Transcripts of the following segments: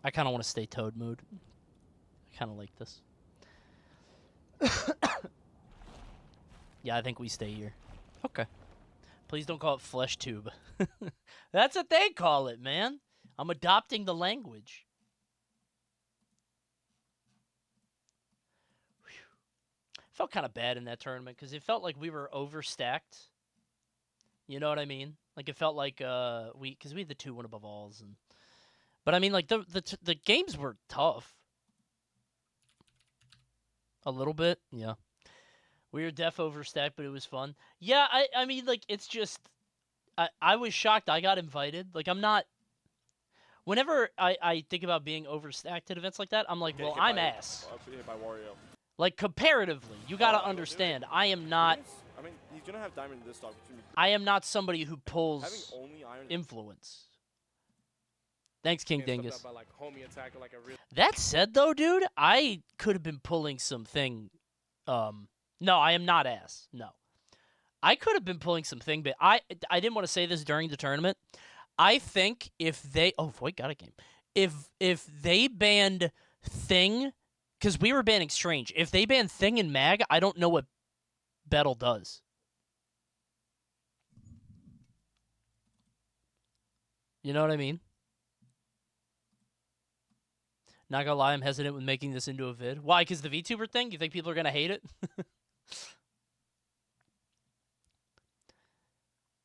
I kind of want to stay Toad mood. I kind of like this. Yeah, I think we stay here. Okay. Please don't call it flesh tube. That's what they call it, man. I'm adopting the language. Whew. Felt kind of bad in that tournament because it felt like we were overstacked. You know what I mean? Like it felt like because we had the 2 win above alls, and but I mean like the games were tough. A little bit, yeah. We were def overstacked, but it was fun. Yeah, I mean like it's just I was shocked I got invited. Like I'm not. Whenever I think about being overstacked at events like that, I'm like, well, I'm ass. Hit by Wario. Like comparatively, you gotta understand, I am not. I mean, he's gonna have diamond in this stock. I am not somebody who pulls influence. Thanks, King Dingus. By, like, homie attack, like a real... That said, though, dude, I could have been pulling something. No, I am not ass. No, I could have been pulling something, but I didn't want to say this during the tournament. I think if they Void got a game. If they banned Thing, because we were banning Strange. If they banned Thing and Mag, I don't know what Battle does. You know what I mean? Not gonna lie, I'm hesitant with making this into a vid. Why? Because the VTuber thing? You think people are gonna hate it?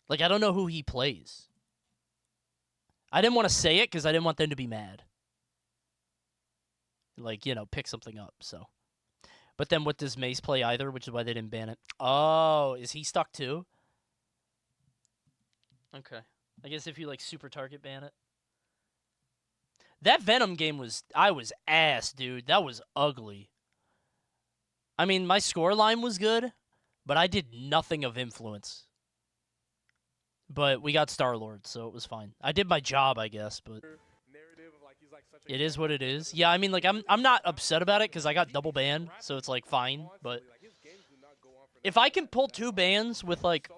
Like, I don't know who he plays. I didn't want to say it because I didn't want them to be mad. Like, you know, pick something up, so. But then what does Mace play either, which is why they didn't ban it? Oh, is he stuck too? Okay. I guess if you, like, super target ban it. That Venom game I was ass, dude. That was ugly. I mean, my score line was good, but I did nothing of influence. But we got Star-Lord, so it was fine. I did my job, I guess, but it is what it is. Yeah, I mean, like, I'm not upset about it because I got double banned, so it's, like, fine. But if I can pull 2 bans with, like,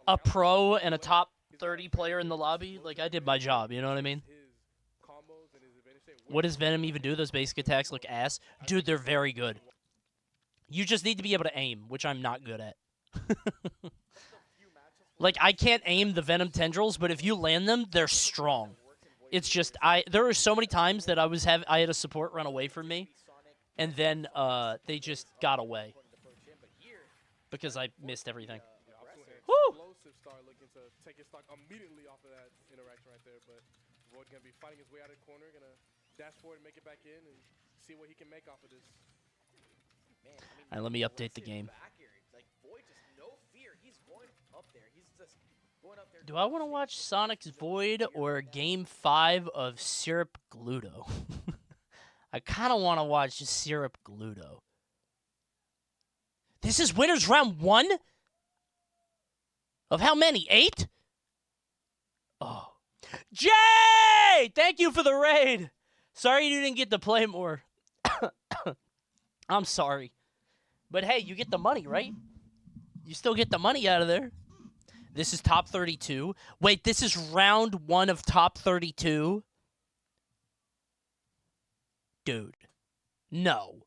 a pro and a top 30 player in the lobby, like, I did my job, you know what I mean? What does Venom even do? Those basic attacks look ass. Dude, they're very good. You just need to be able to aim, which I'm not good at. Like, I can't aim the Venom tendrils, but if you land them, they're strong. It's just, there were so many times that I had a support run away from me, and then they just got away. Because I missed everything. Woo! Take his stock immediately off of that interaction right there, but Void gonna be fighting his way out of the corner, gonna dash forward and make it back in and see what he can make off of this. Man, I mean, all right, let me update the game. Like, Void just no fear. He's going up there. He's just going up there. Do I want to watch Sonic's Void or Game 5 of Syrup Gluto? I kind of want to watch Syrup Gluto. This is winners round 1? Of how many? 8? Oh. Jay! Thank you for the raid. Sorry you didn't get to play more. I'm sorry. But hey, you get the money, right? You still get the money out of there. This is top 32. Wait, this is round 1 of top 32? Dude. No.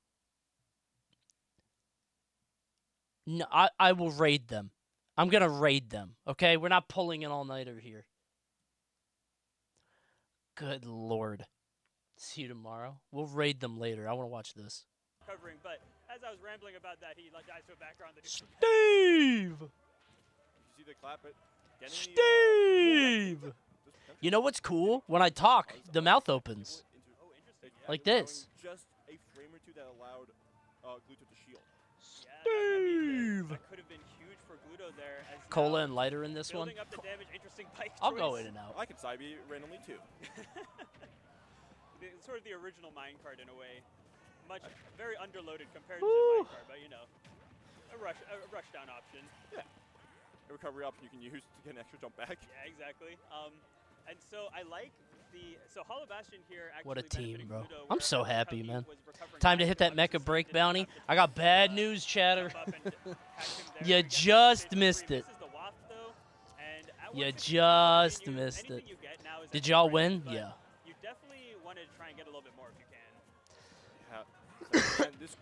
No, I will raid them. I'm going to raid them, okay? We're not pulling an all-nighter here. Good Lord. See you tomorrow. We'll raid them later. I want to watch this. Covering, but as I was rambling about that, he dives to a background. Steve! You see the clap it? Steve! You know what's cool? When I talk, the mouth opens. Like this. Just a frame or 2 that allowed Gluto to shield. Steve! That could have been huge for Gluto there. As Cola and lighter in this one. Up the damage, interesting bike I'll choice. go in and out. I could side B randomly too. Sort of the original minecart in a way. Very underloaded compared to the minecart, but you know, a rush down option. Yeah. A recovery option you can use to get an extra jump back. Yeah, exactly. And so I like so Hollow Bastion here actually. What a team, bro. Gluto, I'm so happy, Coney man. was recovering Time to hit that back mecha break bounty. I got bad news, chatter. You You just missed it. You just missed it. You Did y'all win? Yeah. You definitely want want to try and get a little bit more if you can. Yeah. And this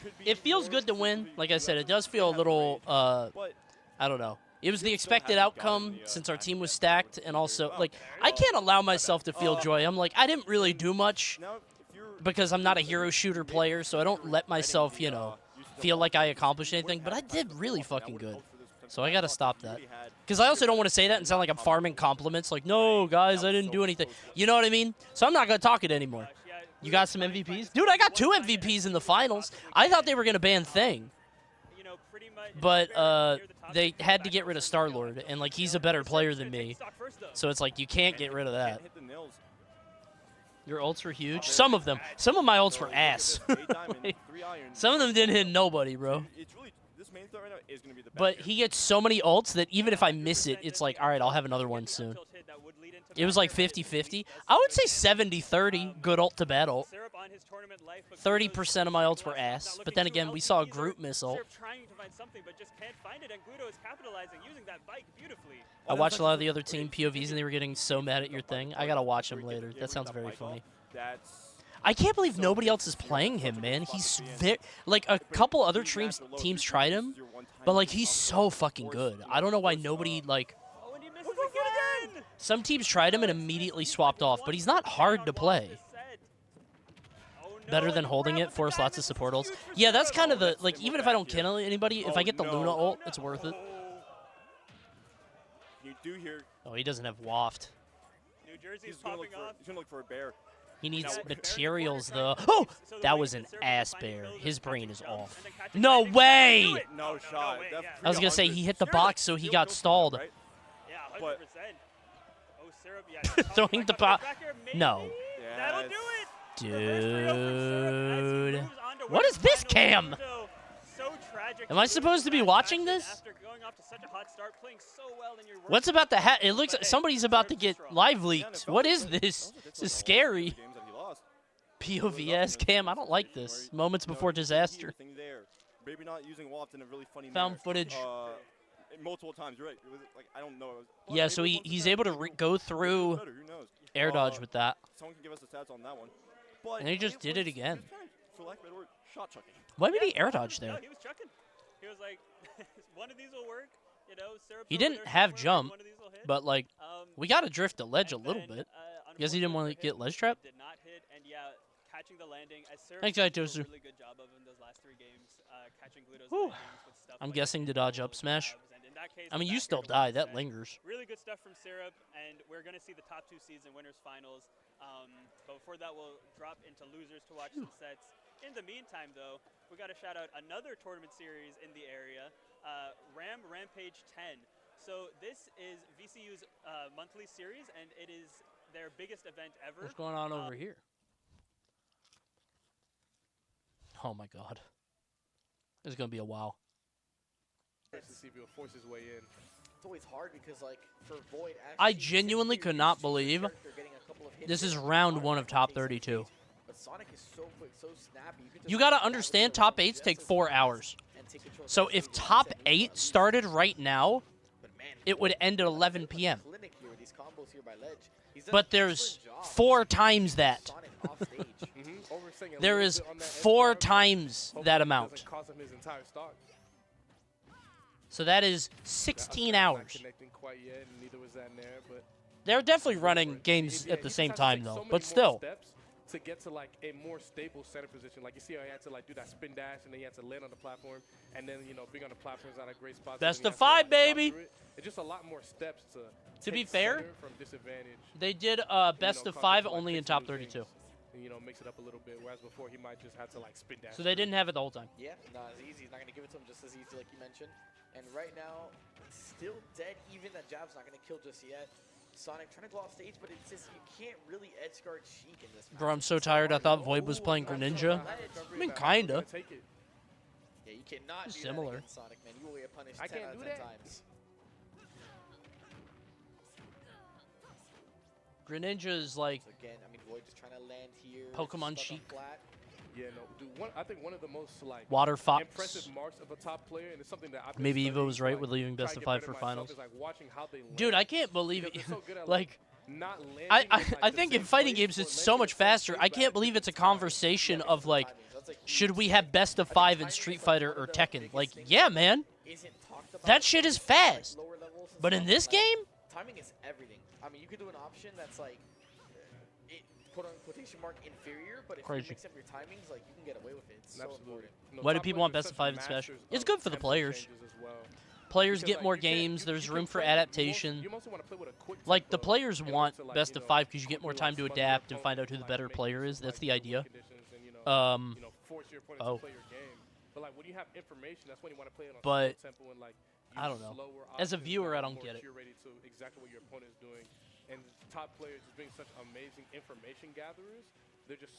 could be It feels more good to win. simply Like I you said, have it to does feel a have the little, rage, but I don't know. It was the you still expected haven't gotten outcome the, since our back team of was that stacked, forward and to also, your- like, there I you can't go. allow myself to feel joy. I'm like, I didn't really do much Now, if you're because I'm not a hero used to shooter Nick player, so I don't let getting myself, the, you know, use of the feel like I offense, accomplished you wouldn't anything, but I have time did to really pull off, and that fucking would've good. helped for this potential So I gotta playoff if stop you that. really had Because I also don't good want to say that and sound like I'm not farming confident. compliments, like, no, guys, That I was didn't so do anything. close to You know what I mean? So I'm not going to talk it anymore. Gosh, yeah, You we got were some trying to MVPs? find Dude, I got one 2 find as MVPs in the soon as we finals. possibly I thought can. they were going to ban Thing, You know, pretty much but very near the top they of the had to back get row rid of for Star-Lord, Miguel. and, like, he's You a know, better Serap's player gonna than take me. stock first, though. So it's like, you can't get rid of that. Can't hit the nails. Your ults were huge. Some of them. Some of my ults So were look at ass. this, 8 diamond, Like, 3 iron, some of them didn't hit nobody, So bro. it's really this main threat right now is going to be the back But here. he gets so many ults that even if I 100% miss it, it's in like, the all right, I'll up have tilt. another Get one the up soon. tilt hit that would lead into It was back like air, but it 50-50. does I would good say damage. 70-30, good ult to bad ult. Syrup on his tournament life, but 30% of my ults were Gluto's not ass. But looking then too again, we healthy saw a either. group missile. Syrup trying to find something, but just can't find it, and Gluto is capitalizing, using that bike beautifully. I watched a lot of the other team POVs and they were getting so mad at your thing. I gotta watch him later. That sounds very funny. I can't believe nobody else is playing him, man. He's like a couple other teams tried him, but like he's so fucking good. I don't know why nobody like. Oh, and he misses again! Some teams tried him and immediately swapped off, but he's not hard to play. Better than holding it, force lots of support ults. Yeah, that's kind of the like. Even if I don't kill anybody, if I get the Luna ult, it's worth it. You do hear Oh, he doesn't have waft. New Jersey's he's going popping off. to look for a bear. He needs Now, materials Baron though. Corner Oh, so the that lane was that an Syrup is ass finding bear. those His and brain catching is jumps, off. and then catching No landings. way! Do it. No shot. way, That yeah. I was gonna say 300 he hit the Syrup box, so he still got goes for that, stalled. right? Yeah, 100%. But- Oh, Syrup, yeah. Throwing the back po- back air, maybe? No. That'll do Yes. it. Reverse 3-0 for Syrup as he Dude. moves on to What win is this finals. cam? Gluto, so tragic Am to I lose supposed to be that watching action this? after going off to such a hot start, playing so well in your worst What's about to happen? It looks But like hey, somebody's about to Syrup get is strong. live Yeah, and leaked. it felt What like is that- that this? was a This different is level scary. of games that he lost. POVS cam. I don't like this. Moments before disaster. There. Maybe not using Waft in a really funny Found manner. footage. Multiple times. You're right. It was like I don't know. It was, Yeah, maybe so it wasn't he's that, able to maybe go it was through better, who knows? air dodge with that. Someone can give us the stats on that one. But And he just did it was- again. he was kind of, for lack of a better word, shot chucking. Why did he Yeah, air dodge no, there? he was chucking. He was like, one of these will work. You know, Syrup's He over didn't there have somewhere, jump, one of these will hit. But like, we gotta drift the ledge a And little then, bit. Guess he didn't want to unfortunately get for ledge him, trap. it did not hit, and yeah, catching the landing. As Syrup Thanks, did do Itosu. a really good job of in those last 3 games, catching Gluto's Whew. landings with stuff I'm like guessing to dodge up rolls, smash. grabs, and in that case, I mean, the you back still air to die. 1%. That lingers. Really good stuff from Syrup, and we're going to see the top 2 seeds in winners finals. But before that, we'll drop into losers to watch some sets. In the meantime, though, we got to shout out another tournament series in the area, Rampage 10. So this is VCU's monthly series, and it is their biggest event ever. What's going on over here? Oh my god. This is gonna be a wow. To see if he'll force his way in. It's always hard because, like, for Void, I actually, genuinely typically could not used to your believe character getting a couple of hits this in is and round Sonic 1 of actually top takes some 32. hits. But Sonic is so quick, so snappy. You, could You just gotta grab understand, the top ball 8s just take as 4 fast hours. and take control of So that if stage. top And 8 at least- started right now, but man, it would Void, end at I feel 11 like a p.m. clinic here with these combos here by Ledge. He's done But an there's excellent job 4 of times keeping that. Sonic off stage. Overstaying a There little is bit on that edge 4 guard, but times hopefully that it amount. doesn't cost him his entire stock. So that is That 16 attack's not hours. connecting quite yet, and neither was that Nair, but They're definitely go running for it. games Yeah, at the he just same has to time take though. so many But more still, steps to get to like a more stable center position. Like you see how he had to like do that spin dash, and then he had to land on the platform, and then being on the platform is not a great spot. so Best then of he has to, 5, like, drop baby. through it. It's just a lot more steps to be take fair, center from disadvantage. they did and, best of come 5 to, like, only in fix top and lose 32. games and, mix it up a little bit. Whereas before he might just have to like spin dash. So they didn't have it the whole time. Yeah, not as easy. He's not going to give it to him just as easy like you mentioned. And right now, it's still dead even. That jab's not going to kill just yet. Sonic trying to go off stage, but it's just you can't really edge guard Sheik in this match. Bro, I'm so It's tired. I hard. thought Void was Ooh, playing I'm not Greninja. sure about that. I mean, kinda. Take it. Yeah, you cannot do Similar. that against Sonic, man. You will get punished I 10 can't out of do 10 that. times. Greninja is like So again, I mean, Void just trying to land here. Pokemon stuck on Sheik. flat. Yeah, no, dude. I think one of the most like Water Fox. impressive marks of a top player, and it's something that I've been Maybe Evo studying was to, right like, with leaving try best to of get 5 better for myself, finals. is, like, watching how they Dude, land. I can't believe Because it. they're so good at, Like, not landing. I in, like, I the think same in fighting place games or it's landing so in much the same faster. place, I but can't at believe it's a different times. conversation Yeah, of because like, timings, that's a should huge we thing. have best of I think 5 in timing Street is, like, Fighter one or of the Tekken? biggest Like, things yeah, that man, isn't talked about, that shit is especially on, like, fast. lower levels and But in stuff, this and, like, game, timing is everything. I mean, you could do an option that's like, quote on quotation mark inferior, but if Crazy. you mix up your timings, like you can get away with it. It's so Absolutely. important. You know, Why do top people players want are best of such 5 in Smash? masters It's of good for the tempo players. changes as well. Players Because, get like, more you can't- games. you There's can room for play- adaptation. You mostly want to play with a quick Like, the tempo players in order want to, like, best you of know, 5 because you get more quickly, time to like, smother your adapt and find out opponent who the and, better like, make player use is. of, That's like, the your idea. win conditions and, you know, force your opponent Oh. to play your game. But like when you have information, that's when you want to play it on But, slow tempo and like I use don't know. slower As a options viewer, that I are don't more get it. curated to exactly what your opponent is doing. And top players just being such amazing information gatherers, they're just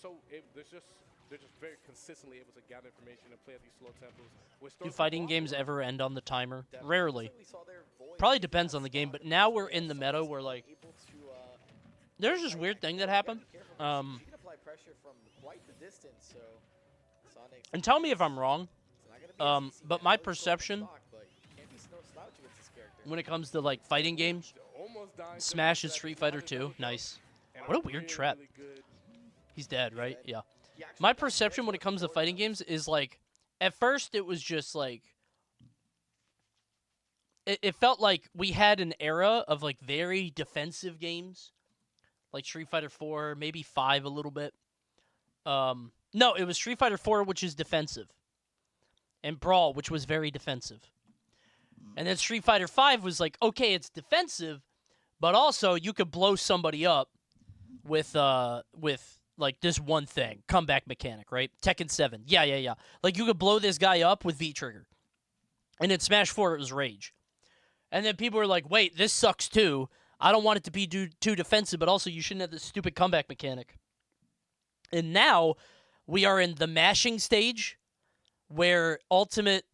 very consistently able to gather information and play at these slow tempos. Do fighting games ever end on the timer? Definitely. Rarely. Looks like we saw there Void Probably maybe depends has on the game, stock but in now this we're one. in the Sonic's meta where, like, able to, there's this fight weird back. thing that Well, you gotta happened. be careful 'cause she can apply pressure from quite the distance, so Sonic's And tell me if I'm wrong, it's not gonna be as easy. but Yeah, my I know he's going for perception stock, but you can't be no slouch against this character. when it comes to, like, fighting games, almost dying just Smash after is that Street double Fighter jump, 2. Nice. and What a a weird really, trap. really good- He's dead, right? Yeah. He actually My got perception hit when it comes to before fighting it games is, like, at first it was just, like, it felt like we had an era of, like, very defensive games, like Street Fighter 4, maybe 5 a little bit. No, it was Street Fighter 4, which is defensive, and Brawl, which was very defensive. And then Street Fighter 5 was like, okay, it's defensive, but also you could blow somebody up with like this one thing, comeback mechanic, right? Tekken 7. Yeah. Like you could blow this guy up with V trigger. And in Smash 4 it was Rage. And then people were like, "Wait, this sucks too. I don't want it to be too defensive, but also you shouldn't have this stupid comeback mechanic." And now we are in the mashing stage where Ultimate,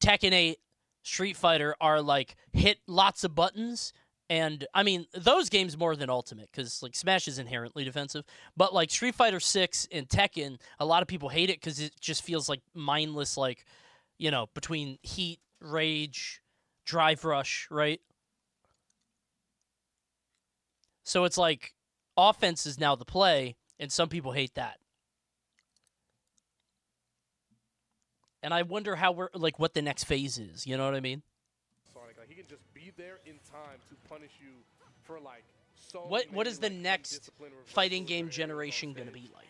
Tekken 8, Street Fighter are like hit lots of buttons. And I mean, those games more than Ultimate because like Smash is inherently defensive. But like Street Fighter 6 and Tekken, a lot of people hate it because it just feels like mindless, like, you know, between Heat, Rage, Drive Rush, right? So it's like offense is now the play, and some people hate that. And I wonder how we're like what the next phase is. You know what I mean? Sonic, like he can just be there in time to punish you for like so. What many, is the like, next undisciplined reversals fighting or game aerials on generation gonna stage. be like?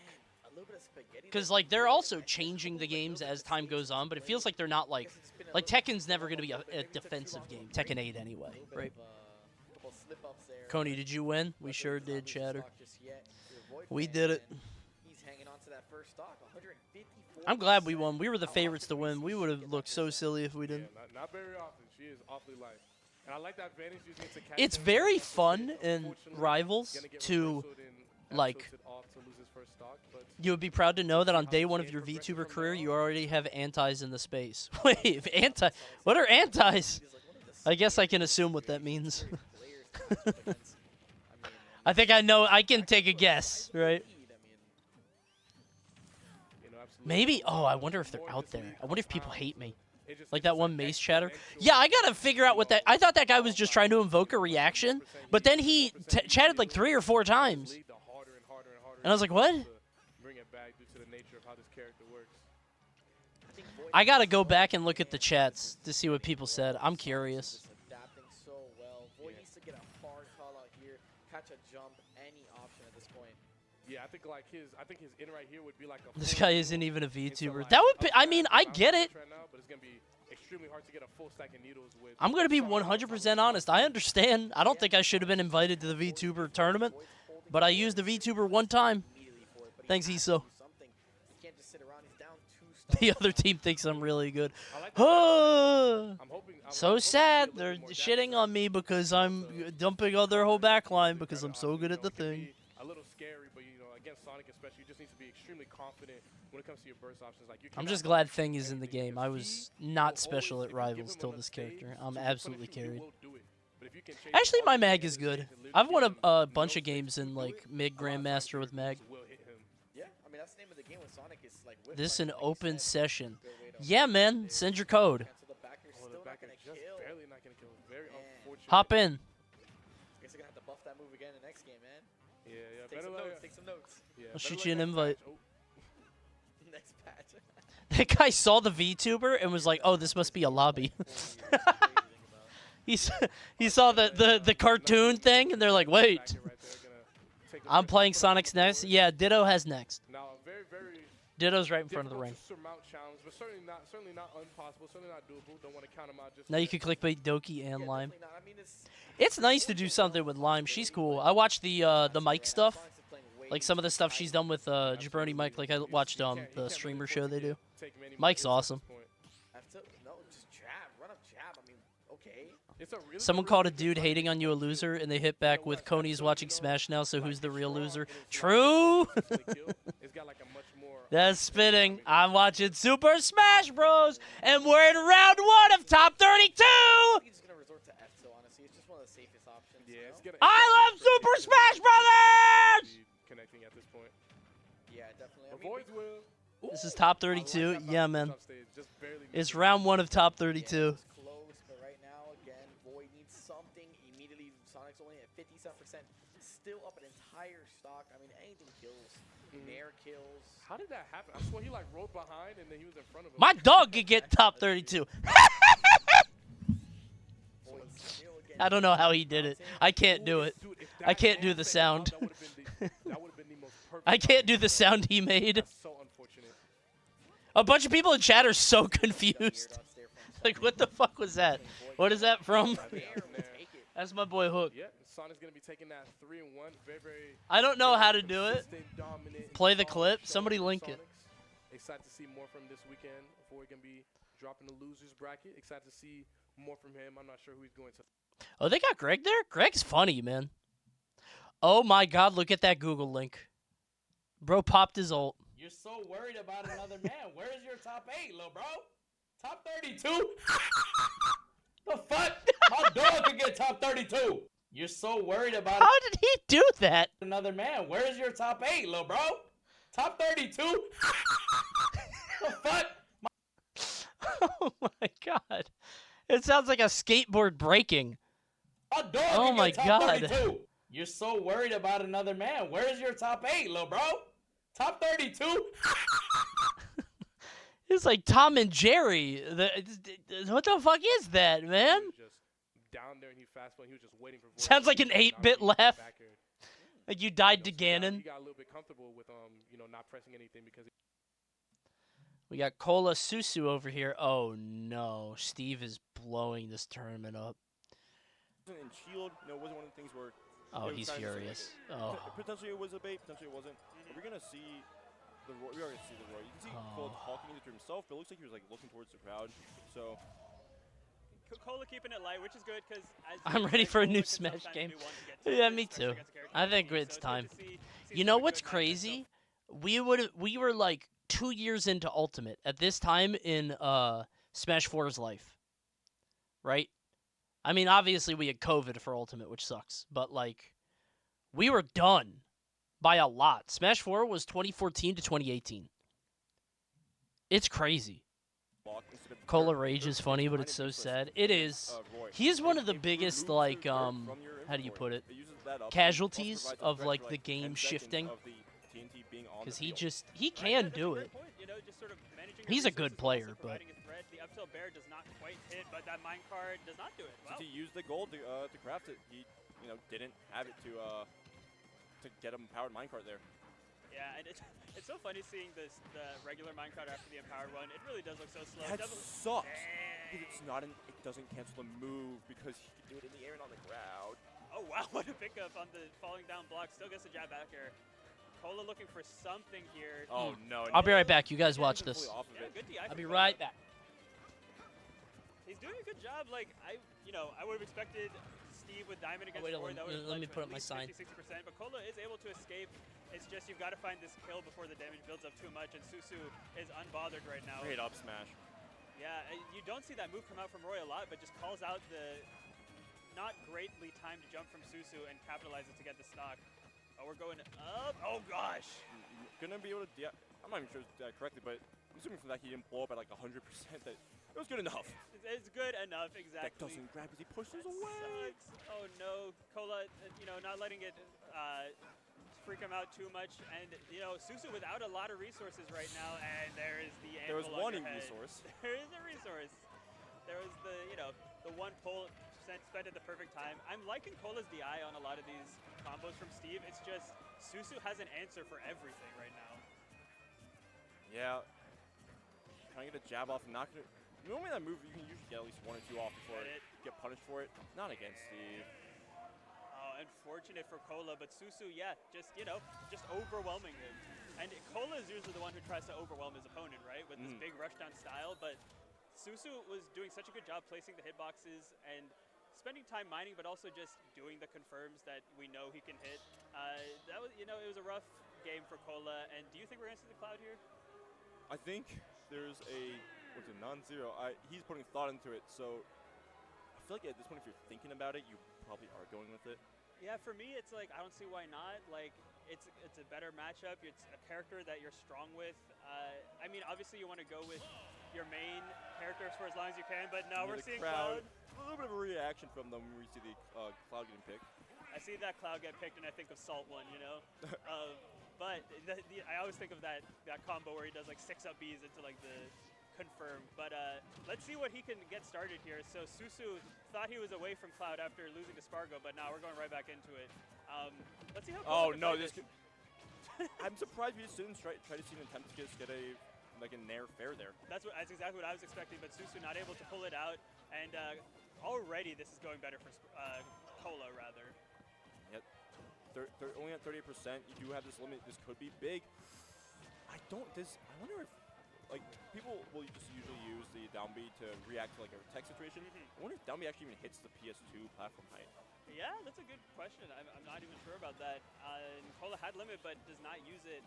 A little bit of spaghetti Because there like they're before, also and changing a the little games bit as of time stage goes on, but it display. feels like they're not I like guess it's been a like little Tekken's bit never slow gonna be up, but a maybe took too defensive long game. to break. Tekken 8 anyway, A little bit right? of, couple slip-ups there, Coney, but did you win? We luckily sure he's not did, losing Chatter. stock just yet. The Void We fan, did it. and he's hanging on to that first stock, 154%. I'm glad we won. We were the How favorites to often do we win. see We she would get have that looked so first silly if we Yeah, didn't. not very often. She is awfully light. And I like that advantage using it to catch It's him. very That's the fun thing. in Unfortunately, Rivals he's gonna get to, reversaled and like, tilted off to lose his first stock, but You would be proud to know that on How day the one of game your progresses VTuber from career, now you on. already have antis in the space. Wait, anti? What are antis? I guess I can assume what that means. I think I know. I can take a guess, right? you know, absolutely. Maybe. Oh, I wonder if they're out there. I wonder if people hate me. Like that one Mace chatter. Yeah, I gotta figure out what that. I thought that guy was just trying to invoke a reaction, but then he chatted like 3 or 4 times, and I was like, what? Bring it back due to the nature of how this character works. I gotta go back and look at the chats to see what people said. I'm curious. Adapting so well. Void needs to get a hard call out here, catch a jump, any option at this point. Yeah, I think his in right here would be like a This full guy needle isn't even a into, VTuber. like, That would be. I upside mean, I down get it. right now, but it's gonna be extremely hard to get a full stack of needles with. I'm gonna be Sean 100% honest. I understand. I don't think I should have been invited to the VTuber tournament, but I used the VTuber one time. Immediately for it, but he Thanks, has to Iso. do something. He can't just sit around. He's down 2 stars. The other team thinks I'm really good. I like that. Oh, I'm hoping, so hoping to see a sad. little They're bit more depth shitting there. on me because I'm dumping on their whole back line because I'm so good at the It can thing. be a little scary, but you know, against Sonic especially, you just need to be extremely confident when it comes to your burst options. Like you I'm cannot just glad overshoot Thing is in the anything. game. If I he was will not special always- at if you give Rivals him till enough this stage character. to I'm punish absolutely you, he carried. will do it. But if you can chase Actually, him my up mag and is stage good. and literally I've give won him a no bunch of space games to in do like it, mid a lot of times Grandmaster your with Meg. reversals will hit him. Yeah, I mean that's the name of the game with Sonic is like whip This punch, an like you open said. session. Good way to Yeah, man. Send your code. cancel the back. You're Oh, the still not back gonna is just kill. barely not gonna kill. Very Man. unfortunate. Hop in. Guess they're gonna have to buff that move again in the next game, man. Yeah. Take some notes. Take some notes. Yeah, I'll better shoot luck you an next invite. match. Oh. Next patch. That guy saw the VTuber and was like, "Oh, this must be a lobby." He saw the cartoon thing, and they're like, "Wait, I'm playing Sonic's next." Yeah, Ditto has next. Now, a very, very Ditto's right in front of the ring. difficult to surmount challenge, but certainly not impossible, certainly not doable. Don't want to count him out just Now you yet. could clickbait Doki and Yeah, Lime. definitely not. I mean, It's nice to do something with Lime. She's cool. I watched the Mike stuff, like some of the stuff she's done with Jabroni Mike. Like I watched the streamer show they do. Mike's awesome. No, just jab. Run up jab. I mean, okay. It's a really Someone called a dude hating on you a loser, and they hit back with Coney's watching Smash now, so who's the real loser? True. That's spitting. I'm watching Super Smash Bros, and we're in round 1 of top 32. He's just gonna resort to F, so honestly, it's just one of the safest options. Yeah, you it's know? gonna, I love Super Smash Brothers. Connecting at this point. Yeah, definitely. I The mean, Voids will. This is top 32. Yeah, man. It's round 1 of top 32. yeah, it's close, but right now, again, Void needs something immediately. Sonic's only at 57%. Still up an entire stock. I mean, anything kills. Nair kills. How did that happen? I swear he like rode behind and then he was in front of him. My dog could get top 32. Void still again I don't know how he did it. I can't do it. Dude, if I that can't do man the stayed out, sound. That would have been the most perfect. I can't do the sound he made. That's so unfortunate. A bunch of people in chat are so Weird confused. dodge there from Like, what the fuck was that? What is that from? Nair will take it. That's my boy Hook. Yeah, Sonic's gonna be taking that 3-1. Very, very. I don't know how to do it. consistent, dominant, Play the solid clip. showing Somebody from link it. Sonics. Excited to see more from this weekend. Before he can be dropping the losers bracket. Excited to see more from him. I'm not sure who he's going to. Oh, they got Greg there? Greg's funny, man. Oh my god, look at that Google link. Bro popped his ult. You're so worried about another man. Where's your top 8, little bro? Top 32? The fuck? My dog could get top 32. You're so worried about How did he do that? another man. Where's your top 8, little bro? Top 32? The fuck? Oh my god. It sounds like a skateboard breaking. My dog Oh could my get top God. 32. You're so worried about another man. Where's your top 8, little bro? Top 32? It's like Tom and Jerry. What the fuck is that, man? He was just down there and he fast forward. He was just waiting for. Sounds like an 8-bit laugh. Back here. Like you died to So he Ganon. got a little bit comfortable with not pressing anything because. We got Cola Susu over here. Oh no, Steve is blowing this tournament up. In Shield, wasn't one of the things where. Oh, it was he's kind of furious. just like Oh. Potentially it was a bait, potentially it wasn't. But we're gonna see the Roy. We are gonna see the Roy. You can see Cole talking to himself, but it looks like he was like looking towards the crowd. So. Cola keeping it light, which is good because I'm ready for a new Smash game. Yeah, me too. I think it's time. You know what's crazy? We were like 2 years into Ultimate at this time in Smash 4's life, right? I mean, obviously we had COVID for Ultimate, which sucks, but like we were done by a lot. Smash 4 was 2014 to 2018. It's crazy. Cola Rage is funny, but it's so sad. It is. He is one of the biggest, like, how do you put it? Casualties of, like, the game shifting. Because he can do it. He's a good player, but. The up tilt bear does not quite hit, but that minecart does not do it. Well, He used the gold to craft it. He, didn't have it to get a powered minecart there. yeah, and it's so funny seeing the regular minecart after the empowered one. It really does look so slow. That It doesn't- sucks. Dang. Because it's not it doesn't cancel the move because he can do it in the air and on the ground. Oh wow, what a pickup on the falling down block. Still gets a jab back here. Cola looking for something here. Oh no. I'll be right back. You guys Yeah, watch he's this. fully off of Yeah, it. good DI I'll from be Cola. right back. He's doing a good job. Like I would have expected Steve with Diamond against wait, Roy. That would let me put up my sign. 60%, but Cola is able to escape. It's just you've got to find this kill before the damage builds up too much, and Susu is unbothered right now. Great up smash. Yeah, you don't see that move come out from Roy a lot, but just calls out the not greatly timed jump from Susu and capitalizes to get the stock. Oh, we're going up. Oh gosh. Gonna be able to. I'm not even sure correctly, but I'm assuming from that he didn't blow up at like 100%. That It was good enough. It's good enough, That exactly. doesn't grab as he pushes That away. sucks. Oh no, Cola, not letting it freak him out too much, and Susu without a lot of resources right now, and there is the There was anvil one on your head. resource. There is a resource. There was the one pull spent at the perfect time. I'm liking Cola's DI on a lot of these combos from Steve. It's just Susu has an answer for everything right now. Yeah. Trying to get a jab off, not gonna. Normally that move you can usually get at least 1 or 2 off before Get it. you get punished for it. Not against Steve. Oh, unfortunate for Cola, but Susu, yeah, just overwhelming him. And Cola is usually the one who tries to overwhelm his opponent, right, with this big rushdown style, but Susu was doing such a good job placing the hitboxes and spending time mining, but also just doing the confirms that we know he can hit. That was, it was a rough game for Cola, and do you think we're going to see the Cloud here? I think there's a non-zero. He's putting thought into it, so I feel like at this point, if you're thinking about it, you probably are going with it. Yeah, for me, it's like I don't see why not. Like, it's a better matchup. It's a character that you're strong with. I mean, obviously, you want to go with your main characters for as long as you can, but now we're The seeing crowd. Cloud. A little bit of a reaction from them when we see the Cloud getting picked. I see that Cloud get picked, and I think of Salt One, But I always think of that combo where he does like 6 up Bs into like the confirm. But let's see what he can get started here. So Susu thought he was away from Cloud after losing to Spargo, but now we're going right back into it. Let's see how. Oh Cloud can no, play this. I'm surprised we just didn't try to see an attempt to just get a nair fair there. That's exactly what I was expecting, but Susu not able to pull it out, and already this is going better for Cola rather. Yep. They're only at 38%. You do have this limit. This could be big. I wonder if people will just usually use the down B to react to like a tech situation. I wonder if down B actually even hits the PS2 platform height. Yeah, that's a good question. I'm not even sure about that. Cola had limit, but does not use it.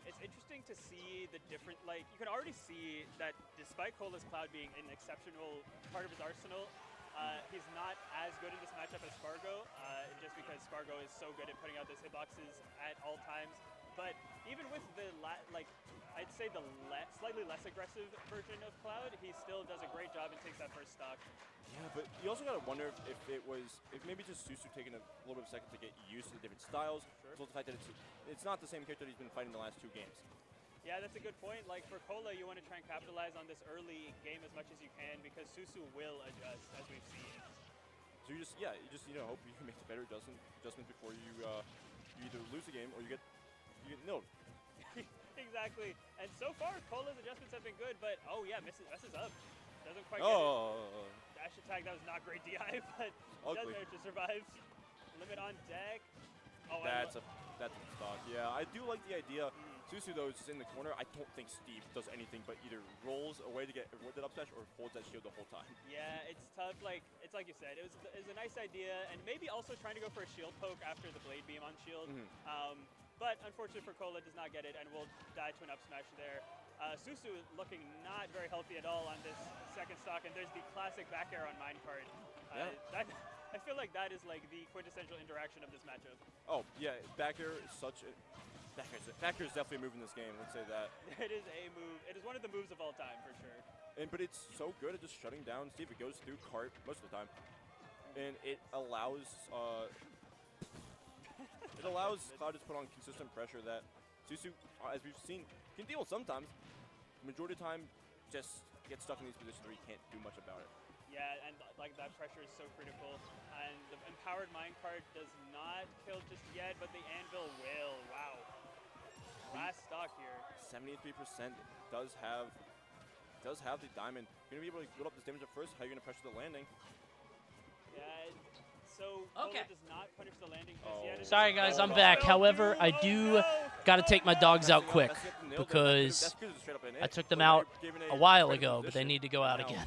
It's interesting to see the different, you can already see that despite Cola's Cloud being an exceptional part of his arsenal, he's not as good in this matchup as Spargo, just because Spargo is so good at putting out those hitboxes at all times. But even with the, I'd say the slightly less aggressive version of Cloud, he still does a great job and takes that first stock. Yeah, but you also gotta wonder if maybe just Susu taking a little bit of a second to get used to the different styles, as well as the fact that it's not the same character that he's been fighting the last 2 games. Yeah, that's a good point. Like for Cola, you want to try and capitalize on this early game as much as you can because Susu will adjust, as we've seen. So you just hope you can make the better adjustments before you either lose a game or you get nilled. Exactly. And so far, Cola's adjustments have been good, but messes up. Doesn't quite get it. Dash attack, that was not great DI, but does manage to survive. Limit on deck. Oh, that's a stock. Yeah, I do like the idea. Susu though is just in the corner. I don't think Steve does anything but either rolls away to get that up smash or holds that shield the whole time. Yeah, it's tough. It's like you said, it was a nice idea, and maybe also trying to go for a shield poke after the blade beam on shield. But unfortunately for Cola, does not get it and will die to an up smash there. Susu looking not very healthy at all on this second stock, and there's the classic back air on minecart. I feel like that is like the quintessential interaction of this matchup. Oh yeah, back air is back air is definitely a move in this game. Let's say that. It is a move. It is one of the moves of all time for sure. But it's so good at just shutting down Steve. It goes through cart most of the time, and it allows Cloud to put on consistent pressure that Susu, as we've seen, can deal with sometimes. Majority of the time, just gets stuck in these positions where he can't do much about it. Yeah, and that pressure is so critical. And the empowered minecart does not kill just yet, but the anvil will. Wow. Last stock here. 73% does have the diamond. You're gonna be able to build up this damage at first. How are you gonna pressure the landing? Yeah. So Cola does not punish the landing just yet. Sorry guys, I'm back. However, I do gotta take my dogs out quick because I took them out a while ago, but they need to go out again.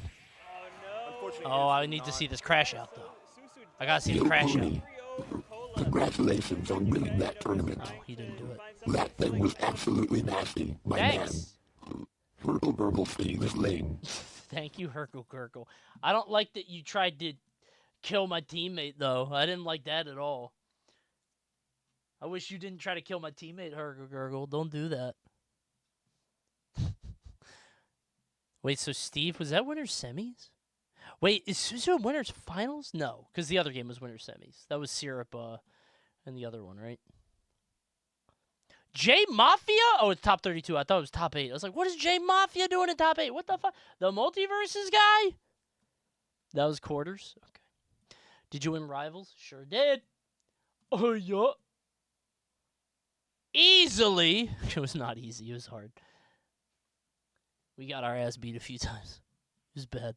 Oh, I need to see this crash out though. I gotta see the crash out. Congratulations on winning that tournament. Oh, he didn't do it. That thing was absolutely nasty, my Thanks. man. Herkle Gurgle Steve is lame. Thank you, Herkle Gurgle. I don't like that you tried to kill my teammate, though. I didn't like that at all. I wish you didn't try to kill my teammate, Herkle Gurgle. Don't do that. Wait, so Steve, was that winners semis? Wait, is Suzu winners finals? No, because the other game was winners semis. That was Syrup and the other one, right? J Mafia? Oh, it's top 32. I thought it was top 8. I was like, what is J Mafia doing in top 8? What the fuck? The Multiverses guy? That was quarters? Okay. Did you win Rivals? Sure did. Oh, yeah. Easily. It was not easy. It was hard. We got our ass beat a few times. It was bad.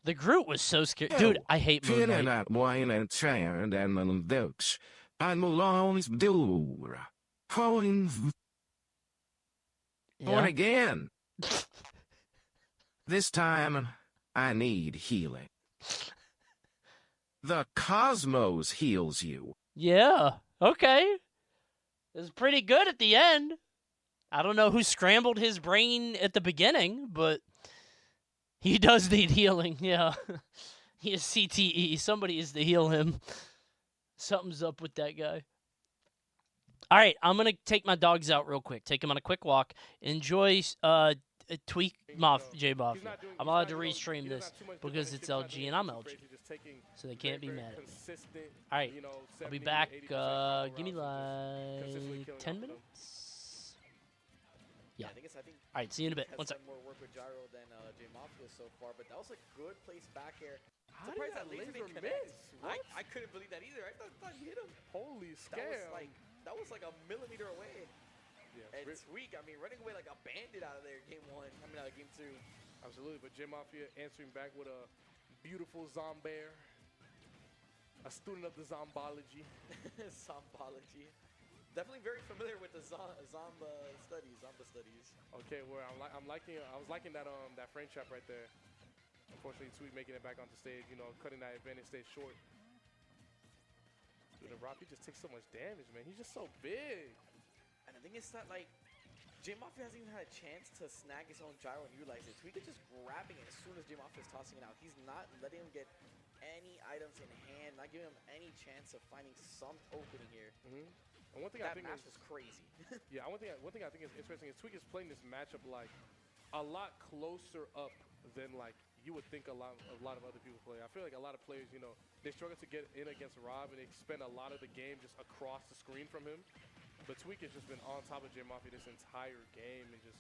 The Groot was so scary. Dude, I hate Moon Feeling Knight. that wine and tired and those I will always do. Calling Yeah. again. This time, I need healing. The cosmos heals you. Yeah. Okay. It was pretty good at the end. I don't know who scrambled his brain at the beginning, but he does need healing. Yeah. He has CTE. Somebody is to heal him. Something's up with that guy. All right, I'm going to take my dogs out real quick. Take them on a quick walk. Enjoy Tweak J Mafia. I'm allowed to restream this because it's LG and I'm LG. So they can't be mad at me. All right, I'll be back. Give me like 10 minutes. Yeah. I think All right, see you in a bit. has 1 sec. done more work with Gyro than J Mafia so far, but that was a good place back air. How did Surprised that laser laser didn't connect. miss? What? I couldn't believe that either. I thought he hit him. Holy That scale. that was like a millimeter away. Yeah, And Tweak, I mean, running away like a bandit out of there game 1. Game 2. absolutely. But J Mafia answering back with a beautiful Zombear, a student of the Zombology. Zombology. Definitely very familiar with the Zomba studies. Okay, where I was liking that that frame trap right there. Unfortunately, Tweak making it back onto stage, cutting that advantage stage short. Dude, and Rob, he just takes so much damage, man. He's just so big. And the thing is that, like, J Mafia hasn't even had a chance to snag his own gyro and utilize it. Tweak is just grabbing it as soon as J Mafia is tossing it out. He's not letting him get any items in hand, not giving him any chance of finding some opening here. And one thing I That think match is was crazy. yeah, one thing I think is interesting is Tweak is playing this matchup like a lot closer up than like you would think a lot of other people play. I feel like a lot of players, they struggle to get in against Rob and they spend a lot of the game just across the screen from him. But Tweak has just been on top of J Mafia this entire game and just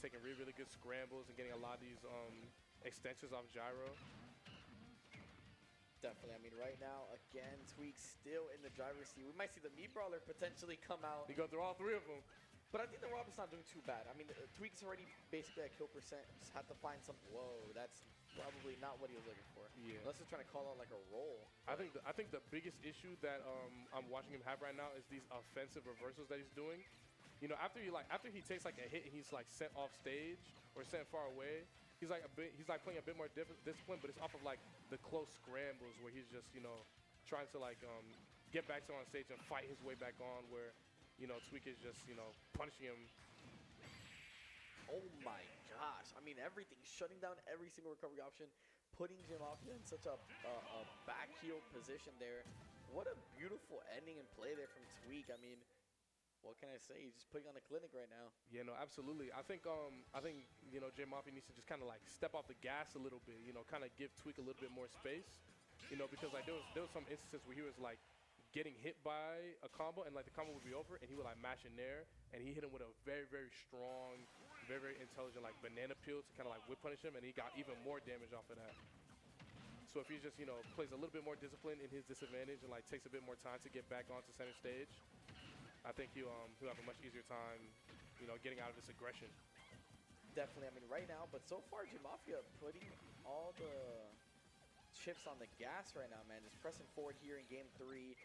taking really, really good scrambles and getting a lot of these extensions off gyro. Definitely. I mean, right now, again, Tweak still in the driver's seat. We might see the Meat Brawler potentially come out. He go through all 3 of them. But I think the Robin's not doing too bad. I mean, Tweak's already basically at kill percent. Just had to find some. Whoa, that's probably not what he was looking for. Yeah. Unless he's trying to call out like a roll. I think the biggest issue that I'm watching him have right now is these offensive reversals that he's doing. After he takes like a hit and he's like sent off stage or sent far away, he's like playing a bit more discipline, but it's off of like the close scrambles where he's just trying to like get back to on stage and fight his way back on. Where Tweak is just punishing him. Oh my gosh. I mean, everything. Shutting down every single recovery option. Putting J Mafia in such a back heel position there. What a beautiful ending and play there from Tweak. I mean, what can I say? He's just putting on a clinic right now. Yeah, no, absolutely. I think J Mafia needs to just kind of like step off the gas a little bit. Kind of give Tweak a little bit more space. Because like there was some instances where he was like getting hit by a combo and like the combo would be over and he would like mash in there and he hit him with a very, very strong, very, very intelligent like banana peel to kind of like whip punish him, and he got even more damage off of that. So if he just plays a little bit more discipline in his disadvantage and like takes a bit more time to get back onto center stage, I think he'll have a much easier time getting out of this aggression. Definitely. I mean, right now, but so far, J Mafia putting all the chips on the gas right now, man. Just pressing forward here in game 3.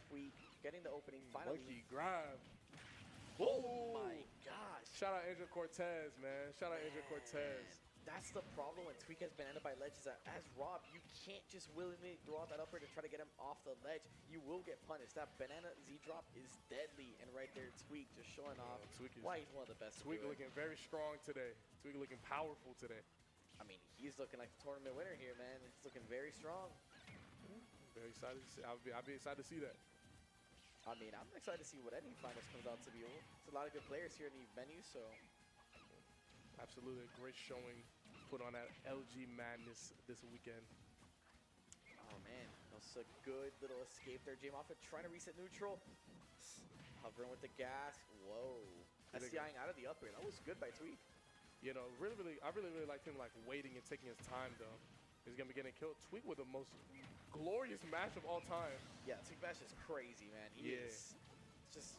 Tweak getting the opening finally. Monkey grab. Oh my gosh. Shout out Angel Cortez, man. Shout out Angel Cortez. That's the problem when Tweak has been ended by ledge is that as Rob, you can't just willingly throw out that upper to try to get him off the ledge. You will get punished. That banana Z drop is deadly, and right there, Tweak just showing off why he's one of the best. Tweak looking very strong today. Tweak looking powerful today. I mean, he's looking like the tournament winner here, man. He's looking very strong. Very excited to see. I'll be excited to see that. I mean, I'm excited to see what any finals comes out to be. It's a lot of good players here in the venue, so. Absolutely a great showing put on at LG Madness this weekend. Oh man, that was a good little escape there. J Moffitt trying to reset neutral. Hovering with the gas. Whoa. SCIing out of the up air. That was good by Tweak. You know, I really liked him like waiting and taking his time though. He's gonna be getting killed. Tweak with the most glorious match of all time. Yeah, Tweak Bash is crazy, man. He is just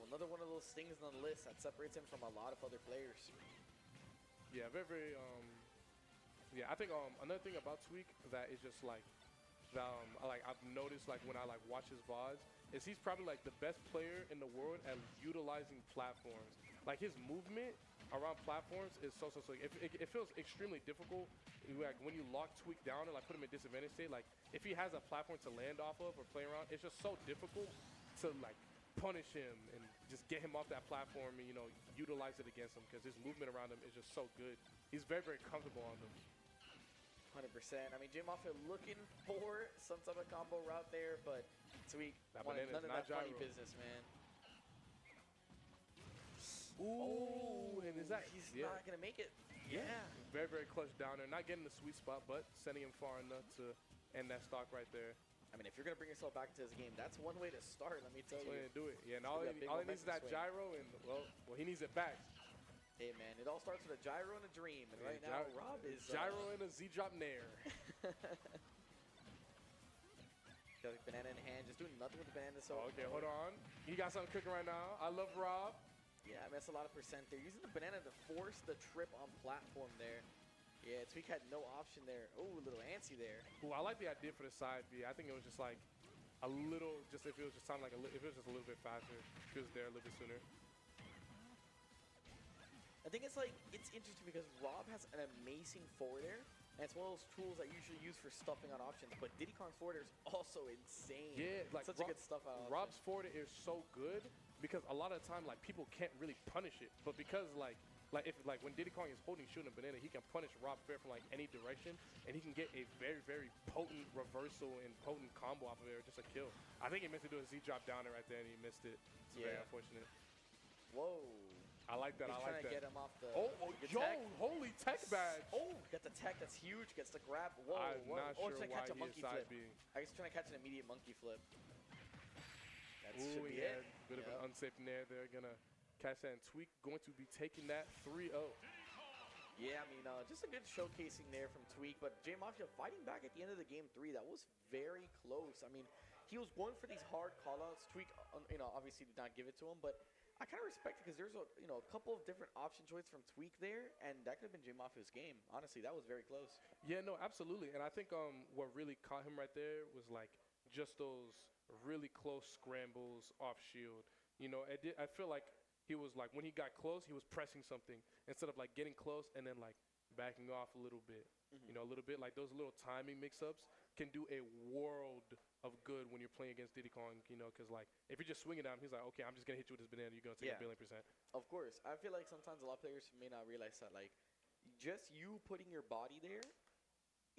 another one of those things on the list that separates him from a lot of other players. Yeah, very yeah, I think another thing about Tweak that is just like I've noticed like when I like watch his VODs is he's probably like the best player in the world at utilizing platforms. Like his movement around platforms is so it feels extremely difficult. Like when you lock Tweak down and like put him in disadvantage state, like if he has a platform to land off of or play around, it's just so difficult to like punish him and just get him off that platform and, you know, utilize it against him because his movement around him is just so good. He's very comfortable on them. 100%. I mean, J Moffitt looking for some type of combo route there, but Tweak wanted none of that funny business, man. Ooh, and is that he's not gonna make it? Yeah. Very clutch down there. Not getting the sweet spot, but sending him far enough to end that stock right there. I mean, if you're gonna bring yourself back to this game, that's one way to start. Let me tell you. Do it. Yeah, and all he needs is that gyro, and well, he needs it back. Hey man, it all starts with a gyro and a dream, and right now Rob is gyro and a Z drop nair. Got a banana in hand, just doing nothing with the banana. So okay, hold on. He got something cooking right now. I love Rob. Yeah, I mean, that's a lot of percent there. Using the banana to force the trip on platform there. Yeah, Tweak had no option there. Oh, a little antsy there. Ooh, I like the idea for the side B. I think it was just like a little, just if it was just sound like if it was just a little bit faster, if it was there a little bit sooner. I think it's interesting because Rob has an amazing forward air, and it's one of those tools that you usually use for stuffing on options. But Diddy Kong's forward air is also insane. Yeah, like such a good stuff out. Rob's forward air is so good because a lot of the time, like people can't really punish it, but because like if when Diddy Kong is holding shooting a banana, he can punish Rob fair from like any direction, and he can get a very potent reversal and potent combo off of there, just a kill. I think he meant to do a Z drop down there right there, and he missed it. It's very unfortunate. Whoa. I like that. He's I like that. Trying to get him off the. Tech. Holy tech badge. Oh, got the tech. That's huge. Gets the grab. Whoa. I'm not sure trying to why catch a monkey flip. I guess trying to catch an immediate monkey flip. That should be it. Bit of an unsafe nair there. Gonna catch that and Tweak. Going to be taking that 3-0. Yeah, I mean, just a good showcasing there from Tweak. But J Mafia fighting back at the end of the game 3. That was very close. I mean, he was going for these hard callouts. Tweak, obviously did not give it to him, but I kind of respect it because there's a couple of different option choices from Tweak there, and that could have been J Mafia's game. Honestly, that was very close. Yeah, no, absolutely. And I think what really caught him right there was like just those really close scrambles off shield. You know, I feel like he was like when he got close, he was pressing something instead of like getting close and then like backing off a little bit. You know, a little bit like those little timing mix-ups can do a world of good when you're playing against Diddy Kong, you know, because like if you're just swinging at him, he's like, okay, I'm just gonna hit you with this banana, you're gonna take a billion %. Of course. I feel like sometimes a lot of players may not realize that like just you putting your body there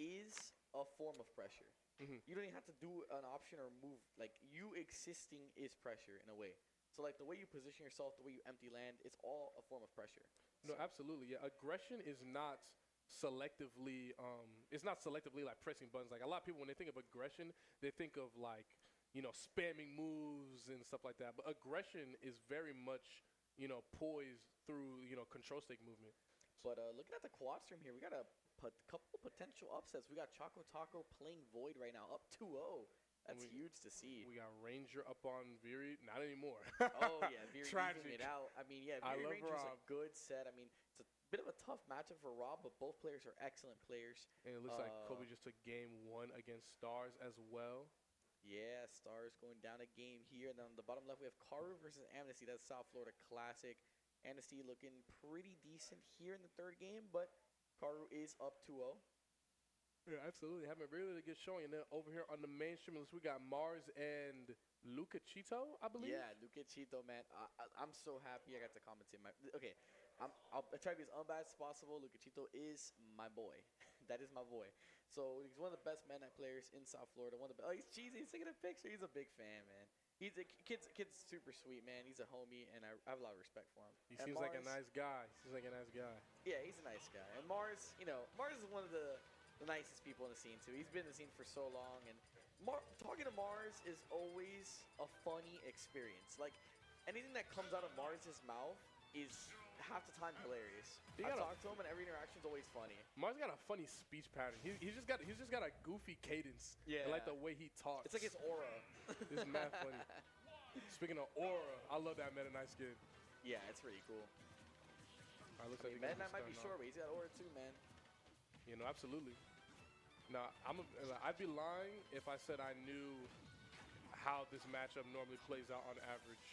is a form of pressure. You don't even have to do an option or move. Like you existing is pressure in a way. So like the way you position yourself, the way you empty land, it's all a form of pressure. No, absolutely. Yeah, aggression is not selectively like pressing buttons. Like a lot of people when they think of aggression, they think of like, you know, spamming moves and stuff like that. But aggression is very much, you know, poised through, you know, control stick movement. But looking at the quad stream here, we got a couple potential upsets. We got Choco Taco playing Void right now, up 2-0. That's huge to see. We got Ranger up on Viri. Not anymore. Oh, yeah. Viri evening it out. I mean, yeah, Viri Ranger's a good set. I mean, it's a bit of a tough matchup for Rob, but both players are excellent players. And it looks like Kobe just took game 1 against Stars as well. Yeah, Stars going down a game here. And then on the bottom left, we have Karu versus Amnesty. That's South Florida Classic. Amnesty looking pretty decent here in the third game, but Karu is up 2-0. Yeah, absolutely. Having a really good showing. And then over here on the mainstream list, we got Mars and Luca Chito, I believe. Yeah, Luca Chito, man. I'm so happy I got to commentate. Okay, I'll try to be as unbiased as possible. Luca Chito is my boy. That is my boy. So he's one of the best man night players in South Florida. Oh, he's cheesy. He's taking a picture. He's a big fan, man. Kid's super sweet, man. He's a homie, and I have a lot of respect for him. He And seems like a Mars- nice guy. Seems like a nice guy. Yeah, he's a nice guy. And Mars, Mars is one of the nicest people in the scene too. He's been in the scene for so long, and talking to Mars is always a funny experience. Like anything that comes out of Mars's mouth is half the time hilarious. I talk to him, and every interaction's always funny. Mars got a funny speech pattern. He's just got a goofy cadence. Yeah. And like the way he talks. It's like his aura. It's mad funny. Speaking of aura, I love that Meta Knight skin. Yeah, it's pretty cool. All right, looks I like mean, they're Meta gonna Knight might be starting short, but he's got aura too, man. You know, absolutely. Now, I'd be lying if I said I knew how this matchup normally plays out on average.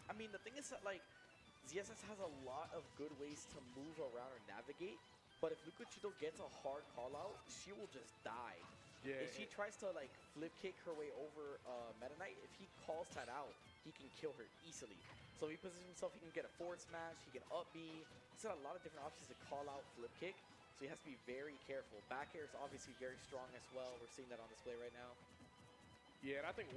I mean, the thing is that, like, ZSS has a lot of good ways to move around or navigate, but if Lukuchito gets a hard call out, she will just die. Yeah. If she tries to, like, flip kick her way over Meta Knight, if he calls that out, he can kill her easily. So if he positions himself, he can get a forward smash, he can up B. He's got a lot of different options to call out flip kick, so he has to be very careful. Back air is obviously very strong as well. We're seeing that on display right now. Yeah, and I think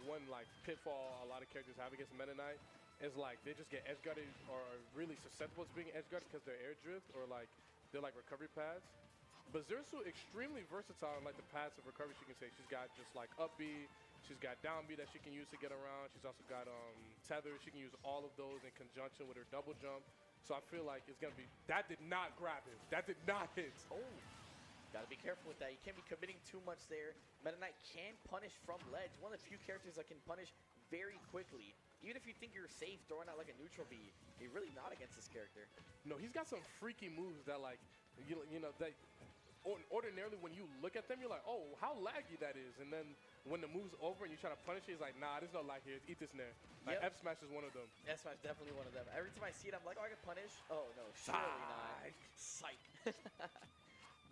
one like pitfall a lot of characters have against Meta Knight is like they just get edge guarded or are really susceptible to being edge guarded because they're air drift or like they're like recovery pads. But Zersu extremely versatile in like the paths of recovery she can take. She's got just like up B, she's got down B that she can use to get around. She's also got tether. She can use all of those in conjunction with her double jump. So I feel like it's gonna be that did not grab him. That did not hit. Oh, gotta be careful with that. You can't be committing too much there. Meta Knight can punish from ledge. One of the few characters that can punish very quickly. Even if you think you're safe throwing out like a neutral B, you're really not against this character. No, he's got some freaky moves that like you know that ordinarily when you look at them you're like, oh, how laggy that is, and then when the move's over and you try to punish it, it's like, nah, there's no lag here. Eat this nair. Like Yep. F smash is one of them. F Smash definitely one of them. Every time I see it, I'm like, oh, I can punish. Oh no, surely not. Psych.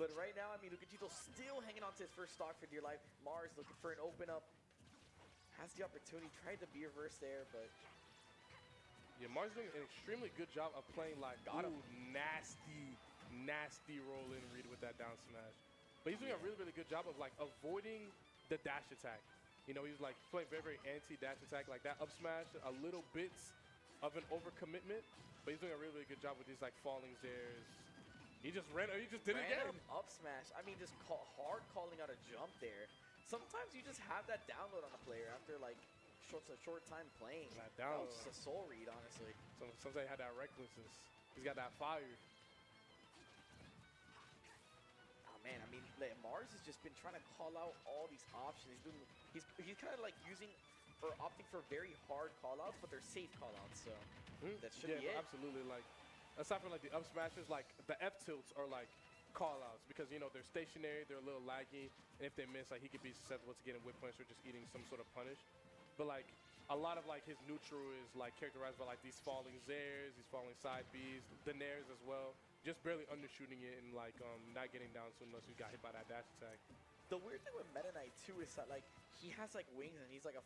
But right now, I mean, Lukuchito's still hanging on to his first stock for dear life. Mars looking for an open up. Has the opportunity, tried the B reverse there, but Yeah, Mars doing an extremely good job of playing like nasty roll in read with that down smash. But he's doing a really good job of like avoiding the dash attack. You know, he's like playing very anti-dash attack, like that up smash, a little bits of an overcommitment, but he's doing a really good job with these like falling stairs. He just did it again. random up smash. I mean, just hard calling out a jump there. Sometimes you just have that download on a player after like a short time playing. That That download. was just a soul read, honestly. Sometimes he had that recklessness. He's got that fire. Oh man, I mean, like, Mars has just been trying to call out all these options. He's kind of like using or opting for very hard call outs, but they're safe call outs. So that should be it. Absolutely. Like, aside from like the up smashes, like the F tilts are like call outs because you know they're stationary, they're a little laggy, and if they miss, like he could be susceptible to getting whip punish or just eating some sort of punish. But like a lot of like his neutral is like characterized by like these falling zairs, these falling side Bs, the nairs as well, just barely undershooting it and like not getting down soon unless you got hit by that dash attack. The weird thing with Meta Knight too is that like he has like wings and he's like a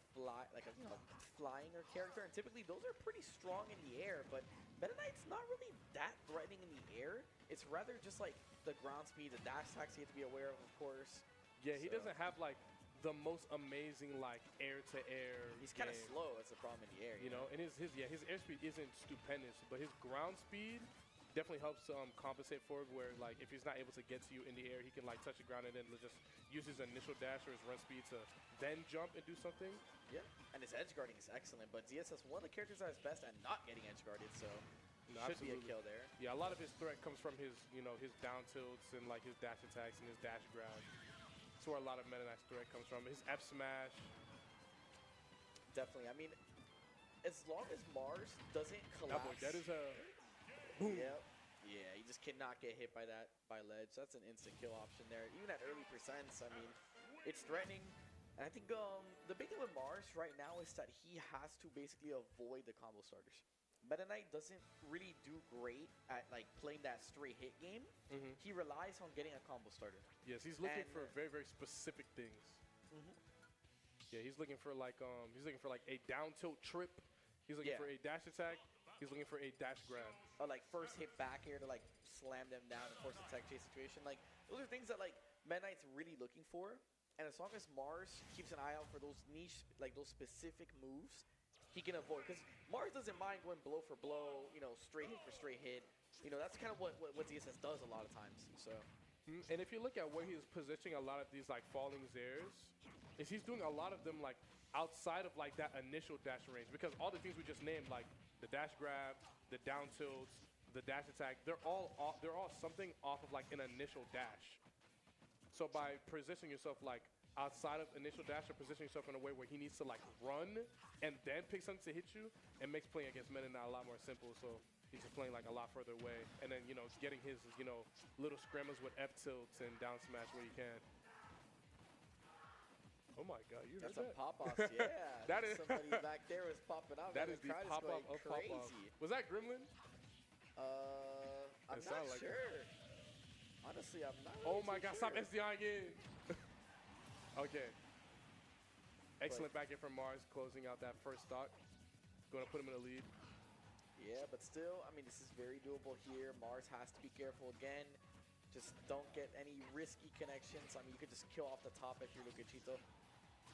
flying character, and typically those are pretty strong in the air. But Meta Knight's not really that threatening in the air. It's rather just like the ground speed, the dash attacks you have to be aware of course. Yeah, he So- doesn't have like the most amazing like air to air. He's kind of slow. That's the problem in the air. You know, and his airspeed isn't stupendous, but his ground speed definitely helps compensate for it. Where like if he's not able to get to you in the air, he can like touch the ground and then just use his initial dash or his run speed to then jump and do something. Yeah, and his edge guarding is excellent. But ZSS one of the characters that is best at not getting edge guarded, so No, should be a absolutely. kill there. Yeah, a lot of his threat comes from his his down tilts and like his dash attacks and his dash grab. That's where a lot of Meta Knight's threat comes from. His F smash. Definitely. I mean, as long as Mars doesn't That collapse. boy, that is a boom. Yep. Yeah, you just cannot get hit by that ledge. That's an instant kill option there. Even at early percents, I mean, it's threatening. And I think the big thing with Mars right now is that he has to basically avoid the combo starters. Meta Knight doesn't really do great at like playing that straight hit game. He relies on getting a combo starter. Yes, he's looking And- for very specific things. Yeah, he's looking for like a down tilt trip. He's looking Yeah. for a dash attack. He's looking for a dash grab. Or like first hit back air to like slam them down and force a tech chase situation. Like those are things that like Meta Knight's really looking for. And as long as Mars keeps an eye out for those niche, like those specific moves, he can avoid. Because Mars doesn't mind going blow for blow, you know, straight hit for straight hit. You know, that's kind of what ZSS does a lot of times. So. And if you look at where he's positioning a lot of these like falling Zairs, is he's doing a lot of them like outside of like that initial dash range, because all the things we just named, like the dash grab, the down tilts, the dash attack, they're all something off of like an initial dash. So by positioning yourself like outside of initial dash, or positioning yourself in a way where he needs to like run and then pick something to hit you, it makes playing against Meta Knight a lot more simple. So he's just playing like a lot further away, and then, you know, getting his, you know, little scrambles with F tilts and down smash where he can. Oh my God, you heard That's that? a pop-off, yeah. That is Somebody back there was popping out. that and is the crowd pop-off going of pop-off. crazy. Was that Gremlin? I'm It not sounded like it. sure. Honestly, I'm not. Oh really my too God, sure. stop SDI again. Okay. Excellent back in from Mars, closing out that first stock. Going to put him in a lead. Yeah, but still, I mean, this is very doable here. Mars has to be careful again. Just don't get any risky connections. I mean, you could just kill off the top if you're Lucachito.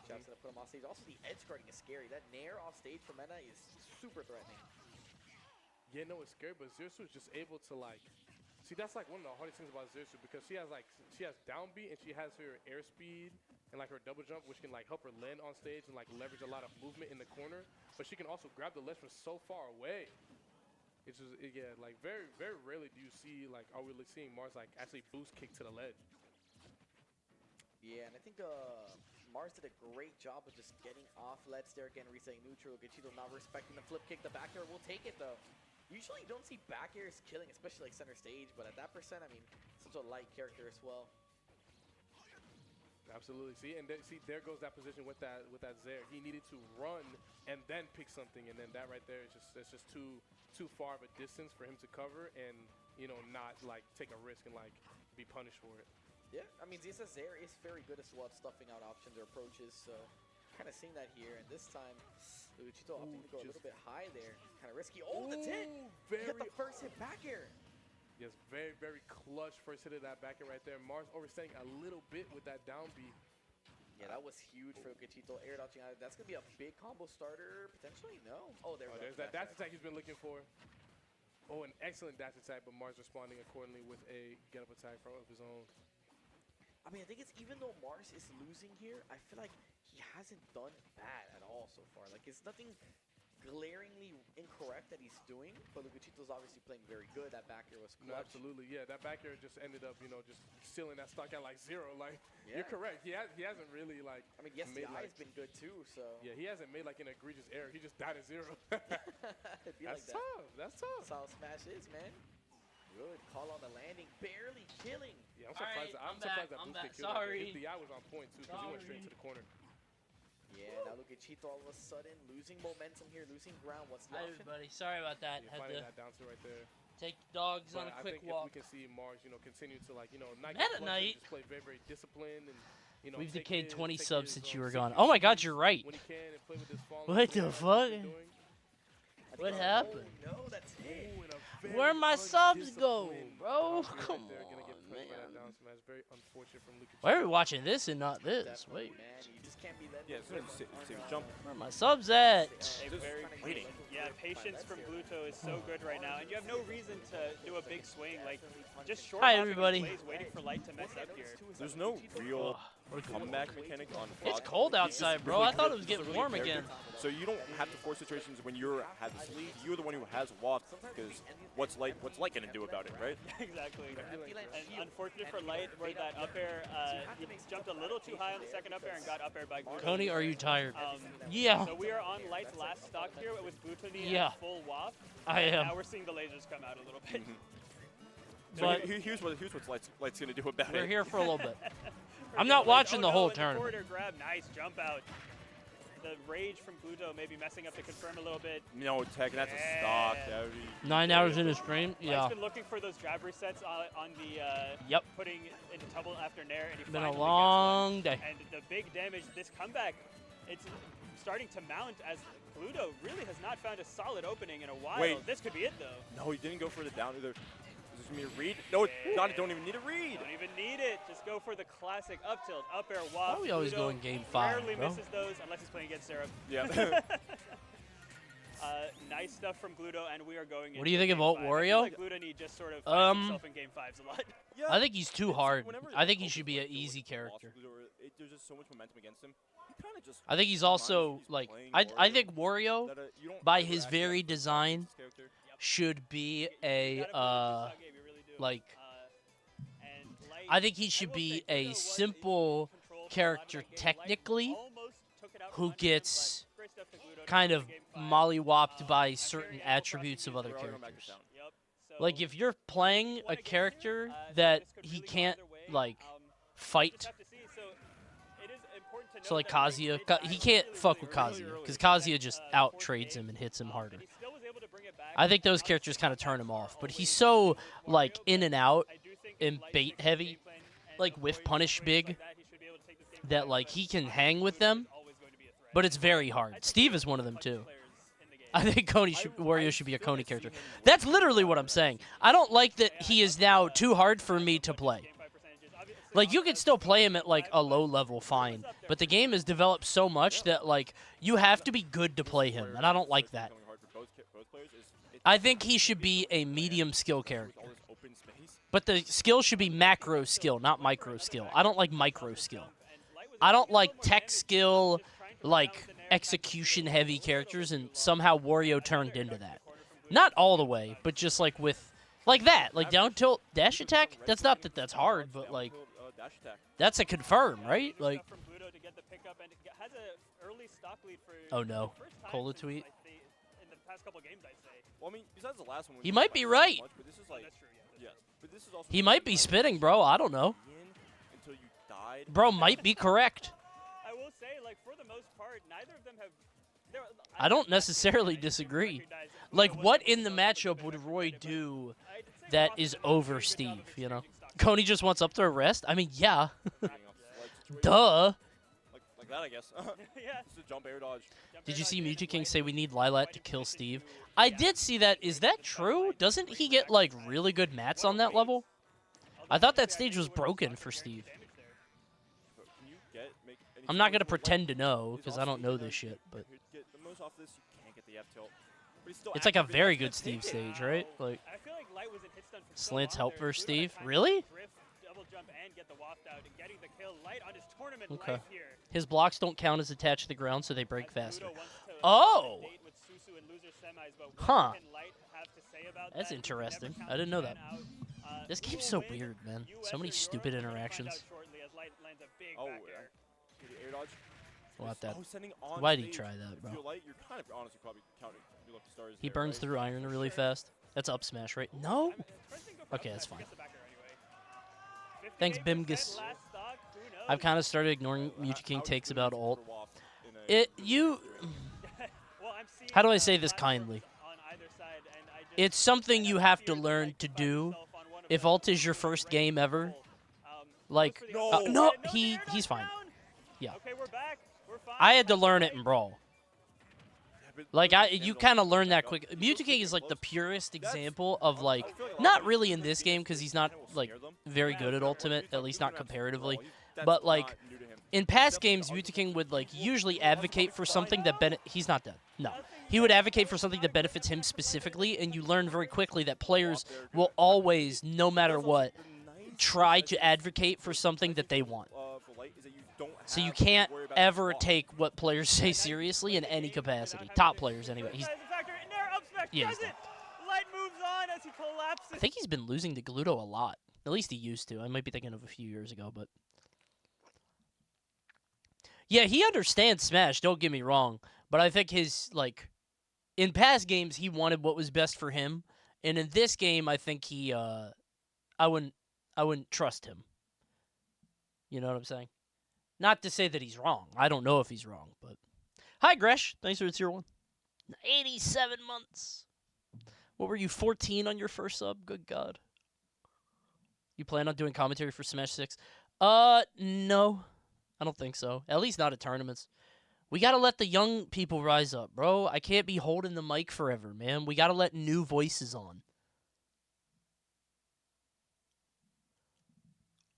Jab's gonna put him off stage. Also, the edge guarding is scary. That nair off stage for Meta is super threatening. Yeah, no, it's scary, but Zersu is just able to like, see, that's like one of the hardest things about Zersu, because she has down B and she has her airspeed and like her double jump, which can like help her land on stage and like leverage a lot of movement in the corner. But she can also grab the ledge from so far away. It's just, yeah, like very, very rarely do you see, like, are we seeing Mars like actually boost kick to the ledge. Yeah, and I think Mars did a great job of just getting off ledge there again, resetting neutral. Lucachito not respecting the flip kick. The back air will take it though. Usually you don't see back airs killing, especially like center stage, but at that percent, I mean, such a light character as well. Absolutely. See, and there goes that position with that Zaire. He needed to run and then pick something, and then that right there is just too far of a distance for him to cover, and, you know, not like take a risk and like be punished for it. Yeah, I mean, ZSS Zaire is very good as well at stuffing out options or approaches, so kind of seeing that here. And this time, Lucachito opting to go a little bit high there, kind of risky. Oh, the hit! Hit the first hit back air. Yes, very, very clutch first hit of that back air right there. Mars overstaying a little bit with that down B. Yeah, that was huge for Lucachito. Air dodging out. That's going to be a big combo starter. Potentially, no. Oh, There's that dash attack he's been looking for. Oh, an excellent dash attack, but Mars responding accordingly with a get-up attack of his own. I mean, I think it's, even though Mars is losing here, I feel like he hasn't done bad at all so far. Like, it's nothing glaringly incorrect that he's doing, but Lucachito's obviously playing very good. That back air was clutch. No, absolutely, yeah. That back air just ended up, you know, just sealing that stock at like 0. Like, Yeah. you're correct. He hasn't really like. I mean, yes, the made, eye like, has been good too, so. Yeah, he hasn't made like an egregious error. He just died at 0. It'd be That's like that. tough. That's tough. That's how Smash is, man. Good call on the landing, barely killing. Yeah, I'm All surprised. right, I'm I'm surprised back, that I'm Boost back. killed that. Sorry. His DI was on point too, because he went straight Sorry. into the corner. Yeah, now Lucachito all of a sudden losing momentum here, losing ground. What's the Hi, option? everybody. Sorry about that. Yeah, Had finding to that down to right there. take dogs on But a I quick think walk. if we can see Mars, you know, continue to like, you know, not Meta get clutch and Knight. just play very, very disciplined, and, you know, We've take decayed his- 20 take subs his, since you were signatures gone. Oh my God, you're right. when he can, and play with his falling What player the like fuck? he's been doing. I think What it's- happened? Oh, no, that's it. Ooh, and a very Where my subs go, undisciplined bro? down tier Come right there, gonna get on, played by that man. down smash. Very unfortunate from Lucas. Why are we watching this and not this? Definitely, Wait, man. You just can't be letting Yeah, those as soon as rip you on, see him uh, jump. where are my subs at? A Just very waiting. Yeah, patience from Bluto is so good right now, and you have no reason to do a big swing. Like, just short Hi, hopping everybody. plays, waiting for light to mess up here. There's no real comeback mechanic on It's Fox. cold outside, bro. I thought it was He's a getting really warm good again. character. So you don't have to force situations when you're has this lead. You're the one who has walked, because what's light gonna do about it, right? Exactly. Empty land And shield. unfortunate for Light, where that up air, he jumped a little too high on the second up air and got up air by Bluto. Coney, are you tired? Um, Yeah, So we are on Light's last stock here with Bluto Yeah. at full WAP. I Now am. we're seeing the lasers come out a little bit. So But here's what's light's gonna do about we're it. here for a little bit. I'm Forget not Light. watching Oh the no, whole and tournament. Corridor grab, nice jump out. The rage from Bluto maybe messing up the confirm a little bit. No tech, and that's a stock. That would be 9 hours in a stream. Light's Yeah. been looking for those jab resets on the Yep. putting into double after nair, and he Been a finally long gets day. one. And the big damage, this comeback, it's starting to mount as Bluto really has not found a solid opening in a while. Wait. This could be it though. No, he didn't go for the down either. this going to be a read? No, it's not. I don't even need a read. Don't even need it. Just go for the classic up tilt, up air, waft. Why we always Gluto go in game 5, Rarely bro? misses those unless he's playing against Syrup. Yeah. Nice stuff from Gluto, and we are going. What do you into think of game Alt 5. I Wario? feel like Glutoni just sort of finds himself in game 5s a lot. Yeah, I think he's too it's hard. whenever I think he Alt should is be like an the easy lost character. Gluto, there's just so much momentum against him. He kind of just. I think he's sometimes also, he's like, playing I Wario think Wario, that, you don't by ever his actually very have to design, this character. should be You a, gotta build this game, you really do. like, And Light, I think he I should will be say, a Gluto was simple in control for a lot of character that game. Light technically almost took it out who from under him, gets but great stuff to Gluto to kind win of game 5. mollywopped by I'm certain hearing Animal attributes of Crossing other We're all going back to characters. town. Yep. Like, So if you're playing wanna a get character here, so that this could he really go can't, either way. like, Just fight. have to see. So it is important to So, note like, that Light Kazuya, did die he can't really, fuck really with early. Kazuya, because early. Kazuya just The fourth out-trades game, him and hits him harder. and he still was able to bring it back. I think those Obviously, characters kind of the turn him attacks off, are but he's always so, with like, Wario, in and but out I do think and if Light bait sticks to heavy, game plan and like, avoids with punish situations big, like that, he should be able to take this game that, five, like, but he can I hang think with Gluto them, is always going to be a threat. but it's very I hard. think Steve Gluto is one of the them, toughest too. players in the game. I think I Wario should be a feel Coney like character. seeing him win That's is literally a what lot I'm of saying. season. I don't like that Yeah, he I is love now the too hard for stats me of to what his play. game five percentages. Obviously, Like, you on could the still play him game at, like, five, a but low level, Gluto's fine. up there But the for game sure. has developed so much that, like, you have to be good to This play is him, where and I don't it like starts that. becoming hard for both players is it's I think he easy to should get be the a right medium plan, skill especially with character. all this open space. But the skill should be macro skill, not micro skill. I don't like micro skill. I don't like tech skill, like, execution-heavy characters, and somehow Wario turned into that. Not all the way, but just, like, with... Like that. Like, down tilt dash attack? That's not that that's hard, but, like, Dash attack. that's a confirm, right? Like, Stuff from Gluto to get the pickup, and has a early stock lead for oh no. the first time Cola since, tweet. like, in the past couple games, I'd say. Well, I mean, besides the last one, we He didn't might talk be about it right. much, but this is like, That's true, yeah. yes, but this is also He might be spitting, bro. I don't know. until you died. Bro might be correct. I will say, like, for the most part, neither of them have. I don't necessarily disagree. Like, what in the matchup would Roy do that is over Steve, you know? Coney just wants up throw rest? I mean, yeah. Duh. Like that, I guess. Yeah. Just a jump air dodge. Did you see Muji King say we need Lilat to kill Steve? I did see that. Is that true? Doesn't he get, like, really good mats on that level? I thought that stage was broken for Steve. But can you make any I'm not sort going to of, like, pretend to know, his because off I don't stage know there, this shit, but... you get the most off this, you can't get the F tilt. But he's still It's like a active, very he's good gonna Steve take it. stage, right? Like, I feel like Light was in hit stun for so Slants long help there. versus Gluto had Steve? time to Really? drift, double jump, and get the waft out, and getting the kill. Light on his tournament Okay. life here. his blocks don't count as attached to the ground, so they break As Gluto faster. wants to Oh! date with Susu in loser semis, but what Huh. can Light have to say about That's that? You can never interesting. count I didn't know this that. man out. This Who game's will so win? weird, man. US So many or stupid Europe? We're gonna find interactions. out shortly as Light lands a big Oh, back yeah. air. The air dodge. We'll have that. Oh, sending on Why'd he stage. try that, If bro? you're light, you're kind of honestly probably counting your lucky stars. He there, burns right? through iron really fast. That's up smash, right? No? First thing go for Okay, up that's smash, fine. gets the back air anyway. Thanks, 58% Bimgus. last stock, who knows? I've kind of started ignoring How- Muji King how takes good about is ult. Waft in a- It, you... Well, I'm seeing, How do I say this platforms kindly? on either side, and I just- It's something I you a have to fear that learn Light to finds do himself on one of if the ult is your really first red game ever. goals. Like, goes for the No. outside, no, and the he- air dodge he's fine. down. Yeah. Okay, we're back. We're fine. I had to Light learn right. it in Brawl. Yeah, but Like, look at you Sandal kind of back learn that up. quick. He's Muji still King super is, like, the close. purest That's- example of, I like, feel like a lot not of really people in think this he game, just because thinks he's he not, kinda will like, snare them. very Yeah, good at whatever, Ultimate, he's at least not gonna have to comparatively. wall. That's But, like, not new to him. in He's past definitely games, an Muji King would, like, archetype. usually advocate for something that he's not dead. No. He would advocate for something that benefits him specifically, and you learn very quickly that players will always, no matter That's also what, the nice try thing to that advocate for something that they want. for Light is that you don't So you have to can't worry about ever block. take what players say seriously in any capacity. Top players, anyway. He's, yeah, he's not. Light moves on as he collapses. I think he's been losing to Gluto a lot. At least he used to. I might be thinking of a few years ago, but... Yeah, he understands Smash, don't get me wrong. But I think his, like... In past games, he wanted what was best for him. And in this game, I think he, I wouldn't trust him. You know what I'm saying? Not to say that he's wrong. I don't know if he's wrong, but... Hi, Gresh. Thanks for the tier 1. 87 months. What were you, 14 on your first sub? Good God. You plan on doing commentary for Smash 6? No. I don't think so. At least not at tournaments. We gotta let the young people rise up, bro. I can't be holding the mic forever, man. We gotta let new voices on.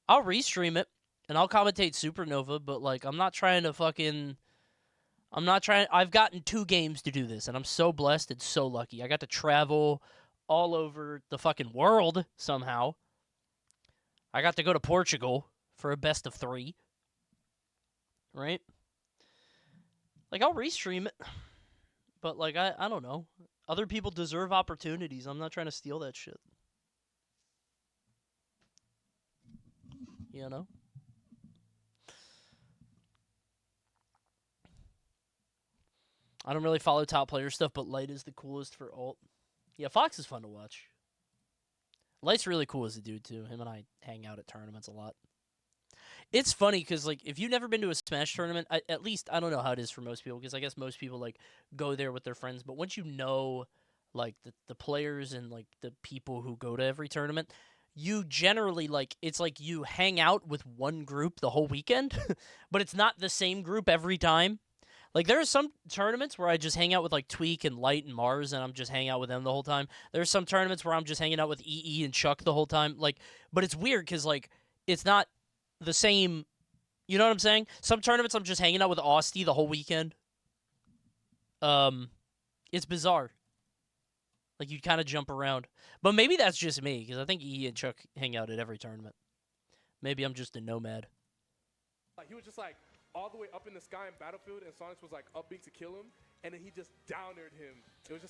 I'll restream it and I'll commentate Supernova, but like I'm not trying to fucking. I'm not trying. I've gotten 2 games to do this, and I'm so blessed and so lucky. I got to travel all over the fucking world somehow. I got to go to Portugal for a best of 3. Right? Like, I'll restream it. But, like, I don't know. Other people deserve opportunities. I'm not trying to steal that shit. You know? I don't really follow top player stuff, but Light is the coolest for ult. Yeah, Fox is fun to watch. Light's really cool as a dude, too. Him and I hang out at tournaments a lot. It's funny, because, like, if you've never been to a Smash tournament, at least, I don't know how it is for most people, because I guess most people, like, go there with their friends. But once you know, like, the players and, like, the people who go to every tournament, you generally, like, it's like you hang out with one group the whole weekend, but it's not the same group every time. Like, there are some tournaments where I just hang out with, like, Tweak and Light and Mars, and I'm just hanging out with them the whole time. There's some tournaments where I'm just hanging out with EE and Chuck the whole time. Like, but it's weird, because, like, it's not the same, you know what I'm saying? Some tournaments I'm just hanging out with Austie the whole weekend. It's bizarre. Like, you kind of jump around. But maybe that's just me, because I think EE and Chuck hang out at every tournament. Maybe I'm just a nomad. Like, he was just like all the way up in the sky in Battlefield, and Sonic was like up being to kill him, and then he just downered him. It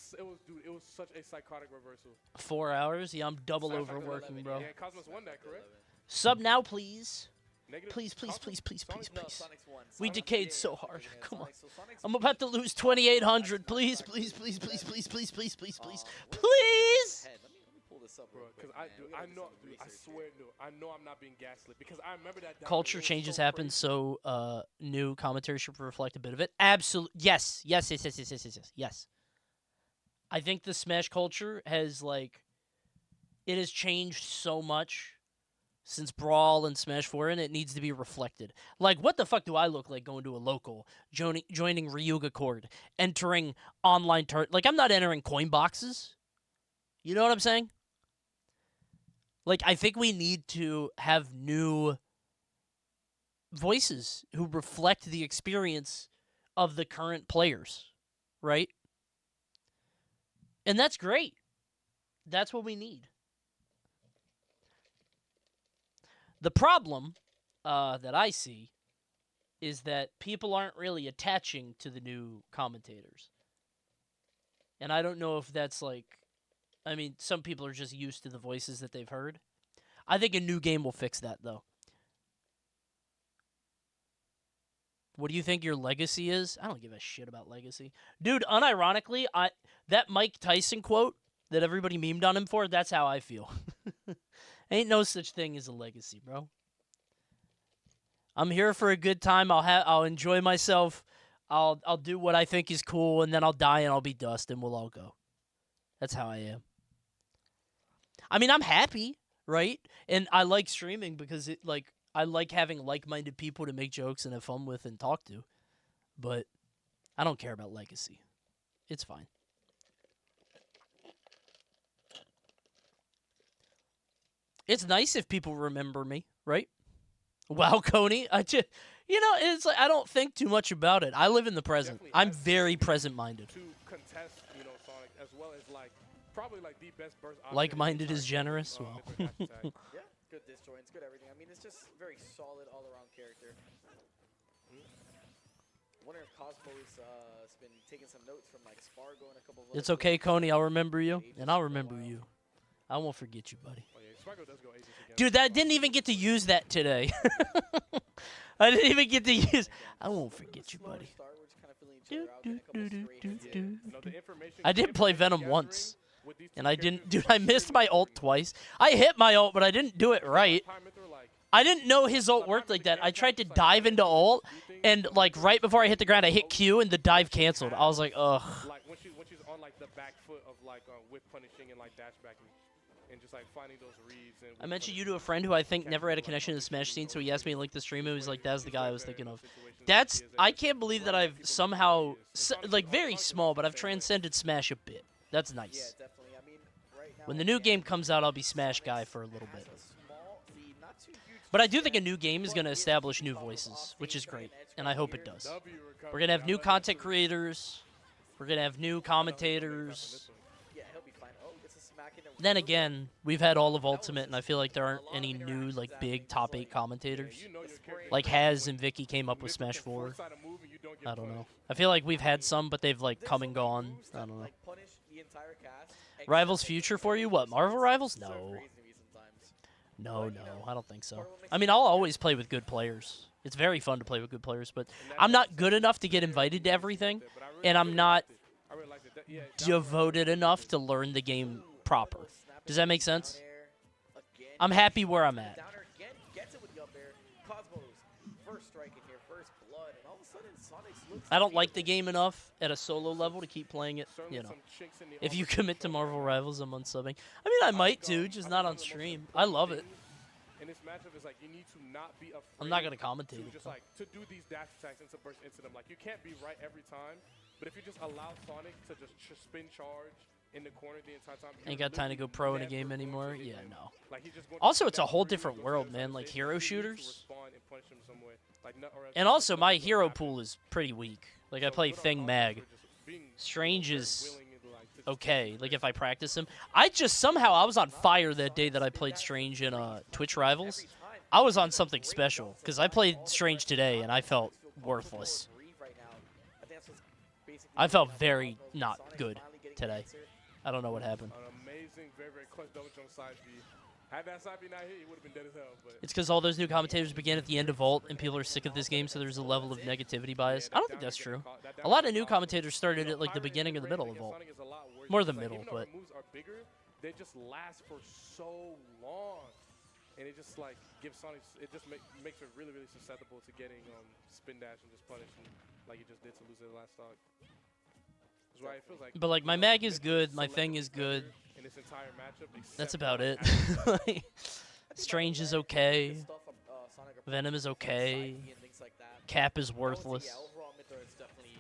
was such a psychotic reversal. 4 hours? Yeah, I'm double Sounds overworking, bro. Yeah, Cosmos won that, correct? Sub now, please. Negative Please, please, please, please, please, No, please. Sonic's won. We Sonic's decayed yeah, so yeah, hard. yeah, Come on. Sonic's- so Sonic's I'm about to beat lose Sonic. 2,800. That's Please, not please, fact. please, please, please, please, please, please, please, please. Where's Please! the head? Let me pull this up, Bro, real quick, because man. We I gotta do know, some dude, I research swear, here. no, I know I'm not being gaslit, because I remember that down Culture there, it was changes so happen, crazy. so new commentary should reflect a bit of it. Absolutely. Yes. Yes, yes, yes, yes, yes, yes, yes. Yes. I think the Smash culture has, like, it has changed so much since Brawl and Smash 4, and it needs to be reflected. Like, what the fuck do I look like going to a local, joining Ryuga Cord, entering online like, I'm not entering coin boxes. You know what I'm saying? Like, I think we need to have new voices who reflect the experience of the current players, right? And that's great. That's what we need. The problem that I see is that people aren't really attaching to the new commentators. And I don't know if that's like, I mean, some people are just used to the voices that they've heard. I think a new game will fix that, though. What do you think your legacy is? I don't give a shit about legacy. Dude, unironically, that Mike Tyson quote that everybody memed on him for, that's how I feel. Ain't no such thing as a legacy, bro. I'm here for a good time. I'll enjoy myself. I'll do what I think is cool, and then I'll die and I'll be dust, and we'll all go. That's how I am. I mean, I'm happy, right? And I like streaming because I like having like-minded people to make jokes and have fun with and talk to. But I don't care about legacy. It's fine. It's nice if people remember me, right? Wow, Coney. It's like I don't think too much about it. I live in the present. Definitely I'm has very present-minded. to contest, Sonic, as well as like probably like the best burst option. Like-minded in is the generous. entire Well. game, Mr. Hashtag. Yeah, good disjoints, good everything. I mean, it's just very solid all-around character. Wonder if Cosmo's has been taking some notes from like Spargo and a couple of. It's okay, Coney. I'll remember you, and I'll remember you. I won't forget you, buddy. Oh, yeah, Spargo does go ages again. Dude, that didn't even get to use that today. I didn't even get to use. I won't forget you, buddy. I did play Venom once, and I didn't. Dude, I missed my ult twice. I hit my ult, but I didn't do it right. I didn't know his ult worked like that. I tried to dive into ult, and like right before I hit the ground, I hit Q, and the dive canceled. I was like, ugh. Like when she's on like the back foot of like whip punishing and like dash backing, and just like finding those reads. And I mentioned you to a friend who I think never had a connection to the Smash scene, so he asked me to link the stream. He was like, "That's the guy I was thinking of." I can't believe that I've somehow, like very small, but I've transcended Smash a bit. That's Yeah, nice. definitely. I mean, right now. When the new game comes out, I'll be Smash guy for a little bit. But I do think a new game is going to establish new voices, which is great, and I hope it does. We're going to have new content creators. We're going to have new commentators. Yeah, he'll be fine. Oh, gets a smack in it. Then again, we've had all of Ultimate, and I feel like there aren't any new, like, big top 8 commentators. Like Haz and Vicky came up with Smash 4. I don't know. I feel like we've had some, but they've, like, come and gone. I don't know. Like, punish the entire cast. Rivals future for you? What, Marvel Rivals? No. No, I don't think so. I mean, I'll always play with good players. It's very fun to play with good players, but I'm not good enough to get invited to everything, and I'm not devoted enough to learn the game proper. Does that make sense? I'm happy where I'm at. Downer again gets it with the up air. Cosmos first strike in here, first blood, and all of a sudden Sonic looks. I don't like the game enough at a solo level to keep playing it, you know. If you commit to Marvel Rivals, I'm unsubbing. I mean, I might too, just not on stream. I love it. In this matchup is like you need to not be afraid. I'm not gonna commentate to it, just though. like to do these dash attacks into burst into them. Like you can't be right every time, but if you just allow Sonic to just spin charge in the corner the entire time. Ain't got time to go pro in a game anymore. Yeah, no. Like, he's just going Also, to it's a back whole really different go world, to man. the Like stage, hero he needs to shooters. respond and punish him some way. Like, or else And just also, nothing my will hero happen. pool is pretty weak. Like, I So play good on Thing Cosmos Mag. for just being, Strange very is willing and, like, to just okay. Like, if I practice him. I just, somehow, I was on fire that day that I played Strange in Twitch Rivals. I was on something special, because I played Strange today, and I felt worthless. I felt very not good today. I don't know what happened. An amazing, very, very clutch double jump side B. Had that side B not hit, he would have been dead as hell. But It's because all those new commentators began at the end of Vault, and people are sick of this game, so there's a level of negativity bias. I don't think that's true. A lot of new commentators started at like the beginning or the middle of Vault. More the middle, even but though our moves are bigger, they just last for so long. And it just like gives Sonic, it just makes it really, really susceptible to getting spin dash and just punish him like he just did to lose the last stock. That's why it feels like. But like my mag is good, my thing is good. In this entire matchup, That's except about for it. Like, Strange is okay. Venom is okay. Cap is worthless. Yeah, overall Mythra is definitely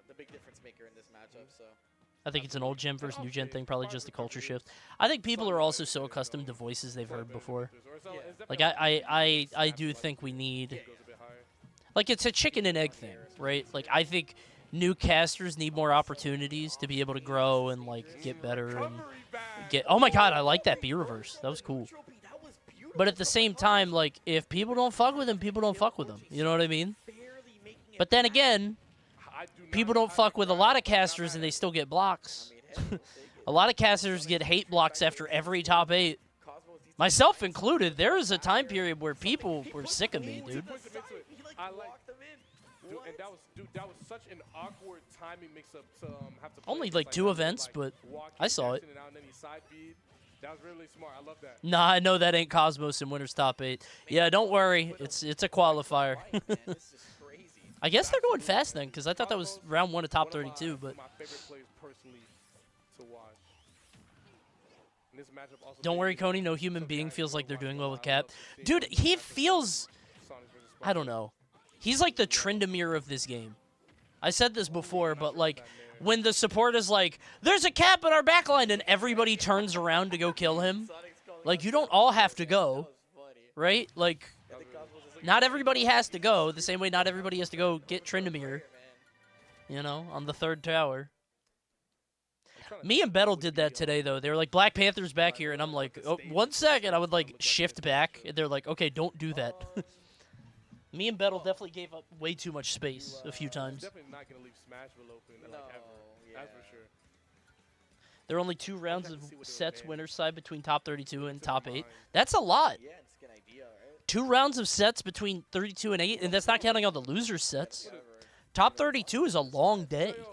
the big difference maker in this matchup. So. I think it's an old gen versus new gen thing, probably just a culture shift. I think people are also so accustomed to voices they've heard before. Like I do think we need, like it's a chicken and egg thing, right? Like I think new casters need more opportunities to be able to grow and like get better and get. Oh my god, I like that B reverse. That was cool. But at the same time, like if people don't fuck with him, people don't fuck with him. You know what I mean? But then again, people don't fuck with a lot of casters and they still get blocks. A lot of casters get hate blocks after every top 8. Myself included. There was a time period where people were sick of me, dude. I like, dude, and that was such an awkward timing mix-up to have to. Only play. like 2 events, but walk I in, saw dash it. in and out, and then he side beat. That was really smart. I love that. Nah, I know that ain't Cosmos in Winner's Top 8. Yeah, don't worry. It's a qualifier. I guess they're going fast then, because I thought that was round 1 of top 32, but My favorite players personally to watch. And this matchup also don't worry, Coney. No human being feels like they're doing well with Cap. Dude, he feels, I don't know. He's like the Tryndamere of this game. I said this before, but like when the support is like, there's a Cap in our backline, and everybody turns around to go kill him. Like, you don't all have to go, right? Like, not everybody has to go, the same way not everybody has to go get Tryndamere, you know, on the 3rd tower. Me and Bettle did that today, though. They were like, Black Panther's back here, and I'm like, oh, 1 second. I would, like, shift back, and they're like, okay, don't do that. Me and Bettle definitely gave up way too much space a few times. Definitely not gonna leave Smashville open like ever. That's for sure. There are only 2 rounds of sets winner's side between top 32 and top 8. That's a lot. Yeah, it's a good idea, right? 2 rounds of sets between 32 and 8, and that's not counting all the losers sets. Top 32 is a long day. Yo.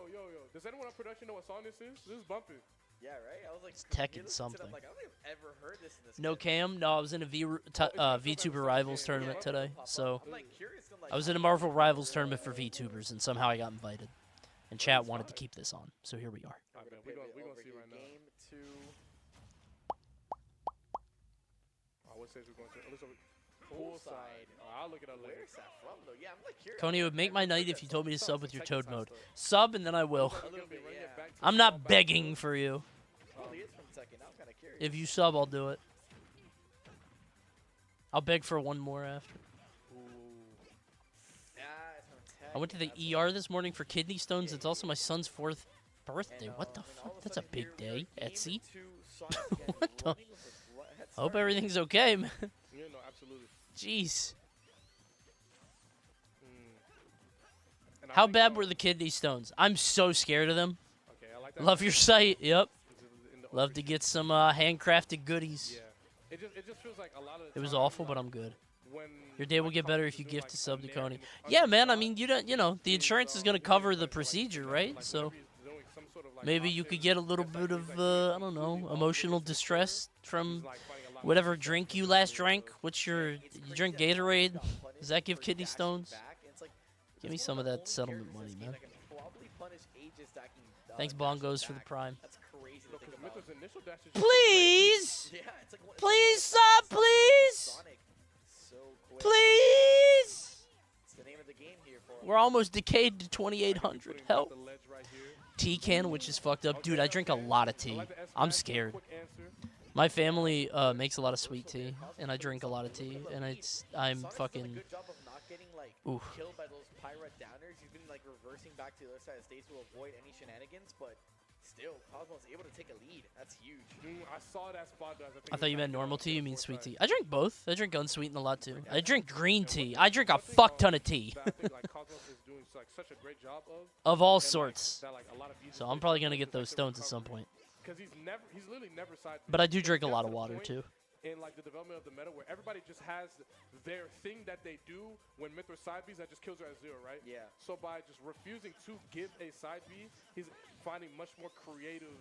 Does anyone on production know what song this is? This is bumping. Yeah, right. I was like, Tekken something. I'm like, I don't think I've ever heard this in this. No game. Cam? No, I was in a VTuber Rivals tournament today. So I'm like curious. I'm like, I was in a Marvel Rivals tournament for VTubers, and somehow I got invited. And chat wanted to keep this on, so here we are. I bet we're gonna see right now. Game 2. What stage we're going to? Let's full side. I'll look it up later. Where's that from, though? Yeah, I'm like curious. Coney, it would make my night if you told me to sub with your Toad mode. Sub, and then I will. I'm gonna be running it back to I'm not begging for you. Probably is from Tekken. I'm kind of curious. If you sub, I'll do it. I'll beg for one more after. Yeah, it's gonna tag I went to you, the that's ER this morning for kidney stones. It's also my son's 4th birthday. And, What the and all fuck? of a That's a sudden big here we are, day. game Etsy. 2, Sonic again What the? running with a head I hope start. everything's okay, man. Yeah, no, absolutely. Jeez. And I How think, bad were the kidney stones? I'm so scared of them. Okay, I like that. Love your site. Yep. In the Love to overshoot. get some handcrafted goodies. Yeah. It just feels like a lot of the It was time, awful, like, but I'm good. when, Your day will like, get better companies if you are doing, gift like, a sub to nair Coney. and it's Yeah, man. I undershot, mean, you know, the is, insurance is gonna really cover the expensive, like, procedure, like, right? like, So whenever he's doing some sort of, like, maybe you option, could get a little it's bit like of he's, like, doing I don't know, completely off emotional limits whatsoever. distress from He's, like, finding a lot of whatever success drink from you the last video drank. of- What's your It's you crazy drink that Sonic Gatorade? got punished Does that give for kidney dashing stones? back, and it's like, Give me that's some one of the that only settlement characters money, in this game man. that can probably punish Aegis stacking, Thanks, dashing Bongos, for the back. prime. That's crazy to No, think 'cause about. Mythra's initial dash is just so Please, Yeah, it's like please, it's like sub, please, Sonic so quick. please. It's the name of the game here for him. We're almost decayed to crazy. 2,800. Putting Help. the ledge right here. T-can, which is fucked up. Dude, Okay, I drink a okay. lot of I tea. like the S I'm smash, scared. quick answer. My family makes a lot of sweet tea, and I drink a lot of tea, and I'm Sonic's done a fucking. good job of not getting like Oof. killed by those pirate downers. He's been like reversing back to the other side of the stage to avoid any shenanigans, but still, Cosmo's able to take a lead. That's huge. I saw that spot dodge. I thought you meant normal tea. You mean sweet tea? I drink both. I drink unsweetened a lot too. I Yeah. drink green And tea. one I drink a one thing, fuck ton of tea. that I think like Cosmos is doing like such a great job Of all and, like, sorts. that, like, a lot of So I'm probably gonna get those stones at some point. Because he's literally never side. But I do Because drink a it lot gets of to the water point too. in like the development of the meta where everybody just has their thing that they do when Mythra side Bs that just kills her at 0, right? Yeah. So by just refusing to give a side B, he's finding much more creative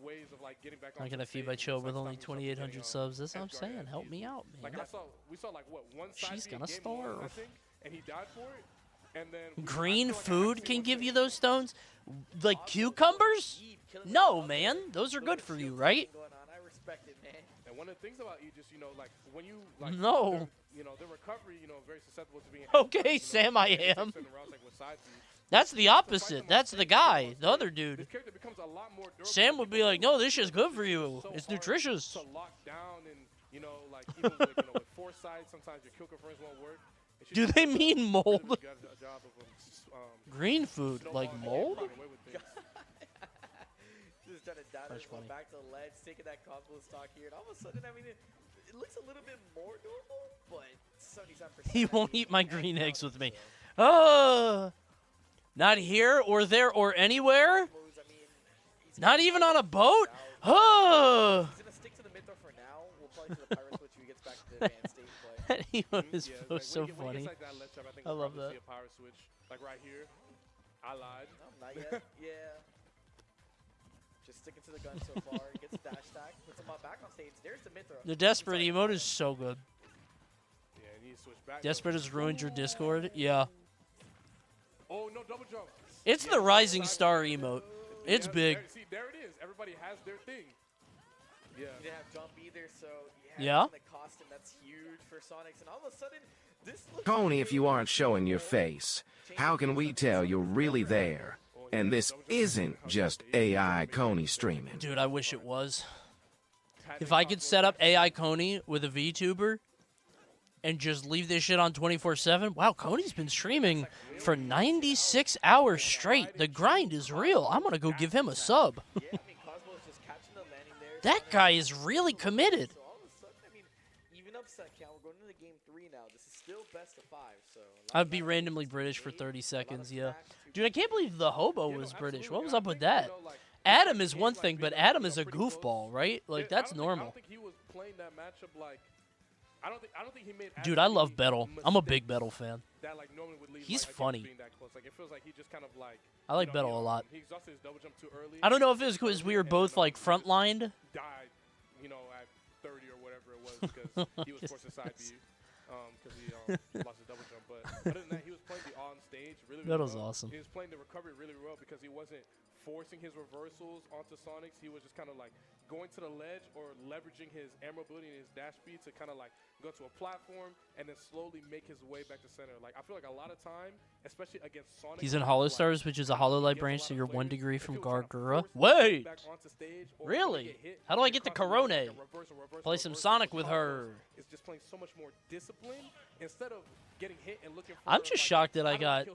ways of like getting back on. How can I feed my child with only 2,800 subs? That's what I'm saying. Help me out, Like man. we saw like what one side She's B in gonna game 1, I starve. think, and he died for it. And then Green I feel like I food haven't seen can one give thing- you those stones? Like cucumbers? No, man. Those are good for you, right? Going on. I respect it, man. And one of the things about Aegis, you know, like when you like No. their- you know, the recovery, you know, very susceptible to being Okay, you know, Sam, I it takes am. certain rounds, like with side B. That's the opposite. That's the guy, the other This dude. character becomes a lot more durable. Sam would be like, no, this shit's good for you. So It's hard nutritious. To lock down and, you know, like even with, you know, with foresight, sometimes your kill confirms won't work. And she Do just they does a mean really, mold? really good job of, Green food, like snowballing and mold? running away with things. Just trying to down That's his one funny. back to the ledge, taking that Cosmo stock here. And all of a sudden, I mean, it looks a little bit more doable, but 77%. He I won't mean, eat my and green eggs counter, with me. so. Oh, not here or there or anywhere. Moves, I mean, he's Not gonna even try on to a boat. out. Oh, He's gonna stick to the mid though for now. We'll probably see the Pyro switch when he gets back to the advanced stage. But that emote Mhm, is yeah, so, like, so when he funny. gets like that left jab, I think I we'll love probably that. see a power switch, like right here. I lied. no, not yet. Yeah. Just sticking to the gun so far. Gets the dash stack, puts him back on stage. There's the mid throw. The desperate emote is so good. Yeah, and he switched back. though. Desperate has ruined your Discord. Yeah, Oh no, double jump. it's Yeah, the rising side- star emote. It's Yeah, big. See, there it is. Everybody has their thing. Yeah. He didn't have jump either, so Yeah. it's gonna cost him. That's huge for Sonics. And all of a sudden, this looks Coney, if you aren't showing your face, how can we tell you're really there? And this isn't just AI Coney streaming. Dude, I wish it was. Had If the I could Cosmo set up back. AI Coney with a VTuber and just leave this shit on 24/7. Wow, Coney's been streaming for 96 hours straight. The grind is real. I'm gonna go give him a sub. Yeah, I mean, Cosmo's just catching the landing there. That Sonic- guy is really committed. So all of a sudden, I mean, even upset count. We're going into game 3 now. This is still best of 5. So a lot I'd of be matches randomly to British for made, 30 a lot of seconds, yeah. stacks to Dude, I can't believe the hobo Yeah, no, was British. absolutely. What was And I up with think, that? you know, like, Adam the is game, one like, thing, being, but Adam you is know, a pretty close. goofball, right? Like, Yeah, that's I normal. don't think he was playing that matchup like. I don't think he made. as Dude, I love many Bettle. I'm a big mistakes Bettle fan. That like normally would lead. He's like, a game funny. Being that close. Like it feels like he just kind of like. I like you know, Bettle a lot. He exhausted his double jump too early. I don't know if it was because we were and both, then, like, he just front-lined. Died, you know, at 30 or whatever it was because he was forced to side B, because he lost his double jump. But other than that, he was playing the on stage really, really That was well. awesome. He was playing the recovery really well because he wasn't forcing his reversals onto Sonics. He was just kind of like going to the ledge or leveraging his armor ability and his dash speed to kind of like go to a platform and then slowly make his way back to center. Like I feel like a lot of time, especially against Sonic. He's in Hollow Stars, which is a Hollow Light branch, so you're 1 degree from Gargura. Wait! Really? How do I get the Corone? Play some Sonic with her. It's just playing so much more discipline instead of getting hit and looking for. I'm just shocked that I got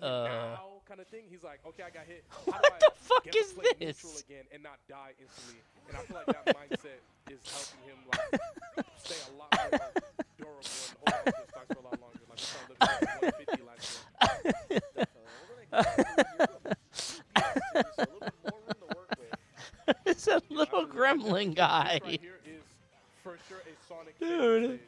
kind of thing. He's like, okay, I got hit. What the fuck is this? Again and not die instantly. And I feel like that mindset is helping him like stay a lot more durable and hold on to his stocks for a lot longer. Like we saw living at 150 last year. It's a little gremlin guy. Right here is for sure a Sonic Dude.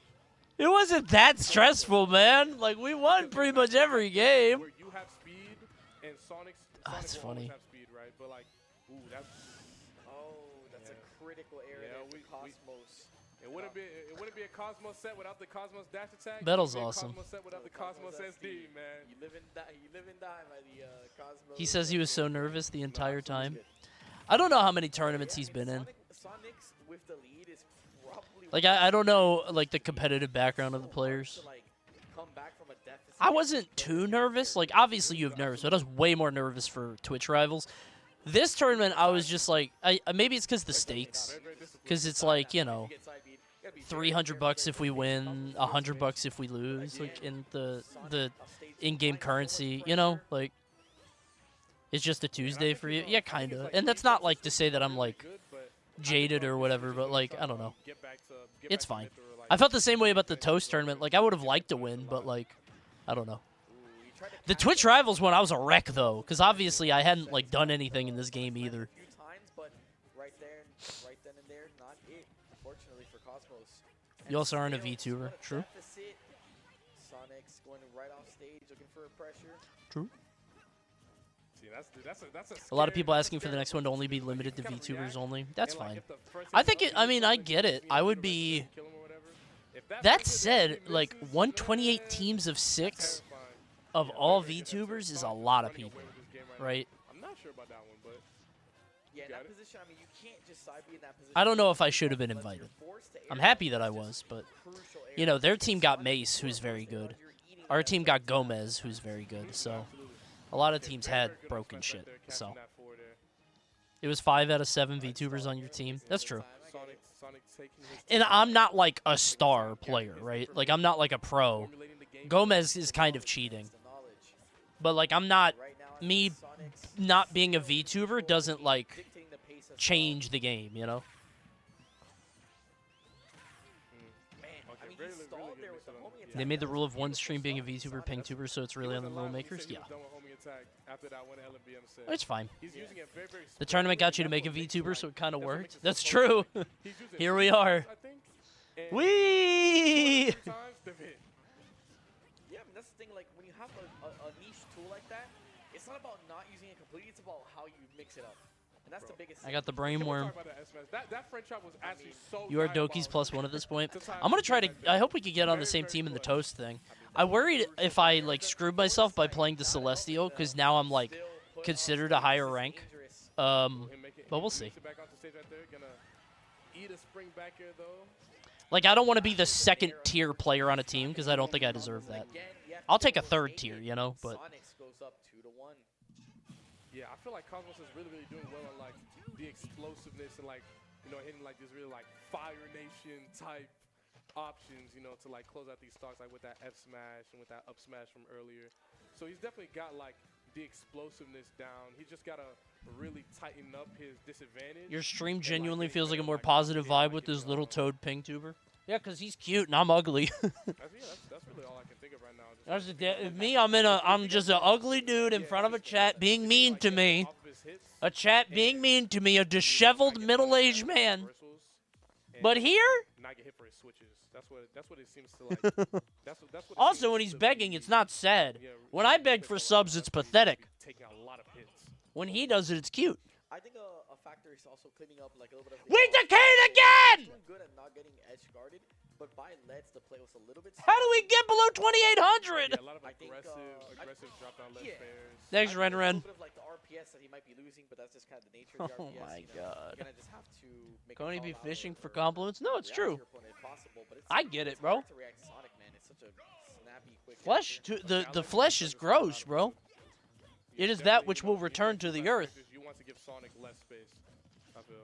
It wasn't that stressful, man. Like, we won pretty much every game. where you have speed and Sonic's That's will funny. always have speed, right? But like, ooh, that's That's a critical area Yeah, there for we- Cosmos. it wouldn't be a Cosmos set without the Cosmos dash attack. Battle's It wouldn't be a awesome. Cosmos set without the Cosmos SD, man. You live and die by the Cosmos. He says he was so nervous the entire time. I don't know how many tournaments he's been in. Sonic's with the lead is probably Like, I don't know, like, the competitive background of the players. to, like, come back from a deficit. I wasn't too nervous. Like, obviously you have nerves, but I was way more nervous for Twitch Rivals. This tournament, I was just like, maybe it's because the stakes. Because it's like, you know, $300 if we win, $100 if we lose, like, in the in-game currency, you know? Like, it's just a Tuesday for you. Yeah, kind of. And that's not, like, to say that I'm, like, jaded or whatever, but, like, I don't know. It's fine. I felt the same way about the Toast tournament. Like, I would have liked to win, but, like, I don't know. The Twitch Rivals one, I was a wreck, though, because obviously I hadn't, like, done anything in this game either. A few times, but right then and there, not it. Unfortunately for Cosmos. You also aren't a VTuber. True. Deficit. Sonic's going right off stage, looking for a pressure. True. See, that's A lot of people asking for the next one to only be limited to VTubers only. That's fine. I think it, I mean, I get it. I would be... That said, like, 128 teams of 6 of all VTubers is a lot of people, right? I'm not sure about that one, but Yeah, in that position, I mean, you can't just side be in that position. I don't know if I should have been unless you're invited. forced to I'm air happy dodge. that I It's was, just but, crucial you area. know, their team got Mace, who's very good. You're eating Our that team up. got Gomez, who's very good, so a lot of teams had broken shit, so. It was 5 out of 7 VTubers on your team. That's true. Sonic taking his And I'm not like a star player, right? Like, I'm not like a pro. formulating the game. Gomez is kind of cheating. The knowledge. But, like, I'm not... Right now, I Me think Sonic's not being a VTuber doesn't, like, dictating the pace as change the game, you know? well. Man, I Okay, mean, really, he really stalled good there with the mix-up. homing Yeah. They attack. made the That rule was of one beautiful stream being a stuff. VTuber, ping tuber, so it's really on the rule makers. Yeah. After that one LMBM set. It's fine. He's using it very, very The tournament got you to make a VTuber, so it kind of worked. That's true. Here we are. Whee! Yeah, Yeah, I mean, that's the thing. Like, when you have a niche tool like that, it's not about not using it completely. It's about how you mix it up. And that's the biggest I thing. got the brain worm. That French shot was actually so You are Doki's +1 at this point. I'm going to try to... I hope we could get on the same team in the Toast thing. I worried if I, like, screwed myself by playing the Celestial, because now I'm, like, considered a higher rank. But we'll see. Like, I don't want to be the second-tier player on a team, because I don't think I deserve that. I'll take a third tier, you know, but... Sonics goes up 2-1. Yeah, I feel like Cosmos is really, really doing well on like the explosiveness and like, you know, hitting like this really like Fire Nation type options, you know, to like close out these stocks like with that F smash and with that up smash from earlier. So he's definitely got like the explosiveness down. He's just gotta really tighten up his disadvantage. Your stream and, like, genuinely getting feels like a better, more like, positive yeah, vibe like with getting this little on. toad ping tuber. Yeah, because he's cute and I'm ugly. That's really all I can think of right now. Just, Me, I'm just an ugly dude in front of a chat being mean to me. A chat being mean to me, a disheveled middle-aged man. But here, not get hit for his switches. That's what it seems to like. That's what it also seems when he's to begging, be. it's not sad. Yeah, When I beg for subs, it's pathetic. Taking a lot of hits. When he does it, it's cute. I think a factor is also cleaning up like a little bit of. We decayed again! Doing good at not getting edge guarded, but by Leds, the play was a little bit How do we sloppy. get below 2,800? Yeah, a lot of I think, aggressive drop down ledge yeah. pairs. Thanks, I think Ren it's a Ren. little bit of like the RPS that he might be losing, but that's just kind of the nature of the Oh RPS. my you know? God. You're gonna just have to make a Coney call be out fishing or- for or compliments? No, it's react to true. your opponent if possible, but it's, I get it, it's bro. hard to react to Sonic, man. It's such a snappy, quick Flesh, character. the flesh is gross, bro. It is that which will return to the earth. You want to give Sonic less space, I feel.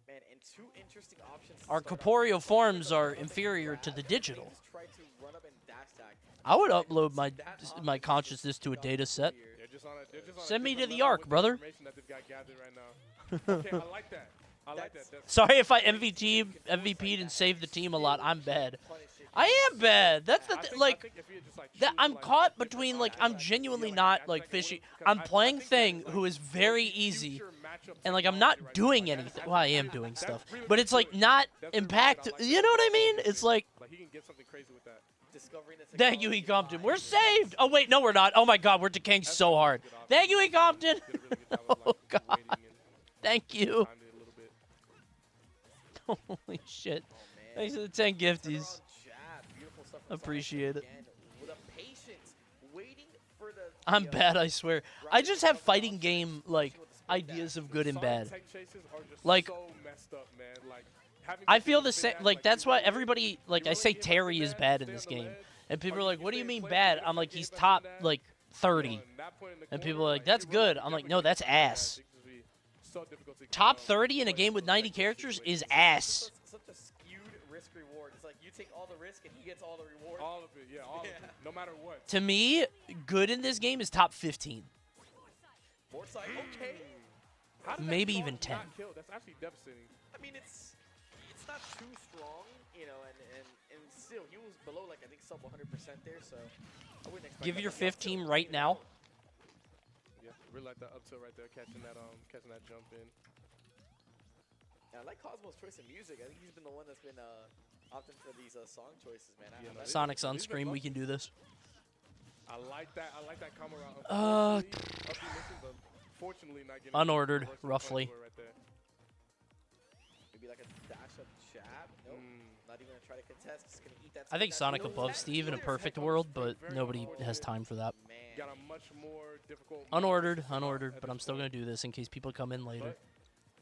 Man, and two interesting options. to Our start off corporeal with. forms One are is a inferior to grab, the and then digital. just try to run up and dash tag. I would And upload that my option is consciousness just to a not data set. clear. They're just on a Send me to different the level Ark, with brother. information that they've got gathered right now. Okay, I like that. I like that. That's Sorry if I MVP'd and saved the team a lot. I'm bad. I am bad. That's the I think- I like. think if you just, like, That choose, I'm like, caught different between like options, I'm genuinely yeah, not like, like it fishy. wouldn't- 'cause I'm I playing think that Thing, is, like, who is very easy, future matchup and like I'm technology not right doing there. Like, anything. that's Well, I am really- doing that's stuff, really but it's like good. not That's really good. impact. I like You that. know what I That's mean? really It's good. like. Like he can get something crazy with that. Discovering the Thank you, E. technology Compton. behind We're it. saved. Oh wait, no, we're not. Oh my God, we're decaying That's so a hard. good option. Thank you, E. Compton. Did a really good job of, Oh like, God. waiting and Thank you. timing it a little bit. Holy shit. Oh, man. Thanks for the 10 gifties. Turnaround jab. Beautiful stuff from Sonic Appreciate it. again, with a patience, waiting for the I'm bad, I swear. I just have fighting game like ideas of good and Sonic bad. tech chases are just Like, so messed up, man. Like, having I to feel do the spin same. dash, Like that's you why really- everybody like you I really say get Terry hit is by bad that, in this stay on the game, ledge, and people or are you like, "What do stay you mean playing, bad?" you I'm get like, hit "He's by top that, like you know, 30." and that point in the And people corner, are like, "That's you really good." I'm like, definitely "No, get that's hit by that. ass." It could be so difficult to, Top 30 in a play game with those 90 tech chase characters is situations. ass. Such a skewed risk reward. It's like you take all the risk and he gets all the reward. All of it, yeah, all of it, Yeah. no matter what. To me, good in this game is top 15. Board side, okay. How did that Maybe charge even not 10. kill? That's actually devastating. I mean, it's not too strong, you know, and still he was below like I think sub 100% there, so I wouldn't expect. Give that your to be up 15 tilt. right now. Yeah, really like that up tilt right there, catching that jump in. Yeah, I like Cosmo's choice in music. I think he's been the one that's been opting for these song choices, man. Yeah, no, I- Sonic's on These are screen. We fun. can do this. I like that camera. Uh, Fortunately, not getting unordered, reversal roughly. punch right there. Maybe like a dash up jab. Nope. Not even gonna try to contest. Just gonna eat that. I think spin dash. Sonic No above tech Steve in a clear. perfect Headphones world, is but very nobody unfortunate. has time for that. Man. Got a much more difficult. Unordered, matchup unordered, at but this I'm still point. gonna do this in case people come in later. But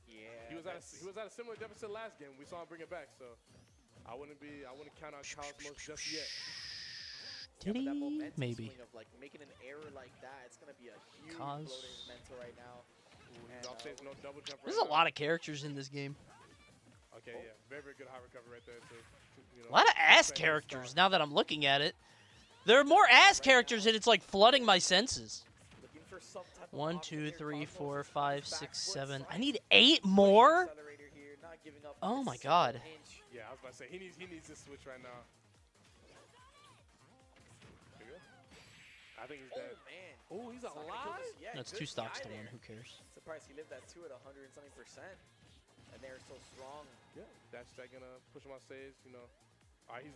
Yeah. he was at a similar deficit last game. We saw him bring it back, so I wouldn't count out Cosmos just yet. Did But that he? momentum Maybe. swing of like making an error like that, it's gonna be a huge Cos- blow to his mental right now. He's And, off stage, no double jump. There's right a now. lot of characters in this game. Okay, yeah, very good high recovery right there. To, A lot of ass characters now that I'm looking at it. There are more ass characters and it's like flooding my senses. looking for some type of 1, option 2, here. 3, Cosmos 4, is on 5, his 6, back foot, 7. I Sonic need putting 8 the more? accelerator here, not giving up Oh a my single God. inch. Yeah, I was about to say he needs this switch right now. There you go. I think he's Oh dead. man. Oh, he's Sonic killed alive. us. Yeah, That's good 2 stocks guy to 1. there. Who cares? Surprised he lived that 2 at 100 and something percent. And they're so strong. Yeah, that's that gonna push him on stage. You know,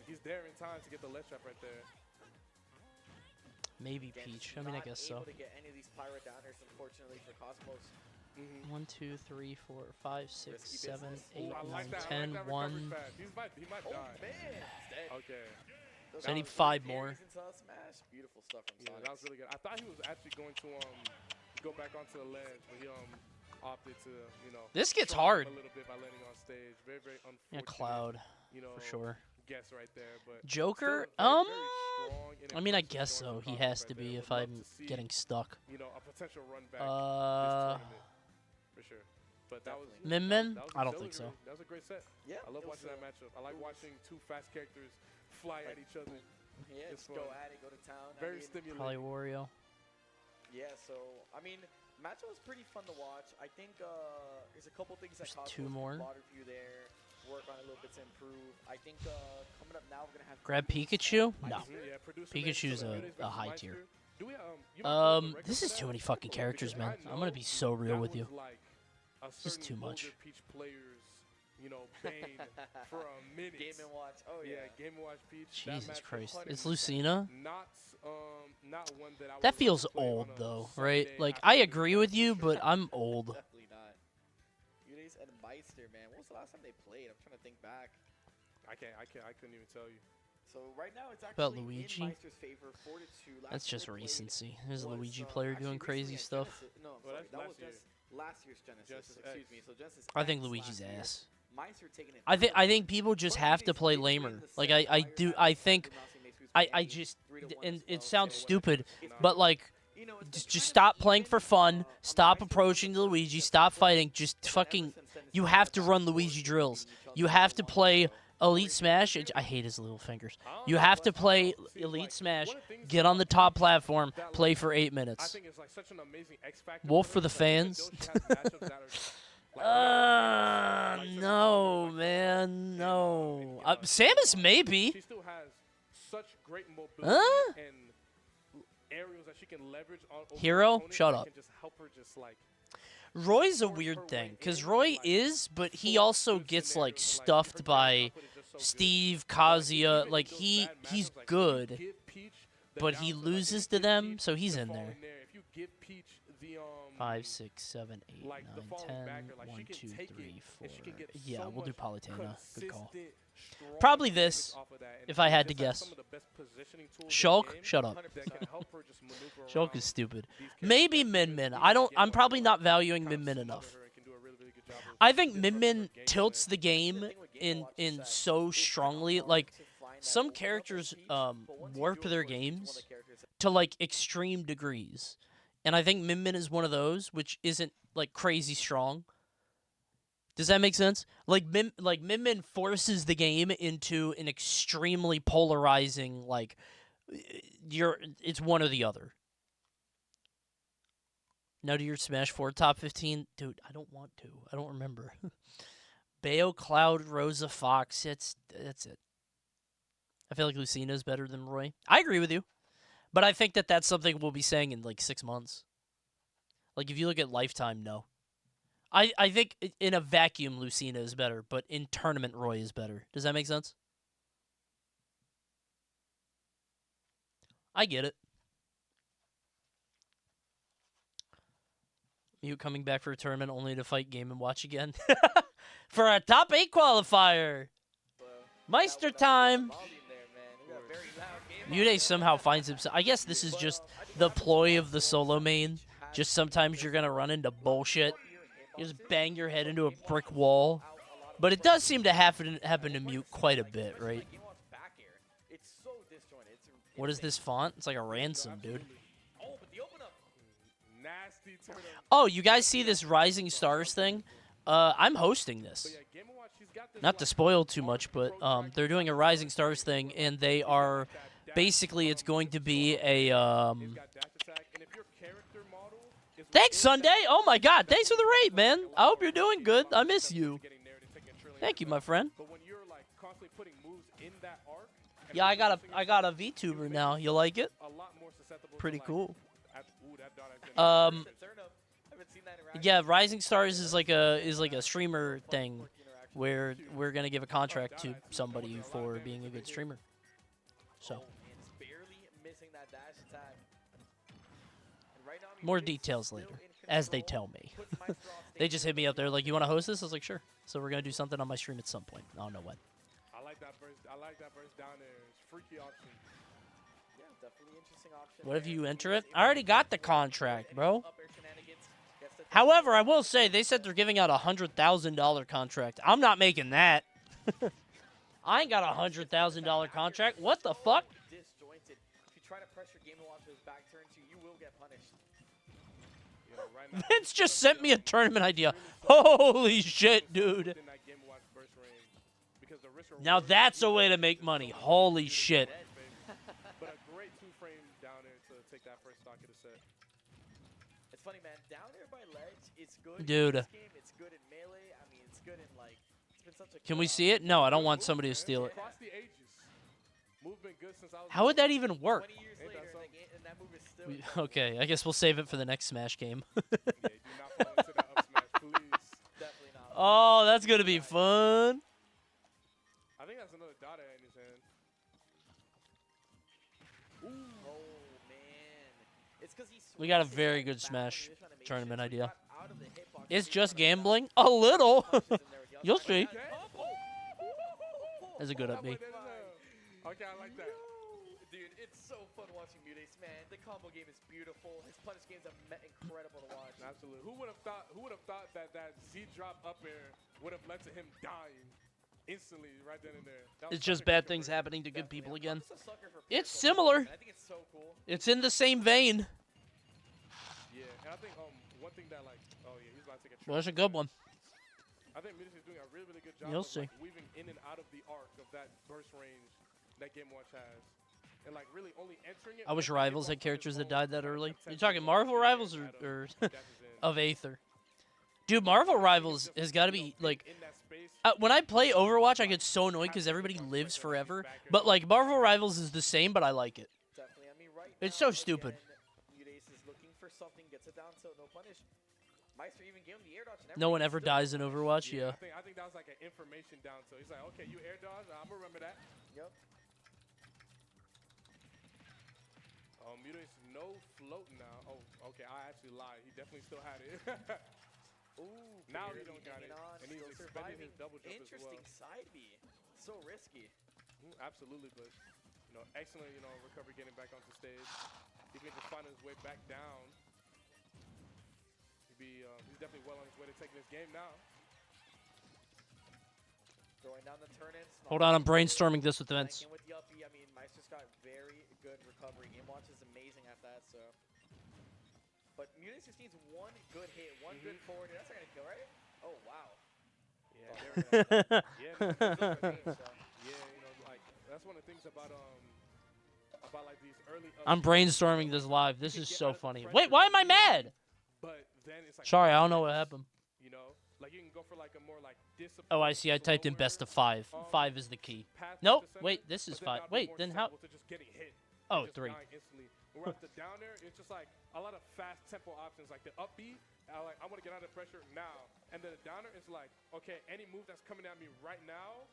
he's there in time to get the ledge trap right there. Maybe Again, Peach. just I mean, I not guess able so. to get any of these pyro downers, unfortunately, for Cosmos. 1, 2, 3, 4, 5, 6, Risky 7, business. 8, Ooh, I 9, like that. 10, I like that recovery 1. fast. He might Oh die. man, he's dead. Okay. Those So I are need those 5 great more. parries into a smash. Beautiful stuff from Yeah, Sonic. that was really good. I thought he was actually going to go back onto the ledge, but he opted to This gets trump him hard. a little bit by landing on stage. Very unfortunate. Yeah, Cloud, For sure. Guess right there, but Joker? still very strong and I mean, I impressive guess showing so. from He Cosmos has right to there. be Would if love I'm to see, getting stuck. a potential run back this Uh, tournament for sure. But that was Min Min? that was I don't that think was so. really- That was a great set. Yeah, I love it was, watching that matchup. I like watching two fast characters fly at each other. Yeah, It's just go fun. at it, go to town. Very I mean, stimulating. Probably Wario. yeah, so I mean, matchup was pretty fun to watch. I think there's a couple things that There's Cosmos 2 more. Water View there, work on a little bit to improve. I think coming up now we're gonna have Grab Produce Pikachu? and No. Meister. Yeah, producer Pikachu's Meister, a Meister versus high Meister. tier. Do we, you might pull up the record This for is too that? many fucking characters, Because man. I I'm gonna be so real that with you. was like a This is certain too much. older Peach players, bane for a minute. Game and Watch. Oh Yeah, yeah. Game and Watch Peach. Jesus that matchup Christ. was It's Lucina? not one that I would That rather feels play on old, a though, Sunday right? Like, after I the agree weekend with for you, sure. but I'm old. Definitely not. Unis and Meister, man. When was the last time they played? I'm trying to think back. I couldn't even tell you. So right now it's About actually Luigi? in Meister's favor, 4-2. Last That's year just they played recency. There's a was, Luigi player actually doing crazy recently at stuff. Genesis. No, I'm Well, sorry. that's That last was year. just last year's Genesis. Genesis Excuse X. me. So Genesis I think X Luigi's last year. ass. Meister taking it I think further. people just But have to anyways, play in between lamer. the Like sets, I Tigers do had I the think Luminosity makes Who's I Miami just 3-1 and as it well. sounds So stupid, it's but like You know, it's been just kind stop of playing for even, fun. on the Stop Meister approaching front, the first Luigi. sets Stop were close, fighting. Just but then ever fucking. since then, it's You been have a to back run and forth, Luigi beating drills. each other You have to 3-1, play so Elite Smash. I hate his little fingers. You have to play Elite Smash. Get on the top platform. Play for 8 I minutes. think it's like such an amazing X factor. Wolf for for her, the is that even fans. though she has matchups that are, like, No, like, man, no. in, Samus maybe. she still has such great mobility Huh? and aerials that she can leverage on over Hero? opponents Shut that up. can just help her just like Roy's a force her weird way thing, in because and, Roy like, is, but he force also good gets scenarios like and, her stuffed dash by output is just so good. Steve, But Kazuya. even Like in those he's bad matchups, like, if you good, give Peach the but he downs of, like, loses if to you give them, Peach so he's the in fall there. if you give Peach the 5, 6, 7, 8, like, the 9, falling 10, backer, like, 1, she can 2, take it 3, 4. and she can get Yeah, so we'll do much Palutena. Good call. consistent, strong Probably damage this, off of that. And if I she had to just has guess. some of the best positioning tools in the Shulk, game shut up. that can help her just maneuver Shulk around is stupid. these characters Maybe that Min even- Min. even I don't. Game I'm Boy probably Color not valuing kind Min of Min smother enough. her and can do a really, really good job of I think Min disrupting Min her game tilts plan. the game thing with Game in Watch is that so it's kinda strongly. hard Like to find that some open up characters with Peach, but once you warp do, of their course, Peach is one of games the characters that- to like extreme degrees, and I think Min Min is one of those, which isn't like crazy strong. Does that make sense? Like Min Min forces the game into an extremely polarizing like it's one or the other. Now to your Smash 4 top 15, dude. I don't want to. I don't remember. Bayo, Cloud, Rosa, Fox. That's it. I feel like Lucina's better than Roy. I agree with you, but I think that that's something we'll be saying in like 6 months. Like if you look at Lifetime, no. I think in a vacuum, Lucina is better, but in tournament, Roy is better. Does that make sense? I get it. You coming back for a tournament only to fight Game & Watch again? For a top 8 qualifier. Meister time. Mude somehow finds himself. I guess this is just the ploy of the solo main. Just sometimes you're going to run into bullshit. You just bang your head into a brick wall. But it does seem to happen to Mute quite a bit, right? What is this font? It's like a ransom, dude. Nasty turn up. Oh, you guys see this Rising Stars thing? I'm hosting this. Yeah, Game & Watch, she's got this, Not to like, spoil too much, but they're doing a Rising Stars thing, and they are basically it's going to be a it's got dash attack, and if your character model is Thanks, within Sunday. that Oh my God, that thanks for the means rate, man. like a I lot hope you're more doing RNG, good. a lot I more miss successful you. to getting narrated and taking a trillion Thank you, my percent. friend. But when you're like constantly putting moves in that arc, and Yeah, really I got a VTuber now. You like it? a lot more susceptible Pretty to, like, cool. ooh, that dot has been Yeah, Rising Stars is like a streamer thing where we're gonna give a contract to somebody for being a good streamer. So more details later, as they tell me. They just hit me up there like, "You want to host this?" I was like, "Sure." So we're gonna do something on my stream at some point. I don't know when. I like that verse down there. It's freaky option. Yeah, definitely interesting option. What if there. you He enter was it? able I already to got the get contract, bro. up air shenanigans, gets the However, I will say they said they're giving out a $100,000 contract. I'm not making that. I ain't got a $100,000 contract. What the fuck? disjointed. If you try to pressure Game & Watch with his back turn to you, will get punished. You know, right now, Vince just sent me a tournament idea. Holy shit, dude. within that Game & Watch burst range, because the risk Now reward that's a is way to make money. Holy shit. But a great two-frame down there to take that first stock of the set. It's funny, man. Down there by ledge, it's good. Dude. In this game, it's good in melee. I mean, it's good in like. It's been such a. Can good we see it? option. No, I don't want somebody to steal it. Across the ages. Move been good since I was How would that even work? 20 years Ain't that later, and, something? and that move is still. We- incredible. okay, I guess we'll save it for the next Smash game. Yeah, do not fall into that up smash, please. Definitely not. Oh, that's going to be fun. I think that's another dot in his hand. Oh man, it's because he's. We got a switched very his good back Smash when he was trying to make tournament shit, so he idea. got out of the hitbox, It's so he just was trying to gambling? grab A little. punches in there with the You'll outside. see. Oh, oh, oh, oh, oh, oh. That's a good up B. Okay, I like that. Dude, it's so fun watching Mutates, man. The combo game is beautiful. His punish games are incredible to watch. Absolutely. Who would have thought that Z drop up air would have led to him dying instantly right then and there? That was It's just such a bad good things conversion. happening to good people again. I'm just a sucker for It's pistol similar. man. I think it's so cool. It's in the same vein. Yeah, and I think one thing that like, oh yeah, he's about to take a Well, that's a good one. I think Midas is doing a really good job You'll of see. like, weaving in and out of the arc of that burst range that Game Watch has. And like really only entering it. I wish when Rivals Game had Watch characters on that his own died that kind of early. contends You talking with Marvel what Rivals Adam or dashes in. of Aether? Dude, Marvel Rivals has got to be like. In that space, When I play Overwatch, I get so annoyed because everybody lives forever. But like Marvel Rivals is the same, but I like it. Definitely. I mean, right It's now, so stupid. Again, Mutates is looking for something, gets it down to no punish. Meister even gave him the air dodge and No one everything, ever still dies in no punish. Overwatch. Yeah. I think that was like an information down. So he's like, okay, you air dodge, I'm gonna remember that. Yep. Mutates no float now. Oh, okay, I actually lied. He definitely still had it. Ooh, Now he barely don't got it. hanging on, And he's still expending surviving. his double jump as Interesting well. side B. So risky. Absolutely, but excellent, recovery getting back onto stage. He can just find his way back down. He's definitely well on his way to taking this game now. Throwing down the turn-ins. Hold on, I'm brainstorming this with Vince. Flanking with the up B. I mean, Meister's got very good recovery. Game Watch is amazing at that, so. But Mutates just needs one good hit, one good forward. That's not going to kill, right? Oh, wow. Yeah, Oh, there we go. like that's one of the things about like these early. I'm brainstorming this live. This is so funny. Wait, why am I mad? But then it's like Sorry, I don't know what happened. Like you can go for like a more like disciplined. Oh, I see. I typed in best of 5. 5 is the key. Nope. Wait, this is 5. Wait, then how? Just getting hit. Oh, Just 3. dying instantly. Whereas the down there, it's just like a lot of fast tempo options, like the up B. I want to get out of pressure now, and then the downer is like, okay, any move that's coming at me right now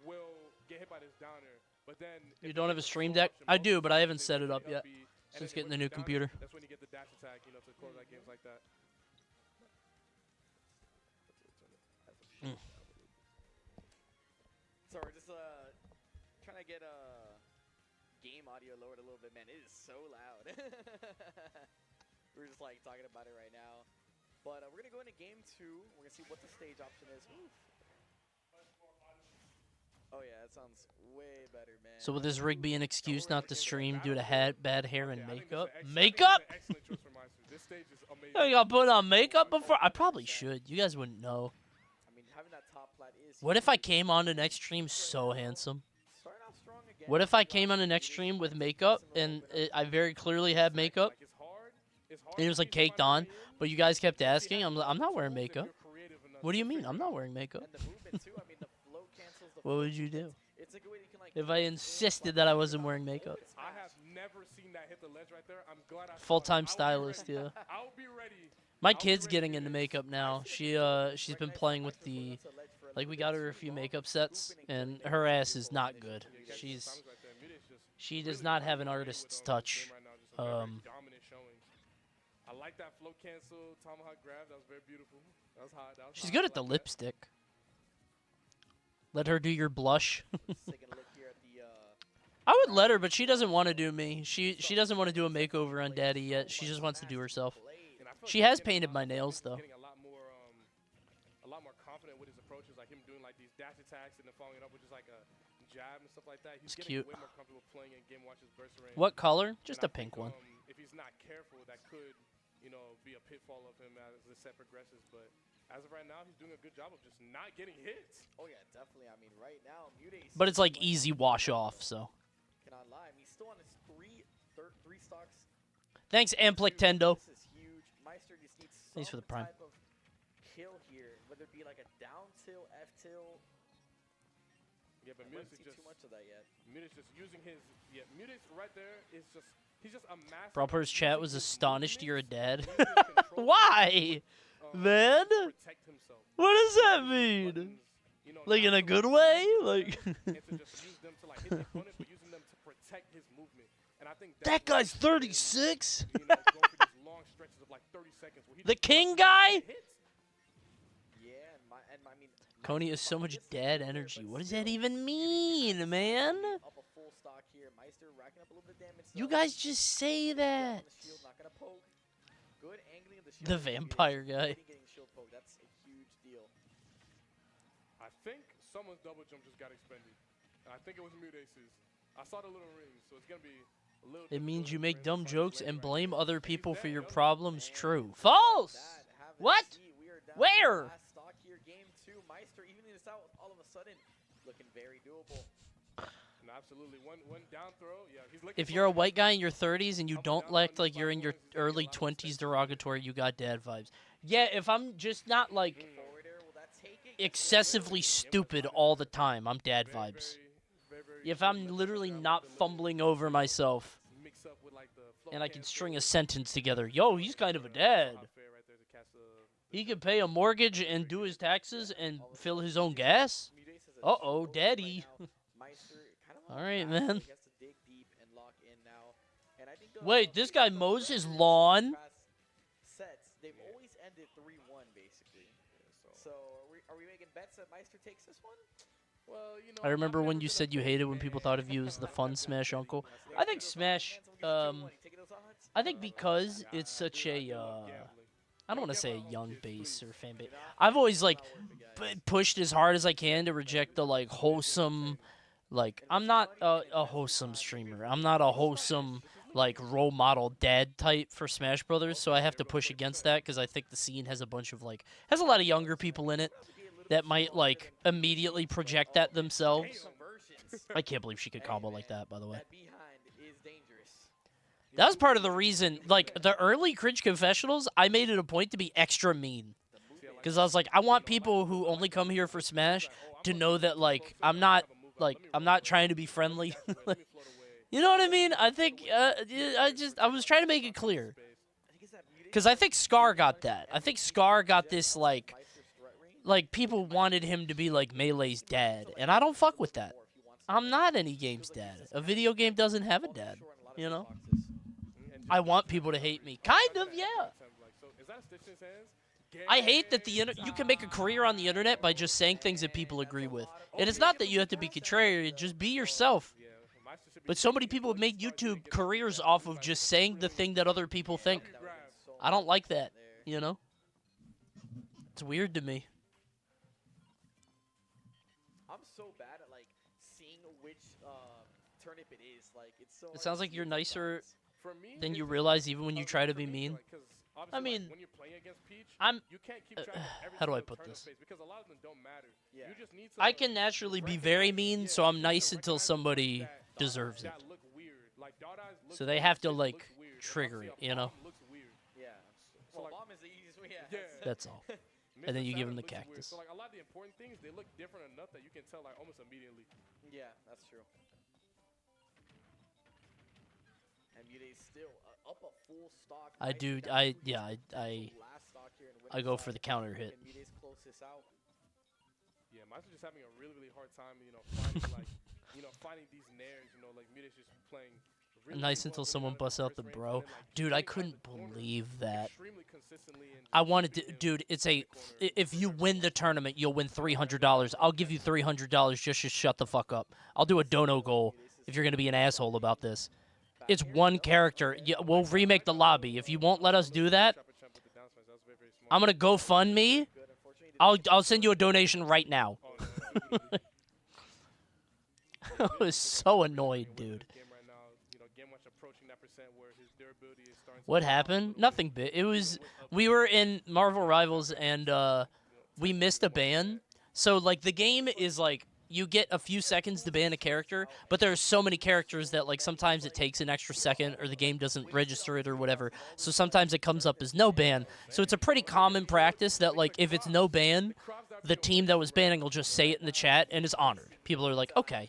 will get hit by this downer. But then You don't have a stream deck? I do, but I haven't set it up yet. Since getting the new computer. That's when you get the dash attack, to close out games like that. So we're just trying to get game audio lowered a little bit, man. It is so loud. We're just like talking about it right now. But we're gonna go into game 2. We're gonna see what the stage option is. Oof. Oh yeah, that sounds way better, man. So will this rig be an excuse not to stream due to bad hair and makeup? I think Makeup? it's an excellent choice for Meister. This stage is amazing. I got put on makeup before? I probably should. You guys wouldn't know. I mean, having that top plat is. What if I came on the next stream so handsome? Starting off strong again. What if I came on the next stream with makeup and I very clearly had makeup Like, it's hard and it was like for me to caked find on, a way in. but you guys kept asking? I'm I'm not wearing makeup. What do you mean? I'm not wearing makeup. And the movement too. I mean, the float cancels the. What would you do It's a good way you can like. if I insisted that I wasn't wearing makeup? I have never seen that hit the ledge right there. I'm glad I saw it. Full-time I will be stylist, ready. yeah. I'll be ready. My I'll be kid's ready getting to into hit. makeup now. She's been playing with the we got her a few makeup sets and her ass is not good. She does not have an artist's touch. Dominant showing. I like that float cancel tomahawk grab. That was very beautiful. That was hot. She's good at the lipstick. Let her do your blush. I would let her, but she doesn't want to do me. She doesn't want to do a makeover on Daddy yet. She just wants to do herself. She has painted my nails though. Getting a lot more confident with his approaches, like him doing like these dash attacks and then following it up with just like a jab and stuff like that. He's It's getting cute. way more comfortable playing in Game Watch's burst range. What color? And Just I a pink think, one. If he's not careful, that could, be a pitfall of him as the set progresses. But as of right now, he's doing a good job of just not getting hits. Oh yeah, definitely. I mean, right now, Mutates. But it's like easy wash off, so. Cannot lie. I mean, he's still on his three stocks. Thanks, Amplictendo. This is huge. Meister just needs Thanks for some the prime. type of kill here, whether it be like a down tilt, F tilt. Yeah, but I Mutates wouldn't see is just too much of that yet. Mutates just using his Mutates right there is just he's just a master. Bropper's chat was astonished you're a dad. Why? Why? Man? Protect himself. What does that mean? Buttons, Like in not a to, good like, way? use Like them and to just use them to like hit the opponent, but using them to protect his movement. And I think that that's guy's what he's 36? doing, going through these long stretches of like 30 seconds where he The just king does not guy? get hits. Yeah, and I mean, Coney has so much dad energy. What does that even mean, man? Up a full stock here. Meister racking up a little bit of damage. You though. guys just say that. On the shield, not gonna poke. Good angling of the shield. The from Mudace, vampire guy. avoiding getting shield poke. That's a huge deal. I think someone's double jump just got expended. And I think it was Mudace's. I saw the little ring, so it's gonna be a little. It means difficult you for make him to dumb find his jokes lane and right blame there. other He's people there, for your yep. problems. And True. with False. that, have a What? seat. We are down to the Where? last stock here, game 2. Meister evening this out all of a sudden, looking very doable. No, absolutely. One down throw. Yeah, he's looking If for you're a it. white guy in your 30s and you Up and don't down, act down, like you're in your down, down, early down, 20s down. derogatory, you got dad vibes. Yeah, if I'm just not like Forward air, will that take it? excessively stupid all the time, I'm dad Very, vibes. very If good I'm method literally of not delivery. fumbling over myself Mix up with, like, the flow and I can cancel. string a sentence together, yo, he's kind of a dad. Not fair right there to catch the He can pay a mortgage and do his taxes and fill his own gas. Mudace has a Uh-oh, shield daddy. right now. Meister kind of All right, on the back, man. so he has to dig deep and lock in now. And I think Wait, this guy mows his lawn? Sets, they've always ended 3-1 basically. So are we making bets that Meister takes this one? Well, you know, I remember I've when never you been a said you big hated when fan people thought of you as the of fun that Smash kind of uncle. thing. I think Smash, I think because Yeah, it's such I a, do love gambling. I don't want to Don't say a get my own young kids, base please. or fan base. I've always like pushed as hard as I can to reject the like wholesome, like I'm not a wholesome streamer. I'm not a wholesome like role model dad type for Smash Brothers. So I have to push against that because I think the scene has a bunch of like has a lot of younger people in it that might like immediately project that themselves. I can't believe she could combo like that, by the way. That behind is dangerous. That was part of the reason, like, the early Cringe Confessionals, I made it a point to be extra mean. Because I was like, I want people who only come here for Smash to know that, like, I'm not trying to be friendly. You know what I mean? I think, I was trying to make it clear. Because I think Scar got that. I think Scar got this, like, people wanted him to be, like, Melee's dad. And I don't fuck with that. I'm not any game's dad. A video game doesn't have a dad, you know? I want people to hate me. Kind of, yeah. I hate that you can make a career on the internet by just saying things that people agree with. And it's not that you have to be contrarian, just be yourself. But so many people have made YouTube careers off of just saying the thing that other people think. I don't like that, you know? It's weird to me. I'm so bad at like seeing which turnip it is. Like it's so. It sounds like you're nicer For me, than you it's realize even when you okay try to for be me, mean. like, 'cause I obviously, mean, like, when you're playing against Peach, I'm... you can't keep track of every how do I single put turnip this? phase because a lot of them don't matter. Yeah. You just need to, I can naturally be very mean, so I'm nice until somebody deserves it. that look weird. Like, dot eyes look So they weird, have to, shit like, looks weird. And trigger obviously it, a you know? bomb looks weird. Yeah. So, Well, like, bomb is the easiest way. Yeah. Yeah. That's all. Mr. And then you give Saturn him the looks weird. cactus. So, like, a lot of the important things, they look different enough that you can tell, like, almost immediately. Yeah, that's true. And Mudace still up a full stock. I Meister do. down I to yeah. his last stock here in I winner's go side. for the counter hit. Can Mudace close this out? Yeah, Meister just having a really, really hard time, finding, like, finding these nairs, like, Mudace just playing really, Nice really until well someone within busts out the first bro. range, and then, like, Dude, I getting out couldn't the corner believe that. extremely consistently and I wanted to, beating him dude. It's in a. the corner If for you every win single the time. tournament, you'll win $300. I'll give you $300 just to shut the fuck up. I'll do a dono goal if you're gonna be an asshole about this. It's one character. Yeah, we'll remake the lobby. If you won't let us do that, I'm gonna GoFundMe. I'll send you a donation right now. I was so annoyed, dude. What happened? Nothing big. It was we were in Marvel Rivals and we missed a ban. So like the game is like you get a few seconds to ban a character, but there are so many characters that like sometimes it takes an extra second or the game doesn't register it or whatever. So sometimes it comes up as no ban. So it's a pretty common practice that like if it's no ban, the team that was banning will just say it in the chat and is honored. People are like, okay.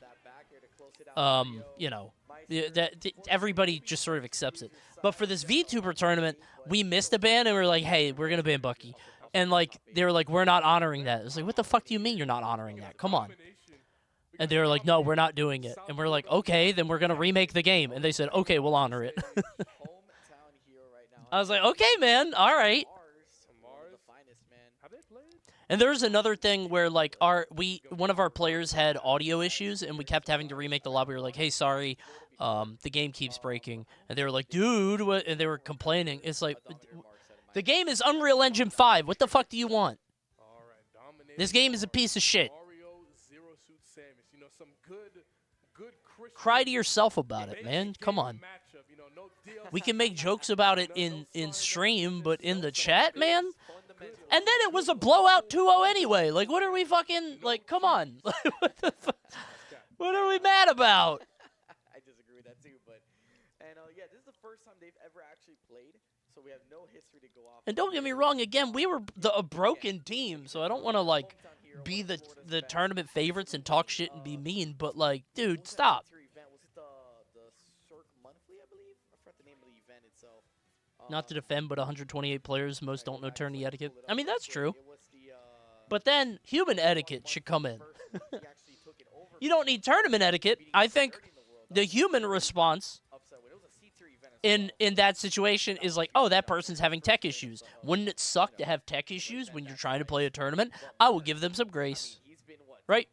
Everybody just sort of accepts it. But for this VTuber tournament, we missed a ban and we were like, hey, we're gonna ban Bucky. And like they were like, we're not honoring that. It's like, what the fuck do you mean you're not honoring that? Come on. And they were like, no, we're not doing it. And we're like, okay, then we're gonna remake the game. And they said, okay, we'll honor it. I was like, okay, man, all right. The finest, man. Have they played? And there's another thing where like one of our players had audio issues and we kept having to remake the lobby. We were like, hey, sorry, the game keeps breaking. And they were like, dude, what? And they were complaining. It's like, the game is Unreal Engine 5. What the fuck do you want? All right, This game is a piece of shit. Mario Zero Suit Samus. You know, some good Christian Cry to yourself about it, man. Come on. matchup. You know, no DLC. We can make jokes about it in stream, but in the chat, man? And then it was a blowout 2-0 anyway. Like, what are we fucking, like, come on. What the fuck? What are we mad about? I disagree with that too, but yeah, this is the first time they've ever actually played, so we have no history to go off. And don't get me wrong, again, we were a broken team, so I don't want to, like, be the tournament favorites and talk shit and be mean, but, like, dude, stop. Was it the Cirque Monthly, I believe? I forgot the name of the event itself. Not to defend, but 128 players, most don't know tourney etiquette. I mean, that's true. But then, human etiquette should come in. You don't need tournament etiquette. I think the human response in that situation is like, oh, that person's having tech issues. Wouldn't it suck to have tech issues when you're trying to play a tournament? I will give them some grace. Right?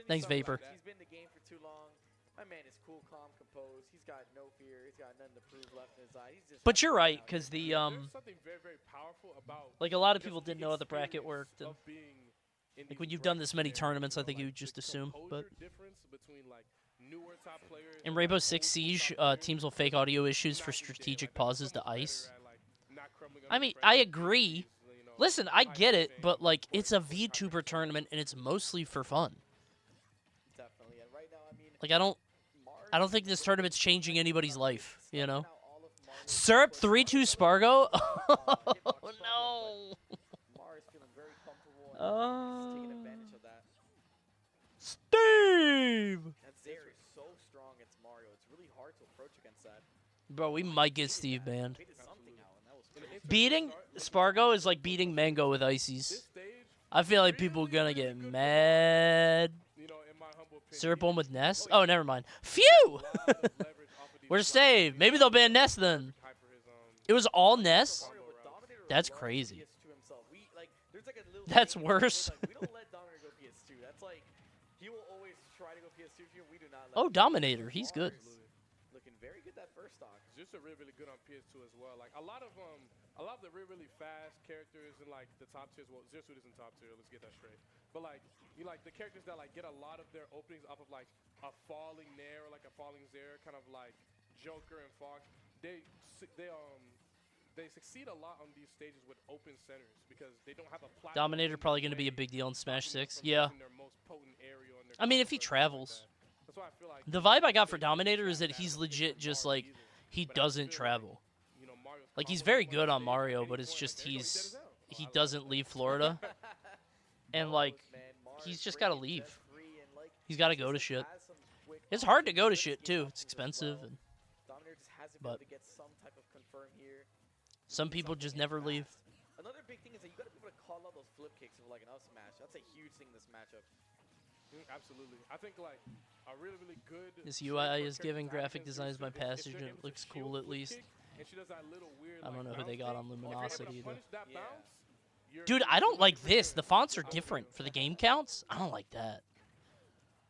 Thanks, Vapor. He's been in the game for too long. My man is cool, calm, composed. He's got no fear. He's got nothing to prove left in his eye. He's just But you're right, because the There's something very, very powerful about like a lot of just people the didn't know how the bracket experience worked. And of being in like these when you've done this many brackets, tournaments, I think like, you would just the assume. But composure difference between, like, newer top players in and, Rainbow like, Six old school Siege, top players, teams will fake audio issues not for every day. strategic Like, there's pauses so to much better ice. at, like, not crumbling I under mean, pressure, I agree. you know, Listen, I high get it, octane, but like but it's a those type of VTuber tournament and it's mostly for fun. definitely. And right now, I mean, Like I don't think this tournament's changing anybody's life, you know? Syrup 3-2 Spargo? Oh no. Mars feeling very comfortable and taking advantage of that. Steve! That Zaire is so strong against Mario. It's really hard to approach against that. Bro, we might get Steve banned. Faded something out, and that was In the interesting Beating start, Spargo is like beating Mango with this ices. stage, I feel like people are gonna get mad. you know, in my humble opinion, Syrup one he with has Ness? a Oh, never mind. Phew! lot of leverage off of these Where's shots. Stave? Maybe they'll ban Ness then. Hype for his, It was all Ness? Mario, but Dominator That's loves crazy. PS2 himself. We like, there's like a little. That's saying where, worse. like, we don't let Dominator go PS2. That's like, he will always try to go PS2 here. We do not. Let Oh, him. Dominator. He's good. Mars looking very good that first stock. Just really, really good on PS2 as well. Like a lot of the really, really fast characters in like the top tiers. Well, Zero Suit isn't top tier. Let's get that straight. But like you like the characters that like get a lot of their openings off of like a falling Nair or like a falling Zaire, kind of like Joker and Fox. They succeed a lot on these stages with open centers because they don't have a platform. Dominator in probably their going to be a way, big deal in Smash stopping them 6. from Yeah. using their most potent area on their I mean, if he counter and stuff like travels. that. That's why I feel like The vibe I got for Dominator is that he's legit just like, he doesn't travel. you know, Mario's Like, he's combos very on good on stage, Mario, any but it's point, just like, there you go, dead as hell. he I love doesn't that. leave Florida. And like, he's just gotta leave. He's gotta go to shit. It's hard to go to shit too. It's expensive, and Dominator just hasn't but- been able to get some type of confirm here. some people just never leave. Another big thing is that you got to be able to call out those flip kicks of like an up smash. That's a huge thing in this matchup. Absolutely. I think like a really, really good. This trade UI for is characters giving to have graphic against designs Zero by Suit is if Passage, they're and able it to looks shield cool at flip least. kick, and she does that little weird, I don't like, know who they bounce got on thing. If you're able to Luminosity either. punish that Yeah. bounce, you're- Dude, I you're don't like really this. good. The fonts are Absolutely. different for the game counts. I don't like that.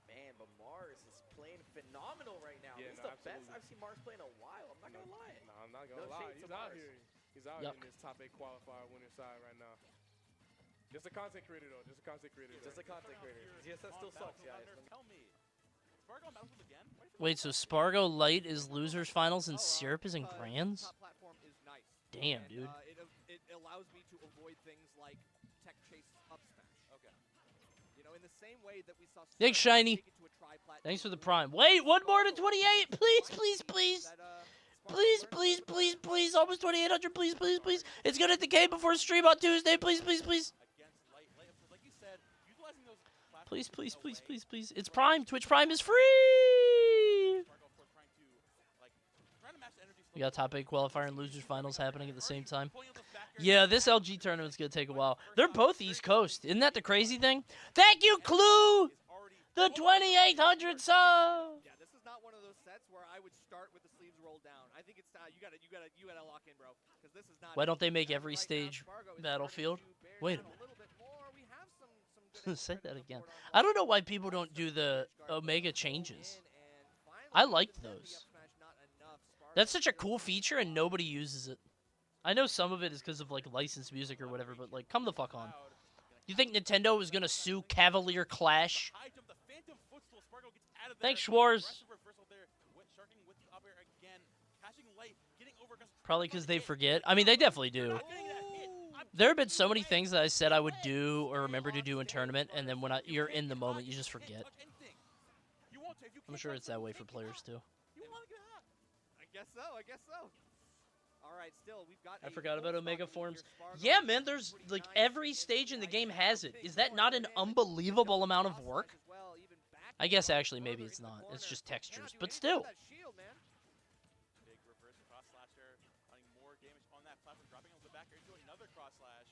Man, but Mars is playing phenomenal right now. Yeah, This is no, the best absolutely. I've seen Mars play in a while. I'm not gonna lie. Nah, I'm not gonna No lie. shade to He's out Mars. here. He's out Yuck. in this top 8 qualifier winner side right now. Just a content creator though. Just a content creator. Just a content creator. Yes, that still sucks, guys. Tell me, Spargo on Battlefield again? Why do you Wait, so Spargo Light is losers finals and Syrup is in grands? Top platform is nice. Damn, And, dude. It allows me to avoid things like tech chase up smash. Okay. You know, in the same way that we saw. Thanks, Syrup Shiny. take it to a tri-plat Thanks for the game, prime. Wait, one more to 28. Please, please, might please. see that, Spargo Please, learn please, from please, that. please. Almost 2,800. Please, please, please. It's gonna decay before stream on Tuesday. Please, please, please. against light, like you said, utilizing those platforms Please, in please, a please, way please, please. that It's Spargo Prime. Twitch Prime is free. Spargo, of course, trying to match the energy We got top 8 qualifier and losers finals happening at the same time. pulling up those back airs. Yeah, this LG tournament's gonna take a while. They're both East Coast. Isn't that the crazy thing? Thank you, Clue. Is already The 2,800 sub. Yeah, this is not one of those sets where I would start with the sleeves rolled down. I think it's you gotta lock in, bro, because this is not. Why don't they make every Right now, stage Spargo is Battlefield? starting to Wait a have minute. little bit more. We have some good Say expression that of again. board on I the don't know why people right don't do side. the Edge guard Omega goes in, changes. and finally I with liked the Zen, the those. up smash not enough. Spargo That's such a still cool staying feature, and alive. nobody uses it. I know some of it is because of like licensed music or whatever, but like, come the fuck on. You think Nintendo was gonna sue Cavalier Clash? High jump, the phantom footstool. Spargo gets out of there. Thanks, Schwarz. Aggressive reversal there. Sharking with the up air again. Catching late, getting over. Probably because they forget. I mean, they definitely do. Not getting that hit. I'm There have been so taking many away. things that I said I would Legs. do or Stay remember to on do in stage, tournament, and then when You you're can't in the get moment, hot. you just can't forget. touch anything. You won't if you I'm can't sure touch it's that something, way you for can't get players hot. too. You want to get hot. I guess so. I guess so. All right, still we've got. I a forgot full about stock Omega in here. forms. Spargo Yeah, is man, there's pretty like nice every in stage in the game right has now. it. Big Is that forward not an advantage. unbelievable amount of Cross work? slash as well, even back I in guess the actually maybe further it's into the not. It's corner. just Cannot textures, do but anything still. with that shield, man. Big reverse cross slasher. Running more damage on that platform. Dropping on the back air into another cross slash.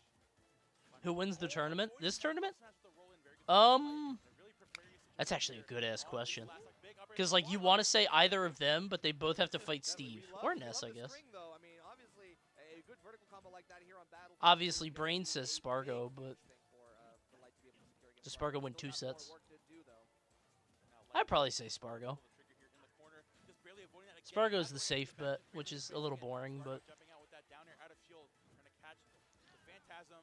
Who wins the tournament? This tournament? Cross slash with the roll in. Very good they're really precarious That's situation actually a here. good ass On the question. last, like, big upper Because like you one want to up. say either of them, but they both have to fight Steve We love- or we Ness, love I the guess. string, though. I mean, obviously, a good vertical combo like that here on Battlefield Obviously, is Brain gonna be says a Spargo, big but thing for Light to be able to secure against does Spargo win Still 2 got more sets? work to do, though. Now, I'd probably say Spargo. pull the trigger here in the corner. Just barely avoiding that again. Spargo's the That's safe where bet, which is a little boring, but jumping out with that down air out of shield, trying to catch the Phantasm,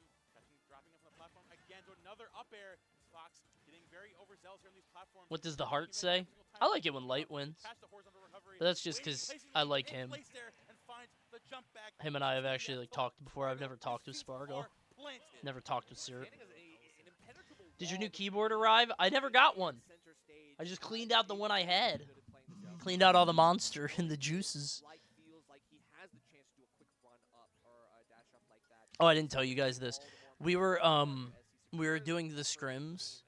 dropping it from the platform again to another up air. Fox getting very overzealous here on these platforms. what does the heart say? I like it when Light wins. Catch the horizontal recovery. But that's just Waiting, 'cause placing I Light like in him. place there and finds the jump back. Him and I have Yes, actually like but talked before. I've Spargo, never talked with his feet Spargo. are planted. Never talked with Syrup. Standing as an impenetrable Did your wall new between keyboard the arrive? I never got one. center stage. I just cleaned out the one I He's had. good at playing this out. Cleaned out all the monster and the juices. Light feels like he has the chance to do a quick run up or a dash up like that. Oh, I didn't tell you guys this. We were doing the scrims.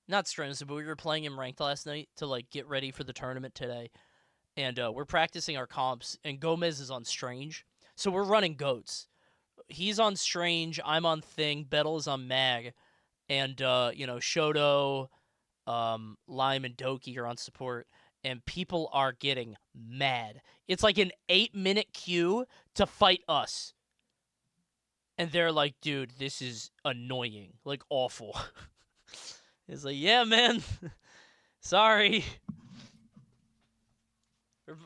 Not scrims, but we were playing in ranked last night to like get ready for the tournament today. And we're practicing our comps, and Gomez is on Strange. So we're running goats. He's on Strange, I'm on Thing, Bettle is on Mag, and Shoto, Lime, and Doki are on support, and people are getting mad. It's like an 8-minute queue to fight us. And they're like, dude, this is annoying. Like, awful. It's like, yeah, man. Sorry.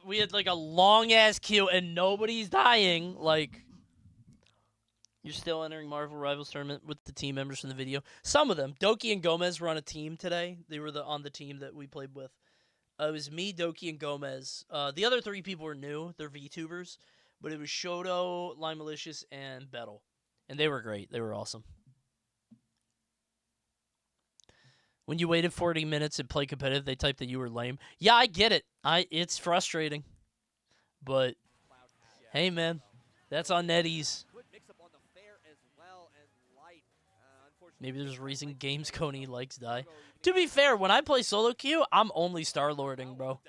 We had like a long-ass queue and nobody's dying. Like, you're still entering Marvel Rivals Tournament with the team members from the video. Some of them. Doki and Gomez were on a team today. They were on the team that we played with. It was me, Doki, and Gomez. The other 3 people were new. They're VTubers. But it was Shoto, Lime Malicious, and Bettle. And they were great. They were awesome. When you waited 40 minutes and played competitive, they typed that you were lame. Yeah, I get it. It's frustrating. But, hey, man. That's on NetEase. Good mix up on the fair as well, and Light. Unfortunately, Maybe there's a reason Light games plays Coney on likes Spargo, die. even To if be he's fair, when I play solo queue, I'm only Star-Lording, bro.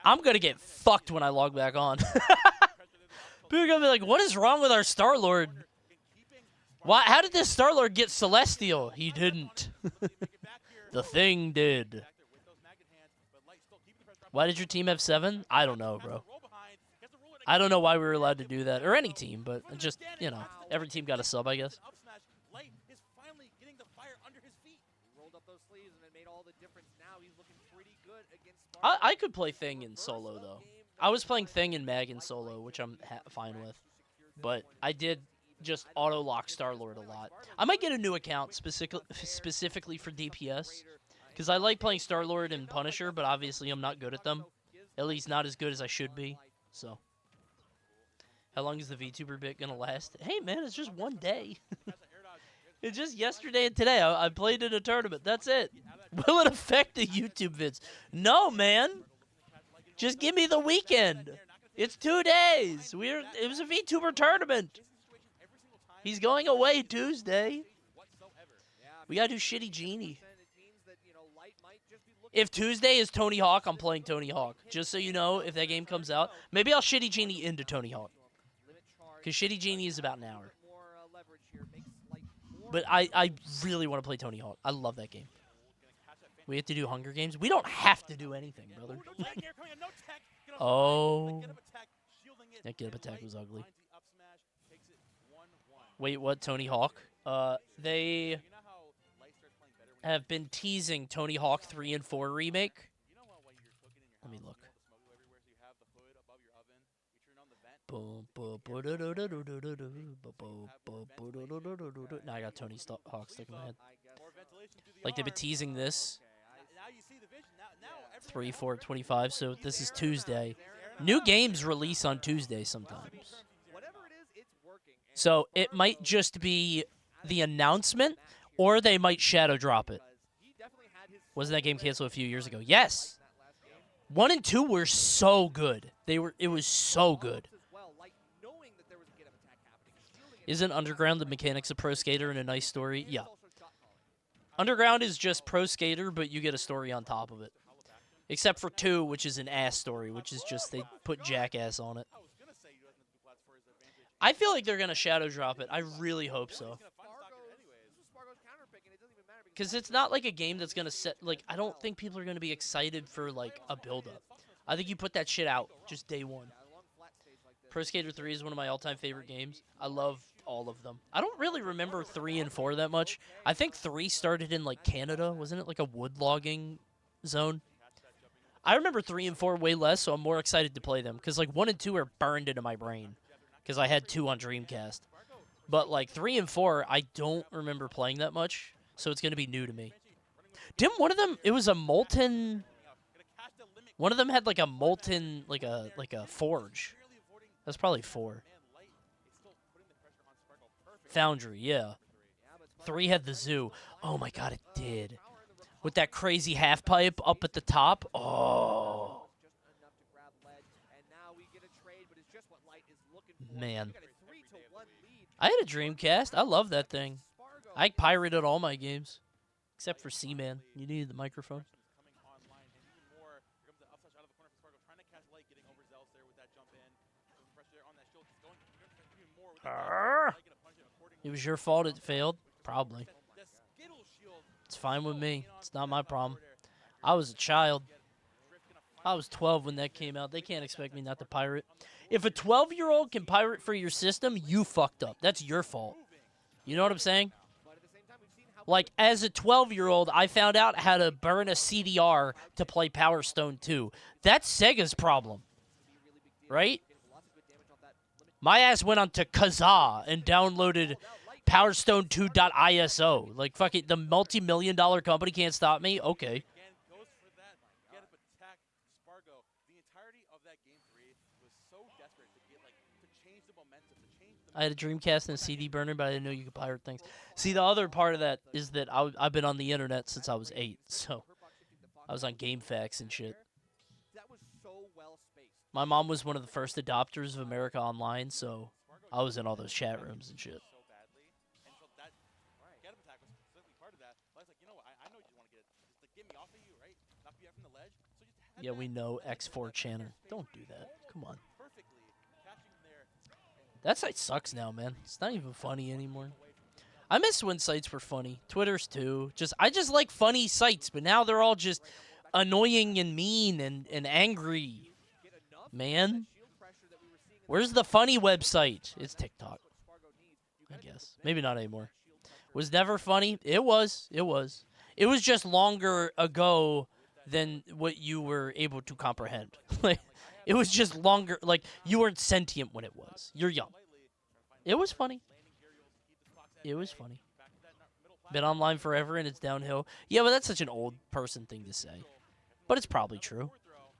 I'm going to get fucked when I log back on. People are going to be like, what is wrong with our Star-Lord? Why? How did this Star-Lord get Celestial? He didn't. The Thing did. Why did your team have 7? I don't know, bro. I don't know why we were allowed to do that. Or any team, but just, every team got a sub, I guess. Light is finally getting the fire under his feet. He rolled up those sleeves and it made all the difference. Now he's looking pretty good against Spargo. I could play Thing in solo, though. I was playing Thing and Mag in solo, which I'm fine with. But I did just auto-lock Star-Lord a lot. I might get a new account specifically for DPS. Because I like playing Star-Lord and Punisher, but obviously I'm not good at them. At least not as good as I should be. So, how long is the VTuber bit going to last? Hey, man, it's just one day. It's just yesterday and today. I played in a tournament. That's it. Will it affect the YouTube vids? No, man. Just give me the weekend. It's 2 days. It was a VTuber tournament. He's going away Tuesday. We got to do Shitty Genie. If Tuesday is Tony Hawk, I'm playing Tony Hawk. Just so you know, if that game comes out. Maybe I'll Shitty Genie into Tony Hawk. Because Shitty Genie is about an hour. But I really want to play Tony Hawk. I love that game. We have to do Hunger Games? We don't have to do anything, brother. Oh. That get up attack was ugly. Wait, what? Tony Hawk? They You know how light starts playing better when have been teasing Tony Hawk 3 and 4 remake. you know how when you're cooking in your house, Let me look. you don't want the smoke to go everywhere, so you have the hood above your oven. You turn on the vent. Now I got Tony Hawk stuck in my head. More ventilation through the Like they've been arm. teasing this Now you see the vision. Now 3, 4, 25. So this is Tuesday. New games release on Tuesday sometimes. whatever it is, it's working. And So it might just be the announcement, or they might shadow drop it. he definitely had his Wasn't that game canceled a few years ago? Yes. 1 and 2 were so good. It was so good. as well, like knowing that there was a get up attack happening. Shielding Isn't Underground the mechanics of Pro Skater and a nice story? Yeah. also shot calling. Underground is just Pro Skater, but you get a story on top of it. Except for 2, which is an ass story, which is just they put Jackass on it. I was gonna say he doesn't have to do plats for his advantage. I feel like they're going to shadow drop it. I really hope so. This was Spargo's counterpick, and it doesn't even matter Because it's not like a game that's going to set, like, I don't think people are going to be excited for, like, a build-up. I think you put that shit out just day one. along flat stage like this. Pro Skater 3 is one of my all-time favorite games. I love all of them. I don't really remember 3 and 4 that much. I think 3 started in, like, Canada. Wasn't it, like, a wood logging zone? I remember 3 and 4 way less, so I'm more excited to play them. Because, like, 1 and 2 are burned into my brain. Because I had 2 on Dreamcast. But, like, 3 and 4, I don't remember playing that much. So it's going to be new to me. Didn't one of them, it was a molten... One of them had, like, a molten, like a forge. That's probably 4. Foundry, yeah. 3 had the zoo. Oh, my God, it did. With that crazy half pipe up at the top. Oh, Just enough to grab ledge, and now we get a trade, but it's just what Light is looking for. man. We got a 3-1 lead. I had a Dreamcast. I love that thing. Spargo I pirated all my games. Except for Seaman. You needed the microphone. coming online, and even more, here comes the upside shot of the corner for Spargo, trying to catch Light, getting overzealous there with that jump in. Some pressure there on that shield, he's going even more with the Light gonna punish him accordingly. It was your fault it failed? Probably. The Skittle shield. It's fine with me. It's not my problem. I was a child. I was 12 when that came out. They can't expect me not to pirate. If a 12-year-old can pirate for your system, you fucked up. That's your fault. You know what I'm saying? Like, as a 12-year-old, I found out how to burn a CDR to play Power Stone 2. That's Sega's problem. Right? My ass went on to Kazaa and downloaded Power Stone 2.iso. Like, fucking, the multi-million-dollar company can't stop me? Okay. Again, goes for that get up attack. Spargo, the entirety of that game 3 was so desperate to get, like, to change the momentum, to change the I had a Dreamcast and a CD burner, but I didn't know you could pirate things. See, the other part of that is that I've been on the internet since I was 8, so I was on GameFAQs and shit. That was so well spaced. My mom was one of the first adopters of America Online, so I was in all those chat rooms and shit. so badly. And so that get up attack was certainly part of that. Light's like, you know what, I know you want to just like, get me off of you, right? Knock you out from the ledge. So just have Yeah, we that know ledge X4 that Channer. space Don't do that. Come on. perfectly, catching him there. That site sucks now, man. It's not even funny anymore. I miss when sites were funny. Twitter's too. I just like funny sites, but now they're all just annoying and mean and angry. Man, where's the funny website? It's TikTok, I guess. Maybe not anymore. Was never funny? It was. It was. It was just longer ago than what you were able to comprehend. Like, it was just longer. Like, you weren't sentient when it was. You're young. It was funny. It was funny. Been online forever and it's downhill. Yeah, but that's such an old person thing to say. But it's probably true.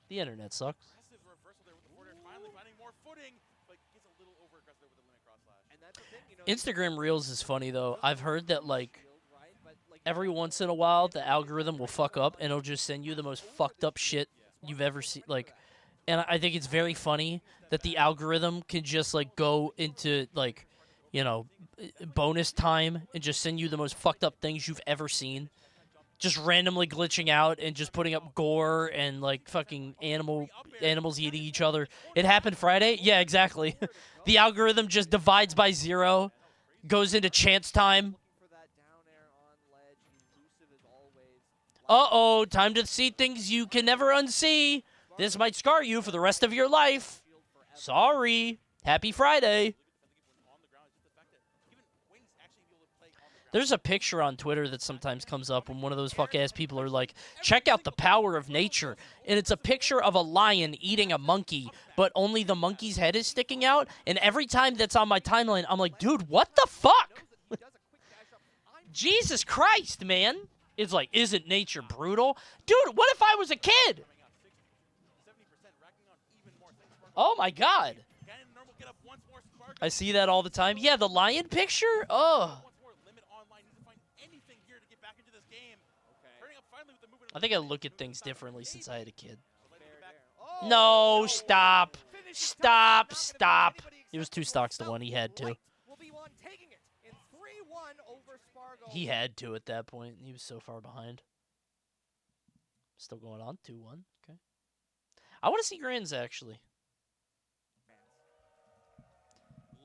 The internet sucks. Massive reversal there with the forward air, finally finding more footing, but gets a little over aggressive there with the limit cross slash. And that's the thing, you know, Instagram Reels is funny, though. I've heard that, like, every once in a while, the algorithm will fuck up and it'll just send you the most fucked up shit you've ever seen. Like, and I think it's very funny that the algorithm can just, like, go into, like, you know, bonus time and just send you the most fucked up things you've ever seen. Just randomly glitching out and just putting up gore and, like, fucking animals eating each other. It happened Friday? Yeah, exactly. The algorithm just divides by 0, goes into chance time. for that down air on ledge, elusive as always. Uh-oh, time to see things you can never unsee. This might scar you for the rest of your life. Sorry. Happy Friday. There's a picture on Twitter that sometimes comes up when one of those fuck-ass people are like, check out the power of nature. And it's a picture of a lion eating a monkey, but only the monkey's head is sticking out. And every time that's on my timeline, I'm like, dude, what the fuck? Jesus Christ, man. It's like, isn't nature brutal? Dude, what if I was a kid? Oh, my God. I see that all the time. Yeah, the lion picture? Oh. I think I look at things differently since I had a kid. No, stop. Stop, stop. It was 2 stocks to 1. He had to. He had to at that point. He was so far behind. Still going on 2-1. Okay. I want to see Grands, actually.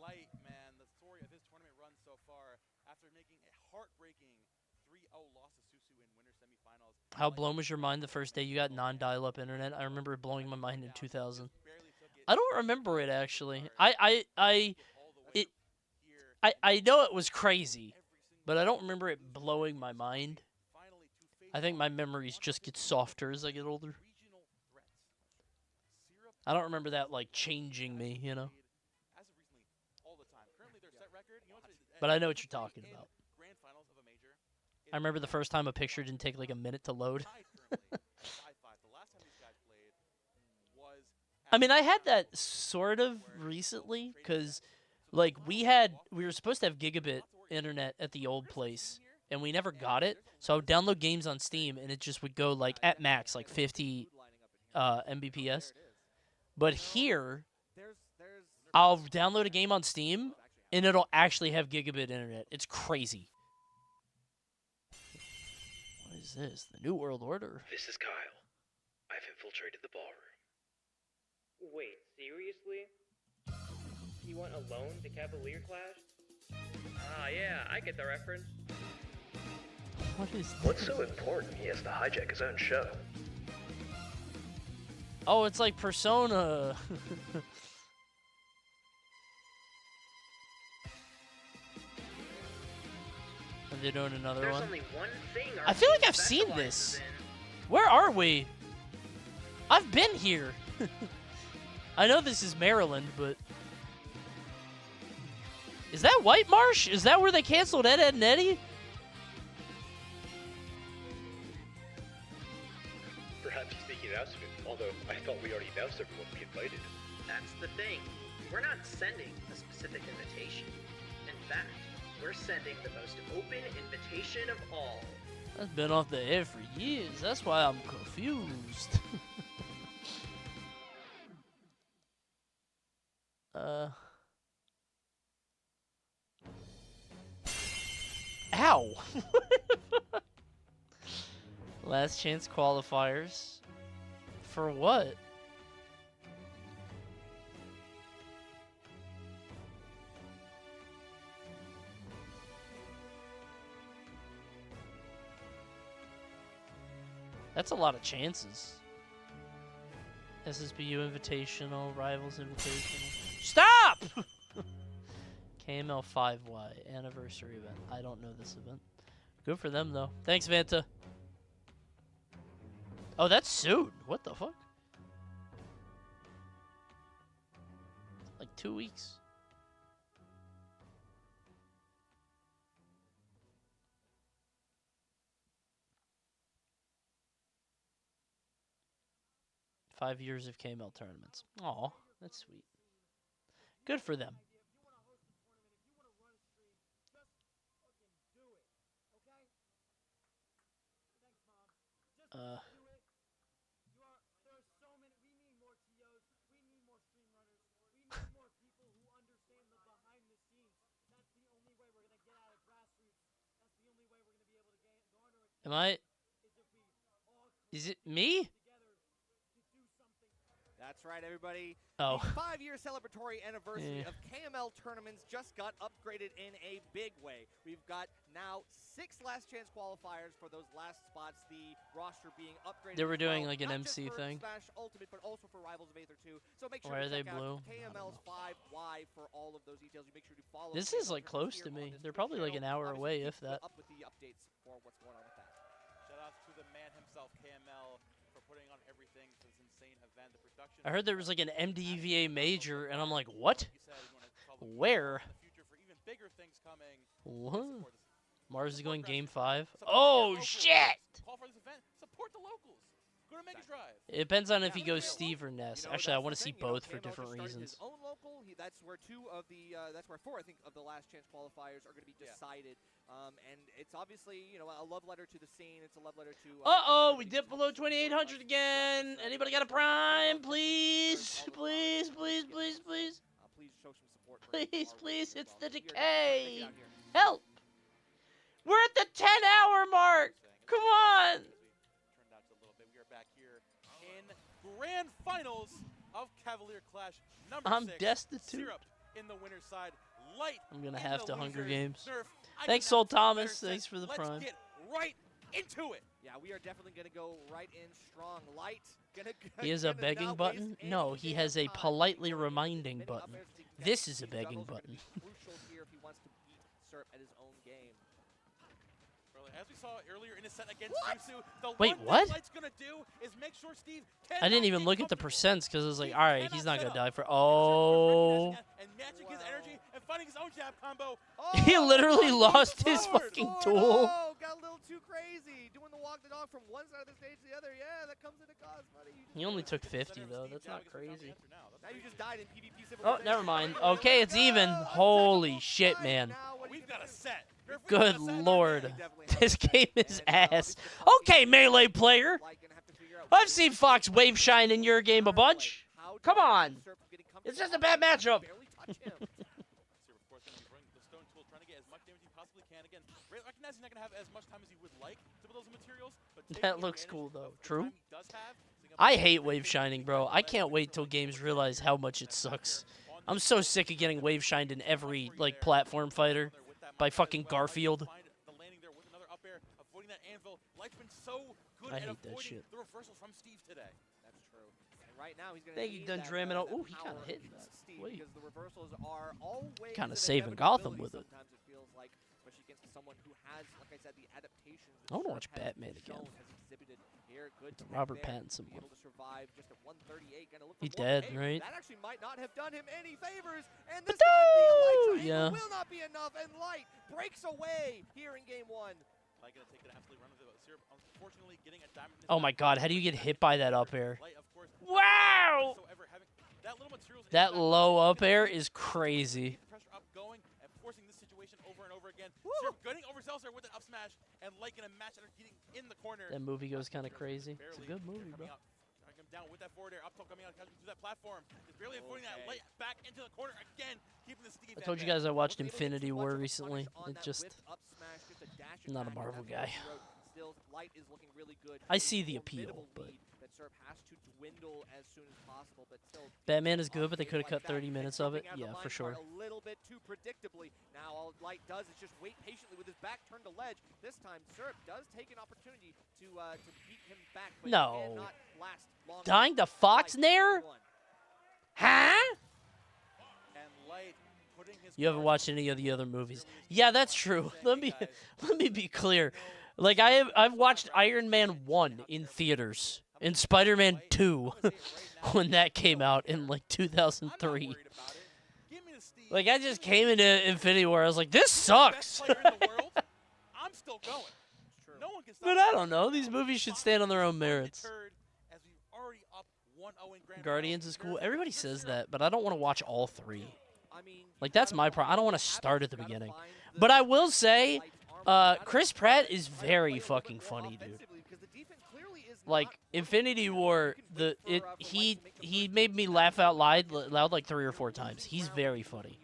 Light, man, the story of his tournament run so far after making a heartbreaking 3-0 loss to Susu in winter semifinals. How blown was your mind the first day you got non-dial-up internet? I remember it blowing my mind in 2000. I don't remember it, actually. I know it was crazy, but I don't remember it blowing my mind. I think my memories just get softer as I get older. I don't remember that, like, changing me, you know? But I know what you're talking about. I remember the first time a picture didn't take, like, a minute to load. I mean, I had that sort of recently, because, like, we were supposed to have gigabit internet at the old place, and we never got it. So I would download games on Steam, and it just would go, like, at max, like 50 Mbps. But here, I'll download a game on Steam, and it'll actually have gigabit internet. It's crazy. What is this? The New World Order? This is Kyle. I've infiltrated the ballroom. Wait, seriously? You went alone to Cavalier Clash? Ah, yeah, I get the reference. What is this? What's so important he has to hijack his own show? Oh, it's like Persona. Are they doing another There's one? only one thing I feel like our I've team seen specializes this. in. Where are we? I've been here. I know this is Maryland, but... Is that White Marsh? Is that where they canceled Ed, Edd and Eddy? Perhaps he's making an announcement, although I thought we already announced everyone we invited. That's the thing. We're not sending a specific invitation. In fact, we're sending the most open invitation of all. That's been off the air for years. That's why I'm confused. Ow! Last chance qualifiers. For what? That's a lot of chances. SSBU Invitational, Rivals Invitational. Stop! KML 5Y anniversary event. I don't know this event. Good for them, though. Thanks, Vanta. Oh, that's soon. What the fuck? Like 2 weeks. Five years of KML tournaments. Aw, that's sweet. Good for them. Am I? Is it me? That's right, everybody. Oh. The 5-year celebratory anniversary Yeah. of KML tournaments just got upgraded in a big way. We've got now 6 last chance qualifiers for those last spots. The roster being upgraded. They were as well, doing like an not just MC for thing. Smash Ultimate, but also for Rivals of Aether 2. So make sure Why to are they check out blue? KML's 5Y for all of those details. You make sure to follow. This KML is like tournaments close to here on me. this They're Twitch probably like an channel. hour Obviously, away, keep if that. up with the updates for what's going on with that. Shout outs to the man himself, KML, for putting on everything for this insane event. The production. I heard there was like an MDVA major, and I'm like, what? Where? In the future for even bigger things coming. What? Mars is going game Support 5. your Oh locals. shit! Call for this event. Support the locals. Go to Mega Drive. It depends on if he goes Steve or Ness. You know, Actually, I that's want to the see thing, you know, both for KML different just started reasons. His own local. That's where four, I think, of the last chance qualifiers are going to be decided. And it's obviously, you know, a love letter to the scene. It's a love letter to. Uh-oh, we everybody dipped who's below helped support 2,800 us again. throughout this, Anybody got a KML prime? definitely Please, deserves all the please, flowers. please, Give please, them- please. Please show some support. for Please, our please, roster as it's well. the We are definitely trying to make decay. it out here. Help! We're at the 10-hour mark. Come on. Turned out a little bit. We are back here in grand finals of Cavalier Clash number I'm 6. destitute. Syrup in the winner's side. Light. I'm gonna in have the to Hunger losers. Games. Nerf, I Thanks, could Soul not have a better Thomas. set. Thanks for the Let's prime. get right into it. Yeah, we are definitely going to go right in strong. Light. He has a gonna begging not button? waste No, any he damn has a time politely before he reminding gets button. up there so he can catch This is a these begging juggles. Gonna button. be crucial here if he wants to beat Serp at his own game. As we saw earlier in his set against What? Susu, the Wait, one what? thing Light's gonna do is make sure Steve I didn't even get look at the comfortable. percents because I was like, Steve all right, he's cannot not set gonna up. die for. And Serp Oh. recognizing that and matching his energy and finding his own jab combo. He literally Oh, lost forward, his fucking forward. tool. Oh, got a little too crazy. Doing the walk the dog from one side of the stage to the other. Yeah, that comes into cost, buddy. You just He only did it. took 50 though. That's not crazy. Now you just died in PvP Oh, civilization. never mind. There we Okay, go. it's even. Untackable Holy shit, fight. man. Now what are you We've gonna got a do? set. Nerf, we've Good got a set. lord. He definitely has This a set. game is And, ass. obviously the Fox Okay, team melee is player. like gonna have to figure out I've what seen to Fox do. wave shine in your game a bunch. How do Come I on. keep Serp from getting It's comfortable? just a bad matchup. Barely touch him. Syrup, of course, going to be bringing the stone tool, trying to get as much damage as he possibly can. Again, recognizing he's not going to have as much time as he would like to build those materials, but That taking looks advantage cool, of though. the True. time he does have, setting up I a hate great wave base, shining, getting bro. the I ledge can't wait for till like games 4 realize how much it seconds. sucks. On I'm the so field, sick of getting wave shined in every like platform fighter with that by Mach fucking as well. Light Garfield. find the landing there with another up air, avoiding that anvil. Light's been so good I at hate that avoiding shit. the reversals from Steve today. That's true. And right now he's gonna Thank you, need done that, dramming out. that Ooh, he kinda power hit against that. Steve Wait. because the reversals are always Kinda an saving Gotham inevitability with it. Sometimes it feels like, especially against someone who has, like I said, the adaptations. I wanna Serp watch has Batman again. shown, has exhibited here. Good The tech Robert there, Pattinson be one. able to survive just at 138. Gonna look He for more. dead, Hey, right? That actually might not have done him any favors. And this time the Elytra Yeah. angle will not be enough. And Light breaks away here in game 1. Light going to take an absolute run of it. Syrup, unfortunately, getting a diamond in his Oh my back. god, how do you get hit by that up air? Light, of course, Wow! whatsoever, having that little materials in That his back low pocket, up air keep is crazy. the pressure up going and forcing this situation over and over again. Woo! Syrup getting overzealous there with an up smash, and Light going to match after getting in the corner. That movie goes kind of Syrup crazy. It's a barely good movie, coming bro. out, dragging him down with that forward air, up tilt coming out, catching through that platform. Just barely avoiding that Light back into the corner again, keeping the Steve I told you at bay. guys I watched Wasn't able to get Infinity too much War of a recently. punish on It that just whipped up smash, just a dash I'm not a attack, and Marvel that's what guy. he wrote. Still, Light is looking really good. I A see the appeal, formidable but- lead that Serp has to dwindle as soon as possible, but still. Batman is good, but they Games could have like cut that, 30 and minutes of it. jumping out the Yeah, line for sure. card A little bit too predictably. Now all Light does is just wait patiently with his back turned to ledge. This time, Serp does take an opportunity to beat him back, but No. he cannot last long. Dying to Fox Nair? Huh? And Light putting his You haven't cards watched any of the other movies. Yeah, that's true. Let me be clear. Like I've watched Iron Man 1 in theaters and Spider-Man 2 when that came out in like 2003. Like I just came into Infinity War, I was like, this sucks. Best player in the world, I'm still going. No one can stop But me. I don't know. These movies should stand on their own merits. Undeterred as we're already up 1-0 in grand Guardians finals. is cool. Everybody says that, but I don't want to watch all three. I mean, Like that's my problem. I don't want to start at the beginning. But I will say, Chris Pratt is very fucking funny, dude. Like Infinity War, he made me laugh out loud like 3 or 4 times. He's very funny.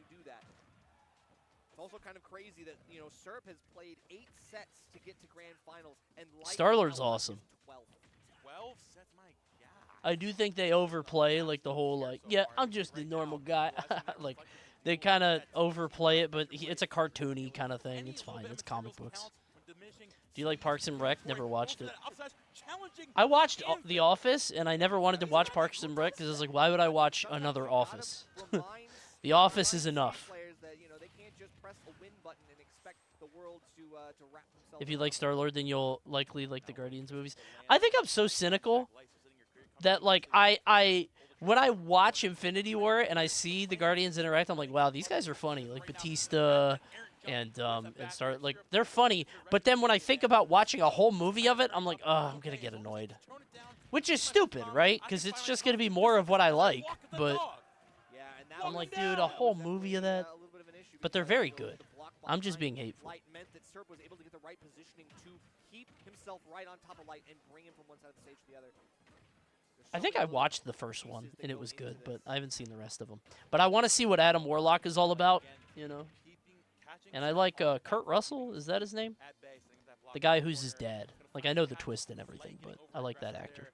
It's also kind of crazy that, you know, Serp has played 8 sets to get to grand finals, and Light Star-Lord's is now on his awesome. 12th. 12 sets, my God. I do think they overplay like the whole like, yeah, I'm just a normal guy. Like they kind of overplay it, but it's a cartoony kind of thing. It's fine. It's comic books. Do you like Parks and Rec? Never watched it. I watched The Office, and I never wanted to watch Parks and Rec because I was like, why would I watch another Office? The Office is enough. If you like Star-Lord, then you'll likely like the Guardians movies. I think I'm so cynical that like I when I watch Infinity War and I see the Guardians interact, I'm like, wow, these guys are funny. Like Batista and Star, like they're funny. But then when I think about watching a whole movie of it, I'm like, oh, I'm gonna get annoyed. Which is stupid, right? Because it's just gonna be more of what I like. But I'm like, dude, a whole movie of that. But they're very good. I'm just being hateful. Light meant that Serb was able to get the right positioning to keep himself right on top of Light and bring him from one side of the stage to the other. I think I watched the first one, and it was good, but I haven't seen the rest of them. But I want to see what Adam Warlock is all about, you know. And I like Kurt Russell, is that his name? The guy who's his dad. Like, I know the twist and everything, but I like that actor.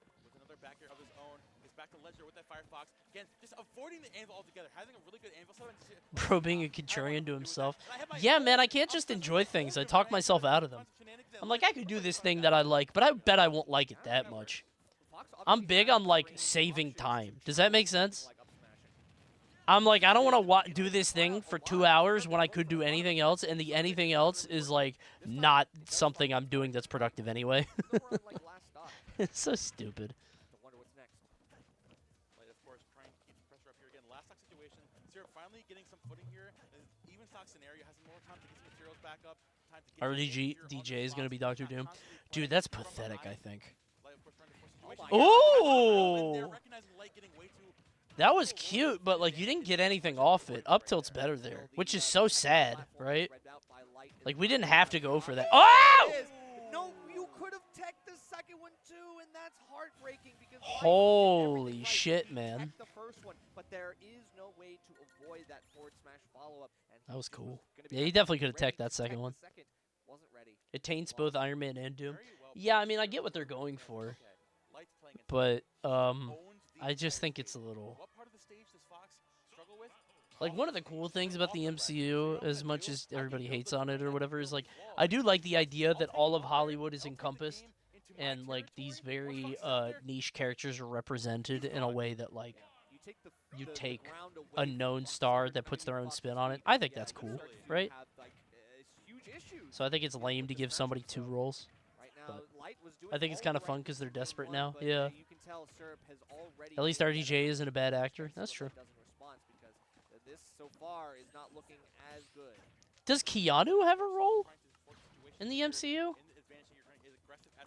Bro being a contrarian to himself. Yeah, man, I can't just enjoy things. I talk myself out of them. I'm like, I could do this thing that I like, but I bet I won't like it that much. I'm big on, like, saving time. Does that make sense? I'm like, I don't want to do this thing for 2 hours when I could do anything else, and the anything else is, like, not something I'm doing that's productive anyway. It's so stupid. RDG DJ is going to be Dr. Doom. Dude, that's pathetic, I think. Oh! That was cute, but, like, you didn't get anything off it. Up tilt's better there, which is so sad, right? Like, we didn't have to go for that. Oh! No, you could have teched the second one, too, and that's heartbreaking because holy shit, man. The first one, but there is no way to avoid that forward smash follow-up. That was cool. Yeah, he definitely could have teched that second one. It taints both Iron Man and Doom. Yeah, I mean, I get what they're going for. But, I just think it's a little... Like, one of the cool things about the MCU, as much as everybody hates on it or whatever, is, like, I do like the idea that all of Hollywood is encompassed and, like, these very niche characters are represented in a way that, like, you take a known star that puts their own spin on it. I think that's cool, right? So I think it's lame to give somebody 2 roles. But I think it's kind of fun because they're desperate now. Yeah. At least RDJ isn't a bad actor. That's true. Does Keanu have a role in the MCU?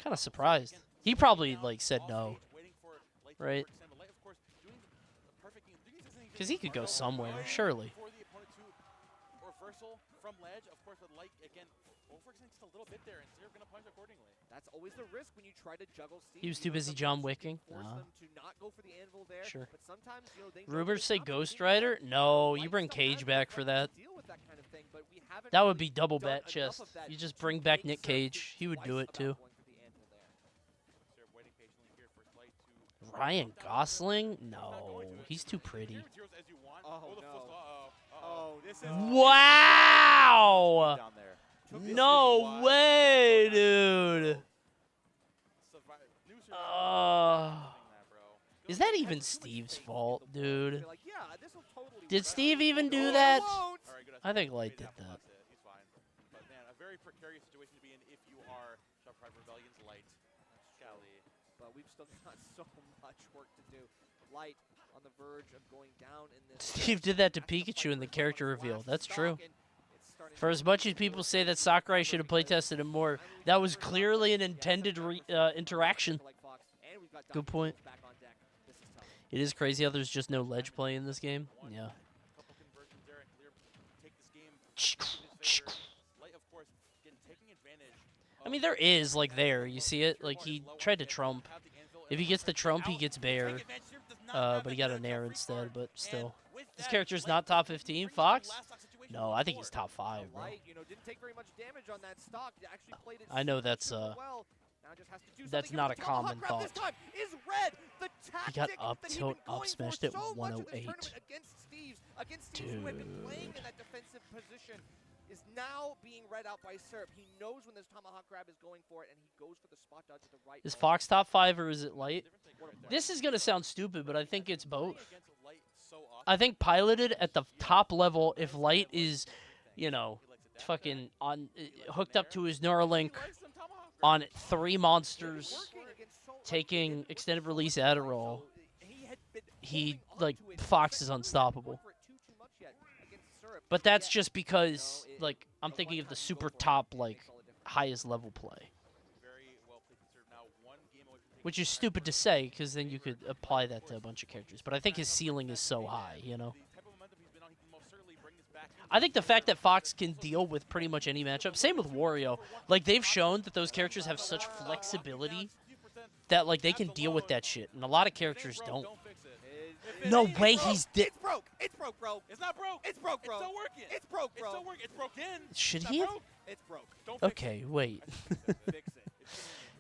Kind of surprised. He probably, like, said no. Right? Because he could go somewhere, surely. That's always the risk when you try to juggle Steve. He was too busy John Wicking. Sure. Rumors say Ghost Rider? No, you bring Cage back for that. That would be double bat chest. You just bring back Nick Cage. He would do it too. Ryan Gosling? No, he's too pretty. Wow! No way, dude. Is that even Steve's fault, dude? Did Steve even do that? I think Light did that. But we've still got so much work to do. Light on the verge of going down in this. Steve did that to Pikachu in the character reveal. That's true. For as much as people say that Sakurai should have playtested him more, that was clearly an intended interaction. Good point. It is crazy how there's just no ledge play in this game. Yeah. I mean, there is, like, there. You see it? Like, he tried to trump. If he gets the trump, he gets Bear. But he got a Nair instead, but still. This character's not top 15. Fox? No, I think he's top 5, bro. I know that's Now just has to do That's something not here. a The tomahawk common grab this thought. time is red. The He got tactic up that he'd tilt, been up going smashed for at so much of this 108. tournament against Steves, who had been playing in that defensive position, is now being read out by Serp. He knows when this tomahawk grab is going for it, and he goes for the spot dodge at the right Is moment. Fox top 5 or is it Light? This is going to sound stupid, but I think it's both. I think piloted at the top level, if Light is, you know, fucking on hooked up to his Neuralink on 3 monsters, taking extended release Adderall, like, Fox is unstoppable. But that's just because, like, I'm thinking of the super top, like, highest level play. Which is stupid to say, because then you could apply that to a bunch of characters. But I think his ceiling is so high, you know? I think the fact that Fox can deal with pretty much any matchup, same with Wario. Like, they've shown that those characters have such flexibility that, like, they can deal with that shit. And a lot of characters don't. No way he's dead. It's broke. It's broke, bro. It's not broke. It's broke, bro. It's still working. It's broke, bro. It's still working. It's broken. Should It's he not have? broke. It's broke. Don't fix Okay, it. wait. Fix it.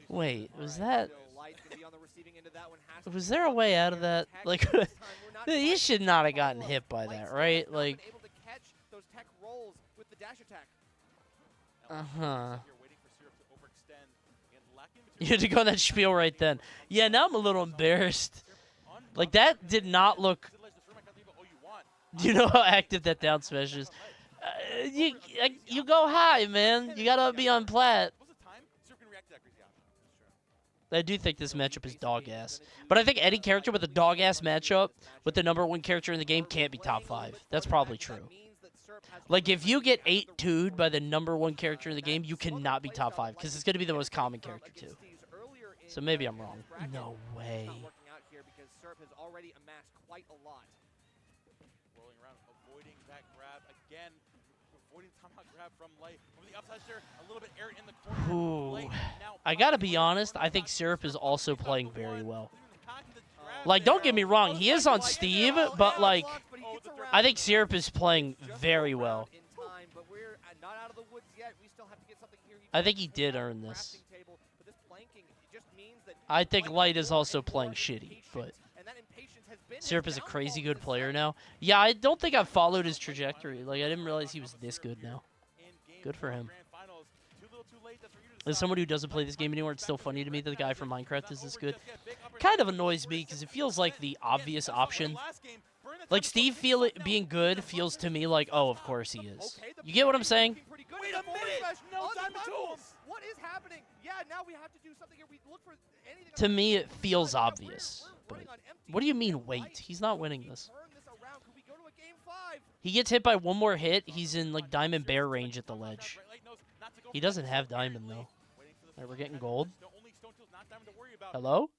Wait, was that... Still, Light's gonna be on the receiving end of that one. Has to Was be there a done. way out of that? Tag Like, this time. We're not he fighting should with not the have gotten follow-up. hit by Light that, still right? has not Like, been able to catch those tech rolls with the dash attack. uh-huh. You had to go on that spiel right then. Yeah, now I'm a little embarrassed. Like, that did not look... You know how active that down smash is. You go high, man. You gotta be on plat. I do think this matchup is dog ass. But I think any character with a dog ass matchup with the #1 character in the game can't be top 5. That's probably true. Like, if you get 8-2'd by the #1 character in the game, you cannot be top 5, because it's going to be the most common character, too. So maybe I'm wrong. No way. Not working out here because Serp has already amassed quite a lot. Rolling around, avoiding that grab again. Avoiding tomahawk grab from Light. Over the upside there, a little bit air in the corner. Ooh. Light now I gotta be honest, I think Syrup is also playing very well. Like, don't get me wrong, he is on Steve, but, like, I think Syrup is playing very well. I think he did earn this. I think Light is also playing shitty, but Syrup is a crazy good player now. Yeah, I don't think I've followed his trajectory. Like, I didn't realize he was this good now. Good for him. As someone who doesn't play this game anymore, it's still funny to me that the guy from Minecraft is this good. Kind of annoys me because it feels like the obvious option. Like, Steve being good feels to me like, oh, of course he is. You get what I'm saying? Wait a minute! No time to tools! What is happening? Yeah, now we have to do something here. We look for anything. To me, it feels obvious. But what do you mean, wait? He's not winning this. He gets hit by one more hit, he's in, like, Diamond Bear range at the ledge. He doesn't have Diamond, though. Alright, we're getting gold. Hello?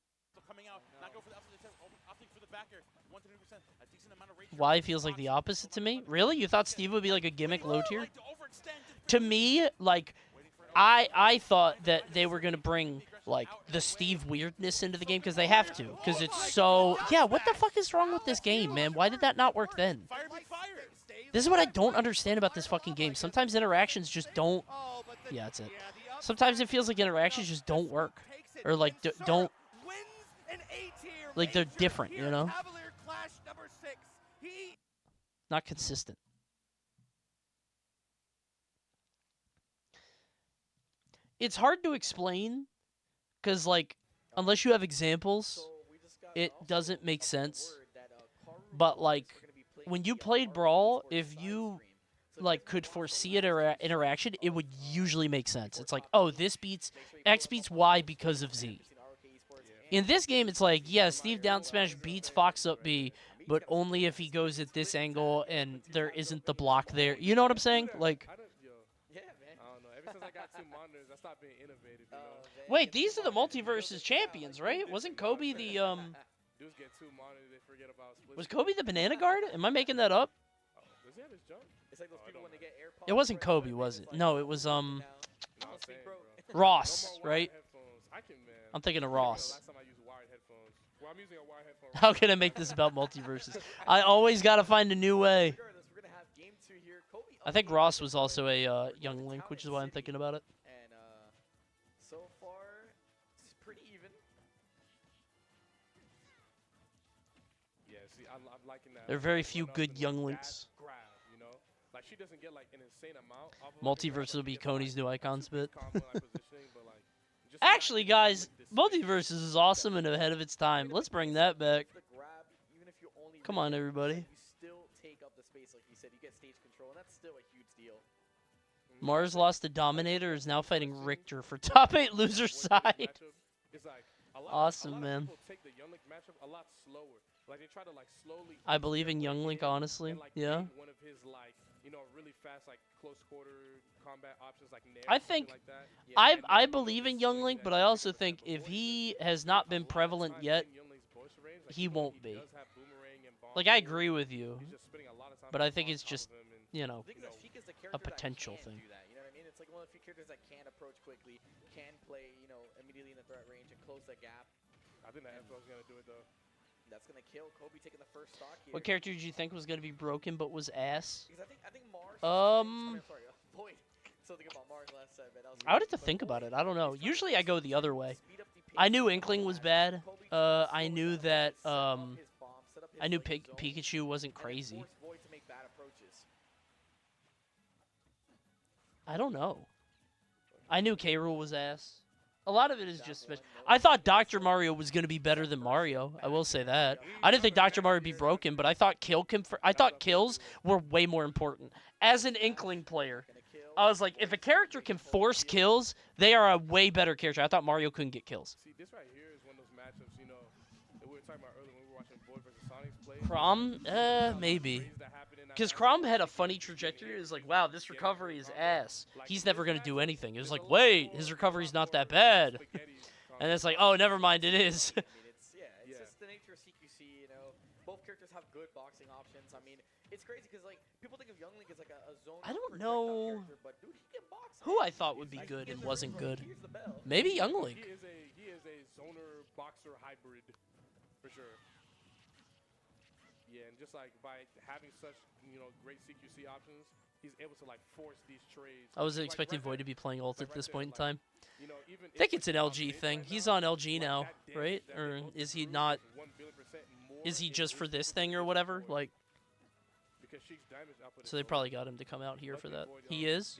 Why feels like the opposite to me? Really? You thought Steve would be, like, a gimmick low tier? To me, like, I thought that they were going to bring, like, the Steve weirdness into the game, because they have to. Because it's so... Yeah, what the fuck is wrong with this game, man? Why did that not work then? This is what I don't understand about this fucking game. Sometimes interactions just don't... Yeah, that's it. Sometimes it feels like interactions just don't work. Or, like, don't... Like, they're different, you know? Not consistent. It's hard to explain, because, like, unless you have examples, it doesn't make sense. But, like, when you played Brawl, if you, like, could foresee an interaction, it would usually make sense. It's like, oh, this beats X beats Y because of Z. In this game, it's like, yeah, Steve down smash beats Fox up B, but only if he goes at this angle and there isn't the block there. You know what I'm saying? Like, Yeah, man. I don't know. Ever since I got 2 monitors, I stopped being innovative, you know? wait, these are the Multiverses champions, right? Wasn't Kobe the, Dudes get 2 monitors, they forget about split. was Kobe the banana guard? Am I making that up? Oh, does he have his jump? It's like those people when they get AirPods. It wasn't Kobe, was it? No, it was, No, I'm saying, bro. Ross, No more wired right? headphones. I can, man. I'm thinking of I remember Ross. the last time I used wired headphones. Well, I'm using a wired headphone. How can I make this about Multiverses? I always gotta find a new way. Regardless, we're gonna have game 2 here. Kobe I think Ross was also a young Link, which is why I'm thinking about it. And so far, see, I'm liking that. There are very few good young links. Grab, you know? Like, she doesn't get, like, an insane amount. Off of Multiverse will be Coney's new icons bit. Just Actually, guys, this Multiverses is awesome and ahead of its time. Let's bring that back. The grab, even if you only Come on, everybody. you still take up the space, like you said. You get stage control, and that's still a huge deal. Mars lost to Dominator, is now fighting Richter for top 8 loser side. It's like Awesome, a lot man. of people take the Young Link matchup a lot slower. Like they try to like slowly. I believe in Young Link, honestly. And, like, Yeah. take one of his like really fast like close quarter combat options like Nair I or something think like that. I believe in Young Link, but I also think if he has not been prevalent yet, he won't be. Like, I agree with you, but I think it's just, you know, The thing is that Sheik is the a character potential that can thing. do that. You know what I mean? It's like one of the few characters that can approach quickly, can play, immediately in the threat range and close that gap. I think that F-L's gonna do it though. That's gonna kill Kobe taking the first stock here. What character did you think was going to be broken but was ass? Because I think Mars. Sorry, Void. Still thinking about Mars last time, man. I would have to think about it. I don't know. Usually I go the other way. I knew Inkling was bad. I knew that I knew Pikachu wasn't crazy. I don't know. I knew K. Rool was ass. A lot of it is just. I thought Dr. Mario was going to be better than Mario. I will say that. I didn't think Dr. Mario would be broken, but I thought kills were way more important. As an Inkling player, I was like, if a character can force kills, they are a way better character. I thought Mario couldn't get kills. See, this right here is one of those matchups, that we were talking about earlier when we were watching Void versus Sonic's play. Chrom, maybe. Because Chrom had a funny trajectory. It was like, wow, this recovery is ass. He's never going to do anything. It was like, wait, his recovery's not that bad. And it's like, oh, never mind, it is. It's just the nature of CQC, Both characters have good boxing options. I mean, it's crazy because, like, people think of Young Link as, like, a zone. I don't know character, but, dude, he can box. who I thought would be good and wasn't good. Maybe Young Link. He is a zoner boxer hybrid, for sure. Yeah, and just like by having such great CQC options, he's able to like force these trades. I wasn't expecting Void to be playing ult at this point in time. I think it's an LG thing. He's on LG now, right? Or is he not? Is he just for this thing or whatever? Like, so they probably got him to come out here for that. He is?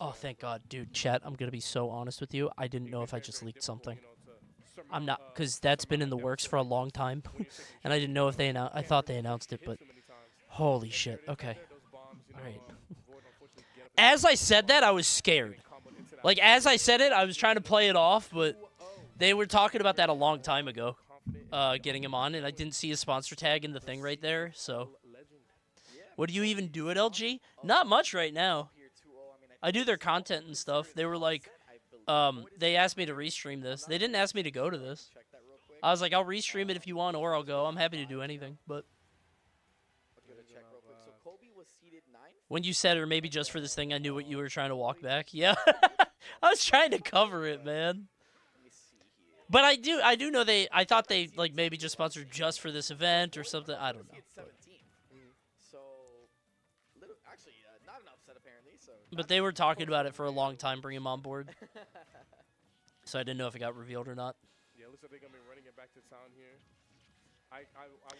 Oh, thank God. Dude, chat, I'm going to be so honest with you. I didn't know if I just leaked something. I'm not, because that's been in the works for a long time. And I didn't know if they announced, I thought they announced it, but holy shit. Okay. All right. As I said that, I was scared. Like, as I said it, I was trying to play it off, but they were talking about that a long time ago, getting him on, and I didn't see his sponsor tag in the thing right there, so. What do you even do at LG? Not much right now. I do their content and stuff. They were like, they asked me to restream this. They didn't ask me to go to this. I was like, I'll restream it if you want, or I'll go. I'm happy to do anything, but. When you said, or maybe just for this thing, I knew what you were trying to walk back. Yeah. I was trying to cover it, man. But I do know I thought they, like, maybe just sponsored just for this event or something. I don't know. But they were talking about it for a long time, bring him on board. So I didn't know if it got revealed or not. Yeah, looks like they're going to be running it back to town here. I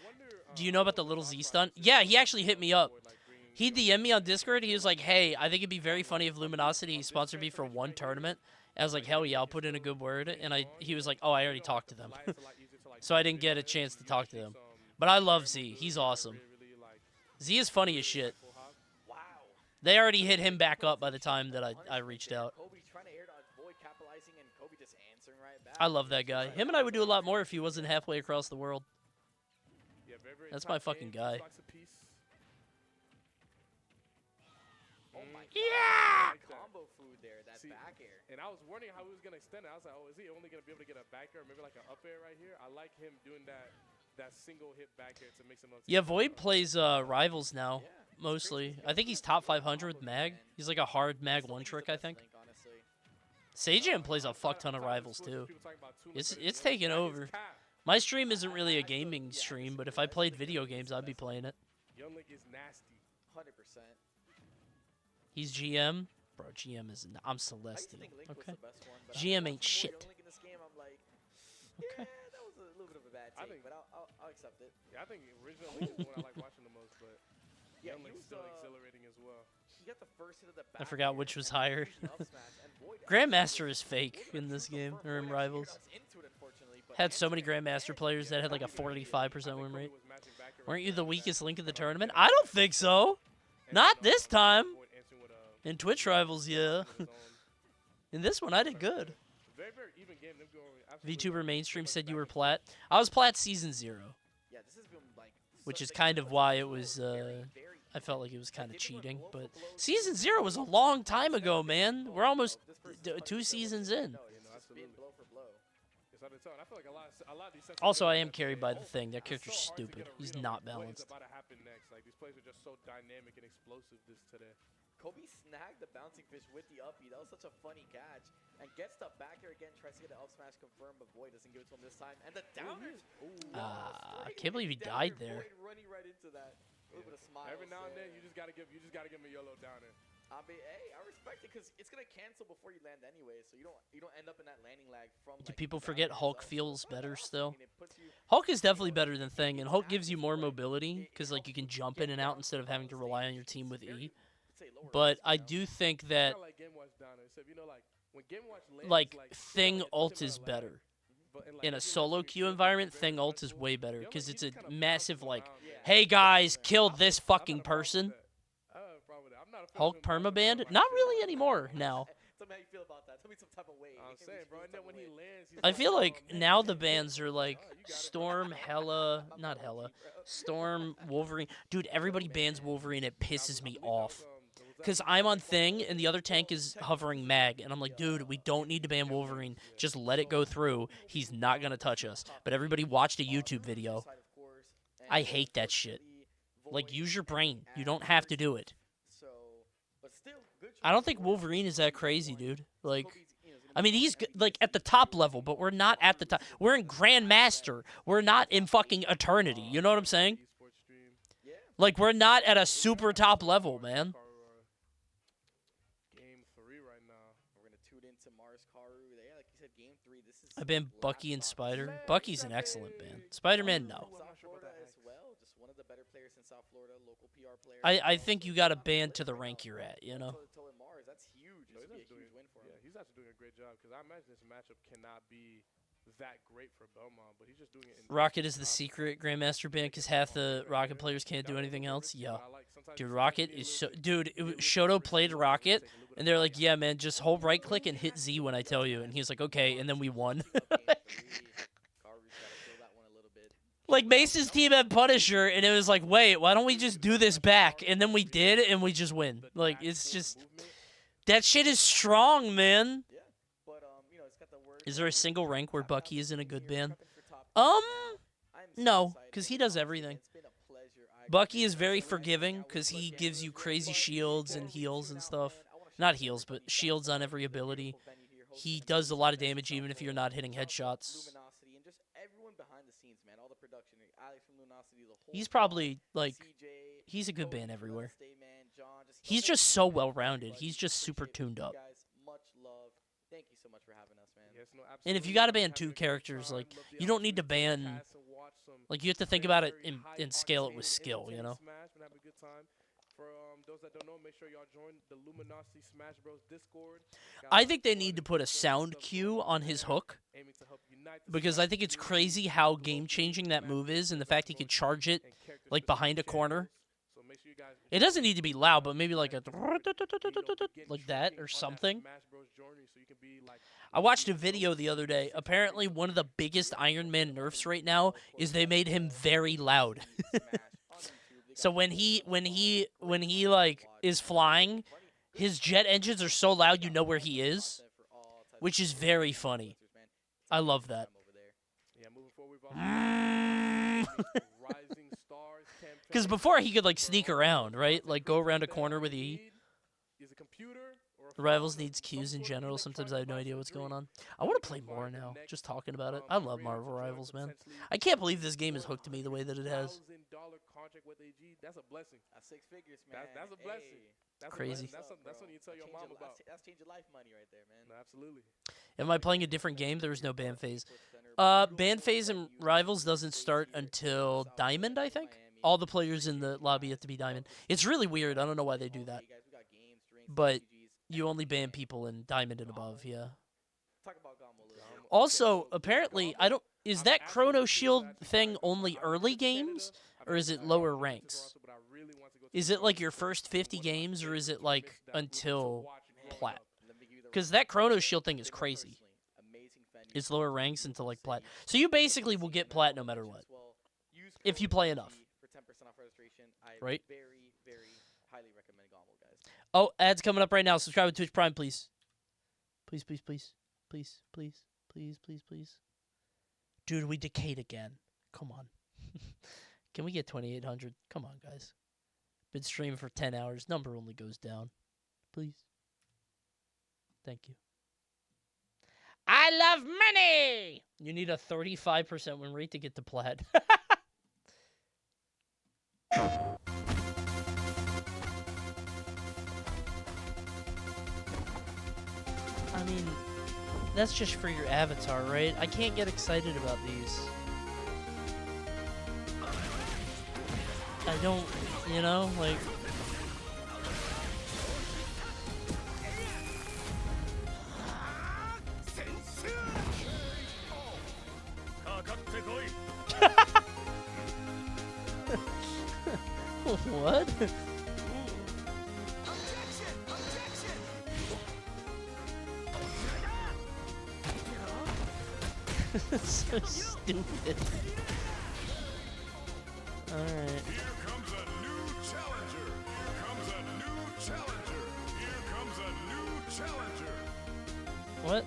wonder... Do you know about the little Z stunt? Yeah, he actually hit me up. He DM'd me on Discord. He was like, hey, I think it'd be very funny if Luminosity sponsored me for one tournament. I was like, hell yeah, I'll put in a good word. And he was like, oh, I already talked to them. So I didn't get a chance to talk to them. But I love Z. He's awesome. Z is funny as shit. They already hit him back up by the time that I reached out. I love that guy. Him and I would do a lot more if he wasn't halfway across the world. That's my fucking guy. Yeah! Combo food there, that back air. And I was wondering how he was going to extend it. I was like, oh, is he only going to be able to get a back air, maybe like an up air right here? I like him doing that single hit back air to mix him up. Yeah, Void plays Rivals now, mostly. I think he's top 500 with Mag. He's like a hard Mag one trick, I think. Sajam plays a fuck ton of Rivals, too. It's taken over. My stream isn't really a gaming stream, but if I played video games, I'd be playing it. Young Link is nasty. 100%. He's GM? Bro, GM is... I'm Celestial. Okay. GM ain't shit. Okay. I take, think- but I'll accept it. Yeah, I think original Link is the one I like watching the most, but Yeah, Young he Link's was, still exhilarating as well. He got the first hit of the I back forgot air which was and higher. used the up smash, and Void Grandmaster actually is fake wasn't in able this to game, confirm. or in Void actually Rivals. got us into it, unfortunately, but Had so many answering Grandmaster again, players that had like a I think 45% win Kobe rate. was matching back here Weren't right you the there, weakest that link in the went up tournament? again. I don't think so. And Not then, this time. Void answering with, In Twitch Rivals, yeah. his own. In this one, I did good. Very, very even game. Them going absolutely VTuber so mainstream much said you back were and plat. forth. I was plat season 0, Yeah, this has been like which such is a kind of game why that's it was. very, very I felt even. like it was kind of Like, they've been cheating, going but blow for blow. season 0 was a long time ago, man. We're almost This person's 2 100% seasons winning. in. No, it's just been absolutely. blow for blow. It's hard to tell. And I feel like a lot of these sets Also, are I good, am but carried by the it's thing. That so character's hard to stupid. get a He's read on not what is balanced. about to happen next. Like these players are just so dynamic and explosive this today. Kobe snagged the bouncing fish with the up B. That was such a funny catch. And gets the back air again, tries to get the up smash confirmed, but Void doesn't give it to him this time. And the downers. I can't believe he died there. Void running right into that. A little bit of smile. Every now and then, you just gotta give him a YOLO downer. I mean, hey, I respect it because it's gonna cancel before you land anyway, so you don't end up in that landing lag from. Do like, people the forget down Hulk itself. feels So, better I still? mean, it puts you- Hulk is definitely better than Thing, and Hulk gives you more mobility because like you can jump in and out instead of having to rely on your team with E. But I do think that Kinda like Game Watch downer. Except like when Game Watch lands, like it's Thing it doesn't ult matter is lag. better. But in, In a Game Watch, solo when you queue see it environment, very Thing ult is flexible, way better Young because Lick, it's he a just kinda massive bounces like, around. Yeah. hey guys, killed this I've had fucking a problem with person. that. I have a problem with that. I'm not a fan of Hulk him bouncing around permabanned? like Not shit. really anymore now. Tell me how you feel about that. Tell me some type of way. I'm saying, bro. And then when he lands, he's I feel like man, now man, the man, bans are like oh, you got it. Storm, Hella, not Hella, Storm, Wolverine. Dude, everybody bans Wolverine. It pisses me off. Because I'm on Thing, and the other tank is hovering Mag, and I'm like, dude, we don't need to ban Wolverine. Just let it go through. He's not going to touch us. But everybody watched a YouTube video. I hate that shit. Like, use your brain. You don't have to do it. I don't think Wolverine is that crazy, dude. Like, I mean, he's like at the top level, but we're not at the top. We're in Grandmaster. We're not in fucking Eternity. You know what I'm saying? Like, we're not at a super top level, man. Game 3 right now. We're gonna tune into Mars Karu. Yeah, like you said, game 3. This is. I've been Bucky and Spider. Bucky's an excellent ban. Spider-Man, no. South Florida as well. Just one of the better players in South Florida. Local PR player. I think you got to ban to the rank you're at, you know? Toward Mars, that's huge. No, This he's would be a actually huge win for him. Yeah, he's actually doing a great job because I imagine this matchup cannot be that great for Belmont, but he's just doing it. In Rocket is the secret Grandmaster ban because half the Rocket players can't do anything else. Yeah. Dude, Rocket is so... Dude, Shoto played Rocket, and they're like, yeah, man, just hold right-click and hit Z when I tell you. And he's like, okay, and then we won. Like, Mace's team had Punisher, and it was like, wait, why don't we just do this back? And then we did, and we just win. Like, it's just... That shit is strong, man. Yeah, but it's got the word. Is there a single rank where Bucky is in a good ban? I'm No, so excited 'cause he to does watch it. everything. It's been a pleasure. Bucky is very forgiving because he gives you crazy shields and heals and stuff. Not heals, but shields on every ability. He does a lot of damage even if you're not hitting headshots. Luminosity and just everyone behind the scenes, man. All the production, Alex from Luminosity, the whole He's probably, like, CJ, he's a good Cody, ban everywhere. Stay Man, John, just He's the whole just so team, well-rounded. everybody. He's just super Appreciate tuned you up. guys. Much love. Thank you so much for having us, man. Yes, no, And if you absolutely. gotta ban Having two a great characters, time. like, Love the you don't need to opportunity ban... pass and watch some Like, you have to think very, about it very and high scale it with octane, skill, you know? entertaining Smash, and have a good time. For those that don't know, make sure y'all join the Luminosity Smash Bros Discord. Got I lots think of they fun need to and put a good sound stuff cue going on his there, hook. aiming to help unite the Because Smash I think it's community, crazy how global game-changing that Smash move is, and the Bros fact he could charge it, and character like, behind a specific corner. channels. So make sure you guys It doesn't need to be loud, but maybe like a... begin like that tracking or on something. Smash Bros journey so you can be like I watched a video the other day. Apparently, one of the biggest Iron Man nerfs right now is they made him very loud. So when he like is flying, his jet engines are so loud you know where he is, which is very funny. I love that. Yeah, moving forward, we've also Rising Stars campaign. Because before he could like sneak For all around, the right? content Like go creators around a out there, corner all with you E. need is a computer or a Rivals phone or needs some cues in sort of general. Sometimes I have no electronic idea device what's for going free. on. I You want to can play find more the now. next, Just talking about it. I love creator Marvel to join Rivals, man. potentially I can't believe this game has hooked to me the way that it has. $1,000 contract with AG. That's a blessing. That's 6 figures, man. That's a blessing. Hey, That's Crazy. A blessing. That's something you tell your change mom your- about. That's change your life money right there, man. No, absolutely. Am I playing a different game? There was no ban phase. Band phase and rivals doesn't start until Diamond, I think. All the players in the lobby have to be Diamond. It's really weird. I don't know why they do that. But you only ban people in Diamond and above, yeah. Also, apparently, I don't. Is that Chrono Shield thing only early games, or is it lower ranks? Is it like your first 50 games, or is it like until plat? Because that Chrono Shield thing is crazy. It's lower ranks until like plat. So you basically will get plat no matter what, if you play enough. Right? Oh, ads coming up right now. Subscribe to Twitch Prime, please. Please, please, please. Please, please, please, please, please. Dude, we decayed again. Come on. Can we get 2,800? Come on, guys. Been streaming for 10 hours. Number only goes down. Please. Thank you. I love money! You need a 35% win rate to get to plat. I mean, that's just for your avatar, right? I can't get excited about these. I don't, you know, like... What? So stupid. Alright. Here comes a new challenger. Here comes a new challenger. Here comes a new challenger. What?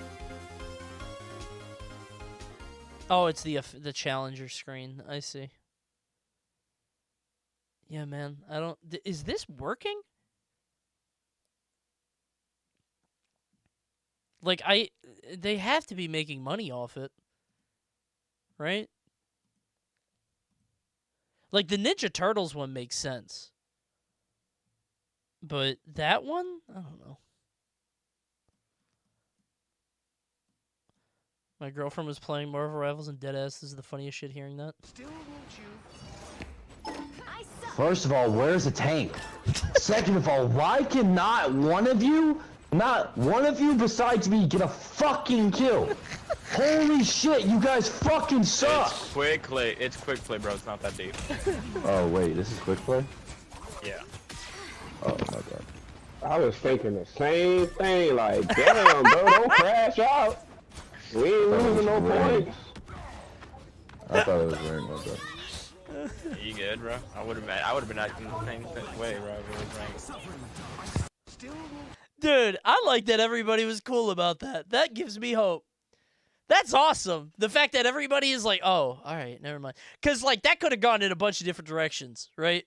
Oh, it's the challenger screen. I see. Yeah, man. I don't... Is this working? Like, they have to be making money off it. Right? Like, the Ninja Turtles one makes sense. But that one? I don't know. My girlfriend was playing Marvel Rivals and Deadass. This is the funniest shit hearing that. Still won't you? First of all, where's the tank? Second of all, why can not one of you besides me get a fucking kill? Holy shit, you guys fucking suck! It's quick play. It's quick play, bro. It's not that deep. Oh wait, this is quick play? Yeah. Oh my god. I was thinking the same thing, like, damn, bro, don't crash out. We ain't losing no points. I thought it was wearing my god. You good, bro? I would have been acting the same way, bro. Dude, I like that everybody was cool about that. That gives me hope. That's awesome. The fact that everybody is like, oh, all right, never mind. Because, like, that could have gone in a bunch of different directions, right?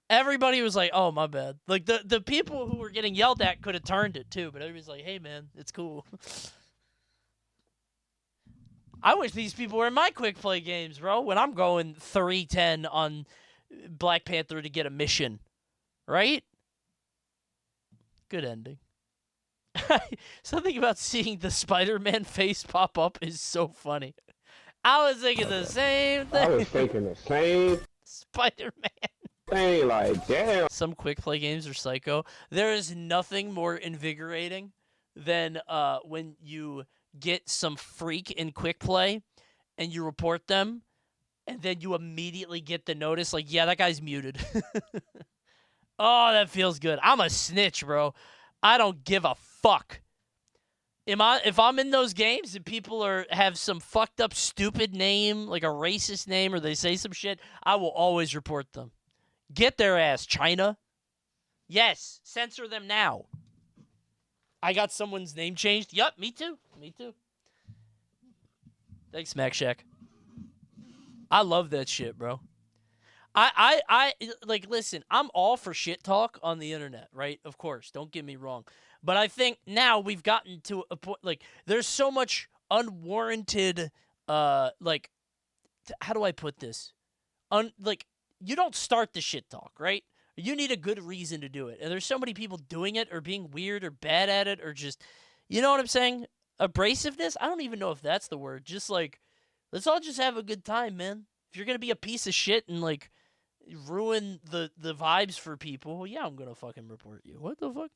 Everybody was like, oh, my bad. Like, the people who were getting yelled at could have turned it, too. But everybody's like, hey, man, it's cool. I wish these people were in my quick play games, bro. When I'm going 3-10 on Black Panther to get a mission, right? Good ending. Something about seeing the Spider-Man face pop up is so funny. I was thinking the same thing. I was thinking the same Spider-Man thing, like, damn. Some quick play games are psycho. There is nothing more invigorating than when you get some freak in quick play and you report them and then you immediately get the notice like, yeah, that guy's muted. Oh, that feels good. I'm a snitch, bro. I don't give a fuck. If I'm in those games and people have some fucked up stupid name, like a racist name, or they say some shit, I will always report them. Get their ass, China. Yes, censor them now. I got someone's name changed. Yup, me too. Me too. Thanks, Mac Shack. I love that shit, bro. I like, listen, I'm all for shit talk on the internet, right? Of course, don't get me wrong. But I think now we've gotten to a point, like, there's so much unwarranted, like, how do I put this? Like, you don't start the shit talk, right? You need a good reason to do it. And there's so many people doing it or being weird or bad at it or just, you know what I'm saying? abrasiveness. I don't even know if that's the word. Just like, let's all just have a good time, man. If you're gonna be a piece of shit and like ruin the vibes for people, well, yeah, I'm gonna fucking report you. What the fuck?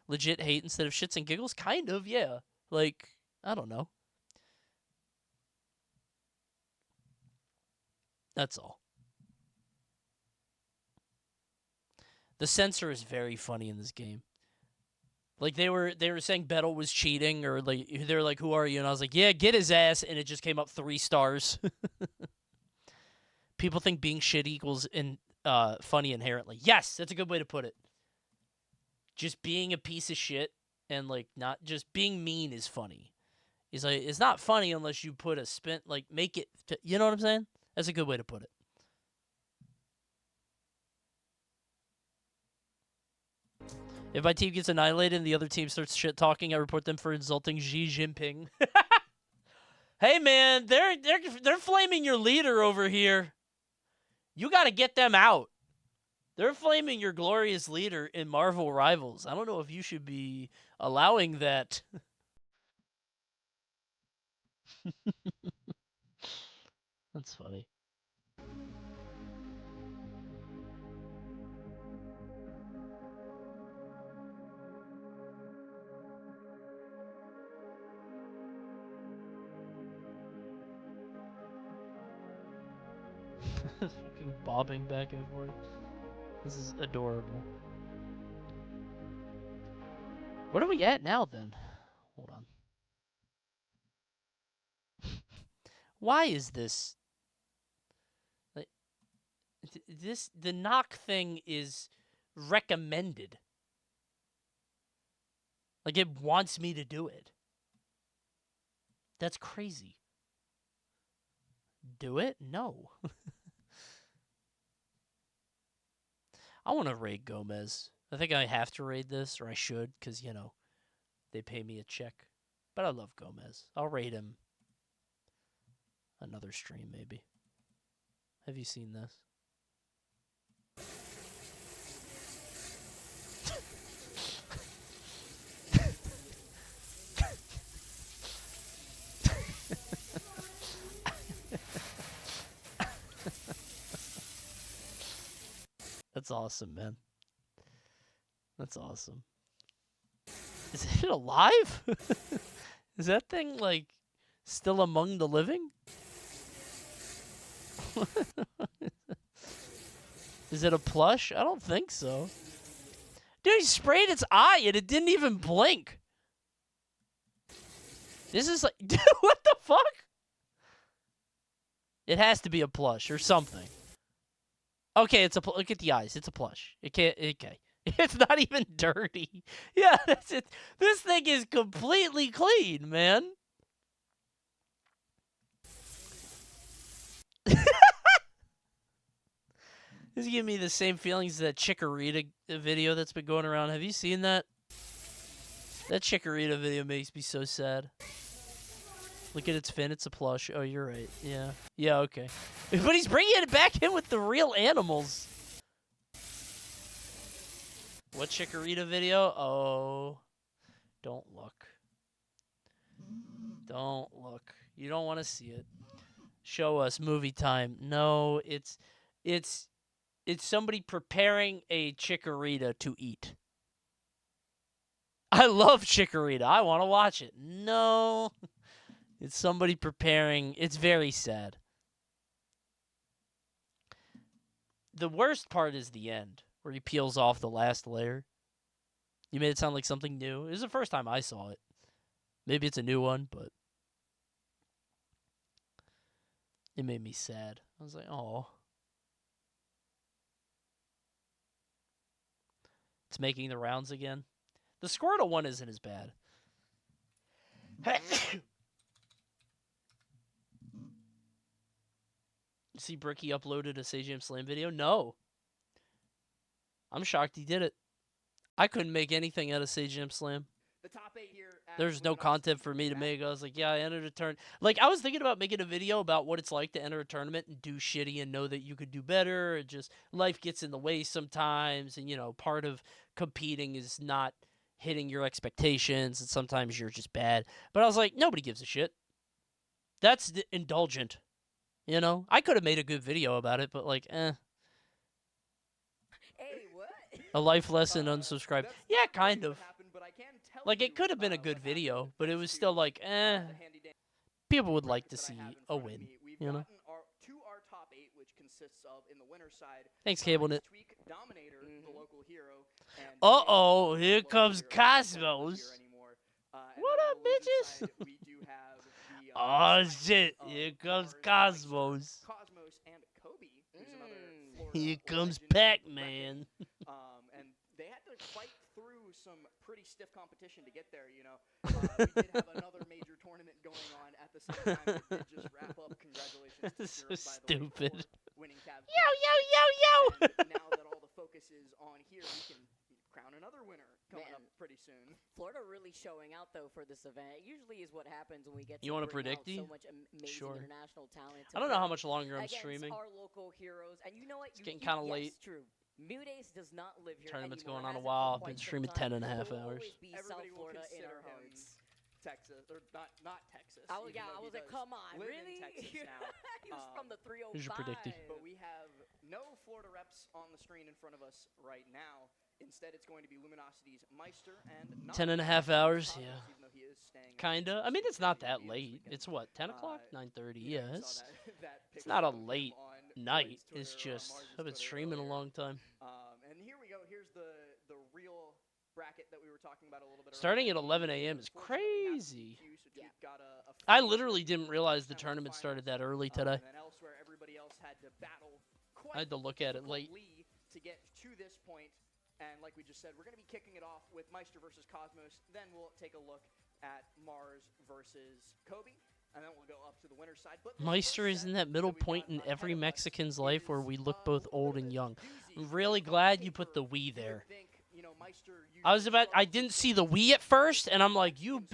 Legit hate instead of shits and giggles? Kind of, yeah. Like, I don't know. That's all. The censor is very funny in this game. Like they were saying Bettel was cheating, or like they're like, "Who are you?" And I was like, "Yeah, get his ass," and it just came up 3 stars. People think being shit equals funny inherently. Yes, that's a good way to put it. Just being a piece of shit and like not just being mean is funny. It's like it's not funny unless you put a spin, like make it. You know what I'm saying? That's a good way to put it. If my team gets annihilated and the other team starts shit talking, I report them for insulting Xi Jinping. Hey man, they're flaming your leader over here. You got to get them out. They're flaming your glorious leader in Marvel Rivals. I don't know if you should be allowing that. That's funny. Bobbing back and forth. This is adorable. What are we at now then? Hold on. Why is this? Like, the knock thing is recommended. Like it wants me to do it. That's crazy. Do it? No. I want to raid Gomez. I think I have to raid this, or I should, because, you know, they pay me a check. But I love Gomez. I'll raid him another stream, maybe. Have you seen this? That's awesome, man. That's awesome. Is it alive? Is that thing, like, still among the living? Is it a plush? I don't think so. Dude, he sprayed its eye and it didn't even blink. This is like, dude, what the fuck? It has to be a plush or something. Okay, it's a look at the eyes. It's a plush. It can't. Okay, it's not even dirty. Yeah, that's it. This thing is completely clean, man. This is giving me the same feelings as that Chikorita video that's been going around. Have you seen that? That Chikorita video makes me so sad. Look at its fin. It's a plush. Oh, you're right. Yeah. Yeah, okay. But he's bringing it back in with the real animals. What Chikorita video? Oh. Don't look. Don't look. You don't want to see it. Show us movie time. No, it's somebody preparing a Chikorita to eat. I love Chikorita. I want to watch it. No. It's somebody preparing. It's very sad. The worst part is the end, where he peels off the last layer. You made it sound like something new. It was the first time I saw it. Maybe it's a new one, but it made me sad. I was like, oh. It's making the rounds again. The Squirtle one isn't as bad. See Bricky uploaded a Sajam Slam video? No. I'm shocked he did it. I couldn't make anything out of Sajam Slam. The top 8 here. There's no content for me to make. I was like, yeah, I entered a tournament. Like, I was thinking about making a video about what it's like to enter a tournament and do shitty and know that you could do better. And just life gets in the way sometimes. And, you know, part of competing is not hitting your expectations, and sometimes you're just bad. But I was like, nobody gives a shit. That's indulgent, you know. I could have made a good video about it, but like, Hey, what? a life lesson, unsubscribe. Yeah, kind of. Like, it could have been a good video, but it was still like, people would like to see a win, you know. To our top 8, which consists of, in the winner's side, Thanks, CableNet. Tweak Dominator, the local hero. And Uh-oh, here comes Cosmos. and What then up, on the losing bitches? side, we do have the, Oh, side shit, of here comes Mars, Cosmos. Cosmos and Kobe, who's another Florida Here comes legend Pac-Man. and they had to fight through some pretty stiff competition to get there, you know. We did have another major tournament going on at the same time. It did just wrap up. Congratulations to This is Syrup, so by the way, stupid. for winning Cavs. Yo, yo, yo, yo! And now that all the focus is on here, we can crown another winner coming up pretty soon. Florida really showing out though for this event. It usually is what happens when we get. You want to predict so me? much amazing Sure. international talent. I don't know how much longer I'm against streaming. Our local heroes, and you know what? It's getting kinda late. Yes, true. Mudace does not live here Tournament's anymore, going on a hasn't while. for I've been quite some streaming time. 10 and a half But will hours. always be South Everybody will Florida in consider our him hearts. Texas, or not Texas. I was, even yeah, though I he was like, does come on, live really? in Texas now. He was from the 305. Here's your predicting. But we have no Florida reps on the screen in front of us right now. Instead, it's going to be Luminosity's Meister and 10 and a half hours, Cosmos, yeah. even though he is staying at Kinda. I mean, it's not that late. It's what, 10 o'clock? 9:30. Yeah, it's not a late night. It's just I've been streaming a long time. And here we go. Here's the real bracket that we were talking about a little bit Starting earlier. at 11 a.m. is crazy. So Tweak got a I literally didn't realize the tournament started that early today. And then elsewhere, everybody else had to battle I had to look at it late. difficultly to get to this point. And like we just said, we're going to be kicking it off with Meister versus Cosmos. Then we'll take a look at Mars versus Kobe. And then we'll go up to the winner's side. But Meister is in that middle point in every Mexican's life where we look both old and young. I'm really glad you put the we there. I didn't see the we at first, and I'm like, you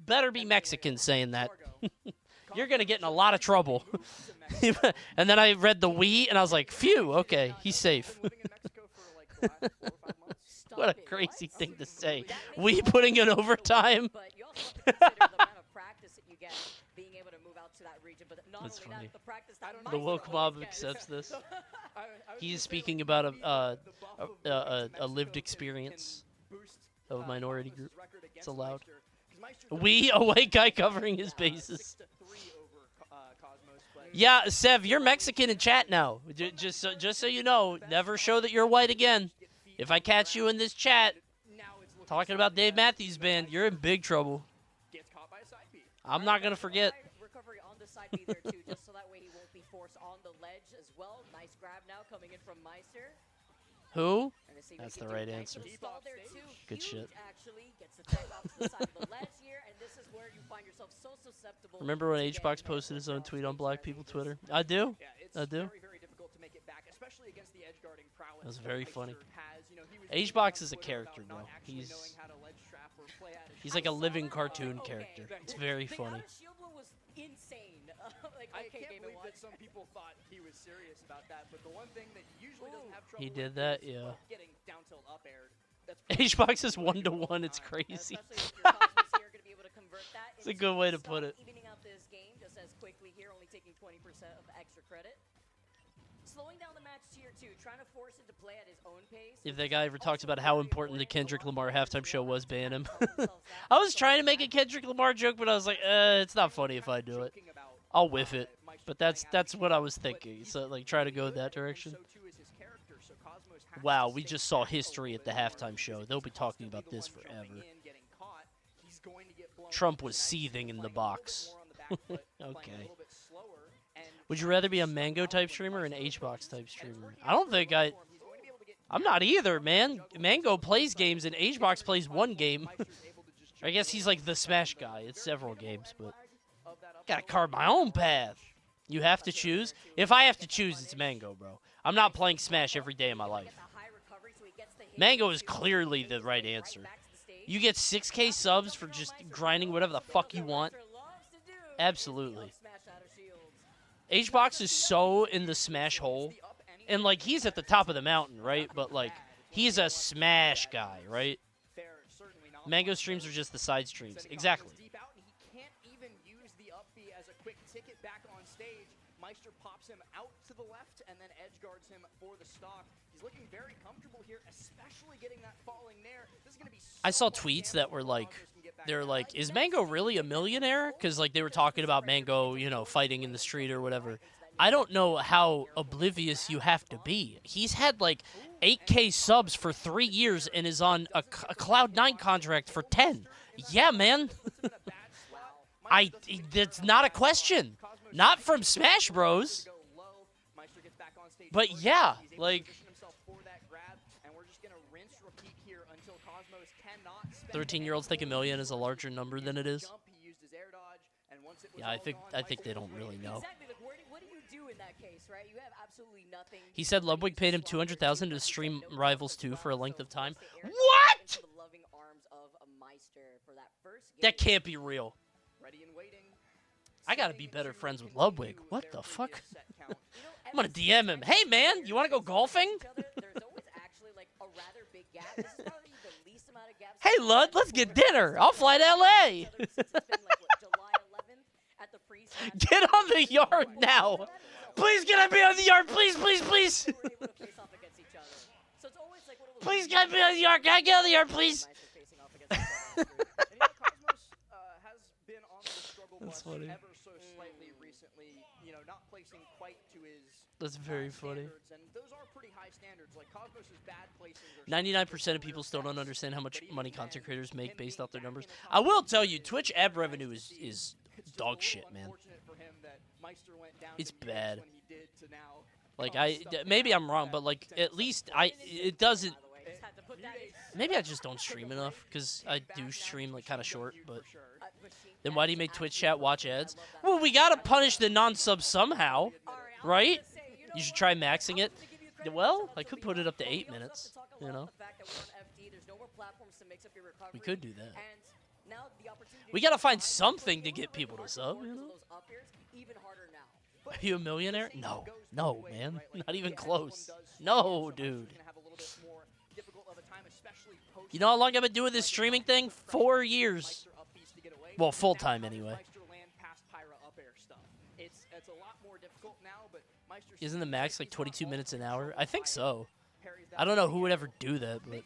better be Mexican saying that. You're going to get in a lot of trouble. And then I read the we, and I was like, phew, okay, he's safe. What a crazy thing to say. We putting in overtime. But you also have to consider the amount of practice that you get being able to move out to that region. But not That's only funny. that, the practice that The Meister woke always mob gets. accepts this. He's speaking about a lived experience of a minority group. It's allowed. We, a white guy covering his bases. Yeah, Sev, you're Mexican in chat now. Just so you know, never show that you're white again. If I catch you in this chat talking about Dave Matthews Band, you're in big trouble. I'm not going to forget. Recovery on the side B there too, just so that way he won't be forced on the ledge as well. Nice grab now coming in from Meister. Who? And to see That's what the he right can do. answer. Nice little stall there too. Good Huge, shit. actually gets the tech off to the side of the ledge here, and this is where you find yourself so susceptible. Remember when to HBox getting posted his own hit tweet on Black People Twitter? I do. I do. Very, very difficult to make it back, especially against the edge guarding prowess. That's very funny. Has, you know, he was HBox is a character, bro. He's he's like a living cartoon character. It's very funny. Shield blow was insane. Like, I okay, can't Game believe & Watch. that some people thought he was serious about that, but the one thing that he usually doesn't have trouble He with did that, is, yeah. getting down tilt up aired. That's HBox is 1-to-1. It's crazy. It's a good way to put it. Evening out this game just as quickly here, only taking 20% of extra credit. Slowing down the match tier 2, trying to force it to play at his own pace. If that guy ever talks about how important the Kendrick Lamar halftime show was, ban him. I was trying to make a Kendrick Lamar joke, but I was like, it's not funny if I do it. I'll whiff it. But that's what I was thinking. So, like, try to go that direction. Wow, we just saw history at the halftime show. They'll be talking about this forever. Trump was seething in the box. Okay. Would you rather be a Mango type streamer or an HBox type streamer? I don't think I'm not either, man. Mango plays games and HBox plays one game. I guess he's like the Smash guy. It's several games, but gotta carve my own path. You have to choose. If I have to choose, it's Mango, bro. I'm not playing Smash every day of my life. Mango is clearly the right answer. You get 6K subs for just grinding whatever the fuck you want. Absolutely. HBox is so in the Smash hole. And, like, he's at the top of the mountain, right? But, like, he's a Smash guy, right? Mango streams are just the side streams. Exactly. Deep out, and he can't even use the up B as a quick ticket back on stage. Meister pops him out to the left and then edge guards him for the stock. He's looking very comfortable here, especially getting that falling nair. This is going to be I saw tweets that were like, they're like, is Mango really a millionaire? Because like they were talking about Mango, you know, fighting in the street or whatever. I don't know how oblivious you have to be. He's had like 8K subs for 3 years and is on a Cloud9 contract for 10. Yeah, man. That's not a question. Not from Smash Bros. But yeah, like 13-year-olds think a million is a larger number than it is. Yeah, I think they don't really know. What do you do in that case, right? You have absolutely nothing. He said Ludwig paid him $200,000 to stream Rivals 2 for a length of time. What? That can't be real. I gotta be better friends with Ludwig. What the fuck? I'm gonna DM him. Hey man, you wanna go golfing? Hey Lud, let's get dinner. I'll fly to LA. Get on the yard now. Please can I be on the yard? Please, please, please. Please can I be on the yard? Can I get on the yard, please? That's funny. That's very funny. 99% of people still don't understand how much money content creators make based off their numbers. I will tell you, Twitch ad revenue is dog shit, man. It's bad. Like maybe I'm wrong, but like at least it doesn't. Maybe I just don't stream enough because I do stream like kind of short, but. Then why do you make Twitch chat watch ads? Well, we gotta punish the non-subs somehow, right? You should try maxing it. Well, I could put it up to 8 minutes, you know? We could do that. We gotta find something to get people to sub, you know? Are you a millionaire? No. No, man. Not even close. No, dude. You know how long I've been doing this streaming thing? 4 years. Well, full-time anyway. Isn't the max like 22 minutes an hour? I think so. I don't know who would ever do that, but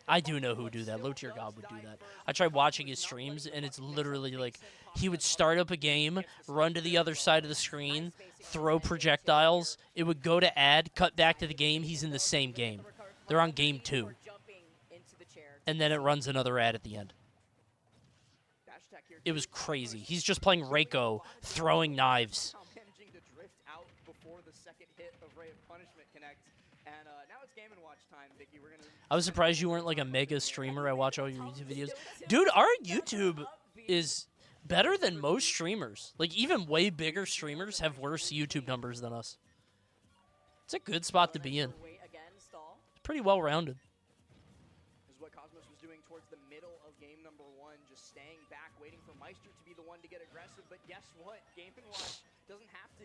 I do know who would do that. Low tier God would do that. I tried watching his streams, and it's literally like he would start up a game, run to the other side of the screen, throw projectiles. It would go to ad, cut back to the game. He's in the same game. They're on game 2. And then it runs another ad at the end. It was crazy. He's just playing Reiko, throwing knives. I was surprised you weren't like a mega streamer. I watch all your YouTube videos. Dude, our YouTube is better than most streamers. Like, even way bigger streamers have worse YouTube numbers than us. It's a good spot to be in. It's pretty well-rounded. Doesn't have to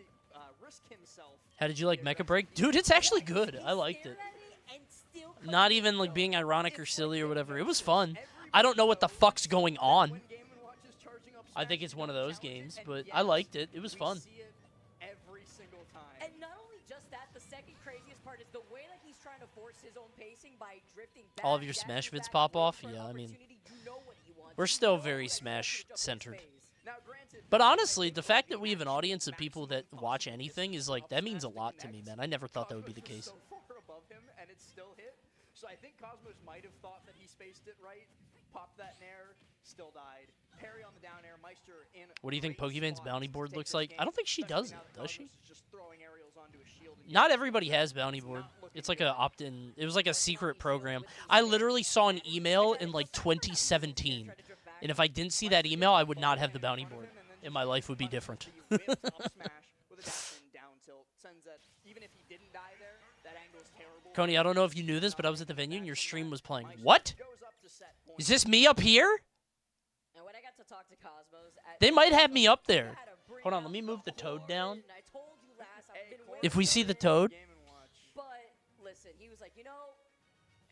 risk himself. How did you like Mecha Break? Dude, it's actually good. I liked it. Not even like being ironic or silly or whatever. It was fun. I don't know what the fuck's going on. I think it's one of those games, but I liked it. It was fun. And not only just that, the second craziest part is the way that he's trying to force his own pacing by drifting back. All of your Smash vids pop off? Yeah, I mean, we're still very Smash-centered. But honestly, the fact that we have an audience of people that watch anything is like, that means a lot to me, man. I never thought that would be the case. So I think Cosmos might have thought that he spaced it right, popped that nair, still died. Parry on the down air, Meister in. What do you think Pokemon's bounty board looks like? I don't think she does it, does she? Not everybody has bounty board. It's like a opt-in. It was like a secret program. I literally saw an email in like 2017. And if I didn't see that email, I would not have the bounty board. And my life would be different. Coney, I don't know if you knew this, but I was at the venue and your stream was playing. What? Is this me up here? They might have me up there. Hold on, let me move the toad down. If we see the toad. But listen, he was like, you know,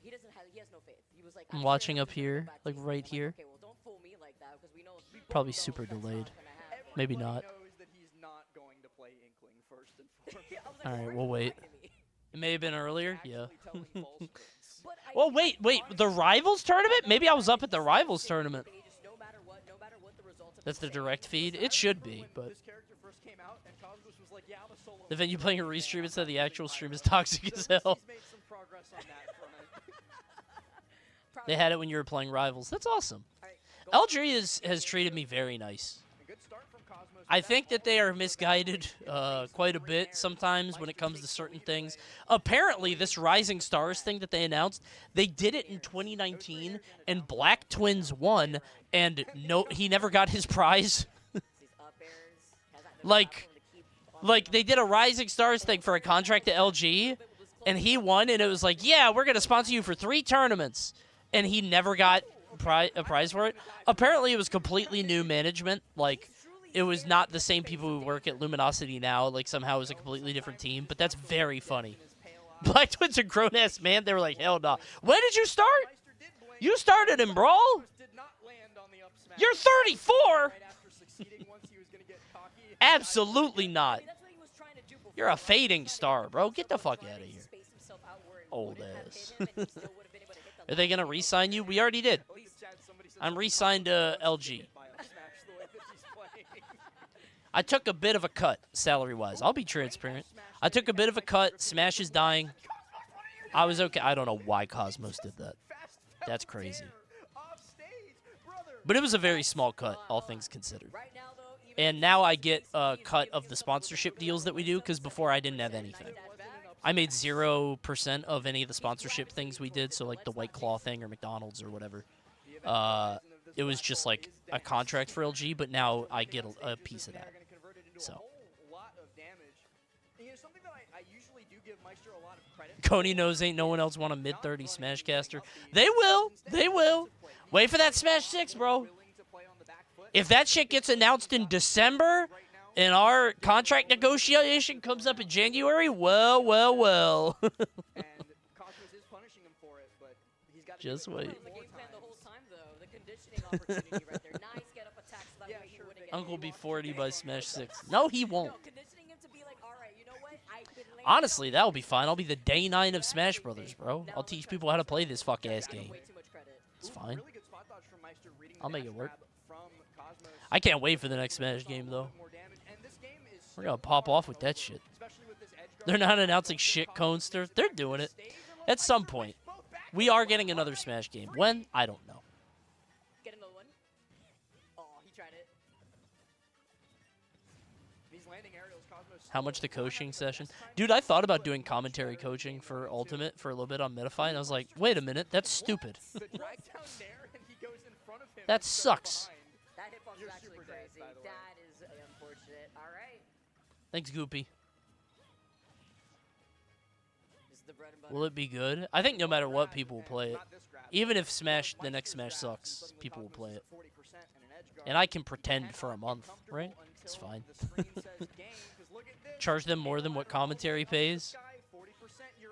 he doesn't have, he has no faith. He was like, I'm "I'm watching straight up just gonna go here, back to like Inkling." right I'm like, here. okay, well, don't fool me like that because we know we both Probably know super that's not delayed. gonna happen. Maybe Everybody not. knows that he's not going to play Inkling first and foremost. I was like, All "Why right, are we'll you wait. lying to me?" It may have been earlier. Yeah. Actually telling falsehoods. But Well, wait. The Rivals tournament? Maybe I was up at the Rivals tournament. No matter what the results of That's the saying, direct feed. Listen, I It should remember be, when but this character first came out and Cosmos was like, yeah, I'm a solo. the venue playing a restream instead of the actual stream is toxic as So at least hell. he's made some progress on that front. They had it when you were playing Rivals. That's awesome. LG has treated me very nice. A good start from Cosmos. I think that they are misguided quite a bit sometimes when it comes to certain things. Apparently, this Rising Stars thing that they announced, they did it in 2019, and Black Twins won, and no, he never got his prize. like they did a Rising Stars thing for a contract to LG, and he won, and it was like, yeah, we're gonna sponsor you for 3 tournaments, and he never got a prize for it. Apparently, it was completely new management. Like, it was not the same people who work at Luminosity now. Like, somehow it was a completely different team. But that's very funny. Black Twins a grown-ass man. They were like, hell no. When did you start? You started in Brawl? You're 34? Absolutely not. You're a fading star, bro. Get the fuck out of here. Old ass. Are they going to re-sign you? We already did. I'm re-signed to LG. I took a bit of a cut, salary-wise. I'll be transparent. I took a bit of a cut. Smash is dying. I was okay. I don't know why Cosmos did that. That's crazy. But it was a very small cut, all things considered. And now I get a cut of the sponsorship deals that we do, because before I didn't have anything. I made 0% of any of the sponsorship things we did, so like the White Claw thing or McDonald's or whatever. It was just like a contract for LG, but now I get a piece of that. So. Coney knows ain't no one else want a mid-30 Smashcaster. They will. They will. Wait for that Smash 6, bro. If that shit gets announced in December and our contract negotiation comes up in January, well. Just wait. Uncle will be 40 by Smash 6. No, he won't. Honestly, that'll be fine. I'll be the day 9 of Smash Brothers, bro. I'll teach people how to play this fuck-ass game. It's fine. I'll make it work. I can't wait for the next Smash game, though. We're gonna pop off with that shit. They're not announcing shit, Conester. They're doing it. At some point. We are getting another Smash game. When? I don't know. Get another one. Oh, he tried it. How much the coaching session? Dude, I thought about doing commentary coaching for Ultimate for a little bit on Metafy, and I was like, wait a minute, that's stupid. That sucks. That hitbox is actually crazy. That is unfortunate. All right. Thanks, Goopy. This is the bread and butter. Will it be good? I think no matter what, people will play it. Even if the next Smash sucks, people will play it. And I can pretend for a month, right? It's fine. Charge them more than what commentary pays.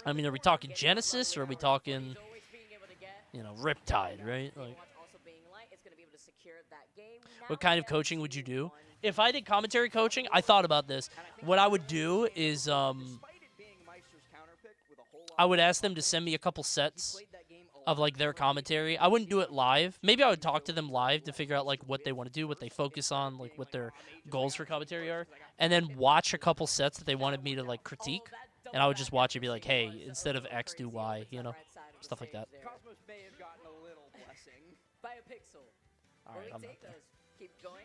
I mean, are we talking Genesis or are we talking, Riptide, right? Like, what kind of coaching would you do? If I did commentary coaching, I thought about this. What I would do is I would ask them to send me a couple sets of like their commentary. I wouldn't do it live. Maybe I would talk to them live to figure out like what they want to do, what they focus on, like what their goals for commentary are, and then watch a couple sets that they wanted me to like critique, and I would just watch it and be like, hey, instead of X, do Y, stuff like that. Cosmos may have gotten a little blessing. By a pixel. All right, I'm not there. Keep going.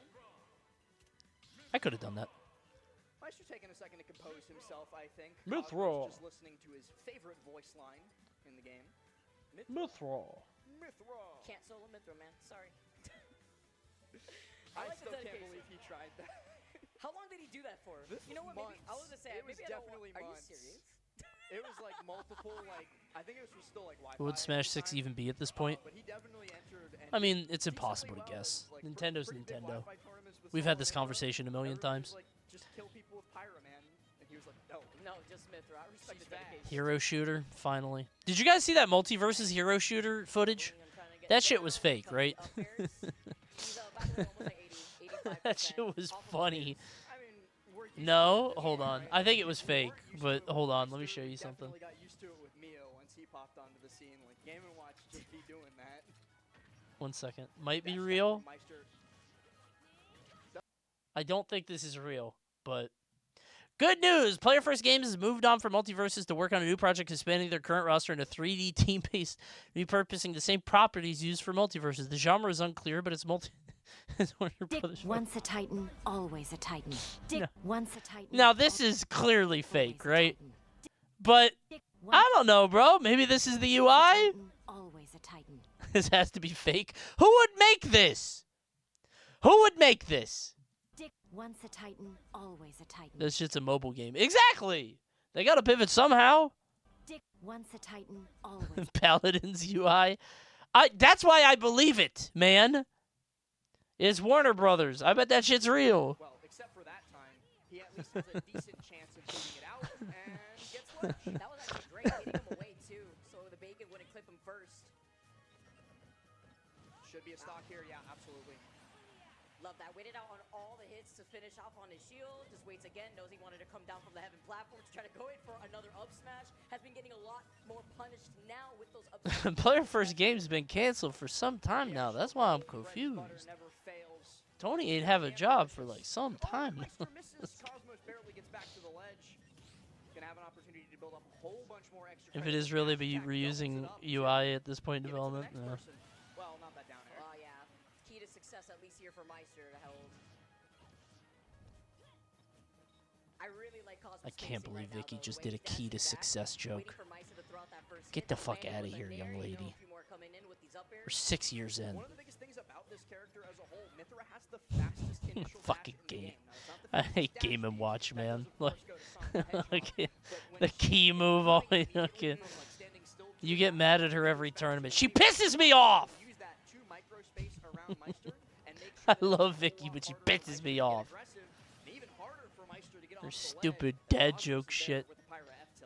I could have done that. Meister's taking a second to compose himself, I think. Mythra. Just listening to his favorite voice line in the game. Mythra. Can't solo Mythra, man. Sorry. I like still the can't dedication. believe he tried that. How long did he do that for? This You know was what? Maybe I was gonna say. It was Maybe I don't definitely Are you months. serious? It was like multiple, I think it was still like Wi-Fi. Would Smash 6 even be at this point? But he definitely entered. And I mean, it's impossible to guess. Nintendo's Nintendo. We've had this conversation a million times. Just kill people with Pyroman, and he was like, no. No, just Mithra. I respect the dedication. Hero shooter, finally. Did you guys see that multiverses hero shooter footage? That shit was fake, right? That shit was funny. No, hold on. I think it was fake, but hold on. Let me show you something. Definitely got used to it with Mio once he popped onto the scene. Like Game & Watch just be doing that. 1 second. Might be real. I don't think this is real, but good news! Player First Games has moved on from Multiverses to work on a new project expanding their current roster into 3D team-based, repurposing the same properties used for Multiverses. The genre is unclear, but it's it's Warner Brothers. Once a Titan, always a Titan. Dick, once a Titan. Now this is clearly fake, right? But I don't know, bro. Maybe this is the UI. Always a Titan. This has to be fake. Who would make this? Who would make this? Dick, once a Titan, always a Titan. This shit's a mobile game. Exactly. They got to pivot somehow. Dick, once a Titan, always. Paladin's UI. That's why I believe it, man. It's Warner Brothers. I bet that shit's real. Well, except for that time, he at least has a decent chance of beating it out and gets lunch. That was actually great, hitting him away too, so the bacon wouldn't clip him first. Should be a stock here, yeah, absolutely. Love that. Waited out on all the hits to finish off on his shield. Just waits again. Knows he wanted to come down from the heaven platform to try to go in for another up smash. Has been getting a lot more punished now with those up smashes. Player First Game's been canceled for some time now. That's why I'm confused. Tony ain't have a job for like some time. Cosmos barely gets back to the ledge. Gonna have an opportunity to build up a whole bunch more extra. If it is really reusing UI at this point in development, Well, not that down air. Yeah. Key to success, at least here for Meister to hold. I really like Cosmos. I can't believe right Vicky now, just did a key to success joke. Get the fuck out of here, young lady. We're 6 years in. One of the biggest things about this character as a whole, Mithra has the fastest initial Fucking dash in the game. game. I hate Game & Watch, man. Like, the key move always. Okay. You get mad at her every tournament. She pisses me off! I love Vicky, but she pisses me off. Her stupid dad joke shit.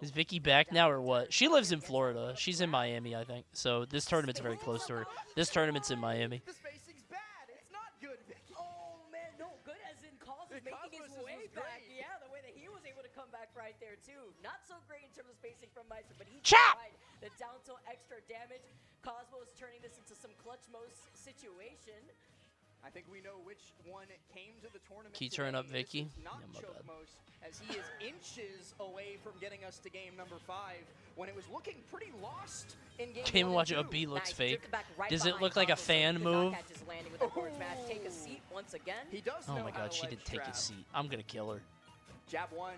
Is Vicky back now or what? She lives in Florida. She's in Miami, I think. So this tournament's very close to her. This tournament's in Miami. The spacing's bad. It's not good, Vicky. Oh man, no, good as in Cosmos making his way back. Yeah, the way that he was able to come back right there too. Not so great in terms of spacing from Meister, but he tried the down tilt extra damage. Cosmos turning this into some clutch most situation. I think we know which one came to the tournament. Can you turn up Vicky? Not Yeah, my bad. Chocmos, as he is inches away from getting us to game number 5 when it was looking pretty lost in game Game & 1 Watch and 2. OB looks Nice, fake. drifted back right Does it behind look like a Cosmos, so he fan could not move? catch his landing with the forward smash. Take a seat once again. He does Oh know my how god, to she ledge did take a trap. seat. I'm gonna kill her. Jab 1.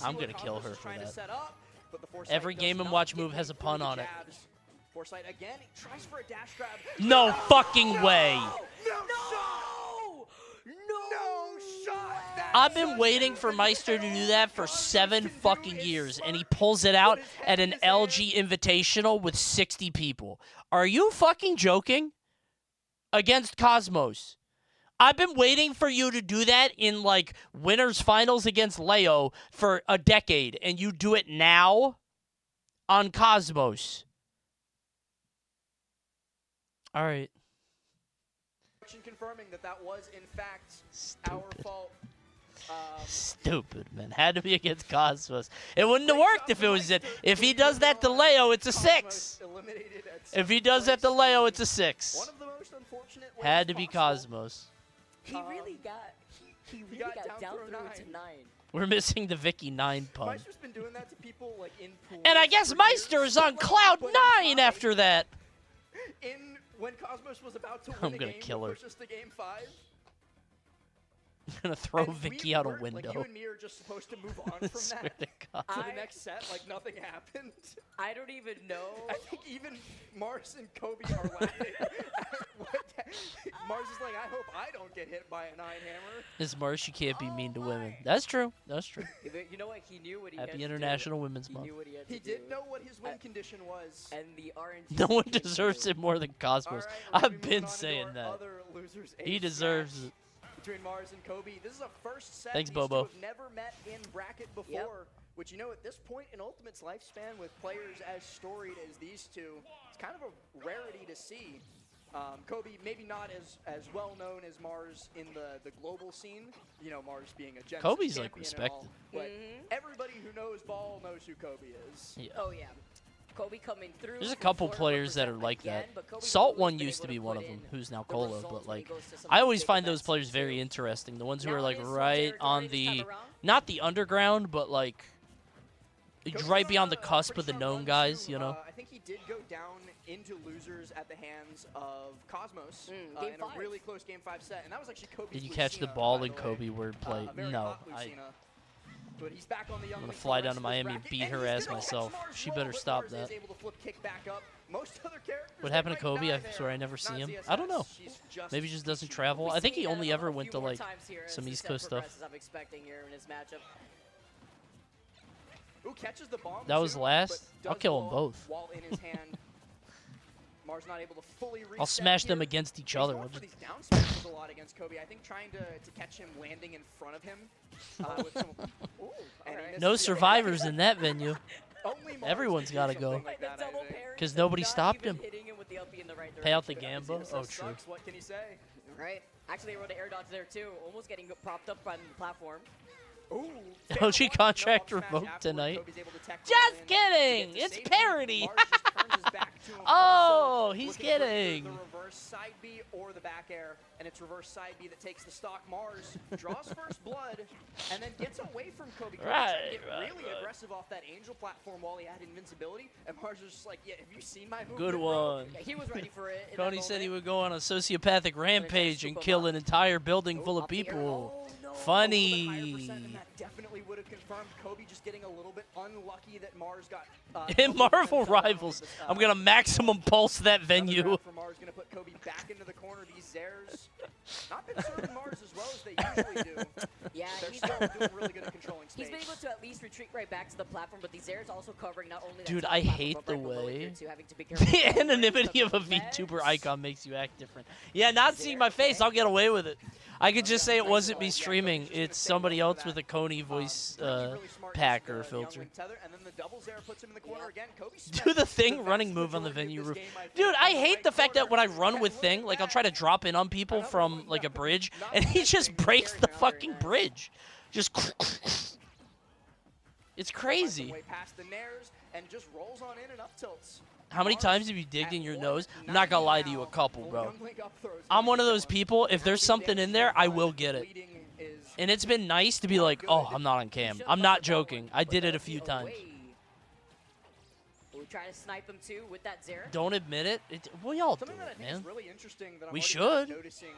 I'm gonna kill her for trying that. To set up, but the Foresight Every does Game & not Watch get move has a through pun the on it. jabs. Foresight again, he tries for a dash grab. No fucking way! No shot! I've been waiting for Meister to do that for 7 fucking years, and he pulls it out at an LG Invitational with 60 people. Are you fucking joking? Against Cosmos. I've been waiting for you to do that in, like, winners finals against Leo for a decade, and you do it now on Cosmos. All right. Confirming that was in fact our fault. Stupid, man. Had to be against Cosmos. It wouldn't have worked if it was it. If he does that to Leo, it's a 6. If he does that to Leo, it's a 6. One of the most unfortunate ways Had to be possible. Cosmos. He really got down through to 9. We're missing the Vicky 9 pun. Meister's been doing that to people like in pools And I guess for Meister years. is on cloud 9 after that. When Cosmos was about to I'm win gonna a game kill to her. push us to game 5. I'm going to throw And Vicky out a like, window. you and me are just supposed to move on I from swear that to God. to the next set like nothing happened. I don't even know. I think even Mars and Kobe are laughing. Mars is like, I hope I don't get hit by a 9-hammer. This Marsh, you can't be mean to women. That's true. That's true. You know what? He knew what he had Happy to International do. Women's He Month. knew what he had to He do. did know what his win condition was. And the RNG. No one deserves it more than Cosmos. All right, we're I've moving been on into saying our that. other losers He ace deserves match. it. between Mars and Kobe. This is a first set. Thanks, These Bobo. two have never met in bracket before, which, you know, at this point in Ultimate's lifespan with players as storied as these two, it's kind of a rarity to see. Kobe maybe not as well known as Mars in the global scene. You know, Mars being a Genesis Kobe's like champion and all, respected. but everybody who knows ball knows who Kobe is. Yeah. Oh yeah. Kobe coming through. There's a couple players that are like that. Salt One used to be one of them, who's now Cola, but like, I always find those players very interesting. The ones who are like right on the, not the underground, but like, right beyond the cusp of the known guys, you know? I think he did go down into losers at the hands of Cosmos Game in a 5. really close Game 5 set, and that was actually Kobe's Did you catch the Lucina, ball by in the way. Kobe wordplay? A very No. hot Lucina. But he's back on the young I'm gonna link for fly the down rest to of this Miami and bracket, beat and her he's ass gonna catch myself. Mars She roll, better but stop Mars that. is able to flip kick back up. Most other characters, What they happened to might Kobe? die I there. swear I never see Not him. ZSS, I don't know. she's just Maybe he just doesn't Pichu. travel. We've I think seen he that only a ever few went to more like times here as some the East set Coast stuff. progresses, I'm expecting here in his matchup. Ooh, catches the bomb That was too, last. but I'll does kill them blow up both. while in his hand. Mars not able to fully I'll reset smash them here. against each He's other. going I'll for just- these down smashes a lot against Kobe. I think trying to catch him landing in front of him. With some, ooh, and he misses No the survivors in that venue. Only Mars Everyone's can do got to something go. like that, I think. Because nobody stopped him. Hitting him with the uppy in the right Pay out the direction. gamba? ZSS Oh, true. sucks, what can he say? Right. Actually, they wrote an air dodge there too, almost getting propped up by the platform. Ooh, OG contract revoked tonight. Just kidding! It's parody! Oh, he's kidding. The reverse side B or the back air, and it's reverse side B that takes the stock. Mars draws first blood, and then gets away from Kobe. Kobe tried to get really aggressive off that angel platform while he had invincibility, and Mars was just like, yeah, have you seen my movement, Good bro?" one. Yeah, he was ready for it. in that Coney said he moment. would go on a sociopathic rampage and kill an entire building full of people. Funny. And that definitely would have confirmed Kobe just getting a little bit unlucky that Mars got. In Marvel Rivals, I'm going to maximum pulse that venue. For Mars gonna put Kobe back into the corner. These Zers not been serving Mars as well as they usually do. Yeah, They're he's still doing really good at controlling space. He's been able to at least retreat right back to the platform, but these airs also covering not only that Dude, top I platform, hate but the right below it here way too, having to be careful the with the anonymity of a ledge. VTuber icon makes you act different. Yeah, not seeing my face, I'll get away with it. I could just say it wasn't me streaming. It's somebody else with a Coney voice pack or filter. Do the thing running move on the venue roof. Dude, I hate the fact that when I run with thing, like I'll try to drop in on people from like a bridge, and he just breaks the fucking bridge. Just it's crazy. Way past the nairs and just rolls on in and up tilts. How many times have you digged in your nose? I'm not gonna lie to you, a couple, bro. I'm one of those people, if there's something in there, I will get it. And it's been nice to be like, oh, I'm not on cam. I'm not joking. I did it a few times. We try to snipe him too with that Zera. Don't admit it. We all do Something that I it, think man. is really interesting that I'm We already should. noticing,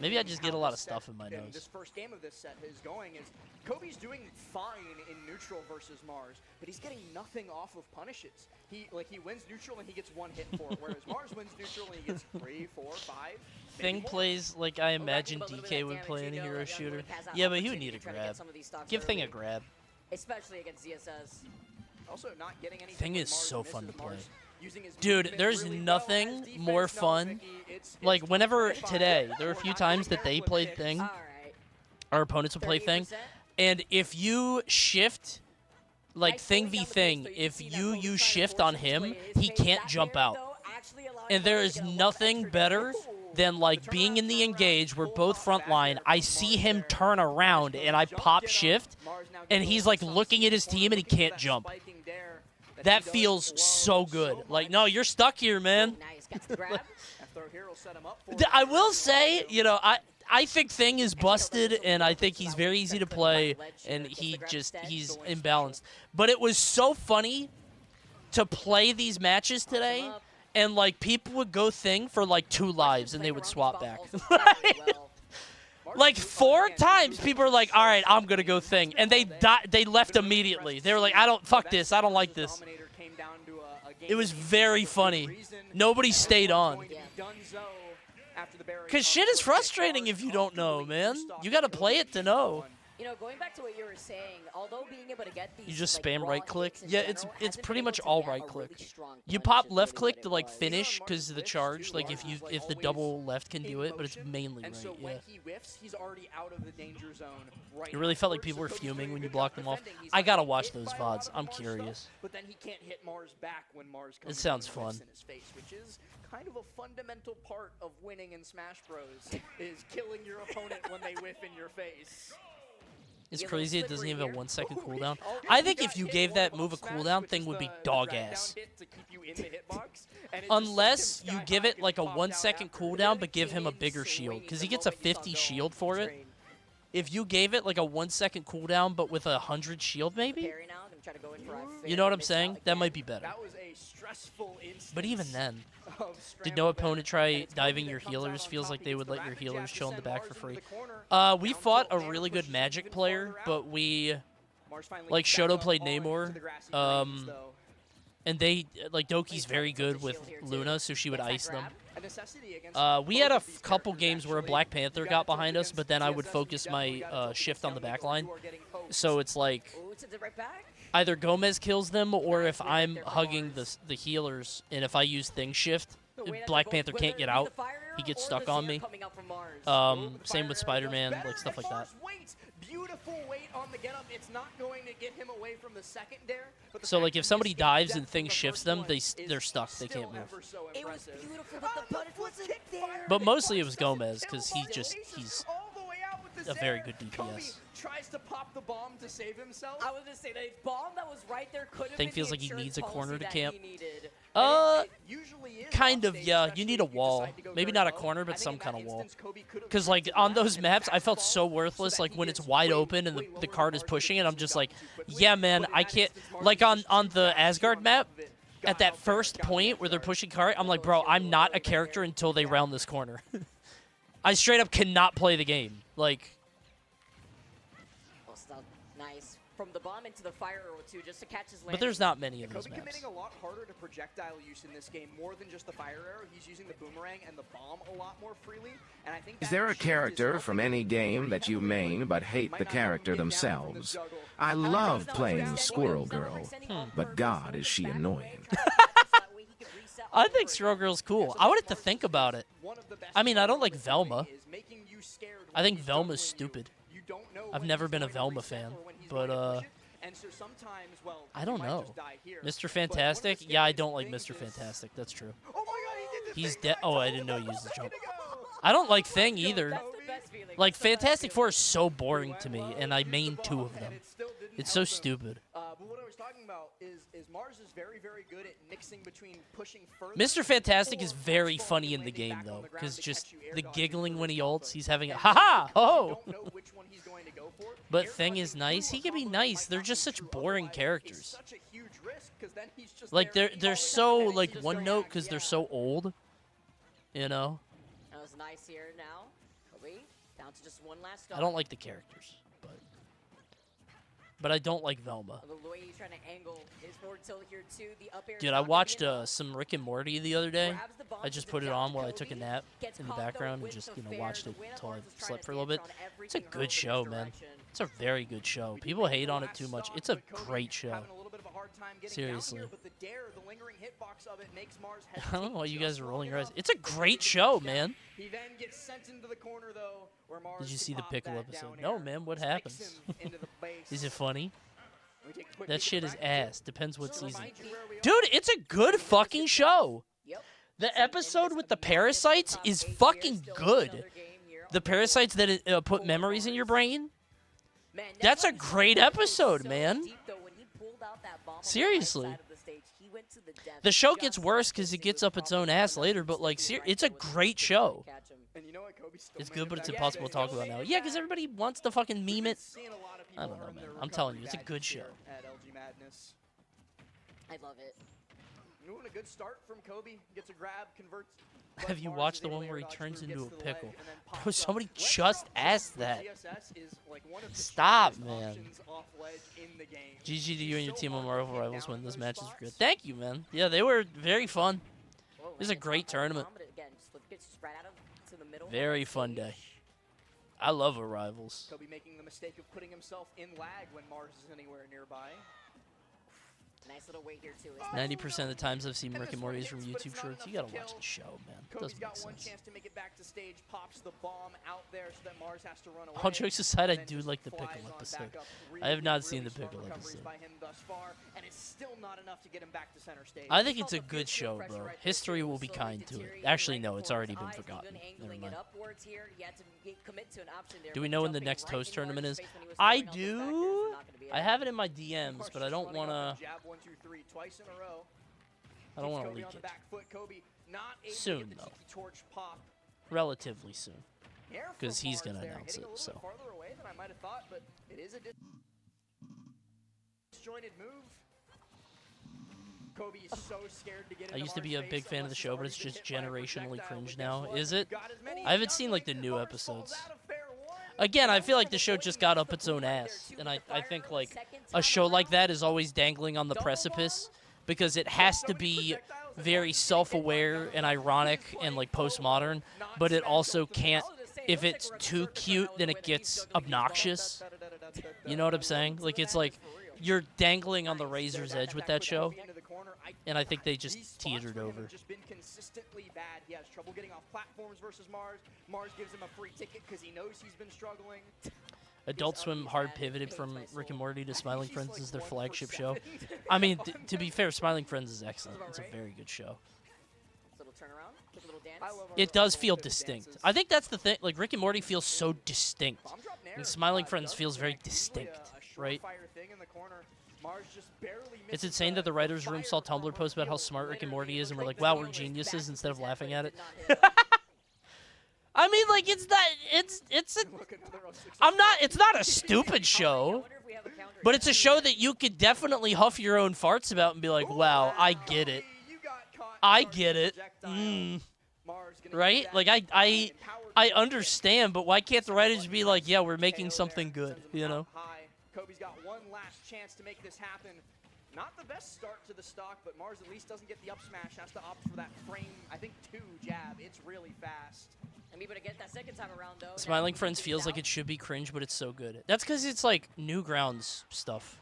Maybe I in just how get a lot this of stuff set in my and nose. This first game of this set is going is Kobe's doing fine in neutral versus Mars, but he's getting nothing off of punishes. He wins neutral and he gets one hit for it, whereas Mars wins neutral and he gets 3, 4, 5. Thing plays like I imagine DK would play in a hero shooter. Yeah, but he would need a grab. Give Thing a grab. Especially against ZSS. Also not getting anything Thing when is Mars so misses fun to play. Mars using his Dude, movement there's really well nothing as defense. more No, fun. Vicky, it's Like, whenever 25. today, there were a We're few not times doing that they flip played kicks. Thing. All right. Our opponents would play Thing. 30%? And if you shift, like Thing v Thing, if you use shift on him, he can't jump out. And there is nothing better than like being in the engage, we're both front line, I see him turn around and I pop shift, and he's like looking at his team and he can't jump. That feels so good. Like, no, you're stuck here, man. Nice, gets the grab. I will say, you know, I think Thing is busted, and I think he's very easy to play, and he's imbalanced. But it was so funny to play these matches today, and like people would go Thing for like 2 lives, and they would swap back. Like 4 times, people are like, "All right, I'm gonna go Thing," and they left immediately. They were like, fuck this, I don't like this." It was very funny. Nobody stayed on. Because shit is frustrating if you don't know, man. You got to play it to know. You know, going back to what you were saying, although being able to get these, You just like, spam raw right click. hits in Yeah, general it's hasn't pretty been much able to all get right a click. really strong You punish pop is left really click what to it like was. finish because of the charge. Like if the double left can do it, but it's mainly And right. so Yeah. when he whiffs, he's already out of the danger zone. Right. It really felt like afterwards, people so were Kobe's fuming doing a when you good blocked job them off. defending. He's I not gotta getting watch hit those by a lot VODs. of the I'm Mars curious. stuff, but then he can't hit Mars back when Mars comes sounds in and whiffs fun. in his face, which is kind of a fundamental part of winning in Smash Bros. Is killing your opponent when they whiff in your face. It's Get a little crazy it doesn't even have a slippery 1 second here. cooldown. Oh, I he think got if you hit gave one that up move a smash, cooldown, which thing is would be the dog drag down ass. hit to keep you in the hitbox, and it just Unless sends him you sky give high it and like a pop 1 down second after. cooldown, but give him a bigger shield because he gets a 50 shield for it. If you gave it like a 1 second cooldown, but with 100 shield, maybe. Parry now, gonna try to go in for a You know what fair I'm mix saying? out That again. might be better. That was a stressful instance. But even then, of did no scramble opponent there, and try it's Kobe diving that your comes out healers? on Feels top. like He they gets would the let your rapid healers jab to chill in the send back Mars for into free. the corner. We Down fought a tilt there really good pushes him Magic even player, farther out. but we Mars finally like back Shoto up played onto Namor. the grassy greens, though. And they like Doki's very good with Luna, so she would ice them. A necessity against We had a both of these couple characters, games where a actually. Black Panther You got gotta tilt behind us, against but then I TSS, would and you focus definitely my gotta tilt shift against on the Downey, back or line. you are getting poked. So it's like Ooh, sends it right back. either Gomez kills them or if I'm hugging the healers, and if I use Thing Shift, Black Panther can't get out. He gets stuck on me. Same with Spider-Man, like stuff like that. Beautiful weight on the get up. It's not going to get him away from the second dare. But the So fact like that if he somebody escaped dives death and from Thing the shifts first them, one they're is stuck. They still can't move. ever so It was impressive. beautiful that the punish wasn't there. But mostly it was Gomez because he's All the way out with the a very Zare. good Kobe DPS. tries to pop the bomb to save himself. I was gonna say that bomb that was right there could have Thing been feels the like he insurance needs a corner policy to that camp. he needed. Kind of, yeah. You need a wall. Maybe not a corner, but some kind of wall. Because, like, on those maps, I felt so worthless. Like, when it's wide open and the card is pushing it, I'm just like, yeah, man, I can't. Like, on the Asgard map, at that first point where they're pushing card, I'm like, bro, I'm not a character until they round this corner. I straight up cannot play the game. Like, Well, still nice. From the bomb into the fire arrow, too, just to catch his land. but there's not many of those Kobe maps. committing a lot harder to projectile use in this game, more than just the fire arrow. He's using the boomerang and the bomb a lot more freely, and I think Is that there a shift is character helping from him any game that you main but hate the character themselves? I love playing Squirrel Girl, but God is she annoying. I think Squirrel Girl's cool. I would have to think about it. I mean, I don't like Velma. I think Velma's stupid. I've never been a Velma fan, but I don't know. Mr. Fantastic? Yeah, I don't like Mr. Fantastic. That's true. He's dead. Oh, I didn't know he used the jump. I don't like Thing either. Like, Fantastic Four is so boring to me, and I main 2 of them. It's so stupid. But what I was talking about is Mars is very, very good at mixing between pushing further. Mr. Fantastic is very funny in the game, though, because just the giggling when he ults, he's having a ha-ha! Oh! But Thing is nice. He can be nice. They're just such boring characters. Like, they're so, like, one note because they're so old. You know? That was nice here now. Kobe, down to just one last stop. I don't like the characters, but I don't like Velma. The way he's trying to angle his forward tilt here too. The up air. Dude, I watched some Rick and Morty the other day. I just put it on while I took a nap in the background and just, watched it until I slept for a little bit. It's a good show, man. It's a very good show. People hate on it too much. It's a great show. Seriously. I don't know why you guys are rolling your eyes. It's a great show, man. He then gets sent into the corner though, where Mars Did you see the pop Pickle that episode? down No, air. man. What Spikes happens? him into the base. Is it funny? We take a quick That peek shit at is the bracket. ass. Depends what season. Remind you where we are. Dude, it's a good fucking show. The episode with the parasites is fucking good. The parasites that put memories in your brain. That's a great episode, man. Seriously. The show gets worse because it gets up its own ass later, but like, it's a great show. And you know what, Kobe still It's made good, it but it's back. impossible to talk about now. Yeah, because everybody wants to fucking meme it. I don't know, man. I'm telling you, it's a good show. At LG Madness. I love it. Doing a good start from Kobe. Gets a grab, converts. Have you watched the one where he turns into a pickle? Bro, somebody just asked that. Stop, man. GG to you and your team on Marvel Rivals when those matches were good. Thank you, man. Yeah, they were very fun. It was a great tournament. Very fun day. I love Arrivals. Kobe making the mistake of putting himself in lag when Mars is anywhere nearby. Nice little weight here too. 90% of the times I've seen Rick and Morty's from YouTube shorts, you gotta watch the show, man. It Kobe's doesn't got make one sense. chance to make it back to stage, pops the bomb out there so that Mars has to run away. All jokes aside, I and then do just like the flies pickle on episode. back up. I have not seen Really the smart pickle recoveries episode. by him thus far, and it's still not enough to get him back to center stage. I think it's a good show, bro. History will be kind to it. Actually, no, it's already been forgotten. Never mind. Do we know when the next host tournament is? I do. I have it in my DMs, but I don't want to. Jab 1, 2, 3 twice in a row. I don't want to Kobe leak on the it. back foot. Kobe not able to Soon, get the though. tiki torch pop. Relatively soon. Air from Because he's Mars going to there, announce hitting it, a little so. bit farther away than I might have thought, but it is a disjointed move. Kobe is so scared to get I into used to Mars' be a face big fan of unless the he's show, but already it's been just hit by a generationally projectile, cringe but now. guess what? Is it? Got as many I haven't as seen done like the like it. new Mars episodes. falls out of fair one. Again, I feel like the show just got up its own ass, and I think like a show like that is always dangling on the precipice because it has to be very self-aware and ironic and like postmodern, but it also can't. If it's too cute, then it gets obnoxious. You know what I'm saying? Like it's like you're dangling on the razor's edge with that show, and I think they just teetered over. Just been consistently bad. He has trouble getting off platforms versus Mars. Mars gives him a free ticket because he knows he's been struggling. Adult Swim hard pivoted from Rick and Morty to Smiling Friends as their flagship show. I mean, to be fair, Smiling Friends is excellent. It's a very good show. Little turnaround, quick little dance. It does feel distinct. I think that's the thing. Like, Rick and Morty feels so distinct. And Smiling Friends feels very distinct, right? It's insane that the writer's room saw Tumblr posts about how smart Rick and Morty is, and we're like, wow, we're geniuses, instead of laughing at it. I mean, like, it's not a stupid show, but it's a show that you could definitely huff your own farts about and be like, wow, I get it. I get it. Right? Like, I understand, but why can't the writers be like, yeah, we're making something good, you know? Kobe's got one last chance to make this happen. Not the best start to the stock, but Mars at least doesn't get the up smash. Has to opt for that frame, I think, 2 jab. It's really fast. And able to get that second time around, though. Smiling Friends feels like it should be cringe, but it's so good. That's because it's like Newgrounds stuff.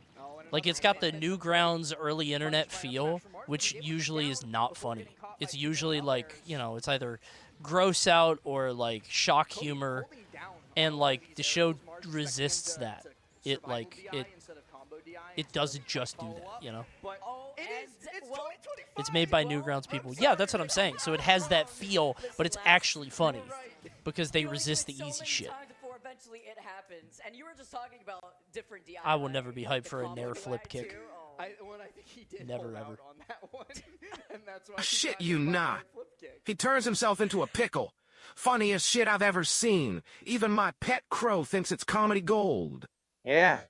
Like it's got the Newgrounds early internet feel, which usually is not funny. It's usually like, you know, it's either gross out or like shock humor, and like the show resists that. It like it doesn't just do that, you know. It's made by Newgrounds people. Yeah, that's what I'm saying. So it has that feel, but it's actually funny because they resist the easy shit. Eventually it happens, and you were just talking about different DI. I will never be hyped for a Nair flip kick. I think he did Never hold ever. out on that one, and that's why he Shit got you hit by not. a flip kick. He turns himself into a pickle. Funniest shit I've ever seen. Even my pet crow thinks it's comedy gold. Yeah.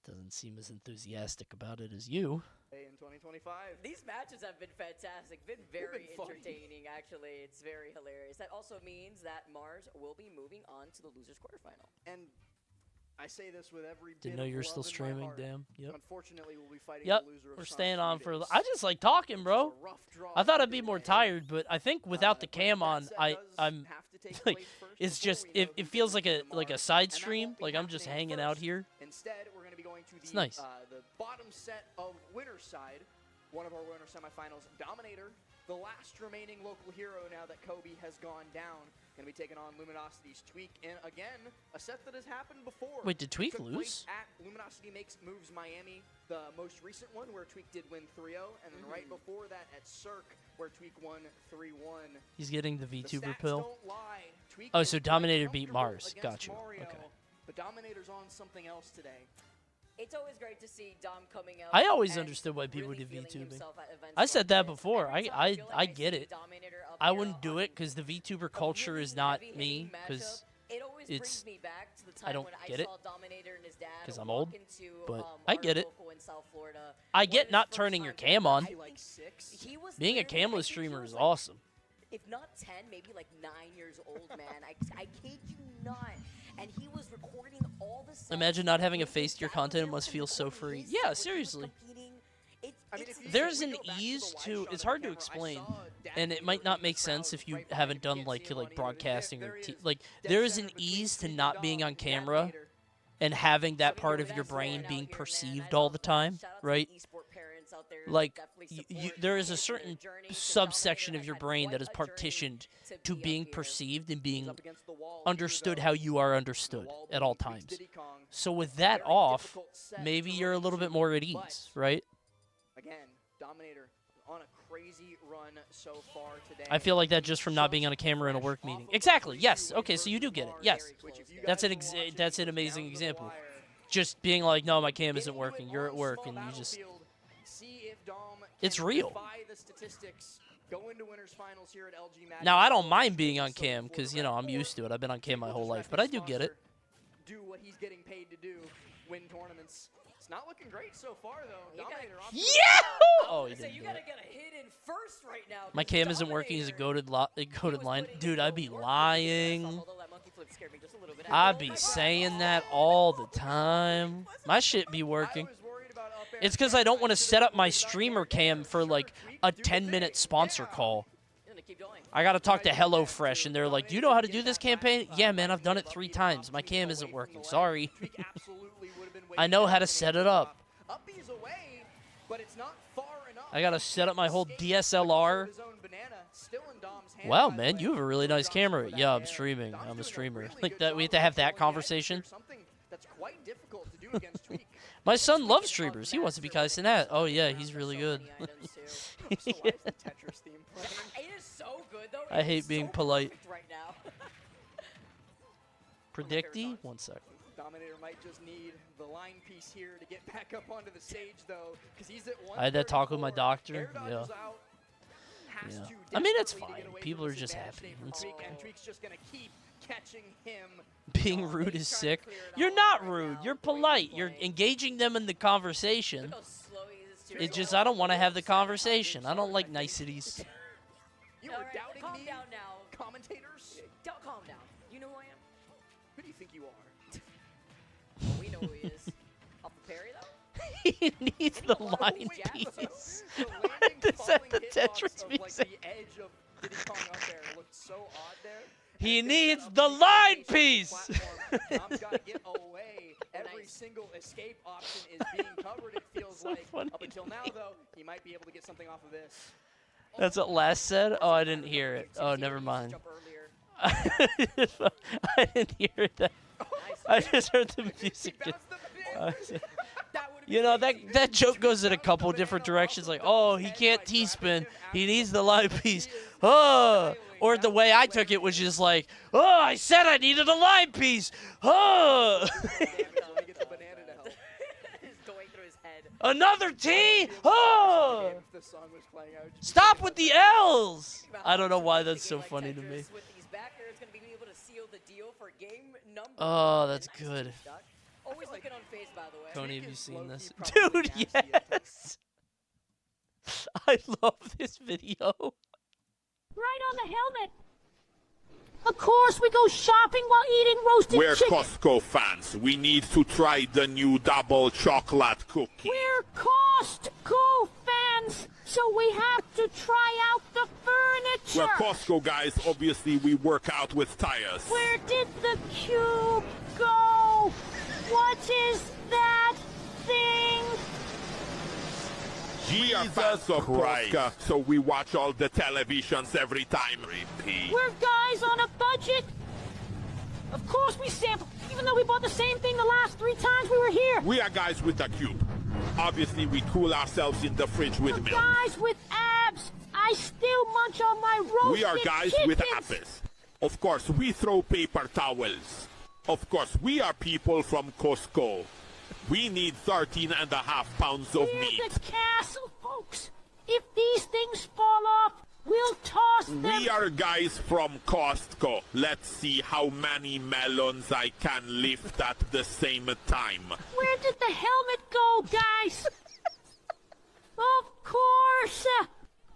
Doesn't seem as enthusiastic about it as you. In 2025. These matches have been fantastic, been very entertaining, actually. It's very hilarious. That also means that Mars will be moving on to the losers quarterfinal. And I say this with every bit Didn't know of you were love still in my streaming, heart. damn. Yep. Unfortunately, we'll be fighting Yep, the loser of we're Sonic staying on for. Days. I just like talking, bro. It's a rough draw I thought for I'd be the more day. tired, but I think without the cam on, that does I'm have to take like, place first it's before just we know it who's feels gonna like win a like a tomorrow. side And that stream. won't be Like I'm just happening hanging out first. here. Instead, we're going to be going to the It's nice. The bottom set of winner's side. One of our winner semifinals, Dominator, the last remaining local hero now that Kobe has gone down. Going to be taking on Luminosity's Tweak, and again, a set that has happened before. Wait, did Tweak Took lose? place at Luminosity Makes Moves Miami, the most recent one where Tweak did win 3-0, and then right before that at Cirque, where Tweak won 3-1. He's getting the The VTuber stats pill. don't lie. Tweak Oh, is so quite Dominator beat comfortable Mars. against Got you. Mario, Okay. But Dominator's on something else today. It's always great to see Dom coming out. I always and understood why people really did feeling VTubing. himself at events I said like that this. before. Every time I feel like I get see it. Dominator up I here wouldn't do on it because the VTuber a culture really is not heavy-hitting me. matchup, Because it always it's- brings me back to the time I don't when get I it, saw Dominator and his dad 'cause I'm walk old, into, but I our get it. local in South Florida. I One get of his not first turning your times cam ever. on. He was Being a literally, I camless think he streamer was is like, awesome. if not 10, maybe like 9 years old, man. I kid you not. And he was recording all the sets. Imagine not having a with face his to your dad was content. It there must and feel so recording free. his Yeah, set when he was seriously. competing. I mean, if you There's if we an go back ease the to. live It's shot hard of to the camera, I explain, saw and it might not make sense if you haven't done like broadcasting or like. There is an ease to not being on camera and having that part of your brain being perceived all the time, right? Like, there is a certain subsection of your brain that is partitioned to being perceived and being understood how you are understood at all times. So with that off, maybe you're a little bit more at ease, right? Again, Dominator on a crazy run so far today. I feel like that just from not being on a camera in a work meeting. Exactly. Yes. Okay. So you do get it. Yes. That's an amazing example. Just being like, no, my cam isn't working. You're at work, and you just. It's real. Now I don't mind being on cam because I'm used to it. I've been on cam my whole life, but I do get it. Do what he's getting paid to do, win tournaments. It's not looking great so far, though. Dominator off to a Yeah! Oh, he So didn't you do gotta it. get a hit in first right now. My cam isn't working as a goated line. Dude, I'd be lying. I'd be saying that all the time. My shit be working. It's because I don't want to set up my streamer cam for like a 10-minute sponsor call. I got to talk to HelloFresh, and they're like, do you know how to do this campaign? Yeah, man, I've done it 3 times. My cam isn't working. Sorry. I know how to set it up. I got to set up my whole DSLR. Wow, man, you have a really nice camera. Yeah, I'm streaming. I'm a streamer. Like that, we have to have that conversation. My son loves streamers. He wants to be Kai Cenat. Oh, yeah, he's really good. Yeah. I hate being polite. Predicty? 1 sec. Dominator might just need the line piece here to get back up onto the stage, though, because he's at 1. I had that talk with my doctor. Yeah. I mean, it's fine. People are just happy. Just gonna keep catching him. Being rude is sick. You're not rude. You're polite. You're engaging them in the conversation. It's just I don't want to have the conversation. I don't like niceties. You were doubting calm me, down now. commentators? Calm down. You know who I am? Who do you think you are? We know who he is. Off the parry, though? He needs the line piece. Is that the Tetris music? The edge of Diddy Kong up there looked so odd there. He needs the line piece. Tom's got to get away. Every single escape option is being covered, it feels so like. funny Up until now, though, he might be able to get something off of this. That's what Les said? Oh, I didn't hear it. Oh, never mind. I didn't hear that. I just heard the music. You know, that joke goes in a couple different directions. Like, oh, he can't T-spin. He needs the line piece. Oh. Or the way I took it was just like, oh, I said I needed a line piece. Oh. Another T? Oh. Stop with the L's. I don't know why that's so funny to me. Oh, that's good. Always looking unfazed, by the way. Coney, have you seen this? Dude, yes! I love this video. Right on the helmet. Of course, we go shopping while eating roasted We're chicken. Costco fans. We need to try the new double chocolate cookie. We're Costco fans, so we have to try out the furniture. We're Costco guys. Obviously, we work out with tires. Where did the cube go? What is that thing? We are fans of Costco, so we watch all the televisions every time. Repeat. We're guys on a budget. Of course we sample, even though we bought the same thing the last 3 times we were here. We are guys with a cube. Obviously, we cool ourselves in the fridge with milk. Guys with abs. I still munch on my roasted We are guys chickens. with apples. Of course, we throw paper towels. Of course, we are people from Costco. We need 13.5 pounds of We're meat. the castle, folks. If these things fall off, we'll toss them. We are guys from Costco. Let's see how many melons I can lift at the same time. Where did the helmet go, guys? Of course.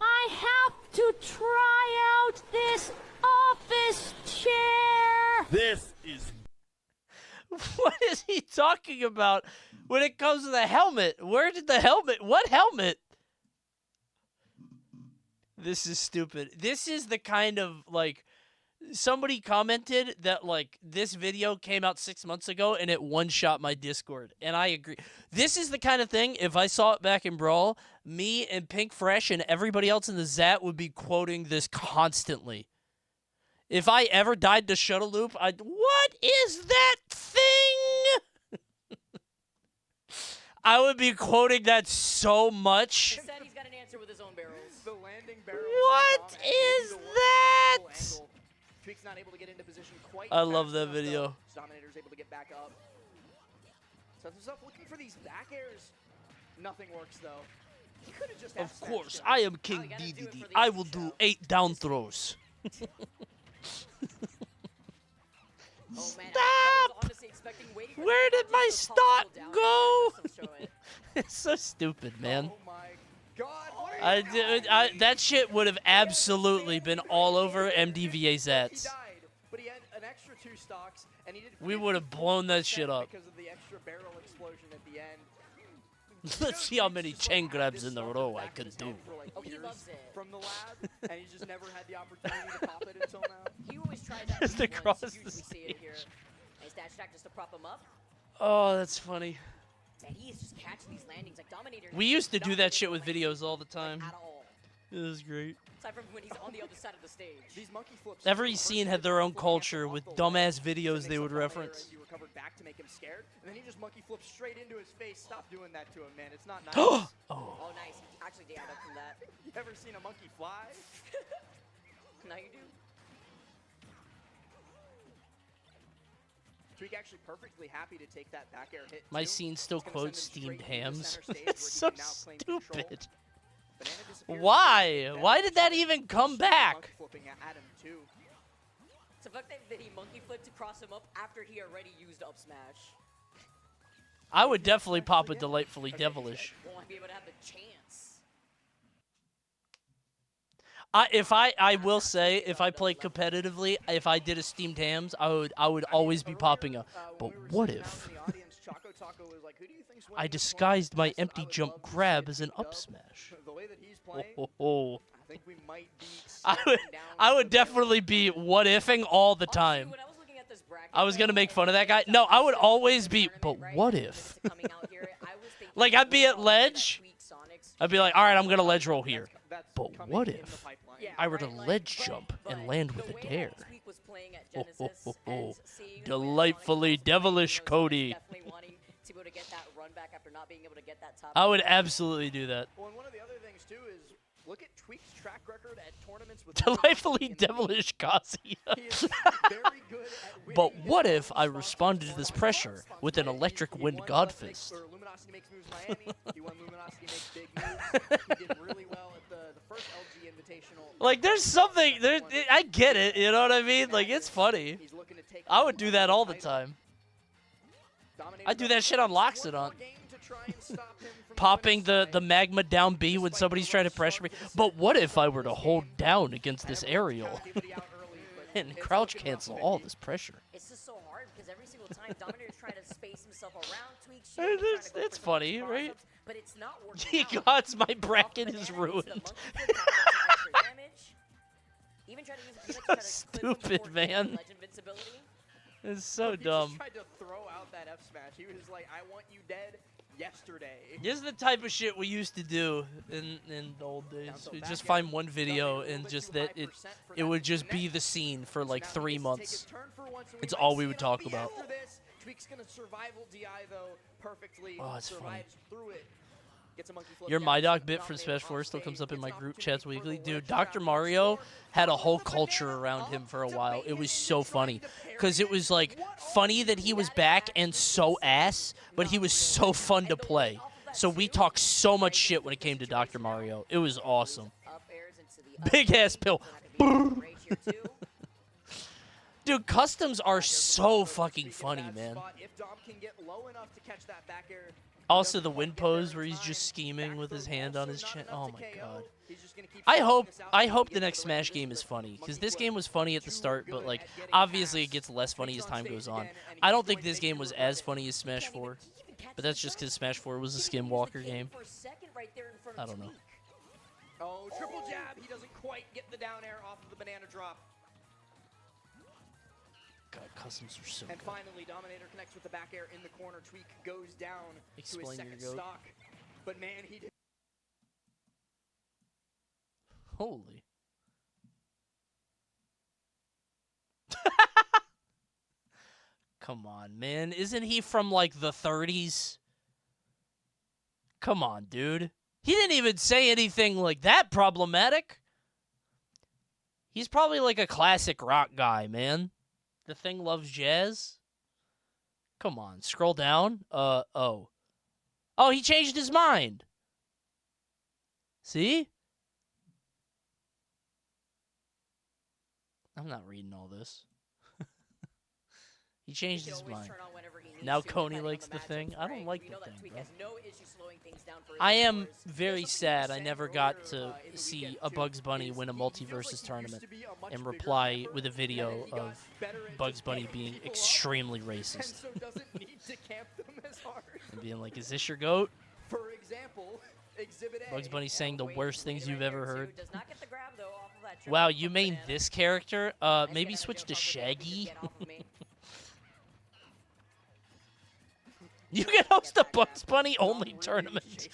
I have to try out this office chair. This is... What is he talking about when it comes to the helmet? Where did the helmet? What helmet? This is stupid. This is the kind of, like, somebody commented that, like, this video came out 6 months ago and it one-shot my Discord. And I agree. This is the kind of thing, if I saw it back in Brawl, me and Pink Fresh and everybody else in the Zat would be quoting this constantly. If I ever died to Shuttle Loop, what is that thing? I would be quoting that so much. He said he's got an answer with his own barrels. The landing barrels. What is that? Tweak's not able to get into position quite I love fast that enough, video. though. Dominator's able to get back up. Sets himself looking for these back airs. Nothing works though. He could have just Of course, I am King DDD. I will do 8 down throws. Oh, man, Stop! Where did my start go? It's so stupid, man. Oh my God! That shit would have absolutely been all over MDVA Zats. But he had an extra 2 stocks, and he did. We would have blown that shit up. Because of the extra barrel explosion at the end. Let's see how many chain grabs in a row I could do. Oh, he loves it. From the lab, and he's just never had the opportunity to pop it until now. He always tries that. Just once. across You the usually see it here. Nice dash attack just to prop him up. Oh, that's funny. Man, he is just catching these landings like Dominator. We used to do that shit with videos all the time. At all. It was great. Aside from when he's on the other side of the stage. These monkey flips. Every scene had their own culture with dumbass videos they would reference. He recovered back to make him scared, and then he just monkey flips straight into his face. Stop doing that to him, man. It's not nice. Oh. Oh, nice. He actually damned up from that. You ever seen a monkey fly? Now you do. Tweak actually perfectly happy to take that back air hit. My too. scene still It's gonna quotes send him steamed straight into the hams. center stage It's where so he can now claim control. stupid. Banana disappears. Why? Why did that even come back? Monkey flipping at him too. It's the fact that he monkey flipped to cross him up after he already used up smash. I would definitely pop a Delightfully Devilish. Won't be able to have the chance. I will say, if I play competitively, if I did a steamed hams, I would always be popping a. But what if I disguised my empty jump grab as an up smash? The way that he's playing, Oh. I think we might be I would definitely be what ifing all the time. I was gonna make fun of that guy. No, I would always be. But what if? Like I'd be at ledge. I'd be like, all right, I'm gonna ledge roll here. But what if I were to ledge jump and land with a dare? Delightfully devilish, Cody. I would absolutely do that. Well, and one of the other things too is look at Tweak's track record at tournaments with Delightfully devilish, Kazi. But what if I responded to this pressure with an electric wind god fist? Luminosity makes moves Miami. He won Luminosity makes big moves. He did really well at the first LG Invitational. Like, there's something. I get it. You know what I mean? Like, it's funny. I would do that all the time. I do that shit on Loxodon. Popping the magma down B when somebody's trying to pressure me. But what if I were to hold down against this aerial and crouch cancel all this pressure? It's just so hard because every single time Dominator's trying to space himself around, Tweak It's funny, right? But it's not working. Gee gods, my bracket is ruined. Even trying to use Stupid, man. It's so dumb. He just tried to throw out that F smash. He was like, I want you dead yesterday. This is the type of shit we used to do in the old days. We'd just find one video and just that it would just be the scene for like 3 months. It's all we would talk about. Tweak's gonna survival DI though perfectly. Oh, it's funny. Through it. Your My Dog bit from Smash 4 still comes up in my group chats weekly. Dude, Dr. Mario had a whole culture around him for a while. It was so funny. Because it was, like, funny that he was back and so ass, but he was so fun to play. So we talked so much shit when it came to Dr. Mario. It was awesome. Big-ass pill. Dude, customs are so fucking funny, man. Also, the wind pose where he's just scheming with his hand on his chin. Oh my god. I hope the next Smash game is funny, because this game was funny at the start, but like obviously it gets less funny as time goes on. I don't think this game was as funny as Smash 4, but that's just because Smash 4 was a Skinwalker game. I don't know. Oh, triple jab. He doesn't quite get the down air off of the banana drop. God, customs are so And good. finally, Dominator connects with the back air in the corner. Tweak goes down to his Explain second your goat. stock. But man, he did. Holy. Come on, man. Isn't he from, like, the 30s? Come on, dude. He didn't even say anything like that problematic. He's probably like a classic rock guy, man. The Thing loves jazz. Come on, scroll down. Oh, he changed his mind. See? I'm not reading all this. He changed his mind. Now Coney likes the Thing. I don't like the Thing, bro. I am very sad I never got to see a Bugs Bunny win a multiversus tournament and reply with a video of Bugs Bunny being extremely racist. And being like, is this your goat? For example, Exhibit A. Bugs Bunny saying the worst things you've ever heard. Wow, you made this character? Maybe switch to Shaggy? You can host a Bugs Bunny only tournament.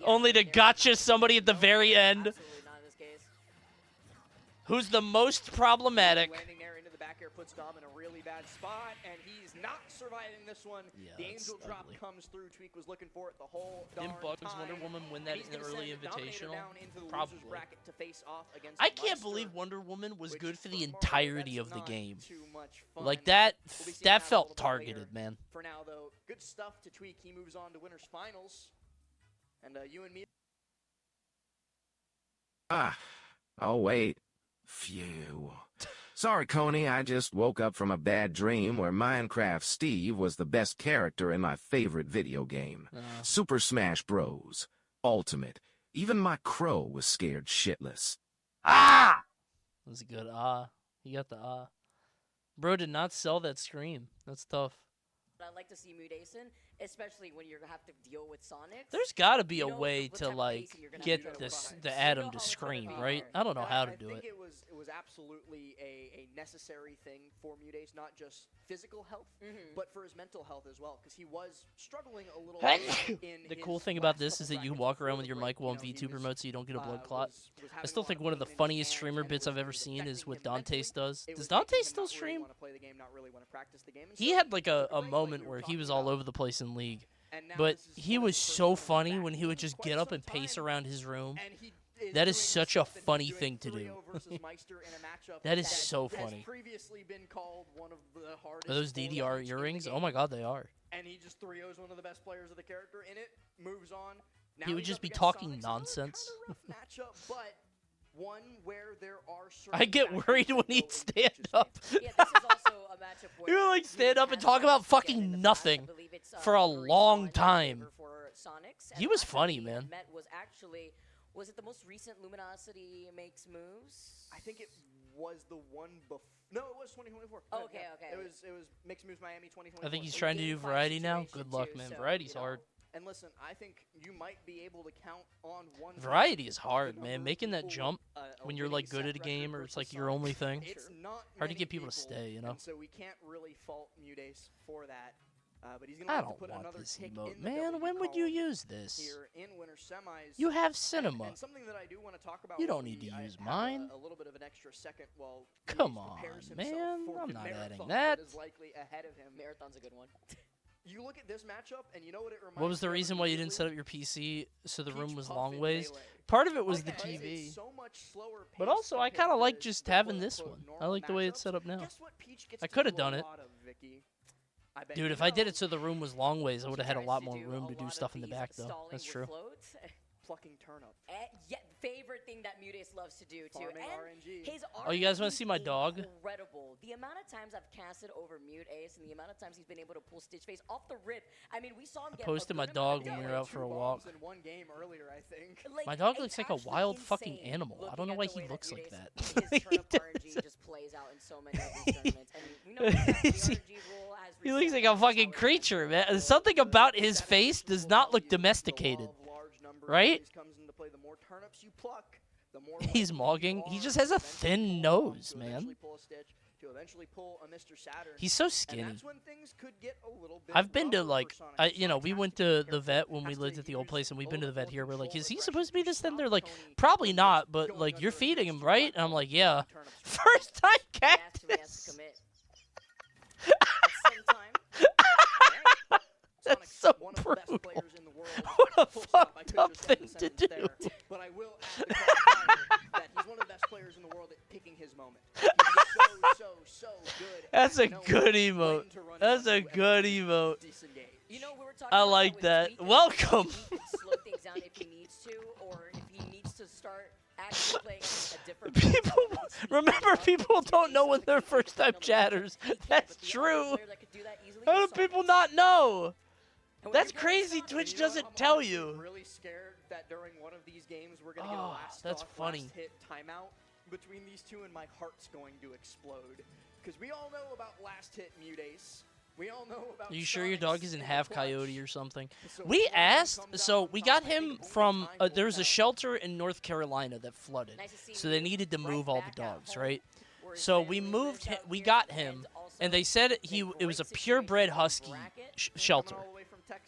Only to gotcha somebody at the very end. Who's the most problematic? Landing there into the back air puts Dom in a really bad spot, and he's not surviving this one. Yeah, the angel drop comes through. Tweak was looking for it the whole darn Didn't Bugs time. Wonder Woman win that And he's in the gonna early send the Dominator invitational? down into the Probably. losers bracket to face off against I can't Meister, believe Wonder Woman was which good for the Mario, entirety that's of the not game. too much fun. Like that, We'll be seeing that a felt little bit later. targeted, man. For now, though, good stuff to Tweak. He moves on to winners finals, and you and me. Oh wait. Phew. Sorry, Coney, I just woke up from a bad dream where Minecraft Steve was the best character in my favorite video game. Super Smash Bros. Ultimate. Even my crow was scared shitless. Ah! That was a good He got the Bro did not sell that scream. That's tough. I'd like to see Mutation, especially when you're gonna have to deal with Sonic. There's got to be a way to like get this the Atom to scream, right? I don't know how to do I it. think it was absolutely a necessary thing for Mutace, not just physical health, but for his mental health as well, because he was struggling a little bit in The his cool thing about this is that you can walk around with your mic while on V2 promote so you don't get a blood clot. I still think one of the funniest streamer bits I've ever seen is what Dante's does. Does Dante still stream? He had like a moment where he was all over the place in League. But he was so funny when he would just get up and pace around his room. That is such a funny thing to do. That is so funny. Are those DDR earrings? Oh my god, they are. And he just 3-0s one of the best players of the character in it, moves on. Now He would he's just up be against talking Sonic's nonsense. another kind of rough matchup, but one where there are I get certain worried factors when that he'd go into stand each up. Yeah, this is also a matchup He where would like stand up and talk about fucking nothing for a long time. for Sonics. He and was last funny, time he man. Met was it the most recent Luminosity makes moves? I think it was the one before. No, it was 2024. Oh, okay, okay. It was Mixed Moves Miami 2024. I think he's trying to do variety now. Good luck, man. Variety's hard. And listen, I think you might be able to count on one. Variety is hard, man. Making that jump when you're like good at a game or it's like your only thing. It's not Hard to many get people to stay, you know. And so we can't really fault Mutace for that. But he's gonna I have to don't put want another this tick emote. in the Man, W when would you column use this? Here in winter semis. You have cinema. And something that I do want to talk about. You don't while need to I use have mine. A little bit of an extra second while Come Mutace on, prepares himself man. for I'm the not marathon adding that. is likely ahead of him. Marathon's a good one. You look at this matchup, and you know what it reminds What was the me of reason why you didn't set immediately? up your PC so the room was Puff long in ways? Melee. Part of it was the Because TV. it's so much slower But paced also, I compared kind of to like just the having this quote-unquote one. I normal like the way it's matchups. set up now. Guess what Peach gets I to could have do a done it. lot of, Vicky? I bet Dude, you if I did know. it so the room was long ways, I would have had a Tries lot to more do room a to do lot stuff of in the these back, though. stalling That's with true. floats. Plucking turnip. Yeah, favorite thing that Mutace loves to do too. Farming And RNG. his Oh, you guys wanna RNG see my is dog? Incredible. The amount of times I've casted over Mutace and the amount of times he's been able to pull Stitch Face off the rip. I mean, we saw him I get posted a my good dog amount when of we were out damage. for a Two walk. bombs in one game earlier, I think. Like, My dog it's looks like a actually wild fucking insane animal. I don't know looking why at the he way looks like Mutace- that. His turnip RNG just plays out in so many of these tournaments. And we know that the RNG rule has He looks like reset. a fucking creature, man. Something about his face does not look domesticated. right? Comes into play. The more turnips you pluck, the more He's mogging. He just has a thin nose, man. To eventually pull a Mr. Saturn. He's so And skinny. that's when things could get a little bit I've been to rougher like, for Sonic. you know, we went to the vet when we lived at the old place, and we've been to the vet here. We're like, is he supposed to be this thin? They're like, probably not, but like, you're feeding him, right? And I'm like, yeah. First time cactus. That's so brutal. What a fucked up thing to do. But I will add the qualifier that he's one of the best players in the world at picking his moment. He's so good. That's a good emote. That's a good emote. You know, we were talking I about like with that. Tweak, Welcome. He can slow things down if he needs to, or if he needs to start actually playing a different. Remember, people don't know when they're first time chatters. That's true. How do people not know? That's crazy. Twitch doesn't tell you. I'm really scared that during one of these games we're gonna get a last that's stock, funny. last hit timeout between these two, and my heart's going to explode. Because we all know about last hit mute ace. We all know about. Are you sure your dog isn't half coyote or something? So We when he asked, comes so out we on got top, I think him only from, time will there's a tell. shelter in North Carolina that flooded. So they needed to move all the dogs, right? So we moved him, we got him, and they said it was a purebred husky shelter,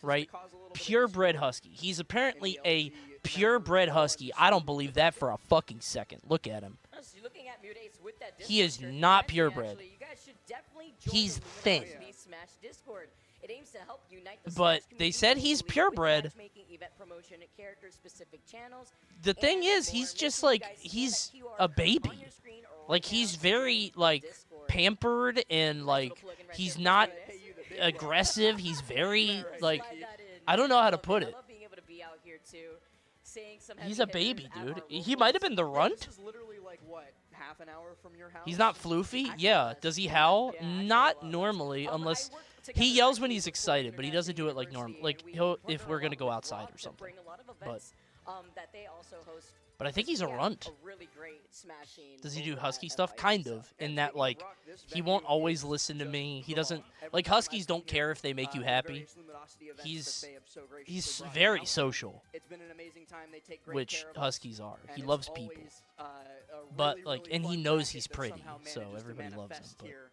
right? Purebred husky. He's apparently a purebred husky. I don't believe that for a fucking second. Look at him. Looking at Mute Ace with that He is Discord not shirt, purebred. actually, you guys should definitely join He's the thin. Luminosity Smash Discord. It aims to help unite the But Smash they community said he's globally with purebred. matchmaking, event promotion, and character-specific channels. The thing And is, more. he's Make just sure you like, guys scan he's that QR a code baby. on your screen or Like, right he's now to very, join like, Discord. pampered and, like, he's not aggressive. He's very, like, I don't know how to put I it. love being able to be out here too, saying some He's heavy a baby, hitters at dude. our He might have been the runt. This is literally like what, half an hour from your house? He's not floofy. Yeah. Does he howl? Not normally, unless he yells when he's excited, but he doesn't do it like normal. Like he'll if we're gonna go outside or something. bring a lot of But events that they also host. but I think he's a Yeah, runt. a really great smashing Does he do over husky at stuff? FIU, Kind so. of. In that like he won't always listen to me. He doesn't like huskies don't care if they make you happy. He's very social, It's been an amazing time. They take great which care of us, huskies are. and He it's loves people. always, a But really, like really and he fun knows bracket he's that pretty, somehow so manages to everybody loves him. manifest But here.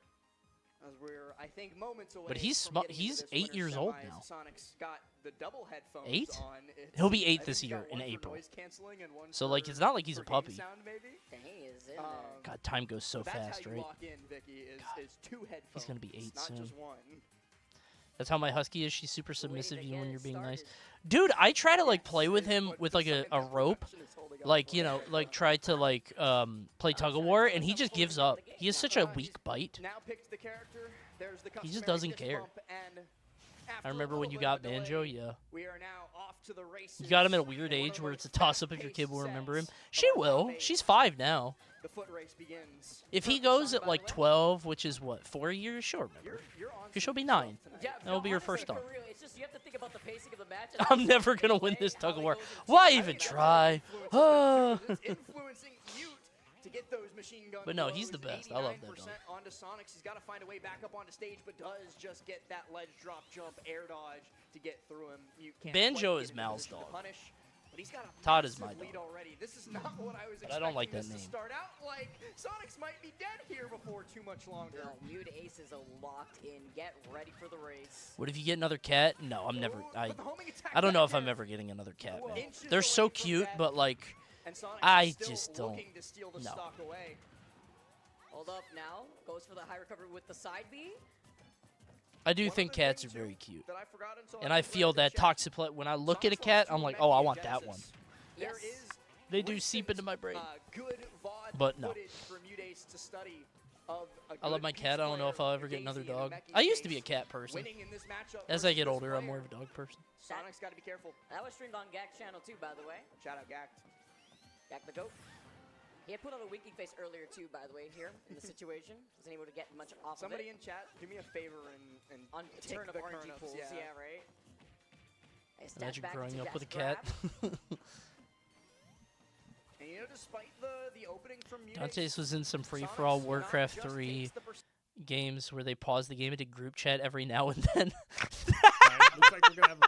As we're, I think, moments away But he's from smu- getting into he's this 8 winter years old semis. now. Sonic's got the double headphones 8? on. It's- He'll be I 8 think this he's year got in one for April. noise canceling and one So like for- it's not like he's a for game puppy. sound, maybe. Dang, he is in Um, there. God, time goes so that's fast, how you right? lock in, Vicky, is two headphones. He's gonna be 8 not soon. just one. That's how my husky is. She's super submissive even when you're being nice. Dude, I try to like play with him with like a rope. Like, you know, like try to like play tug of war and he just gives up. He has such a weak bite. Now picked the character. There's the He just customary doesn't fist care. bump, and I after a remember little when you bit of got a Banjo, delay, yeah. we are now off to the races. You got him at a weird in one age of where our it's a toss up if your kid will fast-paced remember him. sets She of our will. top 8. She's 5 now. The foot race begins. If he goes at like 12, which is what, 4 years, she'll remember. Because she'll be 9. Yeah, That will be your first honestly, dog. for real, it's just you have to think about the pacing of the match. I'm never gonna win this tug of war. Why even try? Influencing Mute to get those machine gun But no, he's blows. the best. I love that dog. 89% onto Sonics. He's got to find a way back up onto stage, but does just get that ledge drop jump air dodge to get through him. Mute can't Banjo quite is get into Mal's position to dog. punish, but he's got a Todd is massive my lead dog. already. This is not what I was But I don't like expecting that this to name. start out like. Sonics might be dead here before too much longer. No, Mute Ace is locked in. Get ready for the race. What if you get another cat? No, I'm never. I don't know if I'm ever getting another cat, man. They're so cute, but like, And Sonics I is still just don't. looking to steal the No. stock away. Hold up now. Goes for the high recovery with the side B. I do think cats are very cute, that I forgot until and I feel that toxic. When I look at a cat, I'm like, oh, I want that one. There is They do seep into my brain. good VOD But no. footage for Mute Ace to study of a I love good my Peach cat. I don't know if I'll player, ever get another Daisy, and dog. Meki's I used to be a case, cat person. winning in this matchup As I versus get this older, I'm more player. of a dog person. Sonic's got to be careful. That was streamed on Gak channel too, by the way. Shout out Gact. Gak the goat. He had put on a winking face earlier too, by the way, here in the situation. Wasn't able to get much off Somebody of it. in chat, do me a favor and On take turn of the RNG turnips, pools, yeah. right? Nice step Imagine back growing into up with a that cat. grab. And you know, despite the opening from Mute Dante's Ace, was in some free-for-all Sonics not Warcraft just 3 takes the games where they paused the game and did group chat every now and then. Looks like we're gonna have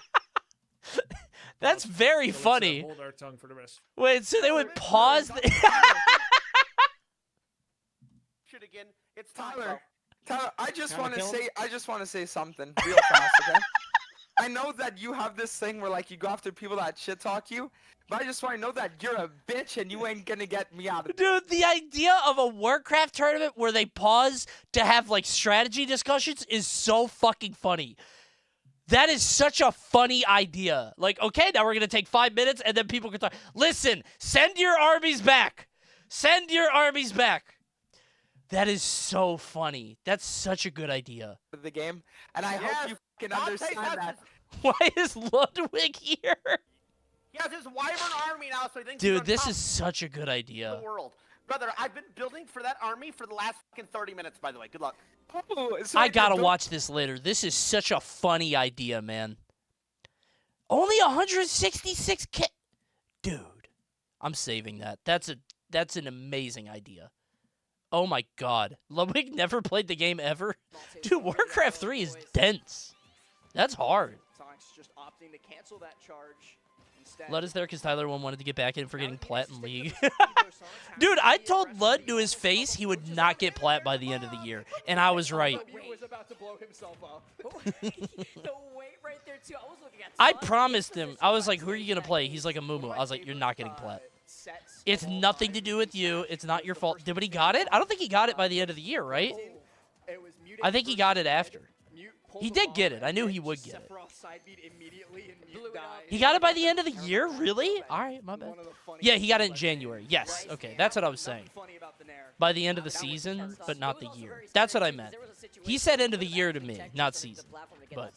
That's very So let's, funny. hold our tongue for the rest. Wait, so they would pause. Shit again. It's time. Tyler, Tyler, I just Kinda want to kill him? say, something real fast, okay? I know that you have this thing where like you go after people that shit talk you, but I just want to know that you're a bitch and you ain't gonna get me out of it. Dude, the idea of a Warcraft tournament where they pause to have like strategy discussions is so fucking funny. That is such a funny idea. Like, okay, now we're gonna take 5 minutes and then people can talk. Listen, send your armies back. Send your armies back. That is so funny. That's such a good idea. The game, and I hope you can understand that. Why is Ludwig here? He has his Wyvern army now, so he thinks he's Dude, on this top is such a good of idea. the world. Brother, I've been building for that army for the last fucking 30 minutes, by the way. Good luck. I gotta watch this later. This is such a funny idea, man. Only 166k. Dude, I'm saving that. That's an amazing idea. Oh my god. Ludwig never played the game ever? Dude, Warcraft 3 is dense. That's hard. Sonic's just opting to cancel that charge instead. Lud is there because Tyler wanted to get back in for getting plat in League. Dude, I told Lud to his face he would not get plat by the end of the year, and I was right. He was about to blow himself up. The weight right there too. I was looking at. I promised him. I was like, who are you going to play? He's like, a Mumu. I was like, you're not getting plat. It's nothing to do with you. It's not your fault. But he got it? I don't think he got it by the end of the year, right? I think he got it after. He did get it. I knew he would get it. He got it by the end of the year? Really? All right, my bad. Yeah, he got it in January. Yes. Okay, that's what I was saying. By the end of the season, but not the year. That's what I meant. He said end of the year to me, not season. But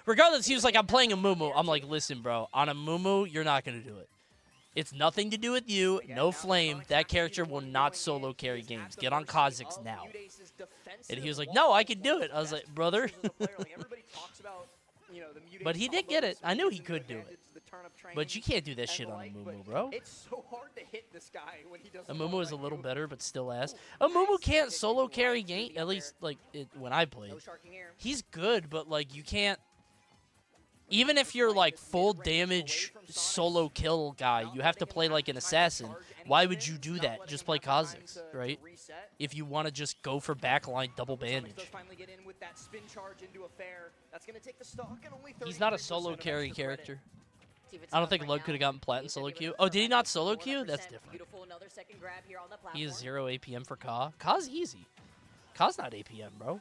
regardless, he was like, I'm playing a Mumu. I'm like, listen, bro, on a Mumu, you're not going to do it. It's nothing to do with you. No flame. That character will not solo carry games. Get on Kha'Zix now. And he was like, no, I can do it. I was like, brother. But he did get it. I knew he could do it. But you can't do that shit on a Mumu, bro. It's so hard to hit this guy when he doesn't. A Mumu is a little better, but still ass. A Mumu can't solo carry game, at least like when I played. He's good, but like you can't. Even if you're like full damage solo kill guy, you have to play like an assassin. Why would you do that? Just play Kha'Zix, right? If you want to just go for backline double bandage. He's not a solo carry character. I don't think Lud could have gotten plat in solo queue. Oh, did he not solo queue? That's different. He is 0 APM for Ka. Ka's easy. Ka's not APM, bro.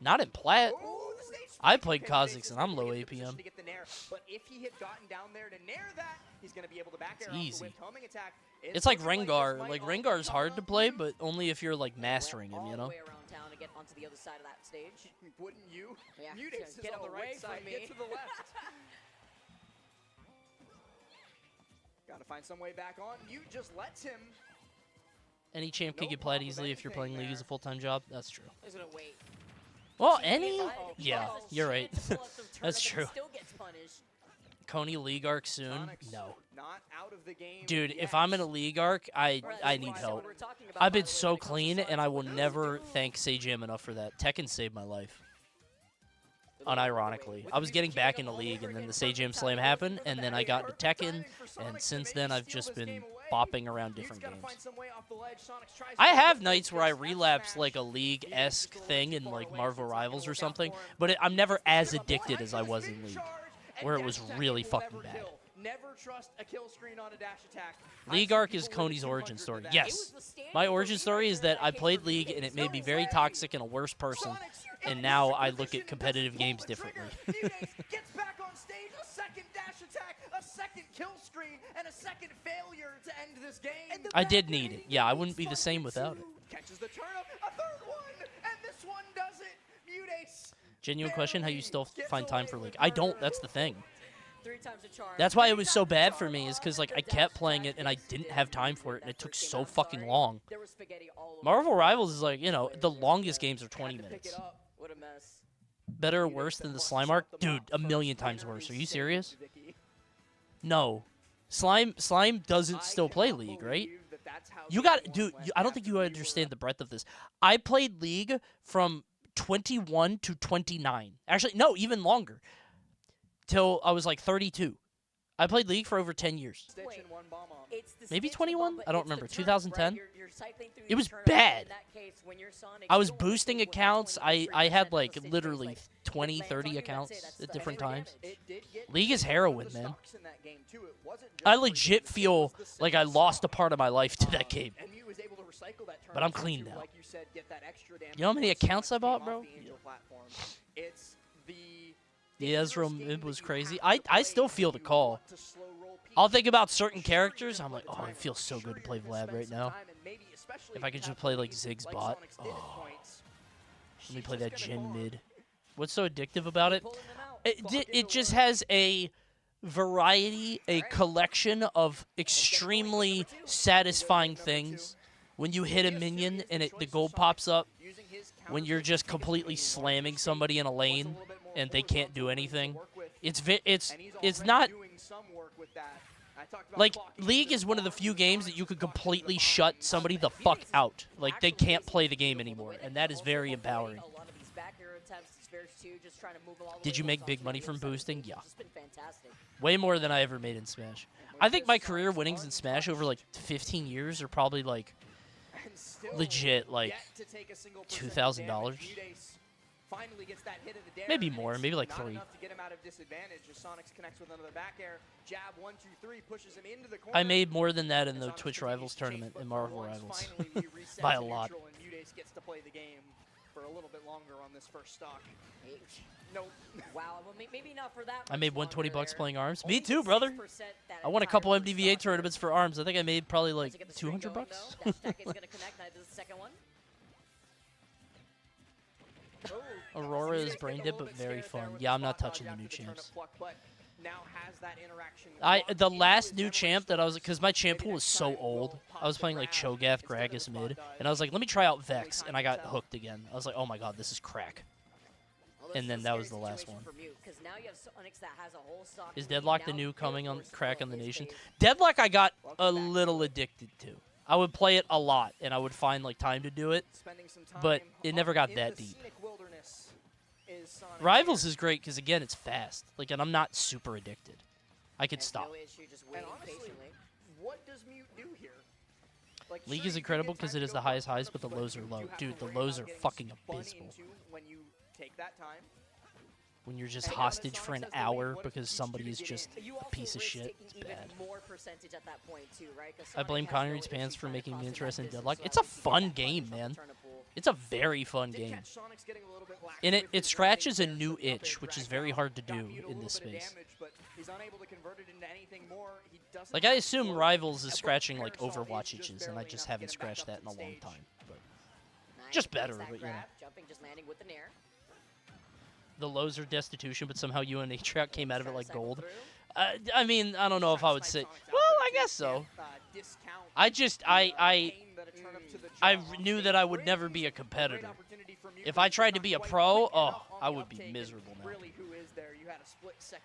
Not in plat. I played Kha'Zix and I'm low APM. But if he had gotten down there to nair that, he's going to be able to back air Easy. off the homing attack. It's like Rengar. Like Rengar's hard to play, but only if you're like mastering him, you know? Wouldn't you? Yeah. Mutates Get is on the away right from side. me. Get to the left. Gotta find some way back on. Mute just lets him. Any champ can get plat easily if you're playing League as a full-time job. That's true. He's gonna wait. Well, any? Yeah, you're right. That's true. Still gets punished. Coney League arc soon? No. Not out of the game. Dude, if I'm in a League arc, I need help. I've been so clean, and I will never thank Sajam enough for that. Tekken saved my life. Unironically. I was getting back into League, and then the Sajam Slam happened, and then I got into Tekken, and since then I've just been bopping around different games. I have nights where I relapse like a League-esque thing in like Marvel Rivals or something, but I'm never as addicted as I was in League, where it was really fucking bad. Never trust a kill screen on a dash attack. League arc is Coney's origin story. Yes. My origin story is that I played League and it made me very toxic and a worse person, and now I look at competitive games differently. Gets back on stage, a second dash attack, a second kill screen, and a second failure to end this game. I did need it. Yeah, I wouldn't be the same without it. Catches the turnip, a third one, and this one does it. Mutates. Genuine question, how you still find time for League? I don't, that's the thing. 3 times a charge. That's why it was so bad for me, is because like I kept playing it and I didn't have time for it, and it took so fucking long. Marvel Rivals is like, you know, the longest games are 20 minutes. What a mess. Better or worse than the Slime arc? Dude, a million times worse. Are you serious? No. Slime doesn't still play League, right? You got, dude, I don't think you understand the breadth of this. I played League from 21 to 29. Actually, no, even longer. Till I was like 32. I played League for over 10 years. Stitch and one bomb on. It's the Maybe stitch and 21? bomb, I don't it's the remember. turnips, 2010? right? You're cycling through It these was turnips, bad. in that case, when you're Sonic, I was you don't wanna boosting take with accounts. 20 I had on like the stitch, literally like, 20, it lands 30 on you, that's it, accounts that's at the different extra times. damage. It did get League is one of heroin, the man. stocks in that game, too. It wasn't just I for legit damage, it feel was the like I single lost a stock. part of my life to that game. And he was able to recycle that But I'm turnip clean into, now. like you said, get that extra damage You know how many once accounts Sonic I bought, came bro? off the Angel platform. It's the Yeah, Ezra, dangerous game it was that you crazy. have to I play still if feel the you call. want to slow roll peaks. I'll think about certain Sure, you're characters. gonna I'm like, play the oh, it timer. feels so Sure, good to you're play gonna Vlad spend right some now. time, and maybe especially If I you could have just play like leads Ziggs like bot. Sonic's did at Oh. points, Let me she's play that just gonna Jin farm. mid. What's so addictive about it? Pulling them out, It clock into just one. has a variety, a collection of extremely satisfying things. When you hit a minion and the gold pops up, when you're just completely slamming somebody in a lane and they can't do anything, it's not like League is one of the few games that you could completely shut somebody the fuck out. Like they can't play the game anymore, and that is very empowering. Did you make big money from boosting? Yeah. Way more than I ever made in Smash. I think my career winnings in Smash over like 15 years are probably like legit like $2,000. Finally gets that hit of the dare, Maybe and more, it's maybe like not 3. enough to get him out of disadvantage as Sonics connects with another back air. Jab 1, 2, 3 pushes him into the corner. I made more than that in the Twitch Rivals tournament in Marvel Rivals. By a lot. And Mudace gets to play the game for a little bit longer on this first stock. Nope. Wow, well, maybe not for that. I made much $120 longer there. playing ARMS. Only Me too, the brother. 6% that I won a entire couple first MDVA stock tournaments for ARMS. I think I made probably like Once you get the string $200. going, though, dash attack is gonna connect. Now this is the second one. Aurora is brain dead, but very fun. Yeah, I'm not touching the new champs. The last new champ that I was, because my champ pool was so old, I was playing like Cho'Gath, Gragas mid, and I was like, let me try out Vex, and I got hooked again. I was like, oh my god, this is crack. And then that was the last one. Is Deadlock the new coming on crack on the nation? Deadlock I got a little addicted to. I would play it a lot, and I would find like time to do it, but it never got that deep. Rivals is great because again, it's fast. Like, and I'm not super addicted. I could stop. And honestly, what does Mute do here? Like, League sure, is you incredible get because time it to is go the highest for highs, but the but lows are you low. do have Dude, to the worry lows about are getting fucking spun abysmal. into when you take that time. When you're just And now that hostage Sonic for an has the lead, hour what if because each somebody dude is get just in? You a also piece of risk shit. taking It's even bad. more percentage at that point too, right? 'Cause I blame Sonic has Coney no and Pants issue for trying to making me cross in interested in that Deadlock. distance, It's so a that way he can fun get that game, punish on the man. turnip pool. It's a very fun Did game. catch Sonic's getting a little bit lax And with it his scratches a landing new there, so the up itch, air which is dragged very out. hard to do Down beat a in little this bit of space. damage, but he's unable to convert it into anything more. He doesn't Like, I have the assume flow. Rivals is And scratching, what like, Parasol Overwatch is itches, and I barely just enough to haven't get him back scratched up that in to a long stage. time. But Nice, just gets better, that but, you know. grab, jumping, just landing with the nair. The lows are destitution, but somehow UNH track came out of it like Cycle gold. through. I mean, I don't know if I would say. Well, I guess so. I just, I knew that I would never be a competitor. If I tried to be a pro, oh, I would be miserable now.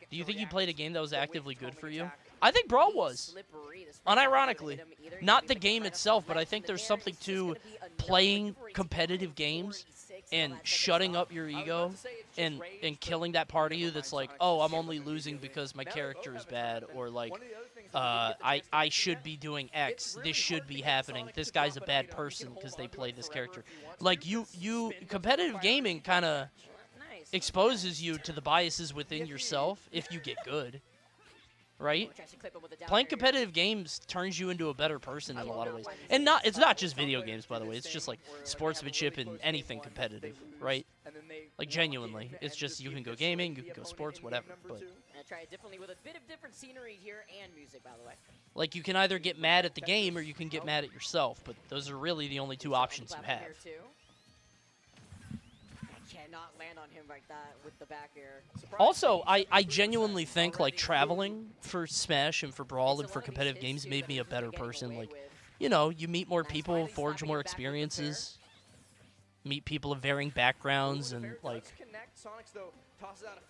Do you think you played a game that was actively good for you? I think Brawl was. Unironically. Not the game itself, but I think there's something to playing competitive games and shutting up your ego and killing that part of you that's like, oh, I'm only losing because my character is bad, or like, I should be doing X. This should be happening. This guy's a bad person because they play this character. Like, competitive gaming kind of exposes you to the biases within yourself if you get good. Right? Playing competitive games turns you into a better person in a lot of ways. And it's not just video games, by the way. It's just like sportsmanship and anything competitive, right? Like, genuinely. It's just you can go gaming, you can go sports, whatever. But I try it differently with a bit of different scenery here and music, by the way. like, you can either get mad at the game or you can get mad at yourself, but those are really the only two options you have. Cannot land on him like that with the back air. Also, I genuinely think, like, traveling for Smash and for Brawl and for competitive games made me a better person. Like, you know, you meet more people, forge more experiences, meet people of varying backgrounds, and, like,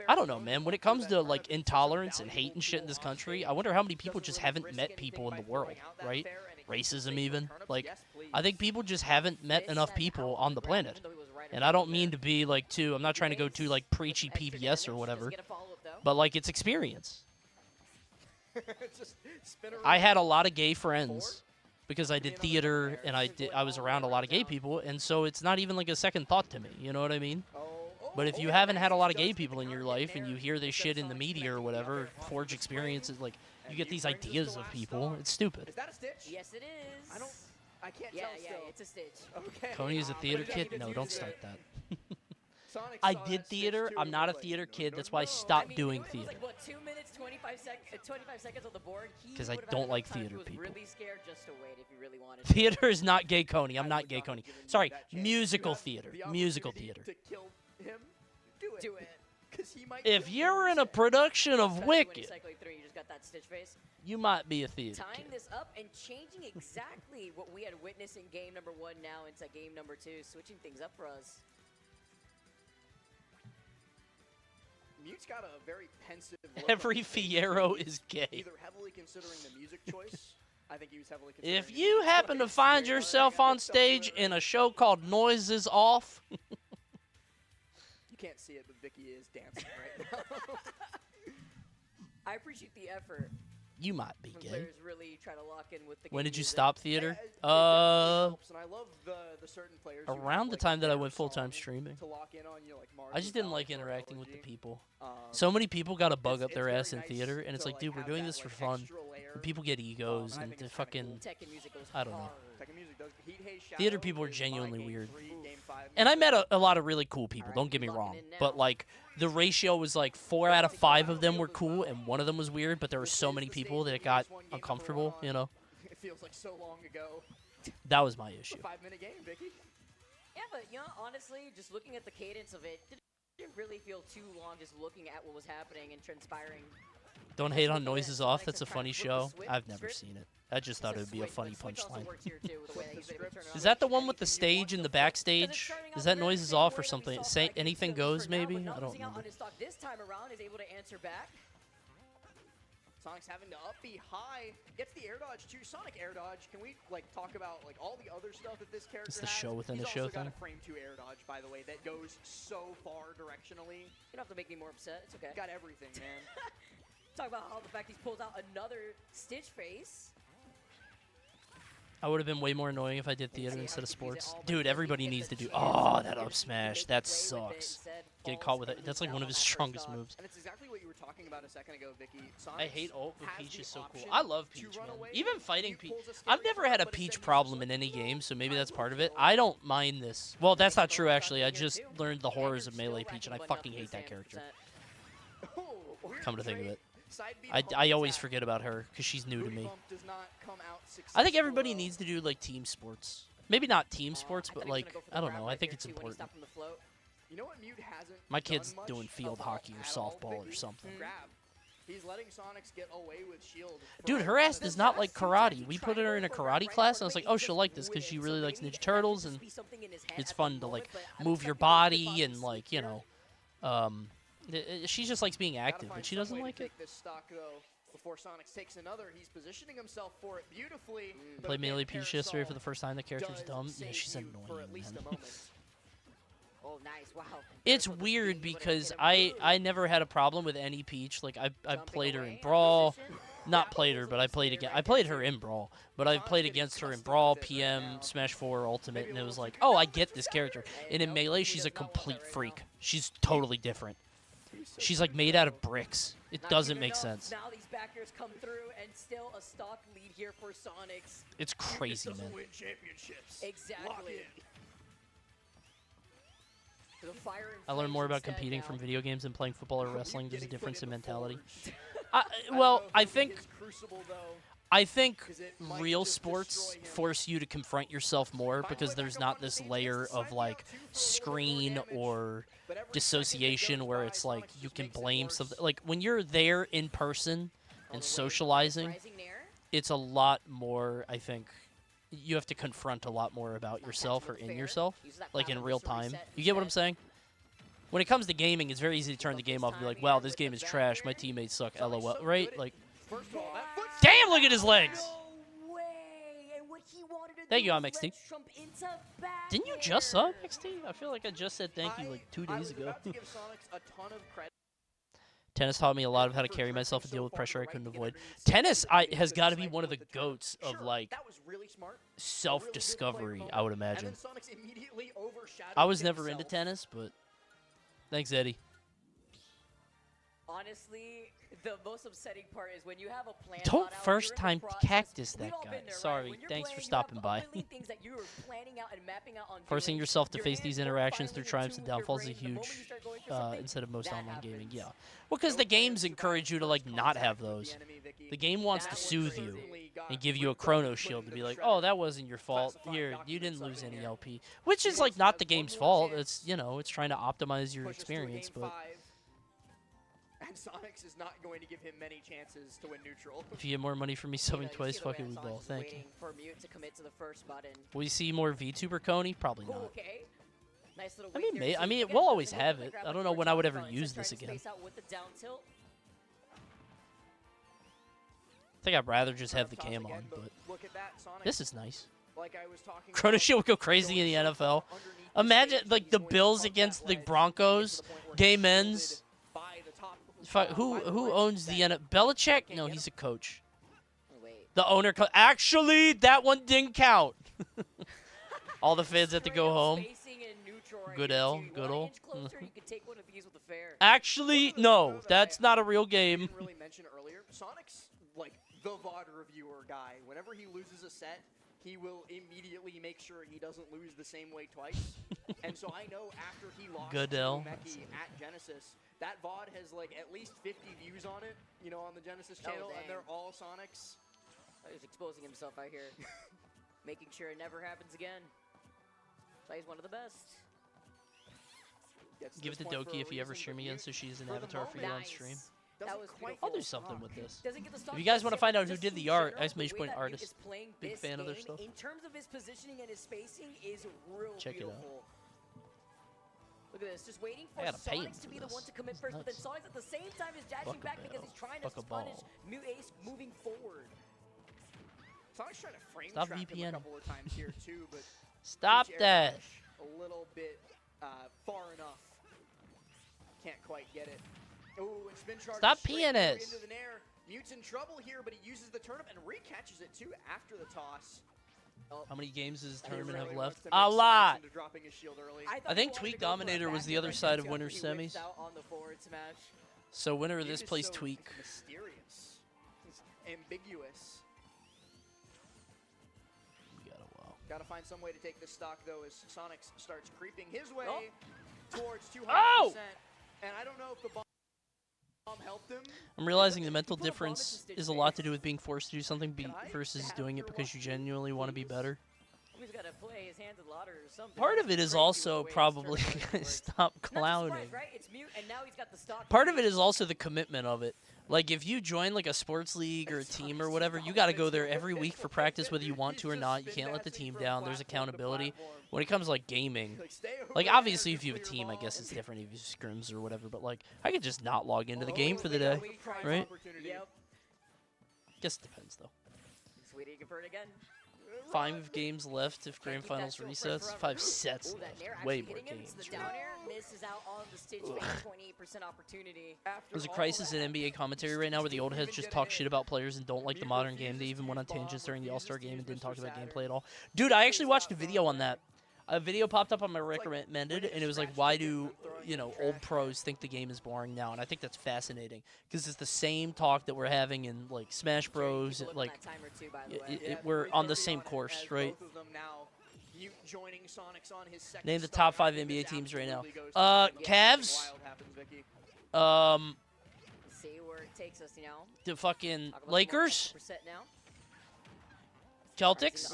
I don't know, man. When it comes to, like, intolerance and hate and shit in this country, I wonder how many people just haven't met people in the world, right? Racism, even. Like, I think people just haven't met enough people on the planet. And I don't mean to be, like, I'm not trying to go too, like, preachy PBS or whatever. But, like, it's experience. Just spin around. I had a lot of gay friends because I did theater and I was around a lot of gay people, and so it's not even like a second thought to me. You know what I mean? But if you haven't had a lot of gay people in your life and you hear this shit in the media or whatever, Forge experiences, like you get these ideas of people. It's stupid. Is that a stitch? Yes, it is. I can't yeah, tell yeah, still. it's a stitch. Okay. Coney is a theater But kid? it's No, don't used start there. that. Sonic I saw did that stitch theater. too, I'm and not a was like, theater no, kid. no, That's why I no. stopped doing It was theater. like, what, 2 minutes, 25 seconds on the board? He 'Cause I would've had don't enough like time if theater he was people. really scared just to wait if he really wanted to. Theater is not gay, Coney. I'm not gay, Coney. Sorry, musical theater. Musical theater. To kill him, do it. Because he might. If kill you're in a instead. production of Especially when you're Wicked, cycling through, you just got that stitch face. you might be a theater Tying kid. this up and changing exactly what we had witnessed in game number 1 now into game number 2, switching things up for us. Mute's got a very pensive look Every on his face. Fiero He's is gay. Either heavily considering the music choice. I think he was heavily considering. If the you music happen to choice. find yourself on stage in a show called Noises Off, You can't see it, but Vicky is dancing right now. I appreciate the effort. you might be When gay. players really try to lock in with the When game did you music. stop theater? And I love the certain players who Around have, the like, time that I their went full-time song streaming. to lock in on, you know, like I just didn't like Marvel interacting with the Elegy. people. Um, So many people got a bug up it's their very ass in nice theater, and it's to, like, dude, we're have doing that, this for like, fun. extra layer. And people get egos and I and think to it's kinda fucking, cool. Tekken music goes I don't know. hard. Tekken music does Heat Haze Shadow Theater people are is my genuinely game weird. 3, game 5 And I music. met a lot of really cool people, don't get me wrong. But, like, the ratio was like 4 out of 5 of them were cool, and 1 of them was weird, but there were so many people that it got uncomfortable, you know? It feels like so long ago. That was my issue. 5-minute game, Vicky. Yeah, but you know, honestly, just looking at the cadence of it, didn't really feel too long just looking at what was happening and transpiring. Don't hate on Noises Off, that's a funny show. I've never seen it. I just thought it would be a funny punchline. Is that the one with the stage and the backstage? Is that Noises Off or something? Anything Goes, maybe? I don't remember. On his stock this time around is able to answer back. Sonic's having to up B high, gets the air dodge too. Sonic air dodge. Can we like talk about like all the other stuff that this character It's the has? show within He's a show also got thing. a frame 2 air dodge, by the way, that goes so far directionally. You don't have to make me more upset. It's okay. Got everything, man. Talk about how the fact he's pulled out another stitch face. I would have been way more annoying if I did theater instead of sports. Dude, everybody needs to do. Oh, that up smash. That sucks. Get caught with it. That's like one of his strongest moves. And it's exactly what you were talking about a second ago, Vicky. I hate ult, but has Peach the is so cool. option I love to Peach, run man. away. Even fighting Mute Peach. pulls a I've scary never shot, had a but it's Peach then problem in any game, so maybe that's part of it. I don't mind this. Well, that's not true, actually. I just learned the horrors of Melee Peach, and I fucking hate that character. Oh, weird Come to think of trade. it. Side B I pump always attack. forget about her, because she's new to Booty me. bump does not come out I think successful, everybody though. needs to do, like, team sports. Maybe not team sports, but, like, I don't know. I think it's important. You know what Mute hasn't My done kid's much doing field about hockey or at all, softball or Vicky? something. Grab. He's letting Sonics get away with shield. for Dude, a her lot ass of does the not time. like karate. We put her in a karate class, and I was like, oh, she'll like this because she really likes Ninja Turtles, and it's fun to, like, move your body and, like, you know, she just likes being active, but she doesn't like it. Take this stock, though, before Sonics takes another. He's positioning himself for it beautifully. but Played again, Melee Peach yesterday for Parasol the first time. The character's does dumb. Yeah, save she's you for annoying, at least a man. moment. Oh, nice. Wow. It's weird because I never had a problem with any Peach. Like I played her in Brawl, not played her, but I played her in Brawl. But I've played against her in Brawl, PM, Smash 4, Ultimate, and it was like, oh, I get this character. And in Melee, she's a complete freak. She's totally different. She's like made out of bricks. It doesn't make sense. Now these backers come through and still a stock lead here for Sonics. It's crazy, man. Win championships. Exactly. The fire and I learned flames more about instead competing now. from video games than playing football or wrestling. There's a difference in mentality. I think Crucible, though. I think real sports force you to confront yourself more because there's not this layer of like screen or dissociation where it's like you can blame something. Like when you're there in person and socializing, it's a lot more, I think, you have to confront a lot more about yourself or in yourself, like in real time. You get what I'm saying? When it comes to gaming, it's very easy to turn the game off and be like, wow, this game is trash, my teammates suck, LOL, right? Like, damn, look at his legs! Thank you, MXT. Didn't you just sub, XT? I feel like I just said thank you like 2 days ago. Tennis taught me a lot of how to carry myself and deal with pressure I couldn't avoid. Tennis has got to be one of the goats of like self-discovery, I would imagine. I was never into tennis, but thanks, Eddie. Honestly, the most upsetting part is when you have a plan. Don't first time cactus that guy. Sorry, thanks for stopping by. Forcing yourself to face these interactions through triumphs and downfalls is a huge instead of most online gaming. Yeah, well, because the games encourage you to like not have those. The game wants to soothe you and give you a chrono shield to be like, oh, that wasn't your fault. Here, you didn't lose any LP, which is like not the game's fault. It's it's trying to optimize your experience, but. And Sonics is not going to give him many chances to win neutral. If you get more money from me subbing twice, fuck it, we ball. Thank you. For Mute to commit to the first button. Will you see more VTuber Coney? Probably not. Okay. Nice little I mean, we'll always have it. I don't know when I would ever use this again. I think I'd rather just have the cam on, but this is nice. Chrono Shield would go crazy in the NFL. Imagine like the Bills against the Broncos. Game ends. Who owns the NFL? Belichick? No, he's a coach. The owner. Actually, that one didn't count. All the fans have to go home. Good L. Good ol'. Actually, no. That's not a real game. Really mentioned earlier, Sonic's like the VOD reviewer guy. Whenever he loses a set, he will immediately make sure he doesn't lose the same way twice. And so I know after he lost to Meki at Genesis, that VOD has like at least 50 views on it, on the Genesis channel, and they're all Sonics. He's exposing himself out here, making sure it never happens again. So he's one of the best. Give it to Doki if you ever stream again, so she's an avatar for you on stream. I'll do something with this. If you guys want to find out who did the art, exclamation point artist. Big fan of their stuff. In terms of his positioning and his spacing is real Check beautiful. It out. Look at this, just waiting for Sonics to be the one to commit first, but then Sonics at the same time is dashing back because he's trying to punish Mute Ace moving forward. Sonic's trying to frame trap him a couple of times here too, but stop that. A little bit far enough. Can't quite get it. Ooh, and spin charge. Stop peeing it. Into the nair. Mute's in trouble here, but he uses the turnip and recatches it too after the toss. How many games does the tournament have left? A lot. I think Tweak Dominator was the other side of winner's semis. So winner of this plays Tweak. Mysterious. He's ambiguous. Gotta find some way to take this stock though as Sonics starts creeping his way towards 200%. And I don't know if the bomb helped him. I'm realizing the mental difference is a lot to do with being forced to do something versus doing it because you genuinely want to be better. He's got to play his hands at ladder or something. Part of it is also probably stop clowning. Part of it is also the commitment of it. Like if you join like a sports league or a team or whatever, you got to go there every week for practice whether you want to or not. You can't let the team down. There's accountability. When it comes to like gaming, like obviously if you have a team, I guess it's different if you scrims or whatever, but like I could just not log into the game for the day, right? Yep. Guess it depends though. Sweetie, convert again. 5 games left if grand finals resets. 5 sets left. Way more games. There's a crisis in NBA commentary right now where the old heads just talk shit about players and don't like the modern game. They even went on tangents during the All-Star game and didn't talk about gameplay at all. Dude, I actually watched a video on that. A video popped up on my recommended, and it was like, why do, old pros think the game is boring now? And I think that's fascinating, because it's the same talk that we're having in, like, Smash Bros. Like, we're on the same course, right? Name the top 5 NBA teams right now. Cavs. See where it takes us now. The fucking Lakers. Celtics.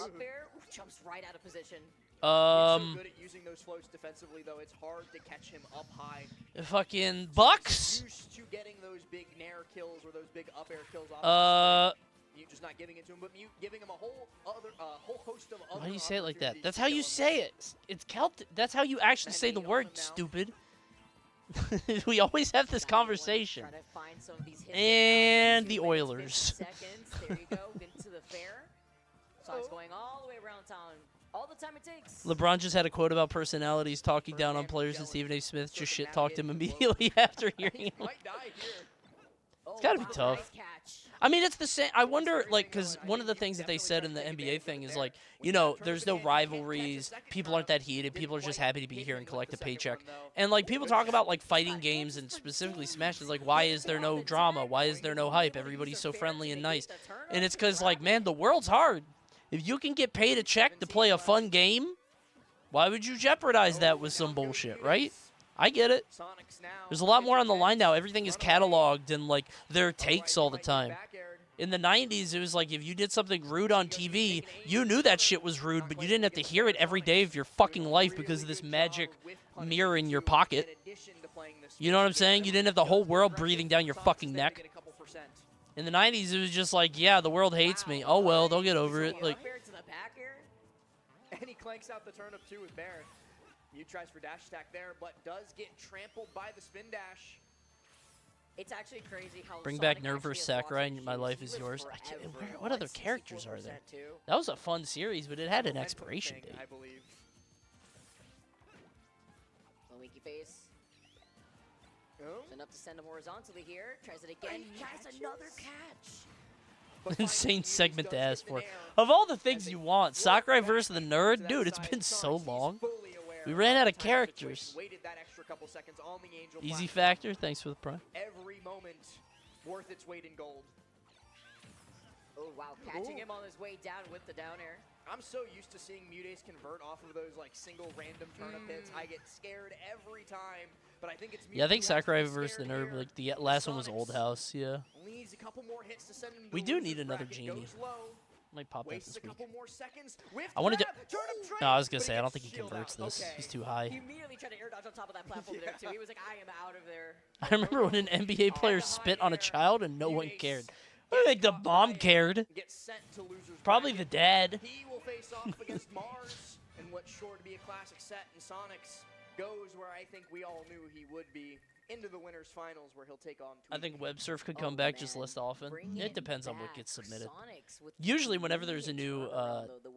Jumps right out of position. So good at using those floats defensively, though. It's hard to catch him up high. Fucking Bucks. Used to getting those big nair kills or those big up air kills off. Mute just not giving it to him, but Mute giving him a whole host of other. Why do you say it like that? That's how you say it. It's Celtic. That's how you actually say the word, stupid. We always have this conversation. And the Oilers. Seconds. There you go. Into the fair. So it's going all the way around town. all the time it takes. LeBron just had a quote about personalities talking down on players, and Stephen A. Smith just shit talked him immediately after hearing him. It's gotta be tough. I mean, it's the same. I wonder, like, because one of the things that they said in the NBA thing is, like, you know, there's no rivalries. People aren't that heated. People are just happy to be here and collect a paycheck. And, like, people talk about, like, fighting games and specifically Smash. It's like, why is there no drama? Why is there no hype? Everybody's so friendly and nice. And it's because, like, man, the world's hard. If you can get paid a check to play a fun game, why would you jeopardize that with some bullshit, right? I get it. There's a lot more on the line now. Everything is cataloged and, like, their takes all the time. In the 90s, it was like if you did something rude on TV, you knew that shit was rude, but you didn't have to hear it every day of your fucking life because of this magic mirror in your pocket. You know what I'm saying? You didn't have the whole world breathing down your fucking neck. In the 90s, it was just like, yeah, the world hates me. Oh, well, they'll get over it. Like, and he clanks out the turnip too with Baron. Mew tries for dash attack there, but does get trampled by the spin dash. It's actually crazy how bring Sonic back Nerve vs. Sakurai and My Life is Yours. I can't, what other characters are there? That was a fun series, but it had an expiration date. I believe. Winky face. Enough to send him horizontally here. Tries it again. Has another catch. Insane segment to ask for. Of all the things you want, Sakurai versus the Nerd? Dude, it's been so long. We ran out of characters. Easy Factor, thanks for the prime. Every moment worth its weight in gold. Oh, wow. Catching him on his way down with the down air. I'm so used to seeing Mutace convert off of those like single random turnip hits. I get scared every time, but I think it's yeah, I think Sakurai versus the Nerd, like the last one was Old House, yeah. Needs a couple more hits to send him to we do need another Genie. Might pop that this week. I wanted to. No, I was gonna say I don't think he converts this. He's too high. He immediately tried to air dodge on top of that platform there too. He was like, I am out of there. I remember when an NBA player spit on a child and no one cared. I think the mom cared. Probably the dad. He will face off against Mars in what's sure to be a classic set, and Sonics goes where I think we all knew he would be, into the winners finals where he'll take on I think Web Surf could come back just less often. It depends on what gets submitted. Usually whenever there's a new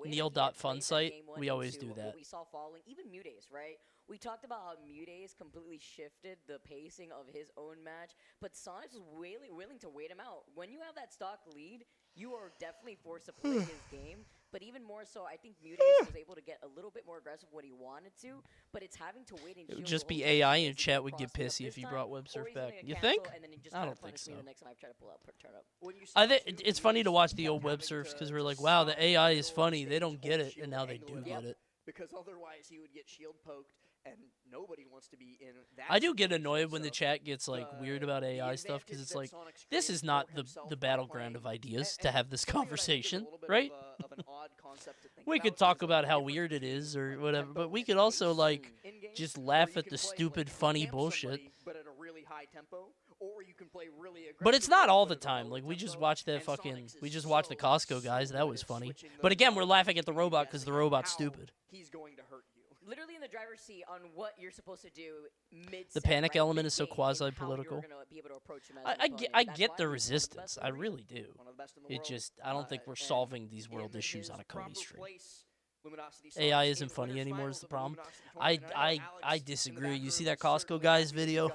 Neil.fun site, we always do that. What we saw following, even Mutace, right? We talked about how Mutace completely shifted the pacing of his own match, but Sonics was really willing to wait him out. When you have that stock lead, you are definitely forced to play his game. But even more so, I think Mutace was able to get a little bit more aggressive when he wanted to, but it's having to wait and it would just be AI in chat would get pissy if he brought Web Surf back. You think? I don't think so. I think it's funny to watch the old Web Surfs because we're like, wow, the AI is funny. They don't get it, and now they do get it. Because otherwise he would get shield poked, and nobody wants to be in that. I do get annoyed when the chat gets like weird about AI stuff because it's like this is not the battleground of ideas to have this conversation, right? We could talk about how weird it is or whatever, but we could also like just laugh at the stupid, funny bullshit. But at a really high tempo, or you can play really aggressive. But it's not all the time. Like we just watched that we just watched the Costco guys. That was funny. But again, we're laughing at the robot because the robot's stupid. He's going to hurt you. Literally in the driver's seat on what you're supposed to do mid. The panic element is so quasi-political. I get the resistance. I really do. It just I don't think we're solving these world issues on a Coney stream. AI isn't funny anymore is the problem. I disagree. You see that Costco guy's video?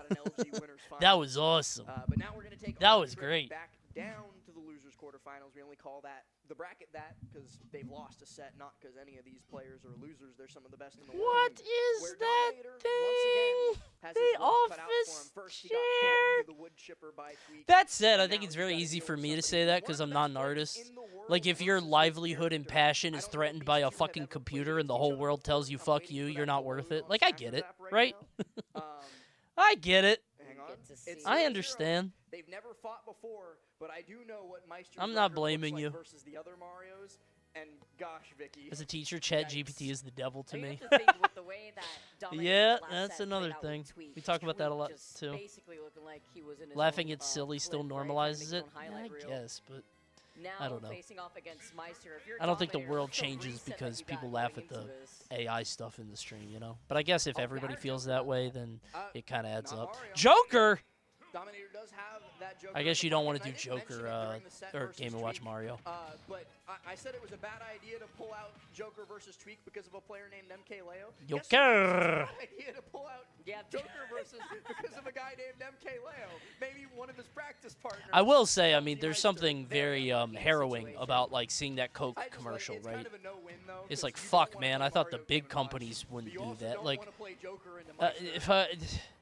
That was awesome. But now we're going to take that was great. Back down to the losers quarterfinals. We only call that the bracket because they've lost a set, not because any of these players are losers. They're some of the best in the world. What is that thing? The office chair. That said, I think it's very easy for me to say that because I'm not an artist. Like, if your livelihood and passion is threatened by a fucking computer and the whole world tells you, fuck you, you're not worth it. Like, I get it, right? I get it. I understand. They've never fought before, but I do know what Meister's I'm not blaming like you. Versus the other Marios, and gosh, Vicky. As a teacher, ChatGPT is the devil to me. That yeah, that's another thing. We talk about that a lot, too. Like laughing at silly still normalizes it? I guess, but I don't know. I don't think the world changes because people laugh at the AI stuff in the stream, you know? But I guess if everybody feels that way, then it kind of adds up. Joker! Dominator does have that Joker. I guess you don't want to do and I didn't mention Joker it during the set or versus Game & Watch Tweak, Mario. But I said it was a bad idea to pull out Joker versus Tweak because of a player named MKLeo. Joker! Guess what? It's a bad idea to pull out Joker versus because of a guy named MKLeo. Maybe one of his practice partners. I will say, I mean, there's something very harrowing about like seeing that Coke commercial, it's right? kind of a no-win, though, It's 'cause like, you don't fuck, wanna man. play I thought the Mario big Game & companies Watch, wouldn't but you do also that. don't Like, wanna play Joker into if I.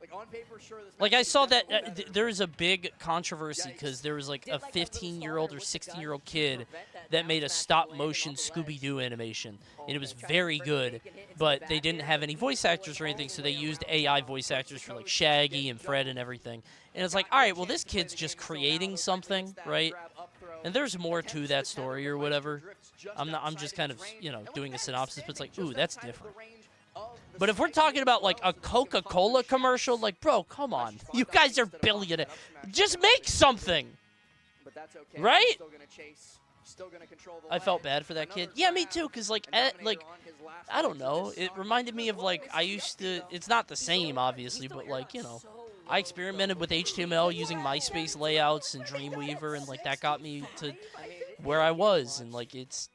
like on paper, sure, this Like match I is saw that definitely better. there was a big controversy because there was like a 15-year-old or 16-year-old kid that made a stop-motion Scooby-Doo animation, and it was very good, but they didn't have any voice actors or anything, so they used AI voice actors for like Shaggy and Fred and everything. And it's like, all right, well, this kid's just creating something, right? And there's more to that story or whatever. I'm just kind of, you know, doing a synopsis, but it's like, ooh, that's different. But if we're talking about like a Coca-Cola commercial, like, bro, come on. You guys are billionaires. Just make something. Right? I felt bad for that kid. Yeah, me too, because like, I don't know. It reminded me of like, I used to, it's not the same, obviously, but like, you know, I experimented with HTML using MySpace layouts and Dreamweaver, and like that got me to where I was, and like it's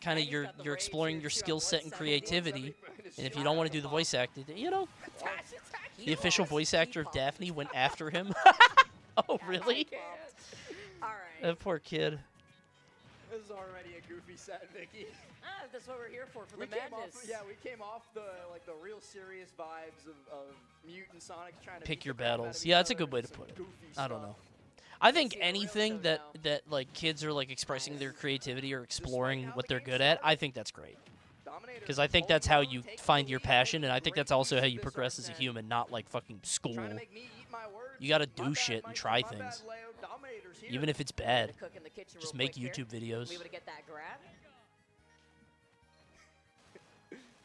kind of you're exploring your skill set and creativity, and if you don't want to do the voice acting, you know, the official voice actor of Daphne went after him. Oh, really? That poor kid. This is already a goofy set, Vicky. That's what we're here for the We madness. came off the real serious vibes of Mute and Sonic trying to Pick beat your the crap out battles. of Yeah, each that's a other good way and to some put it. goofy I don't stuff. know. I think anything that like kids are like expressing their creativity or exploring what they're good at, I think that's great. Because I think that's how you find your passion, and I think that's also how you progress as a human, not like fucking school. You gotta do shit and try things, even if it's bad. Just make YouTube videos. We able to get that grab?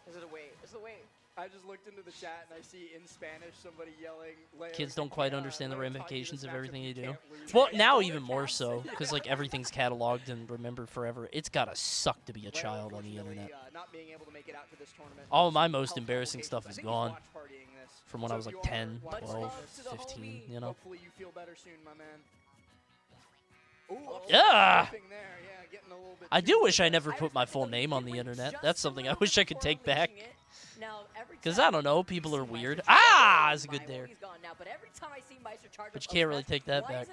Is it a wait? Is it a wait? I just looked into the chat and I see in Spanish somebody yelling. Kids don't quite understand the ramifications of everything you do. Well, now even more so, because like everything's cataloged and remembered forever. It's gotta suck to be a child on the internet. Not being able to make it out to this tournament. All my most embarrassing stuff is gone. From when I was like 10, 12, 15, you know. Hopefully you feel better soon, my man. Ooh, Yeah. there. Yeah, getting a little bit I do wish I never put my full name on the internet. That's something I wish I could take back. Because I don't know, people are weird. Ah, it's a good dare. But you can't really take that back.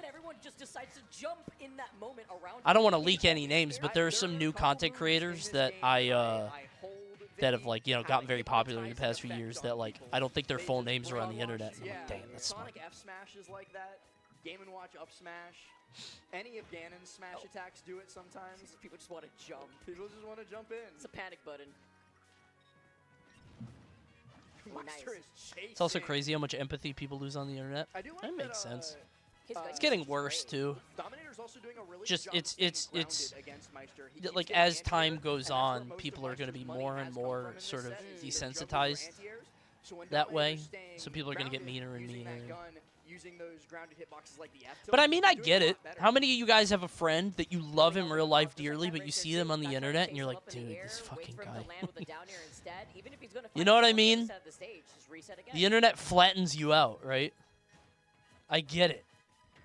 I don't want to leak any names, but there are some new content creators that that have like, you know, gotten very popular in the past few years that like I don't think their full names are on the internet. And I'm like, damn, that's smart. Sonic F smash is like that. Game & Watch up smash. Any of Ganon's smash attacks do it sometimes. People just want to jump. People just want to jump in. It's a panic button. Monster is chasing. It's also crazy how much empathy people lose on the internet. I do like That makes that, sense. His It's getting worse too. Dominator's also doing a really Just good job it's against Meister. He like keeps as getting time anti-airs, goes and that's where on, most people of are going to be Meister's more money and has come more from in this sort of set. He's desensitized anti-airs. So when that way. Dominator's staying So people are going to get grounded, meaner and using meaner. that gun, using those grounded hitboxes like the F But I mean, I doing get a it. lot better. How many of you guys have a friend that you love in real life dearly, but you see them on the internet and you're like, dude, this fucking guy. You know what I mean? The internet flattens you out, right? I get it.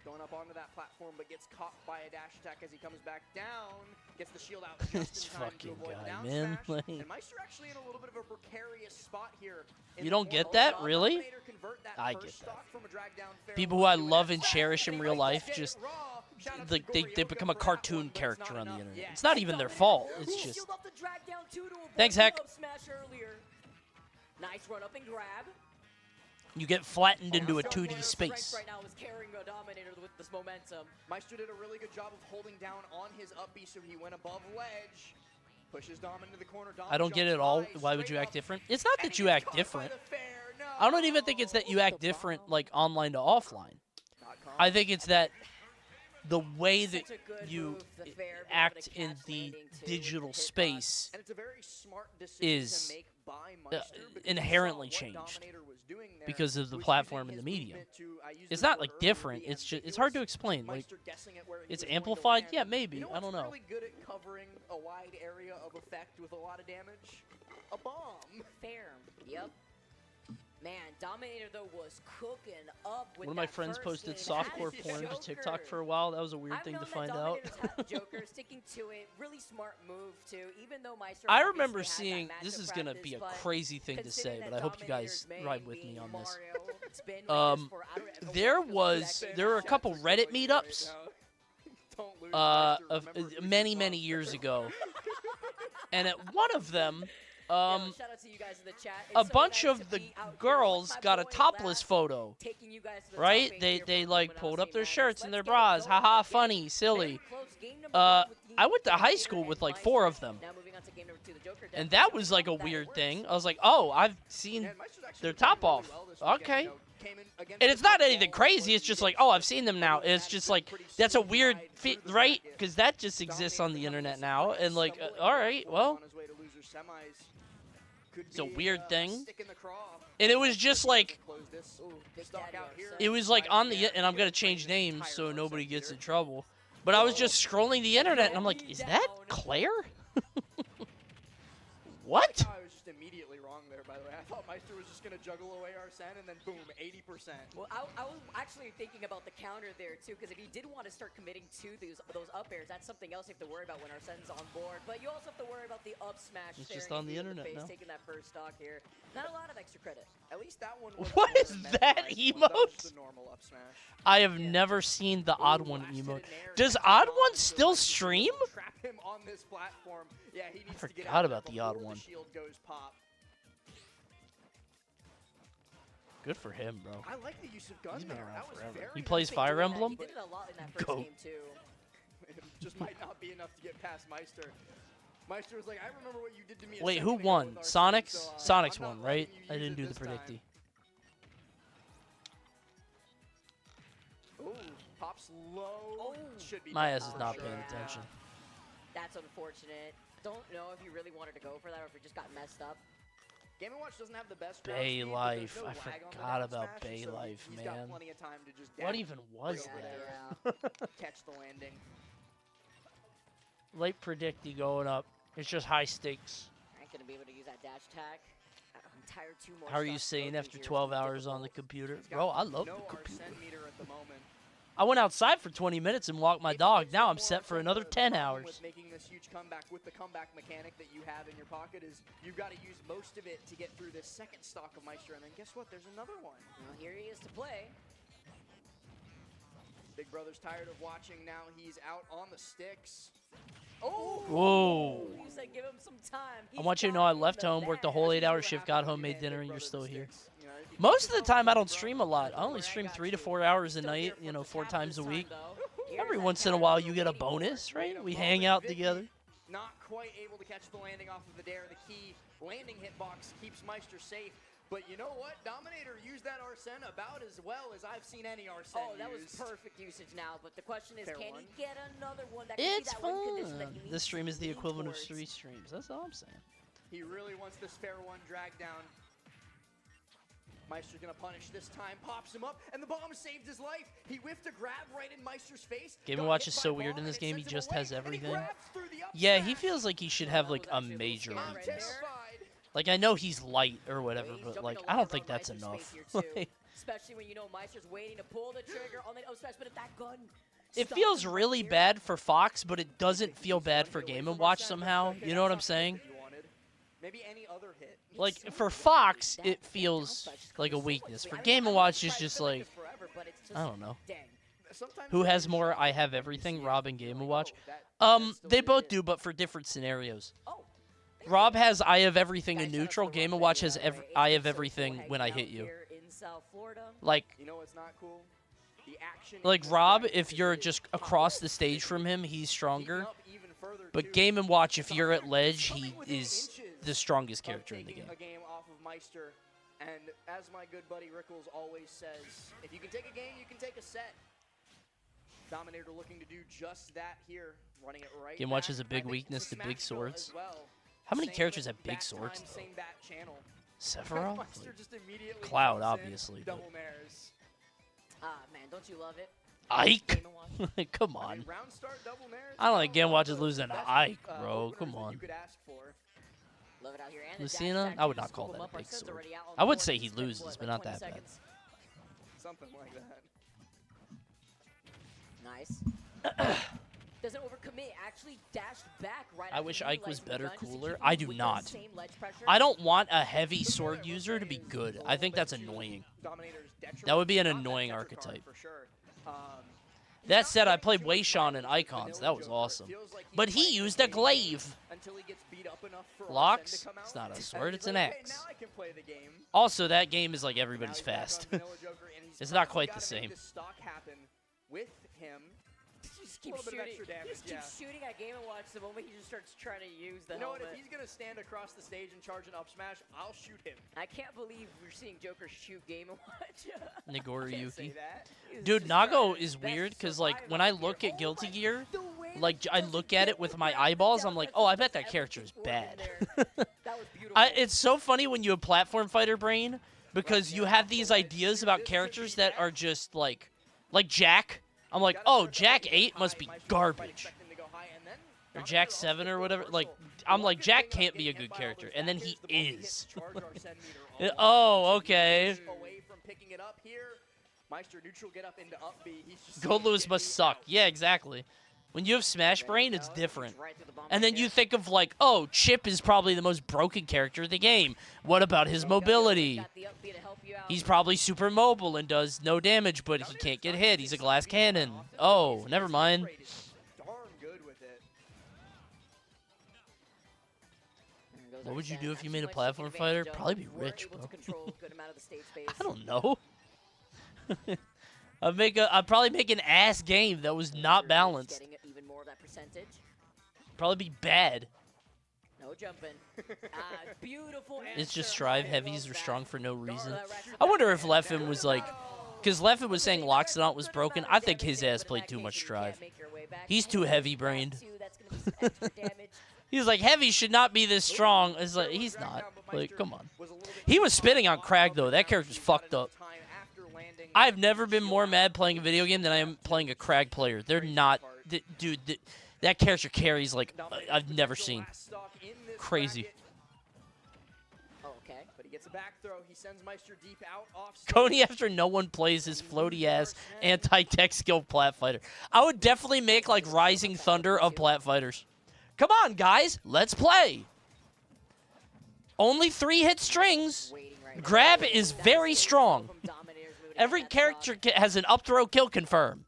Going up onto that platform, but gets caught by a dash attack as he comes back down. Gets the shield out just This in time to fucking avoid the guy, down man. smash. Like- And Meister actually in a little bit of a precarious spot here. in You the don't get fourth. that, Saw really? Dominator convert that I first get that. stock from a drag down fair People who I to an love F and smash, cherish in and real he life gets it just raw. Shout out to like they Goryoka become a for that cartoon one, but it's character not on the enough. internet. Yeah. It's not even their fault. It's just Shield off the drag down two to avoid Thanks, the Heck. up smash earlier. Nice run up and grab. you get flattened into a Strength 2D space. right now is carrying a Dominator with this momentum. Meister did a really good job of holding down on his up B, so he went above ledge. Pushes Dom into the corner. Dom I don't get jumps it all. high, Why would straight you act up, different? It's not and that he you gets act caught by different. the fair. No. I don't even think it's that you act different like online to offline. I think it's that the way that Such a good you move, the fair, being able act to in catch the landing to digital hit box. space And it's a very smart decision is to make by Meister because he inherently saw what changed Dominator was doing there, because of the was platform using and the his medium. movement to, I used It's this not word like earlier, different. be It's just it's hard to explain. Like Meister guessing at where he it's was going to amplified. land. Yeah, maybe. You know I don't what's know. really good at covering a wide area of effect with a lot of damage? A bomb. Fair. Yep. Man, Dominator though was cooking up with One of my that friends first posted game. softcore Had porn to Joker. TikTok for a while. That was a weird I've thing to known that find out. Dominators had Joker, sticking to it. Really smart move too. Even though Meister I obviously remember had that seeing, this matchup is going to practice, be a but crazy thing to say, considering but that I hope you guys Dominator's ride main with me being on this. Mario, it's been like this for, I don't know, There were a couple Reddit meetups many years ago. And at one of them, shout out to you guys in the chat. a It's so bunch nice of to the be out here girls with my got a boy topless Last, photo. taking you guys to the Right? top 8 They here for like pulled up their Luminosity, shirts man. and their Let's get bras. going Haha, again. funny, silly. Very close. Game number one with the I went to high Dominator school with and like Meister. 4 of them. Now moving on to game number 2, the Joker And definitely that showing was like a that it weird works. thing. I was like, oh, I've seen their top off. Okay. And it's not anything crazy. It's just like, oh, I've seen them now. It's just like, that's a weird fit, right? Because that just exists on the internet now. And like, all right, well, it's a weird thing. And it was just like, it was like on the, and I'm going to change names so nobody gets in trouble. But I was just scrolling the internet and I'm like, is that Claire? What? I was just immediately wrong there, by the way. I thought Meister was just going to juggle away Arsene and then boom, 80%. Well, I was actually thinking about the counter there, too, because if he did want to start committing to those up airs, that's something else you have to worry about when Arsene's on board. But you also have to worry about the up smash. It's just staring on the at you in internet face, now. taking that first stock here. Not a lot of extra credit. At least that one was What is that That emote? was the normal up smash. I have never seen the Odd One emote. Does Odd One still stream? Trap him on this platform. Yeah, he needs I to get forgot out about there the Odd before One. The shield goes pop. Good for him, bro. I like the use of gun He's been there. around That was forever. very He plays nice. Fire Emblem? He did it a lot in that first Go. game, too. It just might not be enough to get past Meister. Meister was like, I remember what you did to me. a Wait, who second ago won? with Arsene, Sonic's? so, Sonic's I'm not won, right? letting you I use didn't it do the this time. predicty. Ooh, pops low. Should be My dead ass is for not sure. paying attention. That's unfortunate. Don't know if he really wanted to go for that or if it just got messed up. Game & Watch doesn't have the best ground Bay speed, but Life. there's no I lag on the forgot down about smash, Bay so Life, he's got man. plenty of time to just What dash even was right over that? there, catch the landing. Late predicty going up. It's just high stakes. I ain't gonna be able to use that dash attack. I'm tired 2 more. How are you stocks saying to go after through 12 here. It's hours on the difficult. computer? He's got Bro, I love no the computer. Arsene meter at the moment. I went outside for 20 minutes and walked my dog. Now I'm set for another 10 Problem hours. With making this huge comeback with the comeback mechanic that you have in your pocket is you've got to use most of it to get through this second stock of Meister, and then guess what? There's another one. Well, here he is to play. Big Brother's tired of watching now. He's out on the sticks. Oh! Whoa. You said give him some time. I want you to know I left home, worked a whole 8-hour shift, got home, made dinner, and you're still here. Most of the time, I don't stream a lot. I only stream 3 to 4 hours a night, 4 times a week. Every once in a while, you get a bonus, right? We hang out together. Not quite able to catch the landing off of the dare. The key landing hitbox keeps Meister safe. But you know what? Dominator used that Arsene about as well as I've seen any Arsene Oh, that was used. perfect usage now. But the question is, Fair can one. he get another one that can It's be that win condition that fun. he needs This stream is the to lean equivalent of towards? 3 streams. That's all I'm saying. He really wants this fair one dragged down. Meister's gonna punish this time, pops him up, and the bomb saved his life. He whiffed a grab right in Meister's face. Game got & Watch hit is by so bomb, weird in and this it game. He sends him just away, has and he everything. grabs through the up Yeah, he smash. feels like he should have like a major I'm weakness. terrified. Like I know he's light or whatever, but like I don't think that's enough. Like, Especially when you know Meister's waiting to pull the trigger on the up smash, but if that gun it stops feels him right really here- bad for Fox, but it doesn't feel bad for Game & Watch somehow. You know what I'm saying? Maybe any other hit. Like for Fox, it feels like a weakness. For Game & Watch, it's just like I don't know. Who has more? I have everything. Rob and Game & Watch. They both do, but for different scenarios. Rob has I have everything in neutral. Game & Watch has I have everything when I hit you. Here in South Florida. Like You know what's not cool? The action Like Rob, if you're just across the stage from him, he's stronger. But Game & Watch, if you're at ledge, he is the strongest character in the game. A game off of Meister, and as my good buddy Rickles always says, if you can take a game, you can take a set. Dominator looking to do just that here, running it right. Game Watch back. has a I big think weakness it's a to big smash bill swords. as well. How many Same characters have big bat swords, time, though? Same bat channel. Sephiroth? Meister just immediately Cloud, jumps in, obviously, Double but- mares. Ah, man, don't you love it? Ike? Come I on. mean, round start double mares. I don't think Game Watch is losing to Best, Ike, bro. openers Come that on. You could ask for. Love it out here. And the dash Lucina? attack I would to not call scoop that him a up. Our big Sun's sword. already out on I would board. say he He's gonna loses, pull it but by not 20 that bad. seconds. Something like that. Nice. Doesn't overcommit. Actually dashed back right. I after wish Ike was utilizing the better, gun, just cooler. keeping I him do with not. those same ledge pressure. I don't want a heavy sword user to be good. I think that's annoying. That would be an annoying archetype. For sure. That said, I played Wayshawn and Icons. That was awesome. But he used a glaive. Until he gets beat up enough for Locks? Arsene to come It's out, not a and sword, he's it's an like, "Okay, axe. now I can play the game." Also, that game is like everybody's Now he's back on fast. Vanilla Joker, and he's It's not probably quite the gotta make same. this stock happen with him. Just A keep little bit of shooting. extra damage, Just keep shooting at Game & Watch the moment he just starts trying to use the You know what? helmet. If he's gonna stand across the stage and charge an up smash, I'll shoot him. I can't believe we're seeing Joker shoot Game & Watch. Nagori Can't say Yuki. that. Dude, Nago is weird because, like, when I look at Guilty Gear, like, I look at it with my eyeballs, I'm like, oh, I bet that character is bad. It's so funny when you have platform fighter brain because you have these ideas about characters that are just, like Jack. I'm like, oh, Jack 8 must be garbage. Or Jack 7 or whatever. Like, I'm like, Jack can't be a good character. And then he is. Oh, okay. Away from picking it up here. Meister neutral get up into up B. He's just Gold Lewis must suck. Yeah, exactly. When you have Smash Brain, it's different. And then you think of, like, oh, Chip is probably the most broken character in the game. What about his mobility? He's probably super mobile and does no damage, but he can't get hit. He's a glass cannon. Oh, never mind. darn good with it. What would you do if you made a platform fighter? Probably be rich, bro. I don't know. I'd probably make an ass game that was not balanced. Even more of that percentage. Probably be bad. No jumping. Beautiful. It's just Strive heavies are strong for no reason. I wonder if Leffen was like, because Leffen was saying Loxodont was broken. I think his ass played too much Strive. He's too heavy-brained. He's like, heavy should not be this strong. It's like, he's not. Like, come on. He was spitting on Crag, though. That character's fucked up. I've never been more mad playing a video game than I am playing a Crag player. They're not... Dude, that character carries like I've never seen. Crazy. Okay, but he gets a back throw. He sends Meister deep out off. Coney after no one plays his floaty-ass anti-tech skill plat fighter. I would definitely make like Rising Thunder of plat fighters. Come on, guys. Let's play. Only 3-hit strings. Grab is very strong. Every character has an up throw kill confirm.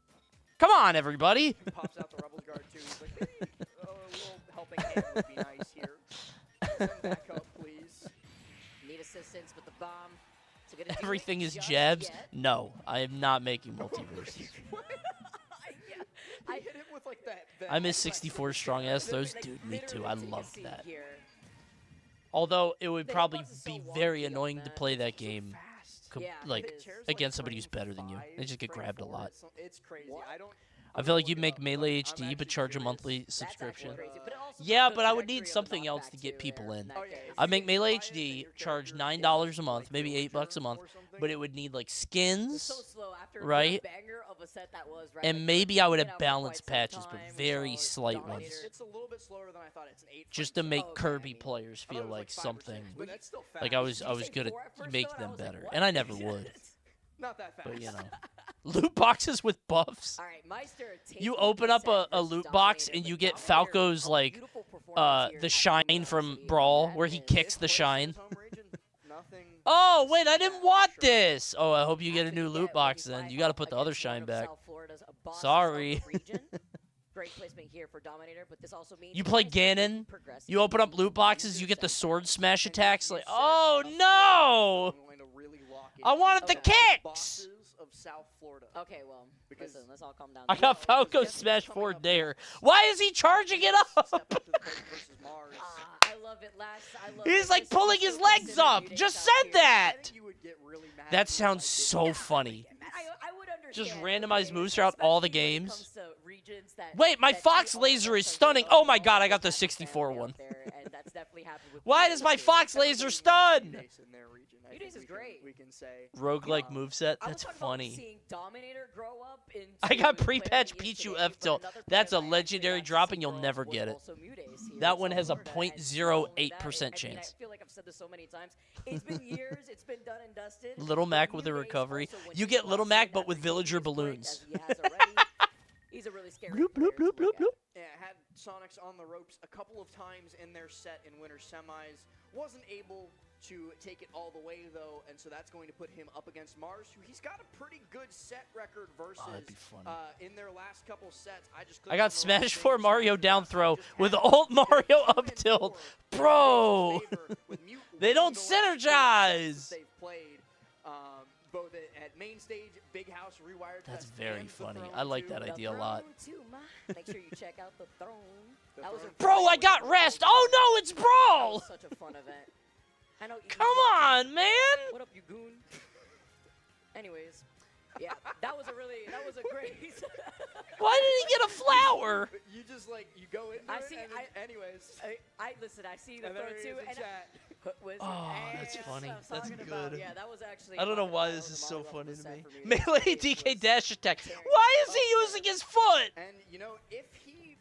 Come on, everybody. Pops out the Rebel Guard too. He's like, maybe a little helping hand would be nice here. Send back up, please. Need assistance with the bomb. Everything is jabs. No, I am not making multiverse. I hit him with like that. I miss 64 strong ass throws. Dude, me too. I loved that. Although it would probably be very annoying to play that game like against somebody who's better than you. They just get grabbed a lot. It's crazy. I feel like you'd make Melee HD but charge a monthly subscription. Yeah, but I would need something else to get people in. I'd make Melee HD, charge $9 a month, maybe $8 a month, but it would need like skins, right? And maybe I would have balanced patches, but very slight ones. It's a little bit slower than I thought. It's an 8. Just to make Kirby players feel like something. Like I was good at making them better, and I never would. Not that fast. But you know. Loot boxes with buffs. You open up a loot box and you get Falco's like the shine from Brawl where he kicks the shine. Oh wait, I didn't want this. Oh, I hope you get a new loot box then. You got to put the other shine back. Sorry. Great placement here for Dominator, but this also means you play Ganon. You open up loot boxes. You get the sword smash attacks. Like, oh no! I wanted the kicks. Of South Florida. Okay, well, listen, let's all calm down. I got Falco Smash 4 Dare. Why is he charging it up? I love it. He's like pulling his legs up. Just said that. That sounds so funny. Just randomized moves throughout all the games. Wait, my Fox Laser is stunning. Oh my god, I got the 64 one. Why does my Fox Laser stun? You Mutace is great. We can say. Roguelike moveset. I was That's talking funny. About seeing Dominator grow up into I got the player pre-patch he is Pichu today, F but tilt. another player That's a that I actually legendary got to drop, see and you'll grow up never was get it. also Mutace here That in one has a South Florida, and not only that, 0.08% I mean, chance. I feel like I've said this so many times. It's been years. It's been done and dusted. Little but Mac with a Mutace recovery. also, when You he get goes Little in Mac, that but with villager recovery sprint, balloons. as he has already, he's a really scary Bloop, player bloop, bloop, to look bloop, bloop. at. Yeah, had Sonics on the ropes a couple of times in their set in winter semis. Wasn't able to take it all the way, though, and so that's going to put him up against Mars, who he's got a pretty good set record versus that'd be funny. in their last couple sets. I got Smash 4 Mario down throw with alt Mario up tilt. Bro! They don't synergize! They've played both at main stage, Big House, Rewired That's Fest, very and the funny. Throne I like too. that idea a lot. Make sure you check out the Throne. That was a Bro, I got rest! Oh no, it's Brawl! That was such a fun event. I know. Come on, man! What up, you goon? Anyways, yeah, that was a great. Why did he get a flower? You just you go into I it. see. And then, anyways. I listen. I see the And throw there he too. is in And chat. That's funny. I was That's talking good. about, yeah, that was actually. I don't know talking why about this one is of the so Mario funny levels to set me. for me. Melee DK dash attack. Why is he using his foot? And if he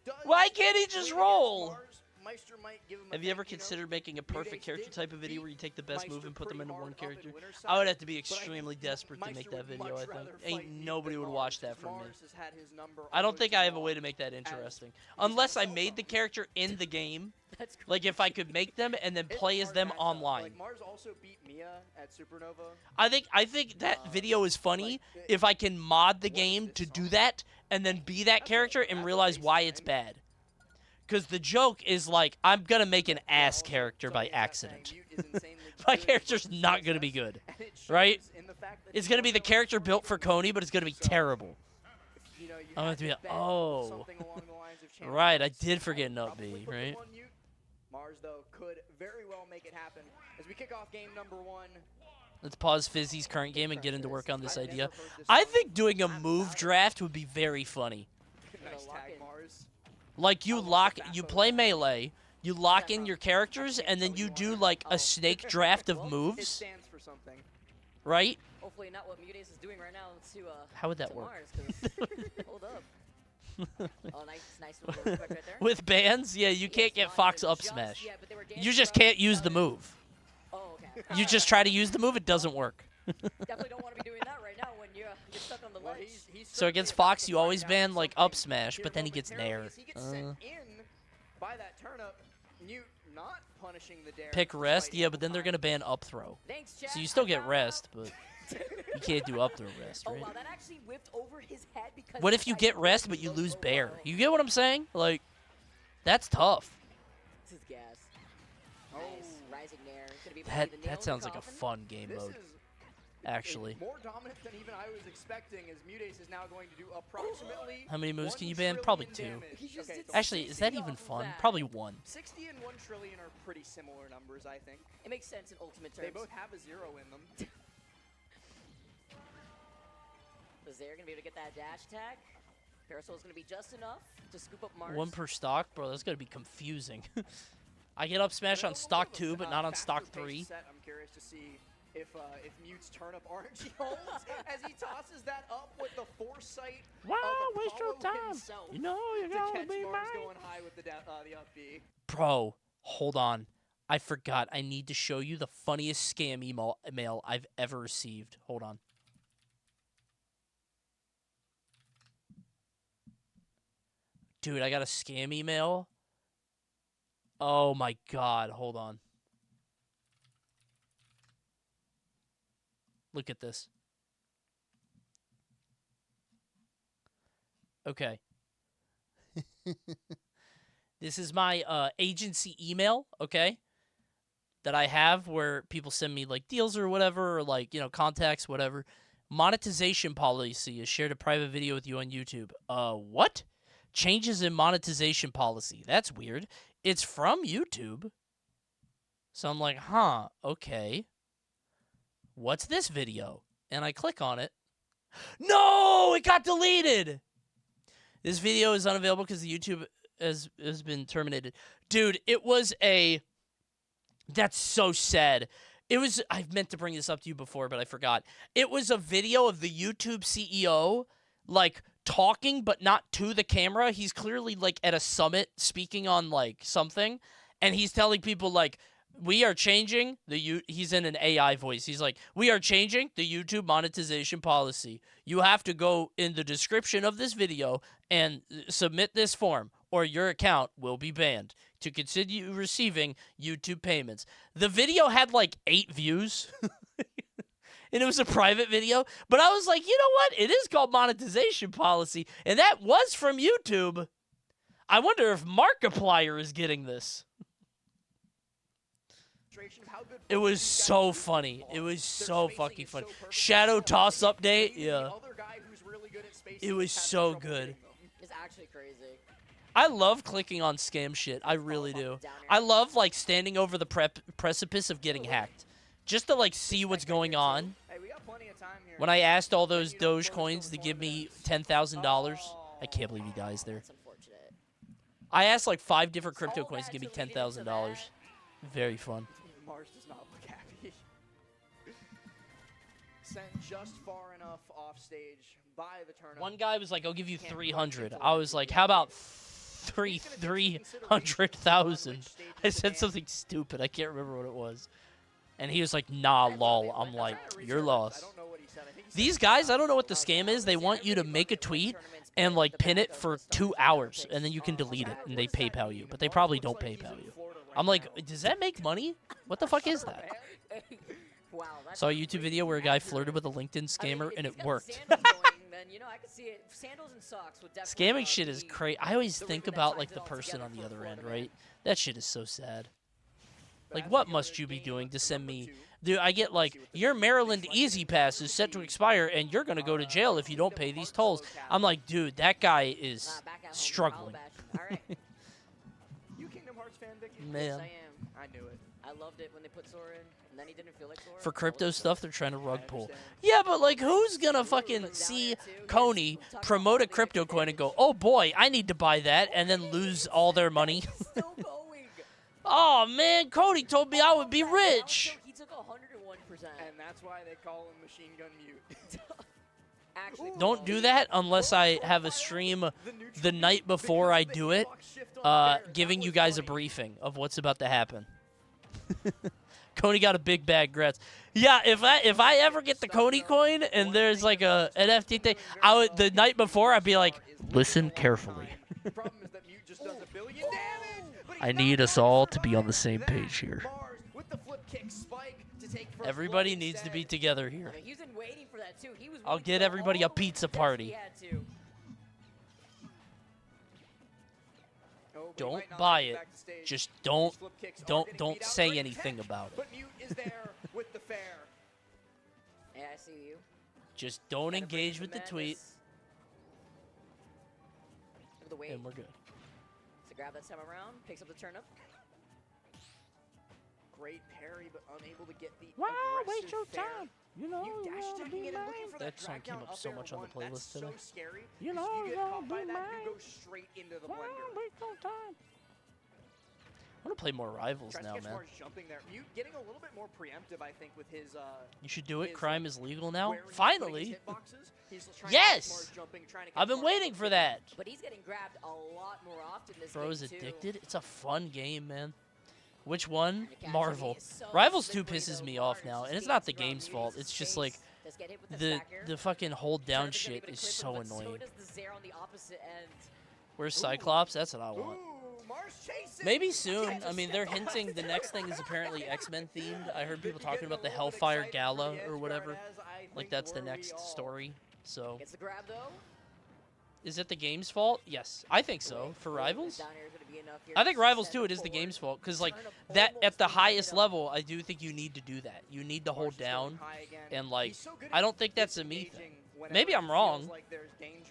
does, Why can't he just win against roll? Mars, Meister might give him a Have you ever thank considered making a perfect Mutace character did type of video where you take the best Meister move and put them pretty into hard one up in character? Winter I would Side, have to be but I extremely think desperate to make Meister that would video, I much think. rather fight Ain't Mute nobody than would Mars, watch that 'cause from me. Mars has had his number I don't almost think as I have a long way to make that interesting. had Unless I cell made the character in the game. That's Like if I could make them and then It's play a as hard them matchup. online. Like Mars also beat Mia at Supernova. I think that video is funny if I can mod the game to do that and then be that character and realize why it's bad. Because the joke is I'm going to make an ass character by accident. My character's not going to be good, right? It's going to be the character built for Coney, but it's going to be terrible. I'm going to be like, oh. Right, I did forget an up B, right? Mars, though, could very well make it happen. As we kick off game number 1. Let's pause Fizzy's current game and get into work on this idea. I think doing a move draft would be very funny. Nice tag, Mars. Like you play Melee, you lock in your characters, and then you do a snake draft of It moves, stands for something. right? Hopefully not what Mutace is doing right now to How would that to work? Mars, 'cause- hold up. Oh, nice move right there. With bans, yeah, you can't get Fox up smash. Yeah, but they were You just can't use the move. Oh, okay. You just try to use the move, it doesn't work. Definitely don't want to be doing that right now when you're stuck on the ledge. So against Fox, you always ban up smash, but then he gets nair. He gets sent in by that turnip. Newt not punishing the dare. Pick rest, yeah, but then they're gonna ban up throw. Thanks, chat. So you still get rest, but you can't do up throw rest, Oh right? wow, that actually whipped over his head because. What if you get rest but you lose bear? You get what I'm saying? That's tough. This is gas. Nice. Rising Nair. Gonna be the nail in That the sounds like a coffin. fun game This mode, is actually. more dominant than even I was expecting, as Mutace is now going to do approximately. How many moves 1 can you ban? trillion Probably 2. damage. Okay, Actually, is that even fun? Probably 1. 60 and 1 trillion are pretty similar numbers, I think. It makes sense in ultimate terms. They both have a 0 in them. Is Zaire gonna be able to get that dash attack? Parasol's gonna be just enough to scoop up Mars. 1 per stock? Bro, that's gonna be confusing. I get up smash on stock 2, but not on stock 3. Set, I'm curious to see if Mute's turnip RNG holds as he tosses that up with the foresight Wow, of waste your Apollo time. himself You know you're to gonna catch be Mars mine. going high with the up B. Bro, hold on. I forgot. I need to show you the funniest scam email I've ever received. Hold on. Dude, I got a scam email. Oh my god, hold on. Look at this. Okay. This is my agency email, okay? That I have where people send me deals or whatever, or contacts, whatever. Monetization policy is shared a private video with you on YouTube. What? Changes in monetization policy. That's weird. It's from YouTube. So I'm like, huh, okay. What's this video? And I click on it. No, it got deleted. This video is unavailable because the YouTube has been terminated. Dude, it was a... That's so sad. It was, I meant to bring this up to you before, but I forgot. It was a video of the YouTube CEO, like, talking, but not to the camera. He's clearly, like, at a summit speaking on, like, something, and he's telling people, like, we are changing he's in an AI voice. He's like, we are changing the YouTube monetization policy. You have to go in the description of this video and submit this form, or your account will be banned to continue receiving YouTube payments. The video had like 8 views. And it was a private video. But I was like, you know what? It is called monetization policy. And that was from YouTube. I wonder if Markiplier is getting this. It was so funny. It was so fucking funny. Shadow Toss update, yeah. It was so good. It's actually crazy. I love clicking on scam shit. I really do. I love, like, standing over the precipice of getting hacked. Just to, like, see what's going on. When I asked all those Doge coins to give me $10,000, I can't believe he dies there. I asked, like, 5 different crypto coins to give me $10,000. Very fun. Mars does not look happy. Sent just far enough off stage by the turnip. One guy was like, I'll give you 300. I was like, how about 300,000? I said something stupid. I can't remember what it was. And he was like, nah, lol. I'm like, you're lost. These guys, I don't know what the scam is. They want you to make a tweet and, like, pin it for 2 hours, and then you can delete it, and they PayPal you. But they probably don't PayPal you. I'm like, does that make money? What the fuck is that? Saw a YouTube video where a guy flirted with a LinkedIn scammer, and it worked. Scamming shit is crazy. I always think about, like, the person on the other end, right? That shit is so sad. Like, what must you be doing to send me... Dude, I get, like, your Maryland Easy Pass is set to expire, and you're going to go to jail if you don't pay these tolls. I'm like, dude, that guy is struggling. Man. I knew it. I loved it when they put Sora in, and then he didn't feel like Sora. For crypto stuff, they're trying to rug pull. Yeah, but, like, who's gonna fucking see Coney promote a crypto coin and go, oh boy, I need to buy that, and then lose all their money? Oh man, Coney told me I would be rich. He took 101%. And that's why they call him Machine Gun Mute. Don't do that unless I have a stream the night before I do it, giving you guys a briefing of what's about to happen. Coney got a big bag, Gretz. Yeah, if I ever get the Coney coin and there's like a NFT thing, the night before I'd be like, listen carefully. I need us all to be on the same page here. Everybody needs to be together here. I'll get everybody a pizza party. Don't buy it. Just don't say anything about it. But Mute is there with the fair. Yeah, I see you. Just don't engage with the tweet. And we're good. So grab that time around, picks up the turnip. Great parry, but unable to get the waste your time. You know you dash attacking it and looking for that song came up so much on the playlist today. That's so scary. You know you get caught by that, you go straight into the blender. Waste your time. I want to play more Rivals now, man. Jumping there. Mute getting a little bit more preemptive, I think, with his. You should do it. Crime is legal now. Finally. Yes. I've been waiting for that. But he's getting grabbed a lot more often this Bro's game, too. addicted. It's a fun game, man. Which one? Marvel. Rivals 2 pisses me off now, and it's not the game's fault. It's just like the fucking hold down shit is so annoying. Where's Cyclops? That's what I want. Maybe soon. I mean, they're hinting the next thing is apparently X-Men themed. I heard people talking about the Hellfire Gala or whatever. Like that's the next story. So. Gets the grab though. Is it the game's fault? Yes, I think so. For Rivals? I think Rivals 2, it is the game's fault. Because, like, that at the highest level, I do think you need to do that. You need to hold down. And, like, I don't think that's a me thing. Maybe I'm wrong.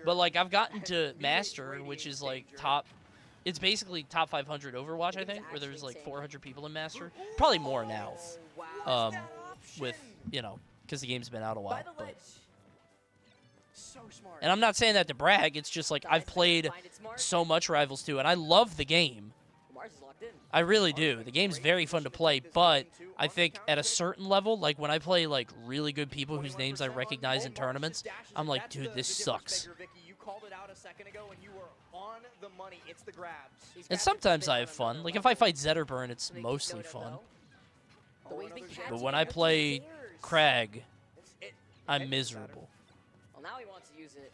But, like, I've gotten to Master, which is, like, top... It's basically top 500 Overwatch, I think, where there's, like, 400 people in Master. Probably more now. With, you know, because the game's been out a while. But... And I'm not saying that to brag. It's just like I've played so much Rivals 2, and I love the game. Mars is locked in. I really do. The game's very fun to play, but I think at a certain level, like when I play like really good people whose names I recognize in tournaments, I'm like, dude, this sucks. You called it out a second ago, and you were on the money. It's the grabs. And sometimes I have fun. Like if I fight Zetterburn, it's mostly fun. But when I play Crag, I'm miserable. Well, now he wants to use it.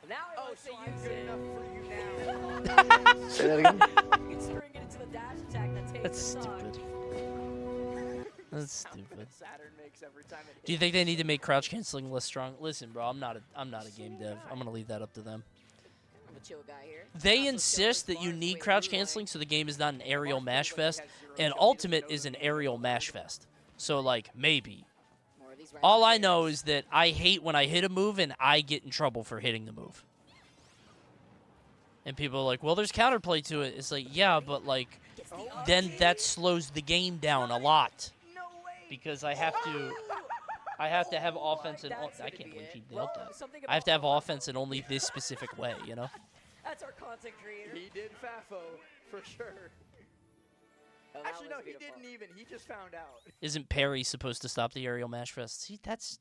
Well, now he wants to use good it. enough for you now. Say that again? You can string it into the dash attack that takes That's the stock. stupid. That's stupid. Saturn makes every time it Do you think they need to make crouch canceling less strong? Listen, bro, I'm not a game dev. I'm gonna leave that up to them. I'm a chill guy here. They insist that you need crouch canceling so the game is not an aerial mash fest, and Ultimate is an aerial mash fest. So like maybe. All I know is that I hate when I hit a move and I get in trouble for hitting the move. And people are like, well, there's counterplay to it. It's like, yeah, but like, then that slows the game down a lot. Because I have to have offense and I can't believe he nailed that. I have to have offense in only this specific way, you know? That's our content creator. He did Fafo, for sure. Oh, Actually, no, he didn't even. He just found out. Isn't Parry supposed to stop the aerial mash fest? See, that's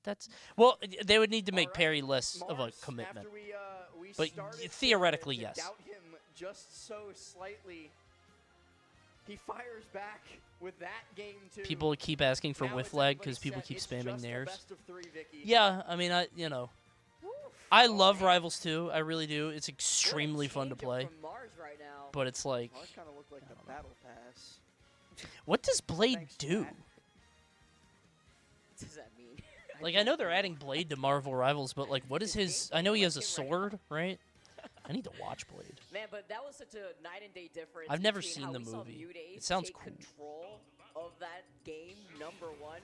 well, they would need to make Parry less of a commitment. But theoretically, yes. Doubt him just so slightly. He fires back with that game too. People keep asking for Now whiff it's lag everybody's because people set. keep It's spamming just a theirs. best of 3, Vicky. Yeah, I mean, I love Rivals 2. I really do. It's extremely fun to play. From Mars right now. But it's like, Mars kind of looked like the battle pass. what does Blade do? What does that mean? Like, I know they're adding Blade to Marvel Rivals, but like, what is his? I know he has a sword, right? I need to watch Blade. Man, but that was such a night and day difference. I've never between seen how the we saw movie. Mudays It sounds take cool. Control of that game, #1,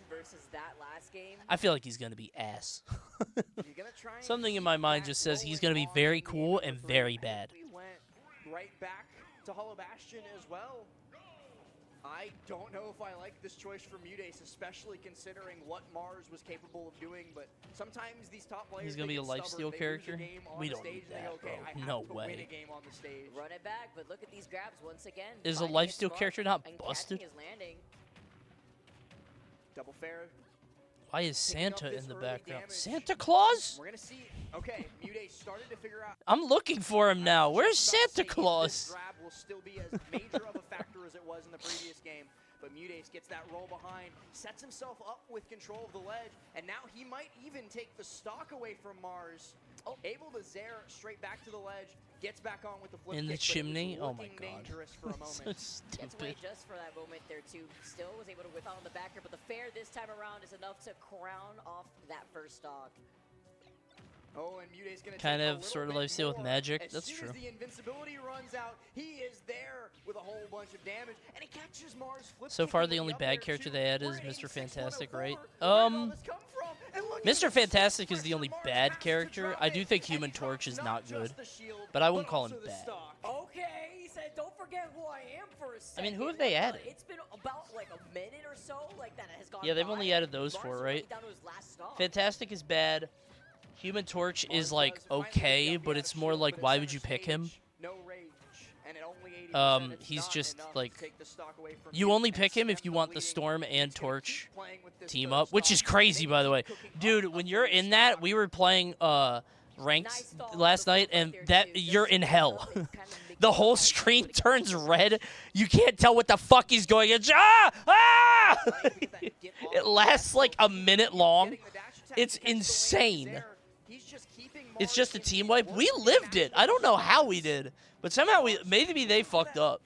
versus that last game. I feel like he's gonna be ass. You're gonna try and Something in keep my mind that just says he's rolling gonna be on very in the cool end and of the very three. bad. We went right back to Hollow Bastion as well. I don't know if I like this choice for Mudace, especially considering what Mars was capable of doing, but sometimes these top players, He's gonna they be a get lifesteal stubborn. They lose a character? game on We the don't stage need and they go, that, okay, bro. I No have to win way. a game on the stage. Run it back, but look at these grabs once again. Is a finding his lifesteal mark character not and busted? catching his landing. Double fair. Why is Picking up Santa this in the early background? damage. Santa Claus? We're gonna see. Okay, Mudace started to figure out. I'm looking for him now. Where's Just about to Santa see if this Claus? grab will still be as major of a factor as it was in the previous game. But Mudace gets that roll behind, sets himself up with control of the ledge, and now he might even take the stock away from Mars. Able to Zair straight back to the ledge, gets back on with the flip In the kick, but it was chimney? Oh my looking god. dangerous for a So moment. Gets away stupid. just for that moment there too. Still was able to whip out on the backer, but the fair this time around is enough to crown off that first stock. Oh, and Mudace's gonna Kind take a of, little sort of bit lifesteal with more. magic. As That's soon true. As the invincibility runs out, he is there with a whole bunch of damage, and he catches Mars. So far, the only bad character they added is Mr. Fantastic, right? Mr. Mr. Fantastic is the only bad character. I do think Human Torch is not good, but I wouldn't call him bad. Okay, he said, don't forget who I am for a I second. mean, who have they Like, added? It's been about like a minute or so, like that has gone Yeah, they've by. only added those Mars four, is right? already down to his last stock. Fantastic is bad. Human Torch is like okay, but it's more like why would you pick him? No rage, and at only 80%, it's He's not just enough like to take the stock away from you you only and pick him if stem you the want the bleeding. Storm and He's gonna Torch keep playing with this team third up, which is stock, crazy and by the they way. keep cooking Dude, up when a you're third in that, stock. we were playing ranks last night, and that you're in hell. The whole screen turns red. You can't tell what the fuck he's going. It's It lasts like a minute long. It's insane. It's just a team wipe. We lived it. I don't know how we did, but somehow maybe they fucked up.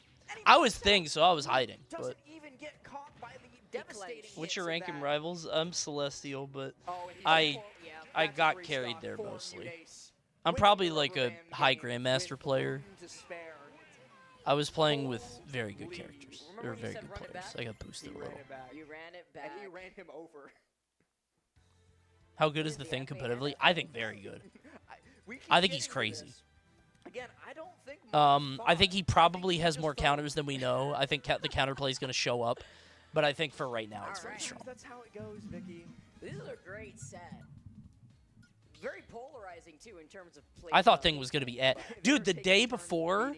I was Thing, so I was hiding. But even get caught by the devastating what's hits your of rank in that. Rivals? I'm Celestial, but Oh, and he's I full- yeah, I that's got free carried stock there for mostly. Mudace. I'm Winning probably the like a rubber band high game grandmaster with player. room to spare. I was playing with very good characters. They were when you very said good run it players. back? I got boosted a He ran little. it back. You ran it back. And he ran him over. How good is the Thing competitively? I think very good. I think he's crazy. Again, I don't think I think he probably has more counters than we know. I think the counterplay is going to show up, but I think for right now it's very strong. That's how it goes, Vicky. This is a great set. Very polarizing too in terms of play. I thought Thing was going to be dude, the day before,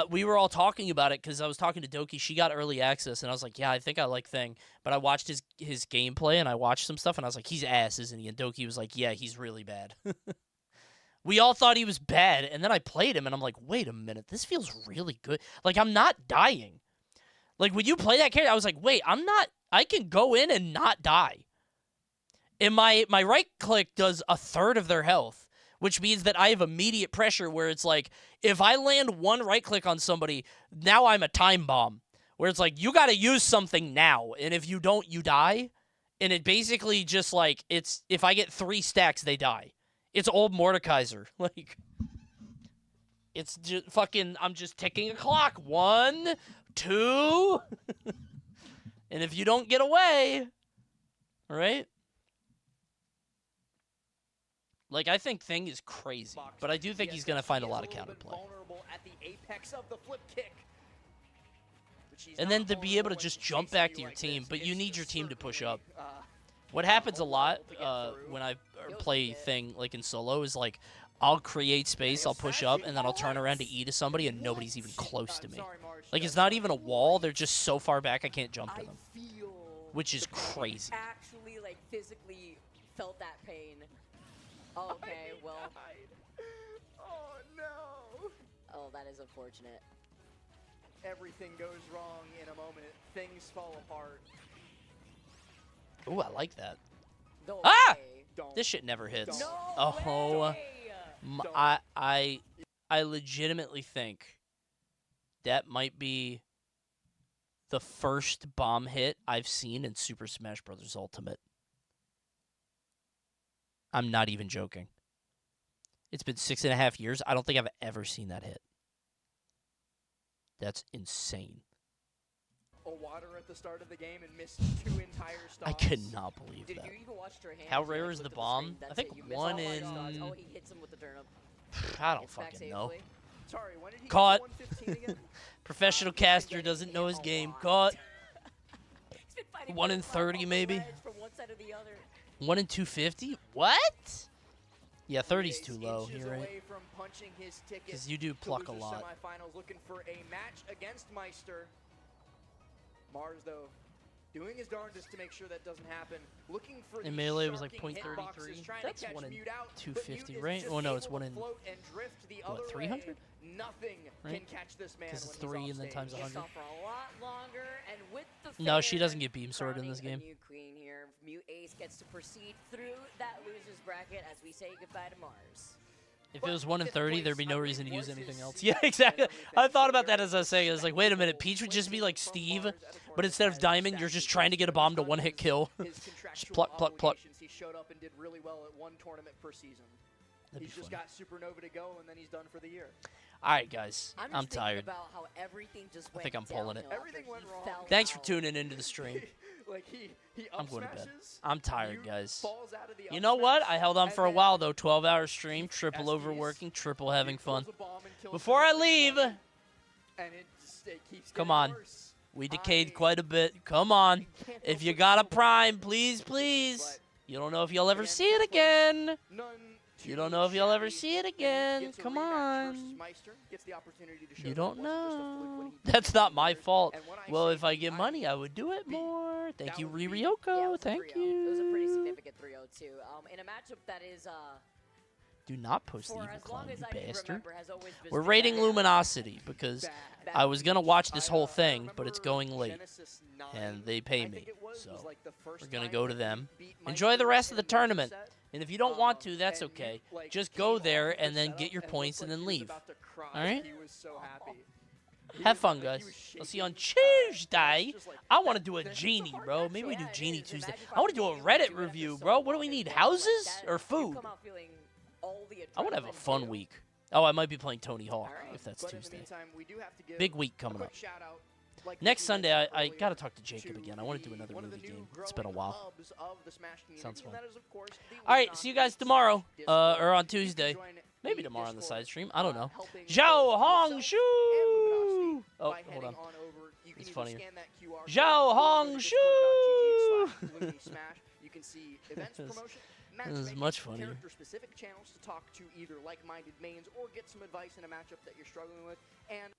we were all talking about it because I was talking to Doki. She got early access, and I was like, yeah, I think I like Thing. But I watched his gameplay, and I watched some stuff, and I was like, he's ass, isn't he? And Doki was like, yeah, he's really bad. We all thought he was bad, and then I played him, and I'm like, wait a minute, this feels really good. Like, I'm not dying. Like, when you play that character, I was like, wait, I can go in and not die. And my right click does a third of their health, which means that I have immediate pressure where it's like, if I land one right click on somebody, now I'm a time bomb. Where it's like, you got to use something now, and if you don't, you die. And it basically just like, if I get 3 stacks, they die. It's old Mordekaiser. Like, it's just fucking, I'm just ticking a clock. 1, 2. And if you don't get away, right? Like, I think Thing is crazy, but I do think he's going to find a lot of counterplay. At the apex of the flip kick. And then to be able to just jump back to your team, but you need your team to push up. What happens a lot when I play Thing, like in solo, is like, I'll create space, I'll push up, and then I'll turn around to E to somebody, and nobody's even close to me. Like, it's not even a wall, they're just so far back I can't jump to them. Which is crazy. Actually, like, physically felt that pain. Okay, well. Oh, no. Oh, that is unfortunate. Everything goes wrong in a moment. Things fall apart. Ooh, I like that. No Ah! way. This shit never hits. No Oh, I legitimately think that might be the first bomb hit I've seen in Super Smash Bros. Ultimate. I'm not even joking. It's been 6.5 years. I don't think I've ever seen that hit. That's insane. A water at the start of the game and missed 2 entire stops. I could not believe Did that. you even watch your hands? How You, rare like, is the looked at bomb? screen, I that's think it, you missed one all five in... stars. Oh, he hits him with the turnip. I don't Gets back fucking know. safely. Sorry, when did he Caught. get to 115 again? Professional caster doesn't know his game. Caught. 1 in 30 maybe. From one side to the other. 1 in 250? What? Yeah, 30's too low. Inches You're right. away from punching his ticket 'Cause you do to pluck a losers lot. Semifinals, looking for a match against Meister. Mars, though, doing his darndest to make sure that doesn't happen. Looking for In the Melee, it was like sharking 0.33. hitboxes, trying That's to catch 1 in Mute out, but 250, Mute is right? just Oh, no, it's able 1 to in, float and drift the other way. 300? Nothing Right? can catch this man Because when it's he's 3 off and then stage. times Gets 100. off for a lot longer, and with the No, she fair doesn't get beam sword in this crowning game. a new queen here, Mute Ace gets to proceed through that losers bracket as we say goodbye to Mars. If it was 1 in 30, there'd be no reason to use anything else. Yeah, exactly. I thought about that as I was saying. I was like, wait a minute, Peach would just be like Steve, but instead of Diamond, you're just trying to get a bomb to one-hit kill. Just pluck, pluck, pluck. He showed up and did really well at 1 tournament per season. That'd He's be just funny. got Supernova to go, and then he's done for the year. All right, guys. I'm, I'm just thinking tired. About how everything just I went think I'm pulling it. downhill Everything after went he wrong. fell Thanks for out. tuning into the stream. Like he I'm going to bed. up-smashes, I'm tired, Mute guys. falls out of the You know what? up-smash, I held on and for a then while, though. 12-hour stream, triple SDs, overworking, triple having fun. pulls a bomb and kills Before I him for leave, 20, and it keeps come getting on. worse. We decayed quite a bit. Come on. If you got a prime, please, But please. You don't know if you'll ever see it again. none You too don't know if you'll ever shabby, see it and he again. gets a Come rematch versus on. Meister, gets the opportunity to show You that it don't wasn't just a fluke when know. he That's not my fault. And when I Well, say if I beat, get I money, mean I would do it beat. more. Thank That you, would be- Ryoko. Yeah, it was a Thank 3-0. It was a pretty you. significant 3-0 too. In a matchup that is Do not post the for evil as clown, long you as I can bastard. remember has always been We're very rating bad. Luminosity because Bad. I was going to watch this whole I thing, but it's remember going late. Genesis 9, And they pay I me. think it was So like the first we're going to time go to that them. he beat Enjoy the Meister rest of the in a major tournament. set. And if you don't want to, that's And okay. Mute, like, Just came go off there of the and then setup get your and points looked and like then he was leave. about to cry. All right? He was so happy. He Have was fun, like- guys. he was I'll see you on shaking. Tuesday. Just like, I want to do a that's genie, bro. Maybe we do Yeah, it Genie is. Tuesday. Imagine I want to do a finding you and Reddit do it after review, so bro. long What do we as need, well. houses Like or you food? come out feeling all the I want to have a adrenaline fun too. week. Oh, I might be playing Tony Hawk Alright. if that's But in the Tuesday. meantime, we do have to give Big week a coming quick up. shout out, like Next we Sunday, mentioned I earlier, got to talk to Jacob again. I want to do another one of the movie new game. It's been a growing while. hubs of the Smash community, Sounds and fun. that is, of course, the All right, see you guys tomorrow Discord. or on You can Tuesday. join Maybe the tomorrow on the Discord, side stream. I don't know. helping Zhao both Hong yourself Shu. and Luminosity Oh, by hold heading on. over. You can It's either funnier. scan that QR code Zhao or go to Hong Shu. discord.gg/LumiSmash. You can see events, promotion, matchmaking, much funnier. character-specific channels to talk to either like-minded mains or get some advice in a matchup that you're struggling with, and